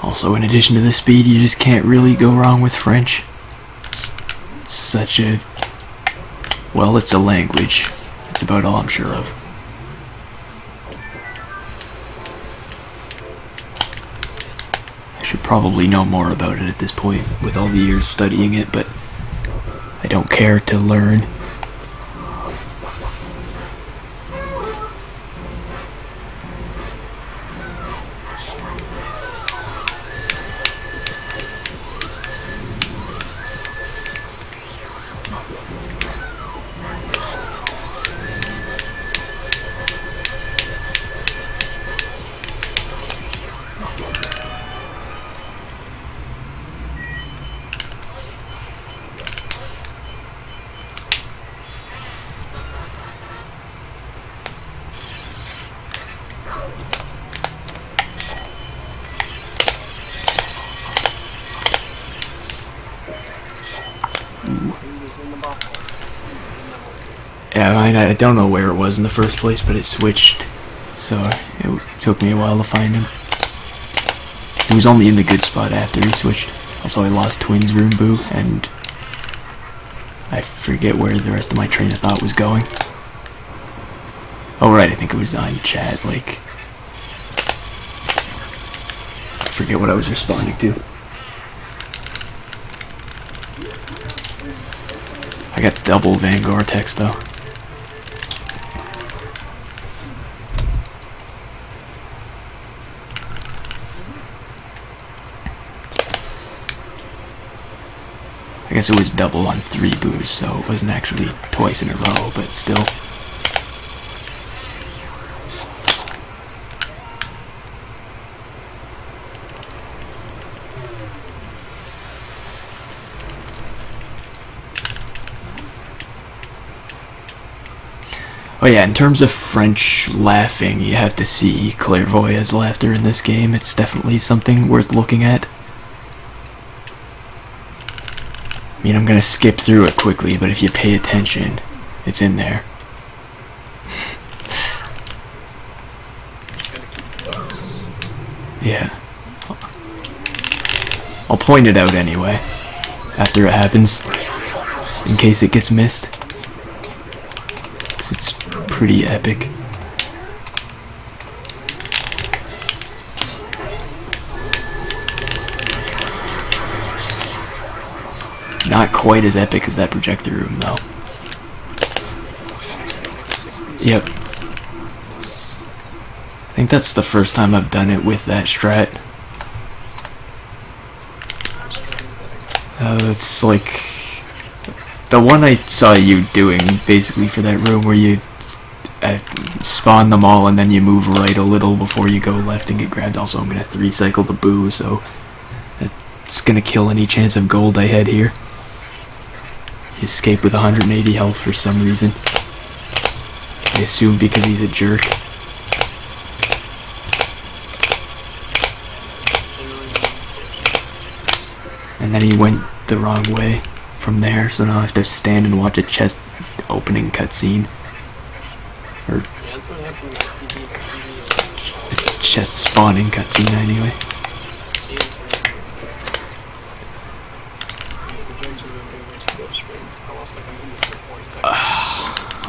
Also, in addition to the speed, you just can't really go wrong with French. It's such a... well, it's a language. That's about all I'm sure of. I should probably know more about it at this point, with all the years studying it, but I don't care to learn. Yeah, I don't know where it was in the first place, but it switched, so it took me a while to find him. He was only in the good spot after he switched. Also, I lost Twins Room Boo, and I forget where the rest of my train of thought was going. Oh right, I think it was on chat, like... I forget what I was responding to. I got double Vanguard text though. I guess it was double on 3 boos, so it wasn't actually twice in a row, but still. Oh yeah, in terms of French laughing, you have to see Clairvoyant's laughter in this game. It's definitely something worth looking at. I mean, I'm gonna skip through it quickly, but if you pay attention, it's in there. Yeah. I'll point it out anyway, after it happens, in case it gets missed. 'Cause it's pretty epic. Not quite as epic as that projector room, though. Yep. I think that's the first time I've done it with that strat. It's like the one I saw you doing basically for that room where you spawn them all and then you move right a little before you go left and get grabbed. Also, I'm gonna 3-cycle the boo, so it's gonna kill any chance of gold I had here. He escaped with 180 health for some reason. I assume because he's a jerk. And then he went the wrong way from there, so now I have to stand and watch a chest opening cutscene. Or a chest spawning cutscene anyway.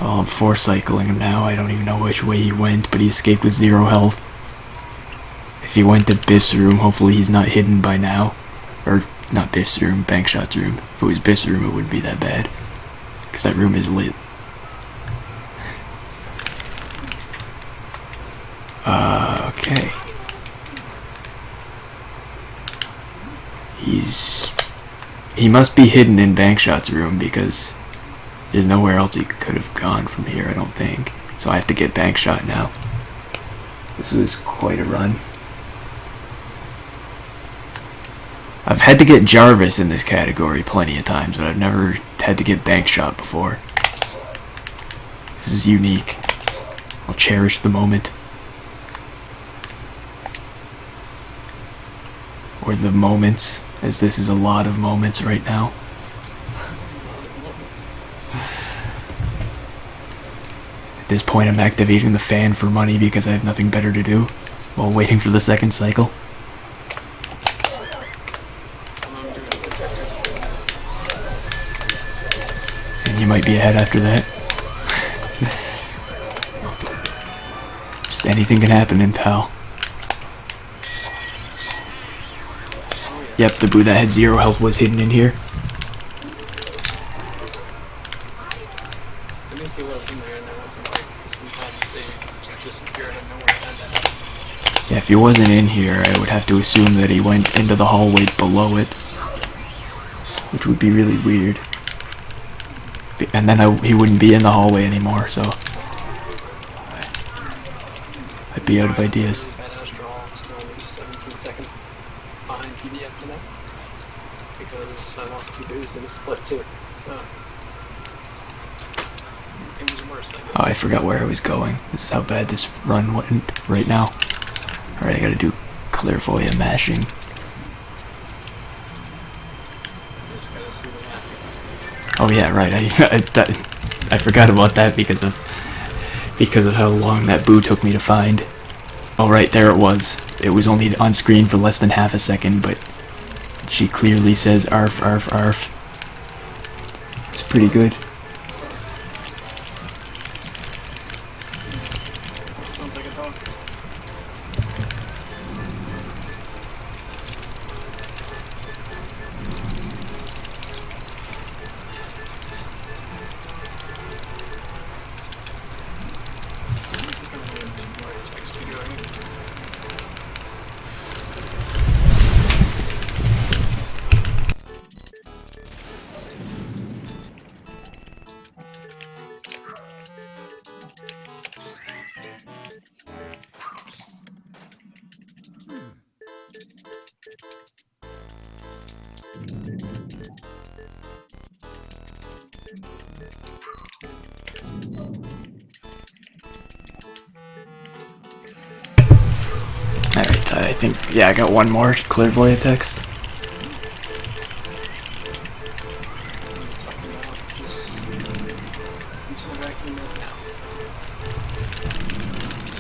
Well, I'm before cycling him now. I don't even know which way he went, but he escaped with 0 health. If he went to Biff's room, hopefully he's not hidden by now. Or, not Biff's room, Bankshot's room. If it was Biff's room, it wouldn't be that bad. Because that room is lit. Okay. He must be hidden in Bankshot's room because there's nowhere else he could have gone from here, I don't think. So I have to get Bankshot now. This was quite a run. I've had to get Jarvis in this category plenty of times, but I've never had to get Bankshot before. This is unique. I'll cherish the moment. Or the moments, as this is a lot of moments right now. At this point I'm activating the fan for money because I have nothing better to do while waiting for the second cycle. And you might be ahead after that. Just anything can happen in PAL. Yep, the boo that had 0 health was hidden in here. At least he was in there, and there wasn't like sometimes they just disappear out of nowhere. Yeah, if he wasn't in here, I would have to assume that he went into the hallway below it, which would be really weird. And then he wouldn't be in the hallway anymore, so I'd be out of ideas. Bad after all, still only 17 seconds behind PD after that, because I lost 2 boos in the split too. So it was worse. Oh, I forgot where I was going. This is how bad this run went right now. Alright, I gotta do clairvoyant mashing. Just gotta see what happens. Oh yeah, right. I forgot about that because of how long that boo took me to find. Oh right, there it was. It was only on screen for less than half a second, but she clearly says arf arf arf. It's pretty good. Sounds like a dog. Alright, I think, yeah, I got one more clairvoyant text. So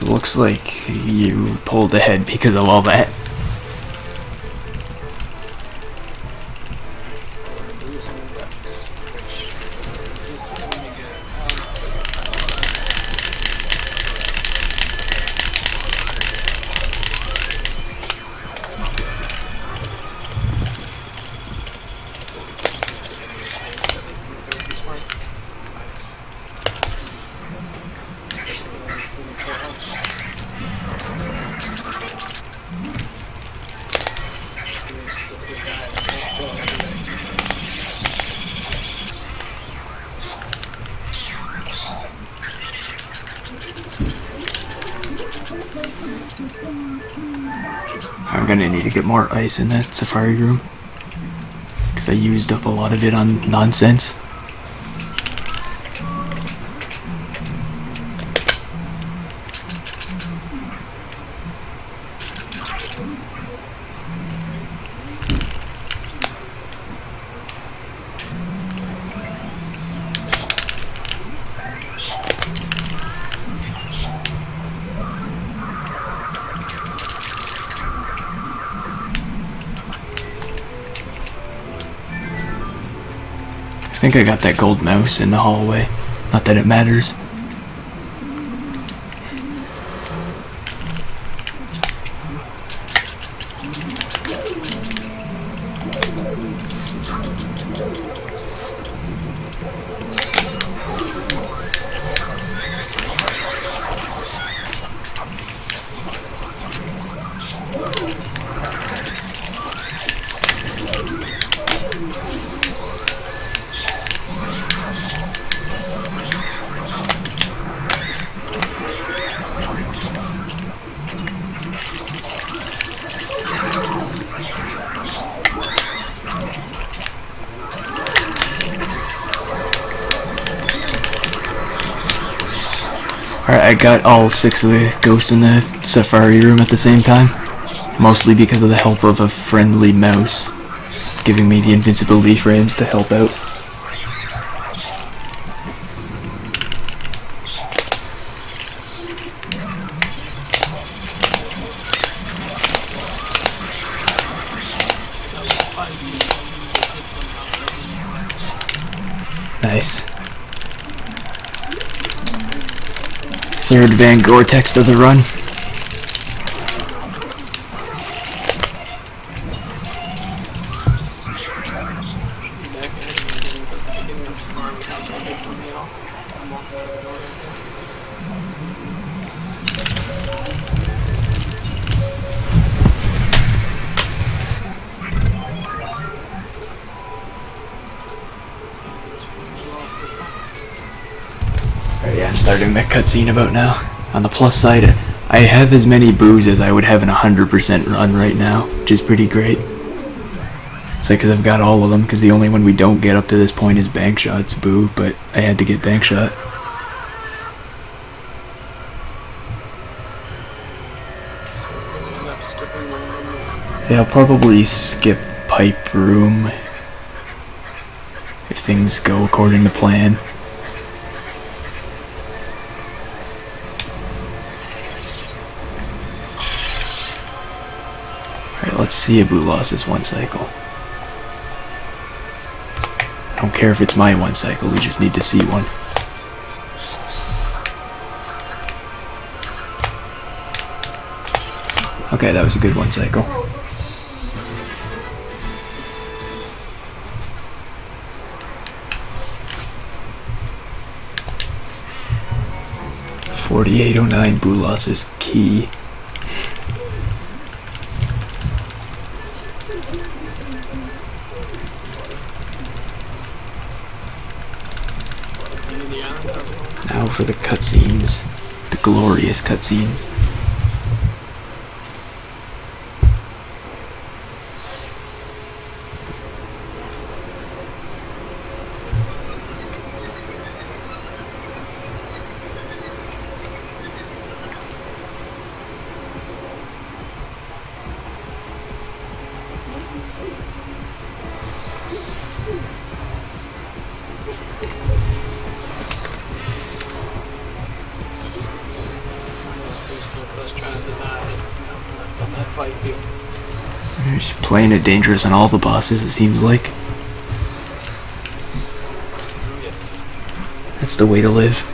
it looks like you pulled ahead because of all that. I'm gonna need to get more ice in that safari room because I used up a lot of it on nonsense. I think I got that gold mouse in the hallway. Not that it matters. Alright, I got all 6 of the ghosts in the safari room at the same time. Mostly because of the help of a friendly mouse, giving me the invincibility frames to help out. Nice. Third Van Gore-Tex of the run. Alright, yeah, I'm starting that cutscene about now. On the plus side, I have as many boos as I would have in a 100% run right now, which is pretty great. It's like, because I've got all of them, because the only one we don't get up to this point is Bank Shot's boo, but I had to get Bank Shot. Yeah, I'll probably skip Pipe Room if things go according to plan. Alright, let's see if Boo lost his 1 cycle. I don't care if it's my 1 cycle, we just need to see one. Okay, that was a good 1 cycle. $48.09 Boo lost his key. Now for the cutscenes. The glorious cutscenes. You're just playing it dangerous on all the bosses, it seems like. Yes. That's the way to live.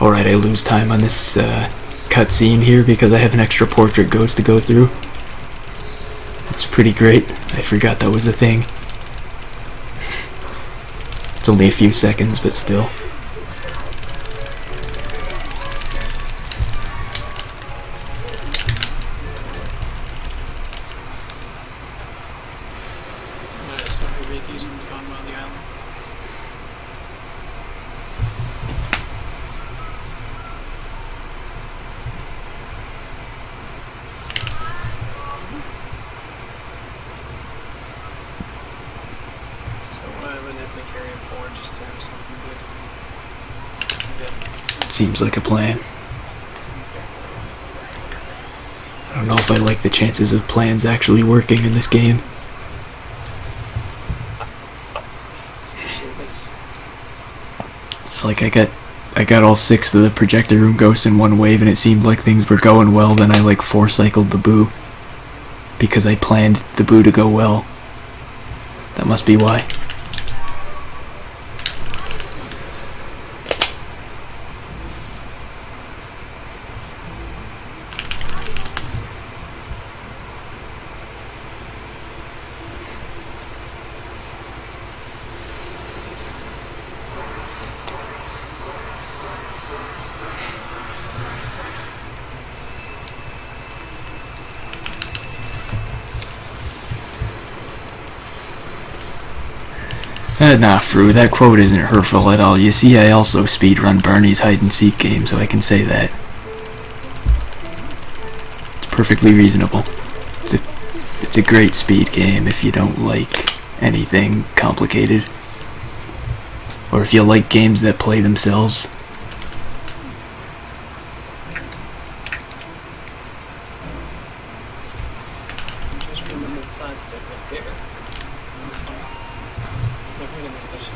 Alright, I lose time on this cutscene here because I have an extra portrait ghost to go through. It's pretty great. I forgot that was a thing. It's only a few seconds, but still. Seems like a plan. I don't know if I like the chances of plans actually working in this game. It's like I got all 6 of the projector room ghosts in one wave and it seemed like things were going well, then I like 4 cycled the boo. Because I planned the boo to go well. That must be why. Nah, Fru, that quote isn't hurtful at all. You see, I also speedrun Barney's hide-and-seek game, so I can say that. It's perfectly reasonable. It's a great speed game if you don't like anything complicated. Or if you like games that play themselves. Just remember the side step right there. That was fine. I was like, wait a minute, I should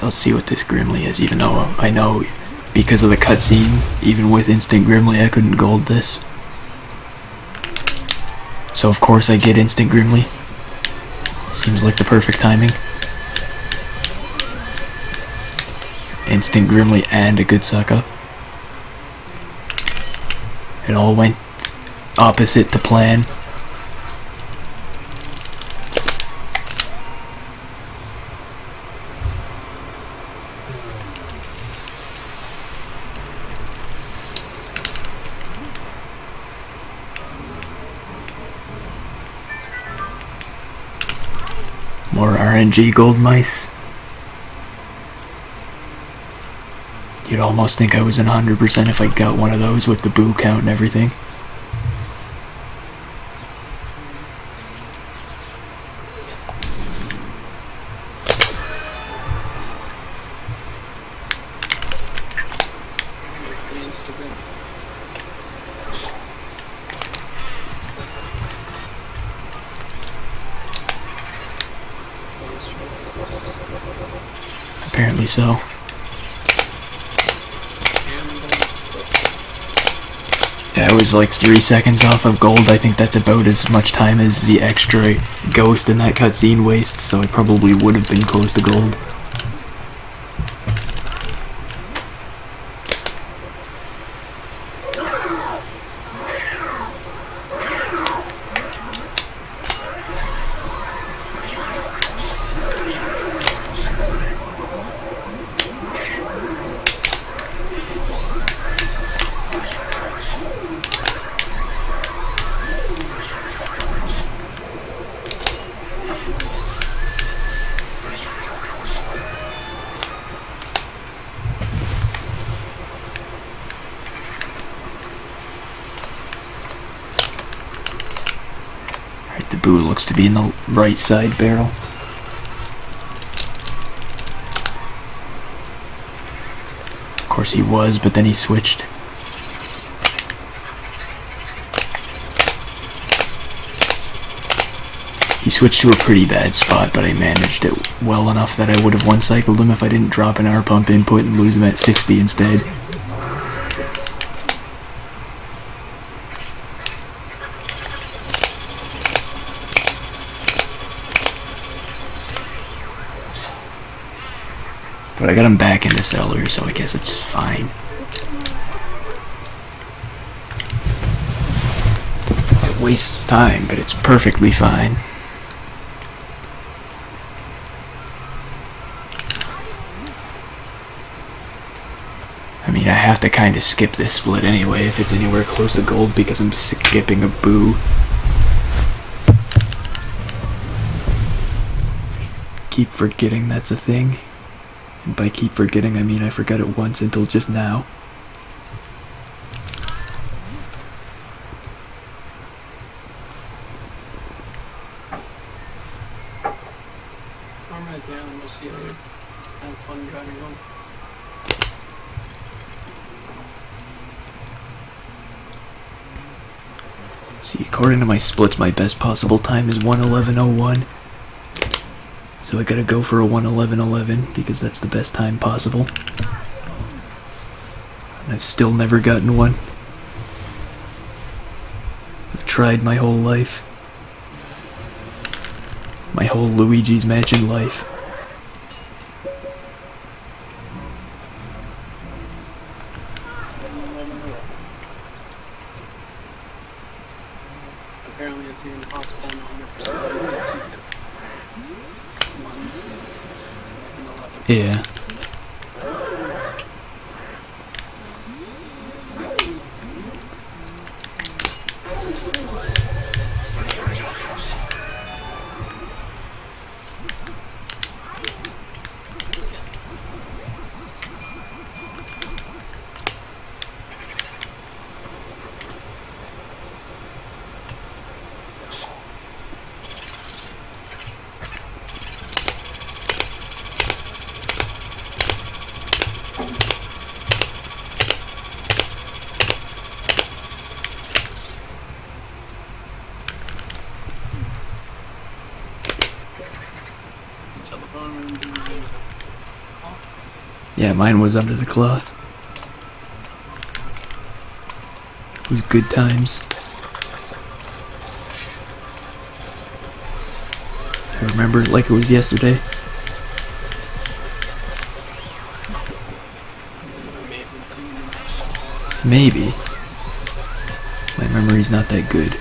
Let's see what this Grimly is, even though I know because of the cutscene, even with instant Grimly I couldn't gold this. So of course I get instant Grimly. Seems like the perfect timing. Instant Grimly and a good suck up. It all went opposite to plan. More RNG gold mice. You'd almost think I was in 100% if I got one of those with the boo count and everything. being stupid. Apparently so. Yeah, I was like 3 seconds off of gold. I think that's about as much time as the extra ghost in that cutscene wastes, so I probably would have been close to gold. The boo looks to be in the right side barrel. Of course he was, but then he switched. He switched to a pretty bad spot, but I managed it well enough that I would have one-cycled him if I didn't drop an R-pump input and lose him at 60 instead. But I got him back in the cellar, so I guess it's fine. It wastes time, but it's perfectly fine. I mean, I have to kind of skip this split anyway if it's anywhere close to gold because I'm skipping a boo. Keep forgetting that's a thing. And by keep forgetting, I mean I forgot it once until just now. Alright, yeah, and we'll see you later. Have fun driving home. See, according to my splits, my best possible time is 1:11:01. So I gotta go for a 1:11:11 because that's the best time possible. And I've still never gotten one. I've tried my whole life. My whole Luigi's Mansion life. Apparently it's even possible in 100% of the Yeah. Telephone room being Yeah, mine was under the cloth. It was good times. I remember it like it was yesterday. maintenance. Maybe. My memory's not that good.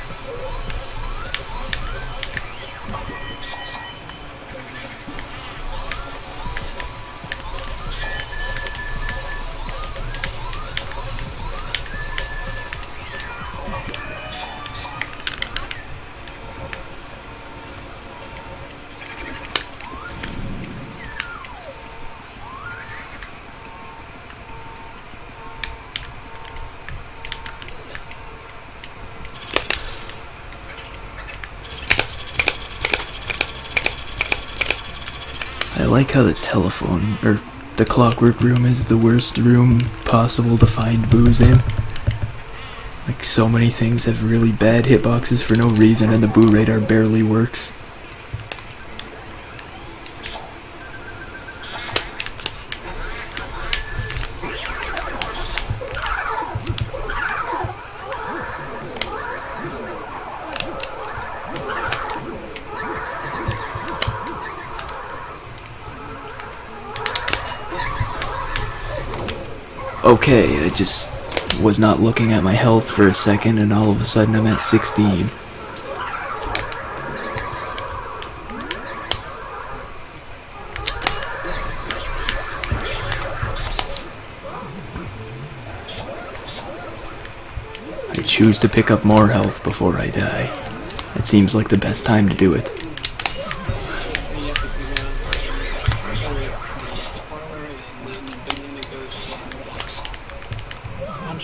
I like how the telephone, or the clockwork room is the worst room possible to find booze in. Like, so many things have really bad hitboxes for no reason, and the boo radar barely works. Okay, I just was not looking at my health for a second, and all of a sudden I'm at 16. I choose to pick up more health before I die. It seems like the best time to do it.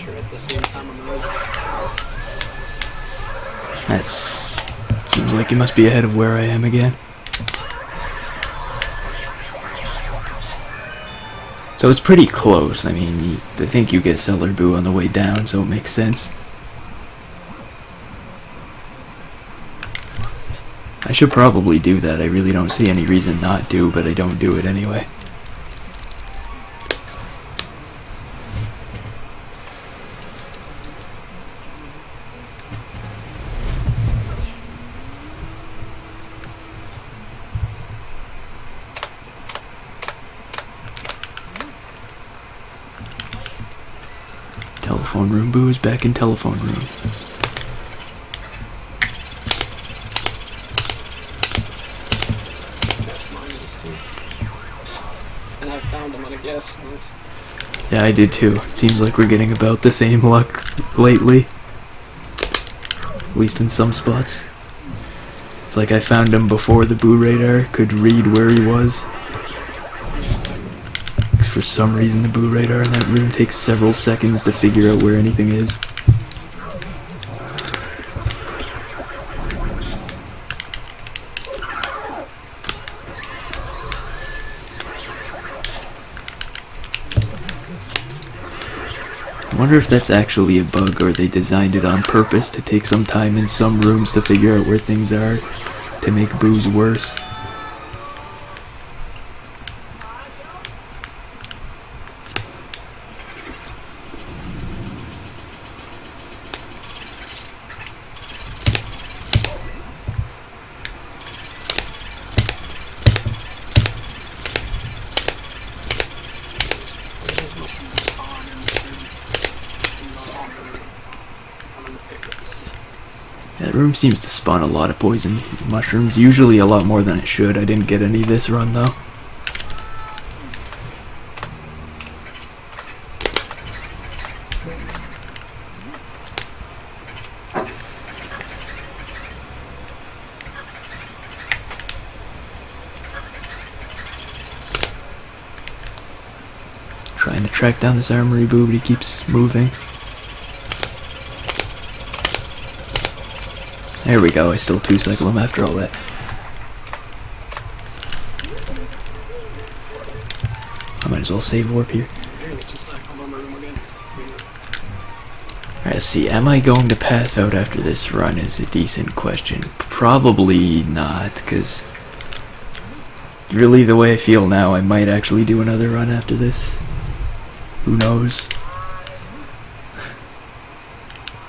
At the same time on the road. That's... seems like it must be ahead of where I am again. So it's pretty close. I mean, I think you get Cellar Boo on the way down, so it makes sense. I should probably do that. I really don't see any reason not to, but I don't do it anyway. Telephone room boo is back in telephone room. Yes, mine is too. And I found them at a guess. Nice. Yeah, I did too. It seems like we're getting about the same luck lately. At least in some spots. It's like I found him before the boo radar could read where he was. For some reason the boo radar in that room takes several seconds to figure out where anything is. I wonder if that's actually a bug or they designed it on purpose to take some time in some rooms to figure out where things are to make boos worse. That room seems to spawn a lot of poison mushrooms, usually a lot more than it should. I didn't get any this run though. Trying to track down this armory boo, but he keeps moving. There we go, I still 2-cycle him after all that. I might as well save warp here. Alright, let's see, am I going to pass out after this run is a decent question. Probably not, because really the way I feel now, I might actually do another run after this. Who knows?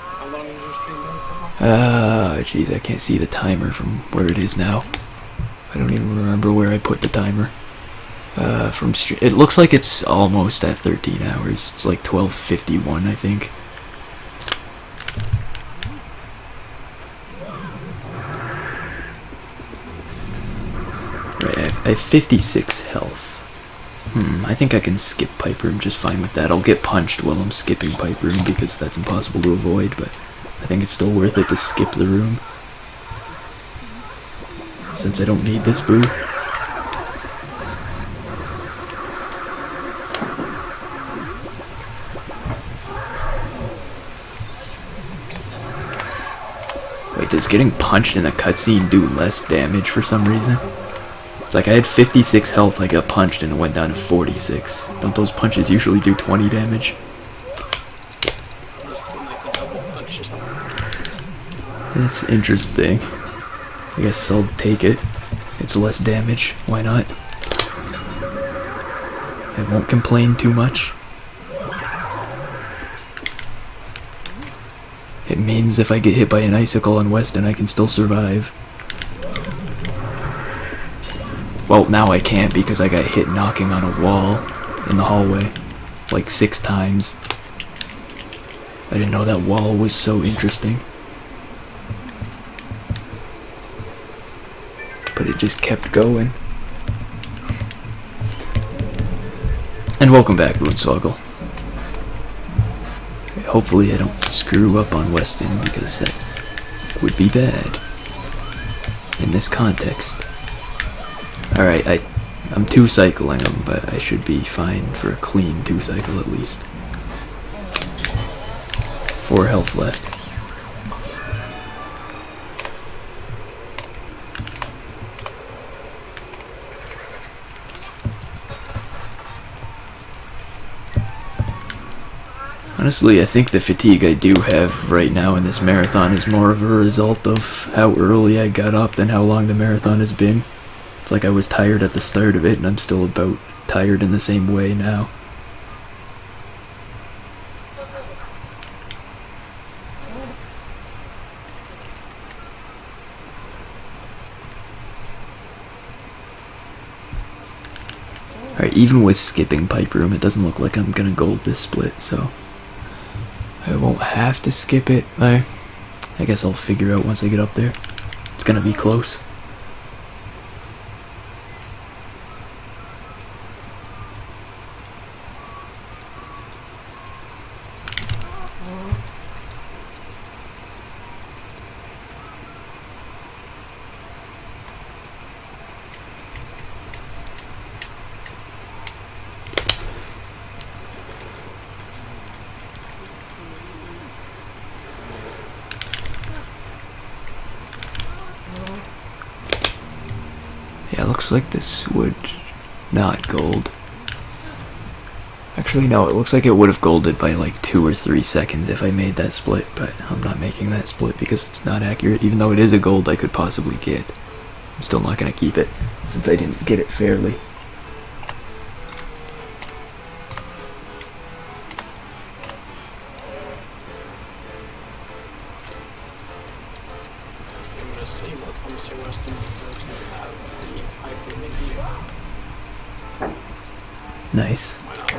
How long has your stream been so far? Jeez, I can't see the timer from where it is now. I don't even remember where I put the timer. It looks like it's almost at 13 hours. It's like 12:51, I think. Right, I have 56 health. I think I can skip Pipe Room just fine with that. I'll get punched while I'm skipping Pipe Room because that's impossible to avoid, but I think it's still worth it to skip the room, since I don't need this boo. Wait, does getting punched in a cutscene do less damage for some reason? It's like I had 56 health, I got punched and it went down to 46. Don't those punches usually do 20 damage? Must have been like a double punch or something. That's interesting. I guess I'll take it. It's less damage, why not? I won't complain too much. It means if I get hit by an icicle on Weston, I can still survive. Well, now I can't because I got hit knocking on a wall in the hallway like 6 times. I didn't know that wall was so interesting. But it just kept going. And welcome back, Boonswoggle. Hopefully I don't screw up on Weston because that would be bad in this context. Alright, I'm 2-cycling him, but I should be fine for a clean 2-cycle at least. 4 health left. Honestly, I think the fatigue I do have right now in this marathon is more of a result of how early I got up than how long the marathon has been. It's like I was tired at the start of it, and I'm still about tired in the same way now. Alright, even with skipping Pipe Room, it doesn't look like I'm gonna gold this split, so I won't have to skip it. I guess I'll figure out once I get up there. It's gonna be close. Yeah, looks like this would not gold. Actually, no, it looks like it would have golded by like 2 or 3 seconds if I made that split, but I'm not making that split because it's not accurate. Even though it is a gold I could possibly get, I'm still not going to keep it since I didn't get it fairly. I'm gonna see what comes to Weston because we have the Pipe Room in here. Nice. Why not?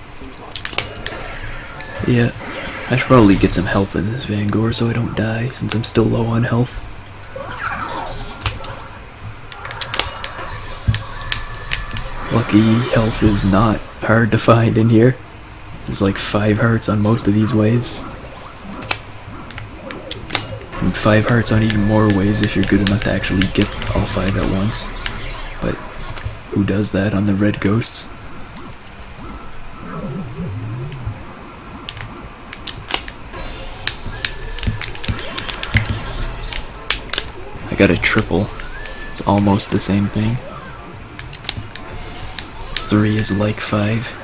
Seems logical. Yeah, I should probably get some health in this Vangor so I don't die since I'm still low on health. Lucky health is not hard to find in here. There's like 5 hearts on most of these waves. And 5 hearts on even more waves if you're good enough to actually get all 5 at once. But who does that on the red ghosts? got a triple. It's almost the same thing. 3 is like 5.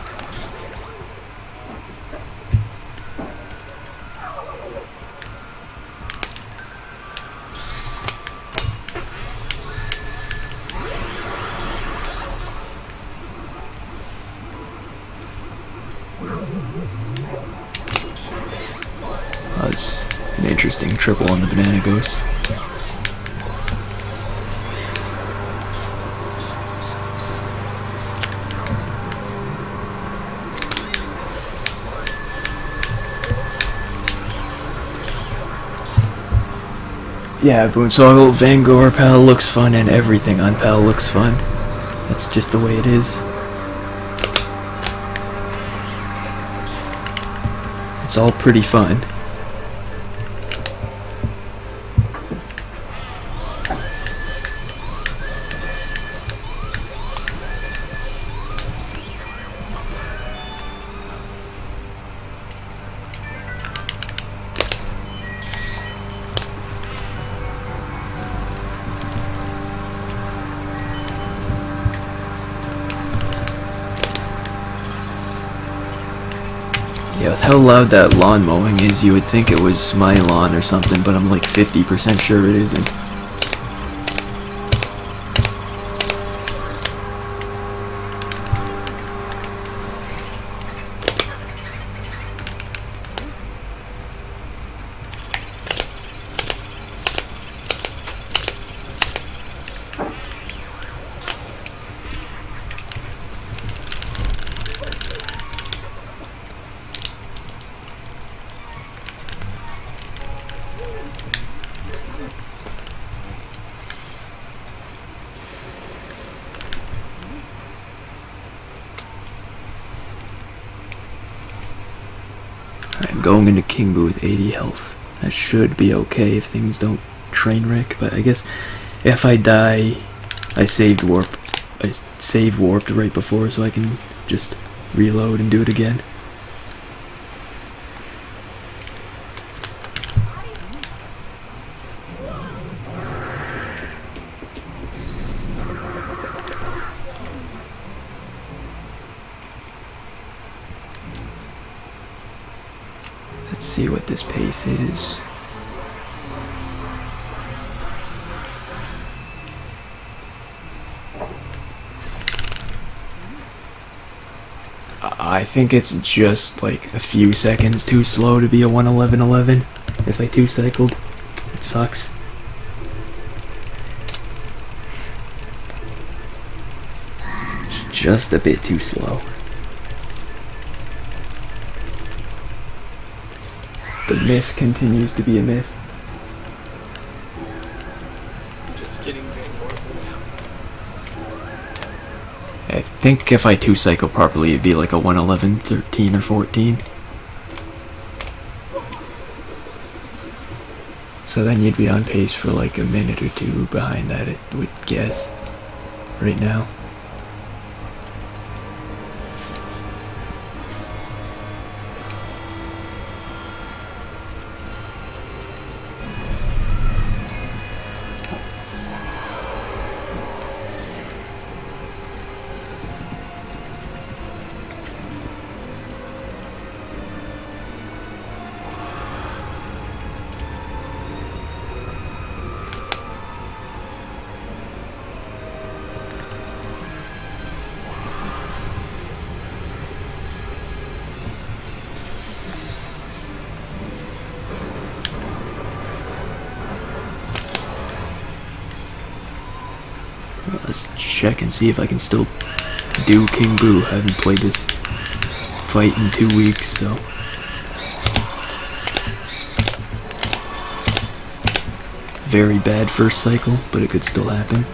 That's an interesting triple on the banana ghost. Yeah, Boonsoggle, Vanguard, Pal looks fun, and everything on Pal looks fun. That's just the way it is. It's all pretty fun. Yeah, with how loud that lawn mowing is, you would think it was my lawn or something, but I'm like 50% sure it isn't. I'm going into King Boo with 80 health. That should be okay if things don't train wreck, but I guess if I die, I save warped right before, so I can just reload and do it again. Let's see what this pace is. I think it's just like a few seconds too slow to be a 1:11:11. If I 2-cycled, it sucks. It's just a bit too slow. The myth continues to be a myth. Just getting Vanguard. I think if I 2-cycle properly, it'd be like a 1:11:13 or 14. So then you'd be on pace for like a minute or two behind that, I would guess, right now. Let's check and see if I can still do King Boo. I haven't played this fight in 2 weeks, so. Very bad first cycle, but it could still happen.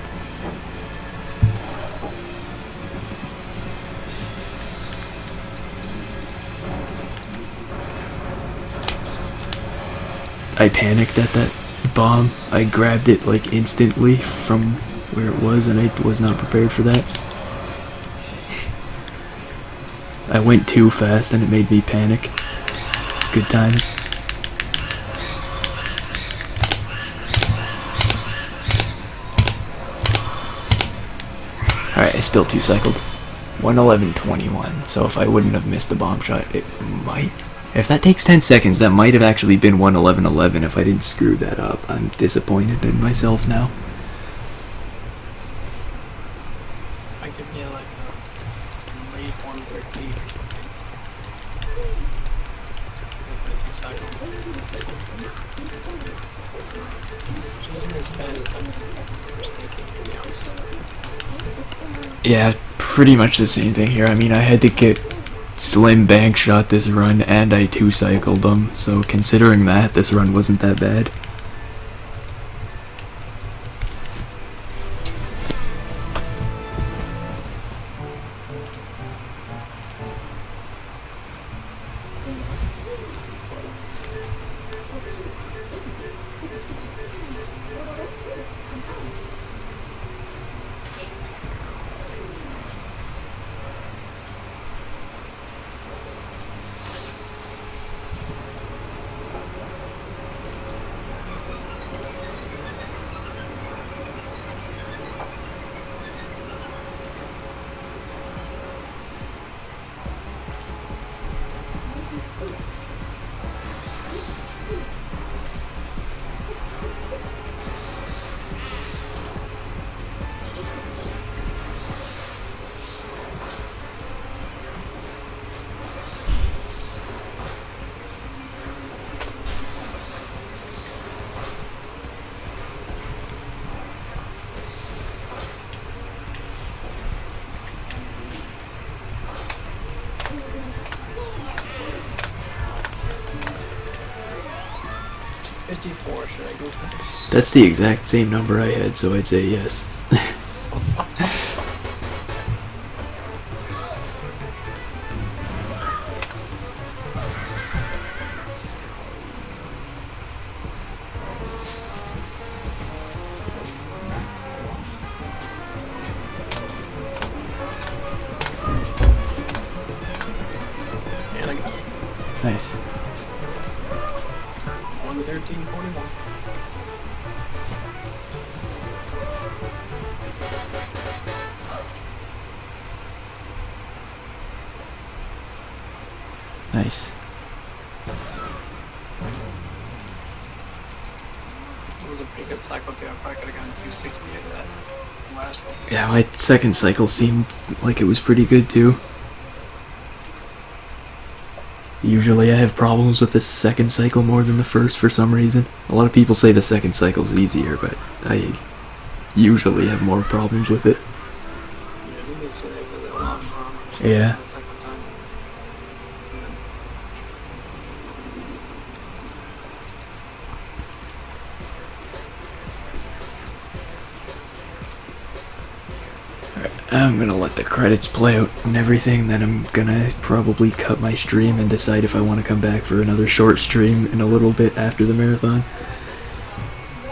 I panicked at that bomb. I grabbed it like instantly from where it was, and I was not prepared for that. I went too fast and it made me panic. Good times. Alright, I still 2-cycled. 1:11:21, so if I wouldn't have missed the bomb shot, it might... If that takes 10 seconds, that might have actually been 1:11:11 if I didn't screw that up. I'm disappointed in myself now. I could get like a late 1:13 or something. Which isn't as bad as I was thinking, to be honest. Yeah, pretty much the same thing here. I mean, I had to get slim bank shot this run and I 2-cycled them, so considering that, this run wasn't that bad. Should I go for this? That's the exact same number I had, so I'd say yes. And I got it. Nice. 1:13:41. Nice. It was a pretty good cycle too. I probably could have gotten 260 out of that last one. Yeah, my second cycle seemed like it was pretty good too. Usually I have problems with the second cycle more than the first for some reason. A lot of people say the second cycle is easier, but I usually have more problems with it. Yeah, I think they say it because it locks on. Yeah. The second time. I'm gonna let the credits play out and everything, then I'm gonna probably cut my stream and decide if I want to come back for another short stream in a little bit after the marathon.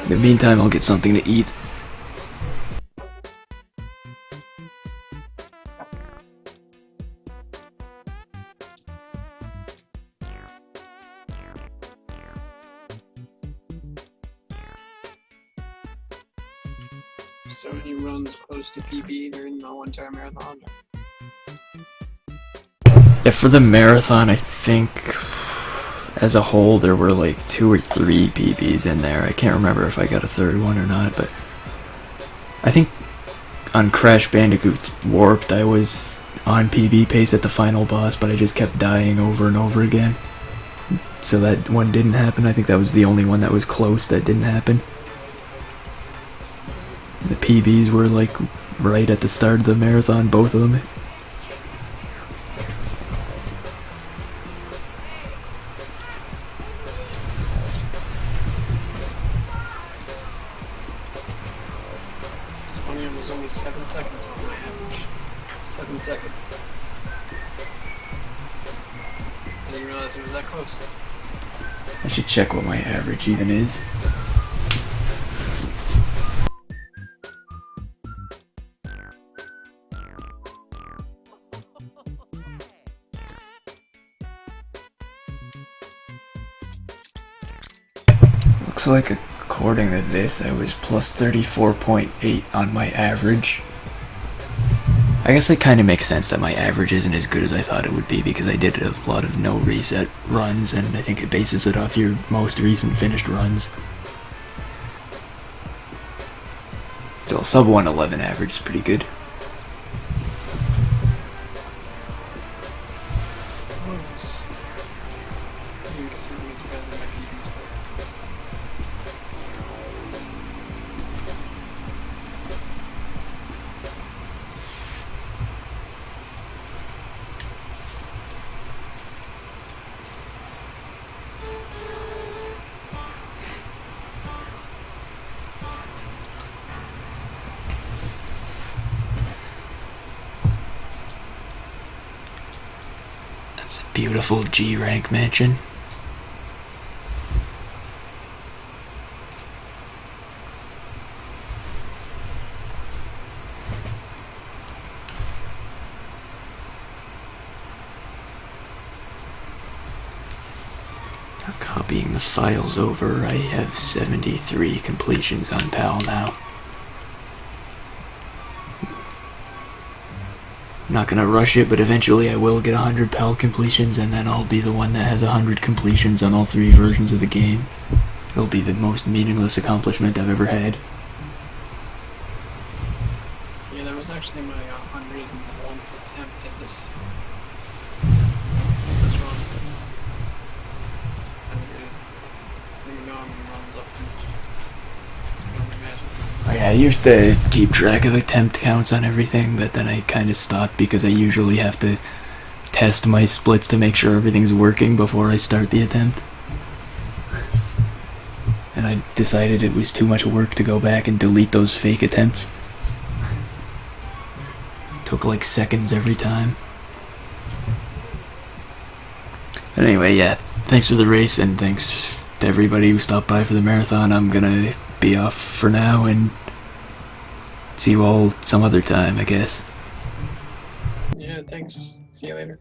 In the meantime, I'll get something to eat. So any runs close to PB during the one-time marathon? Yeah, for the marathon, I think as a whole there were like 2 or 3 PBs in there. I can't remember if I got a third one or not, but I think on Crash Bandicoot Warped I was on PB pace at the final boss, but I just kept dying over and over again. So that one didn't happen. I think that was the only one that was close that didn't happen. The PBs were like right at the start of the marathon, both of them. It's funny, it was only 7 seconds on my average. 7 seconds. I didn't realize it was that close. I should check what my average even is. Looks like according to this, I was plus 34.8 on my average. I guess it kind of makes sense that my average isn't as good as I thought it would be because I did a lot of no reset runs, and I think it bases it off your most recent finished runs. Still, sub 111 average is pretty good. Nice. I guess that means better than my PB stuff. That's a beautiful G rank mansion. Now copying the files over, I have 73 completions on PAL now. I'm not gonna rush it, but eventually I will get 100 PAL completions, and then I'll be the one that has 100 completions on all 3 versions of the game. It'll be the most meaningless accomplishment I've ever had. Yeah, that was actually my 101th attempt at this. What's wrong? 100. Maybe no, I'm runs up to I can only imagine. Oh yeah, I used to keep track of attempt counts on everything, but then I kind of stopped because I usually have to test my splits to make sure everything's working before I start the attempt. And I decided it was too much work to go back and delete those fake attempts. Took like seconds every time. But anyway, yeah, thanks for the race, and thanks to everybody who stopped by for the marathon. I'm gonna be off for now and see you all some other time, I guess. Yeah, thanks. See you later.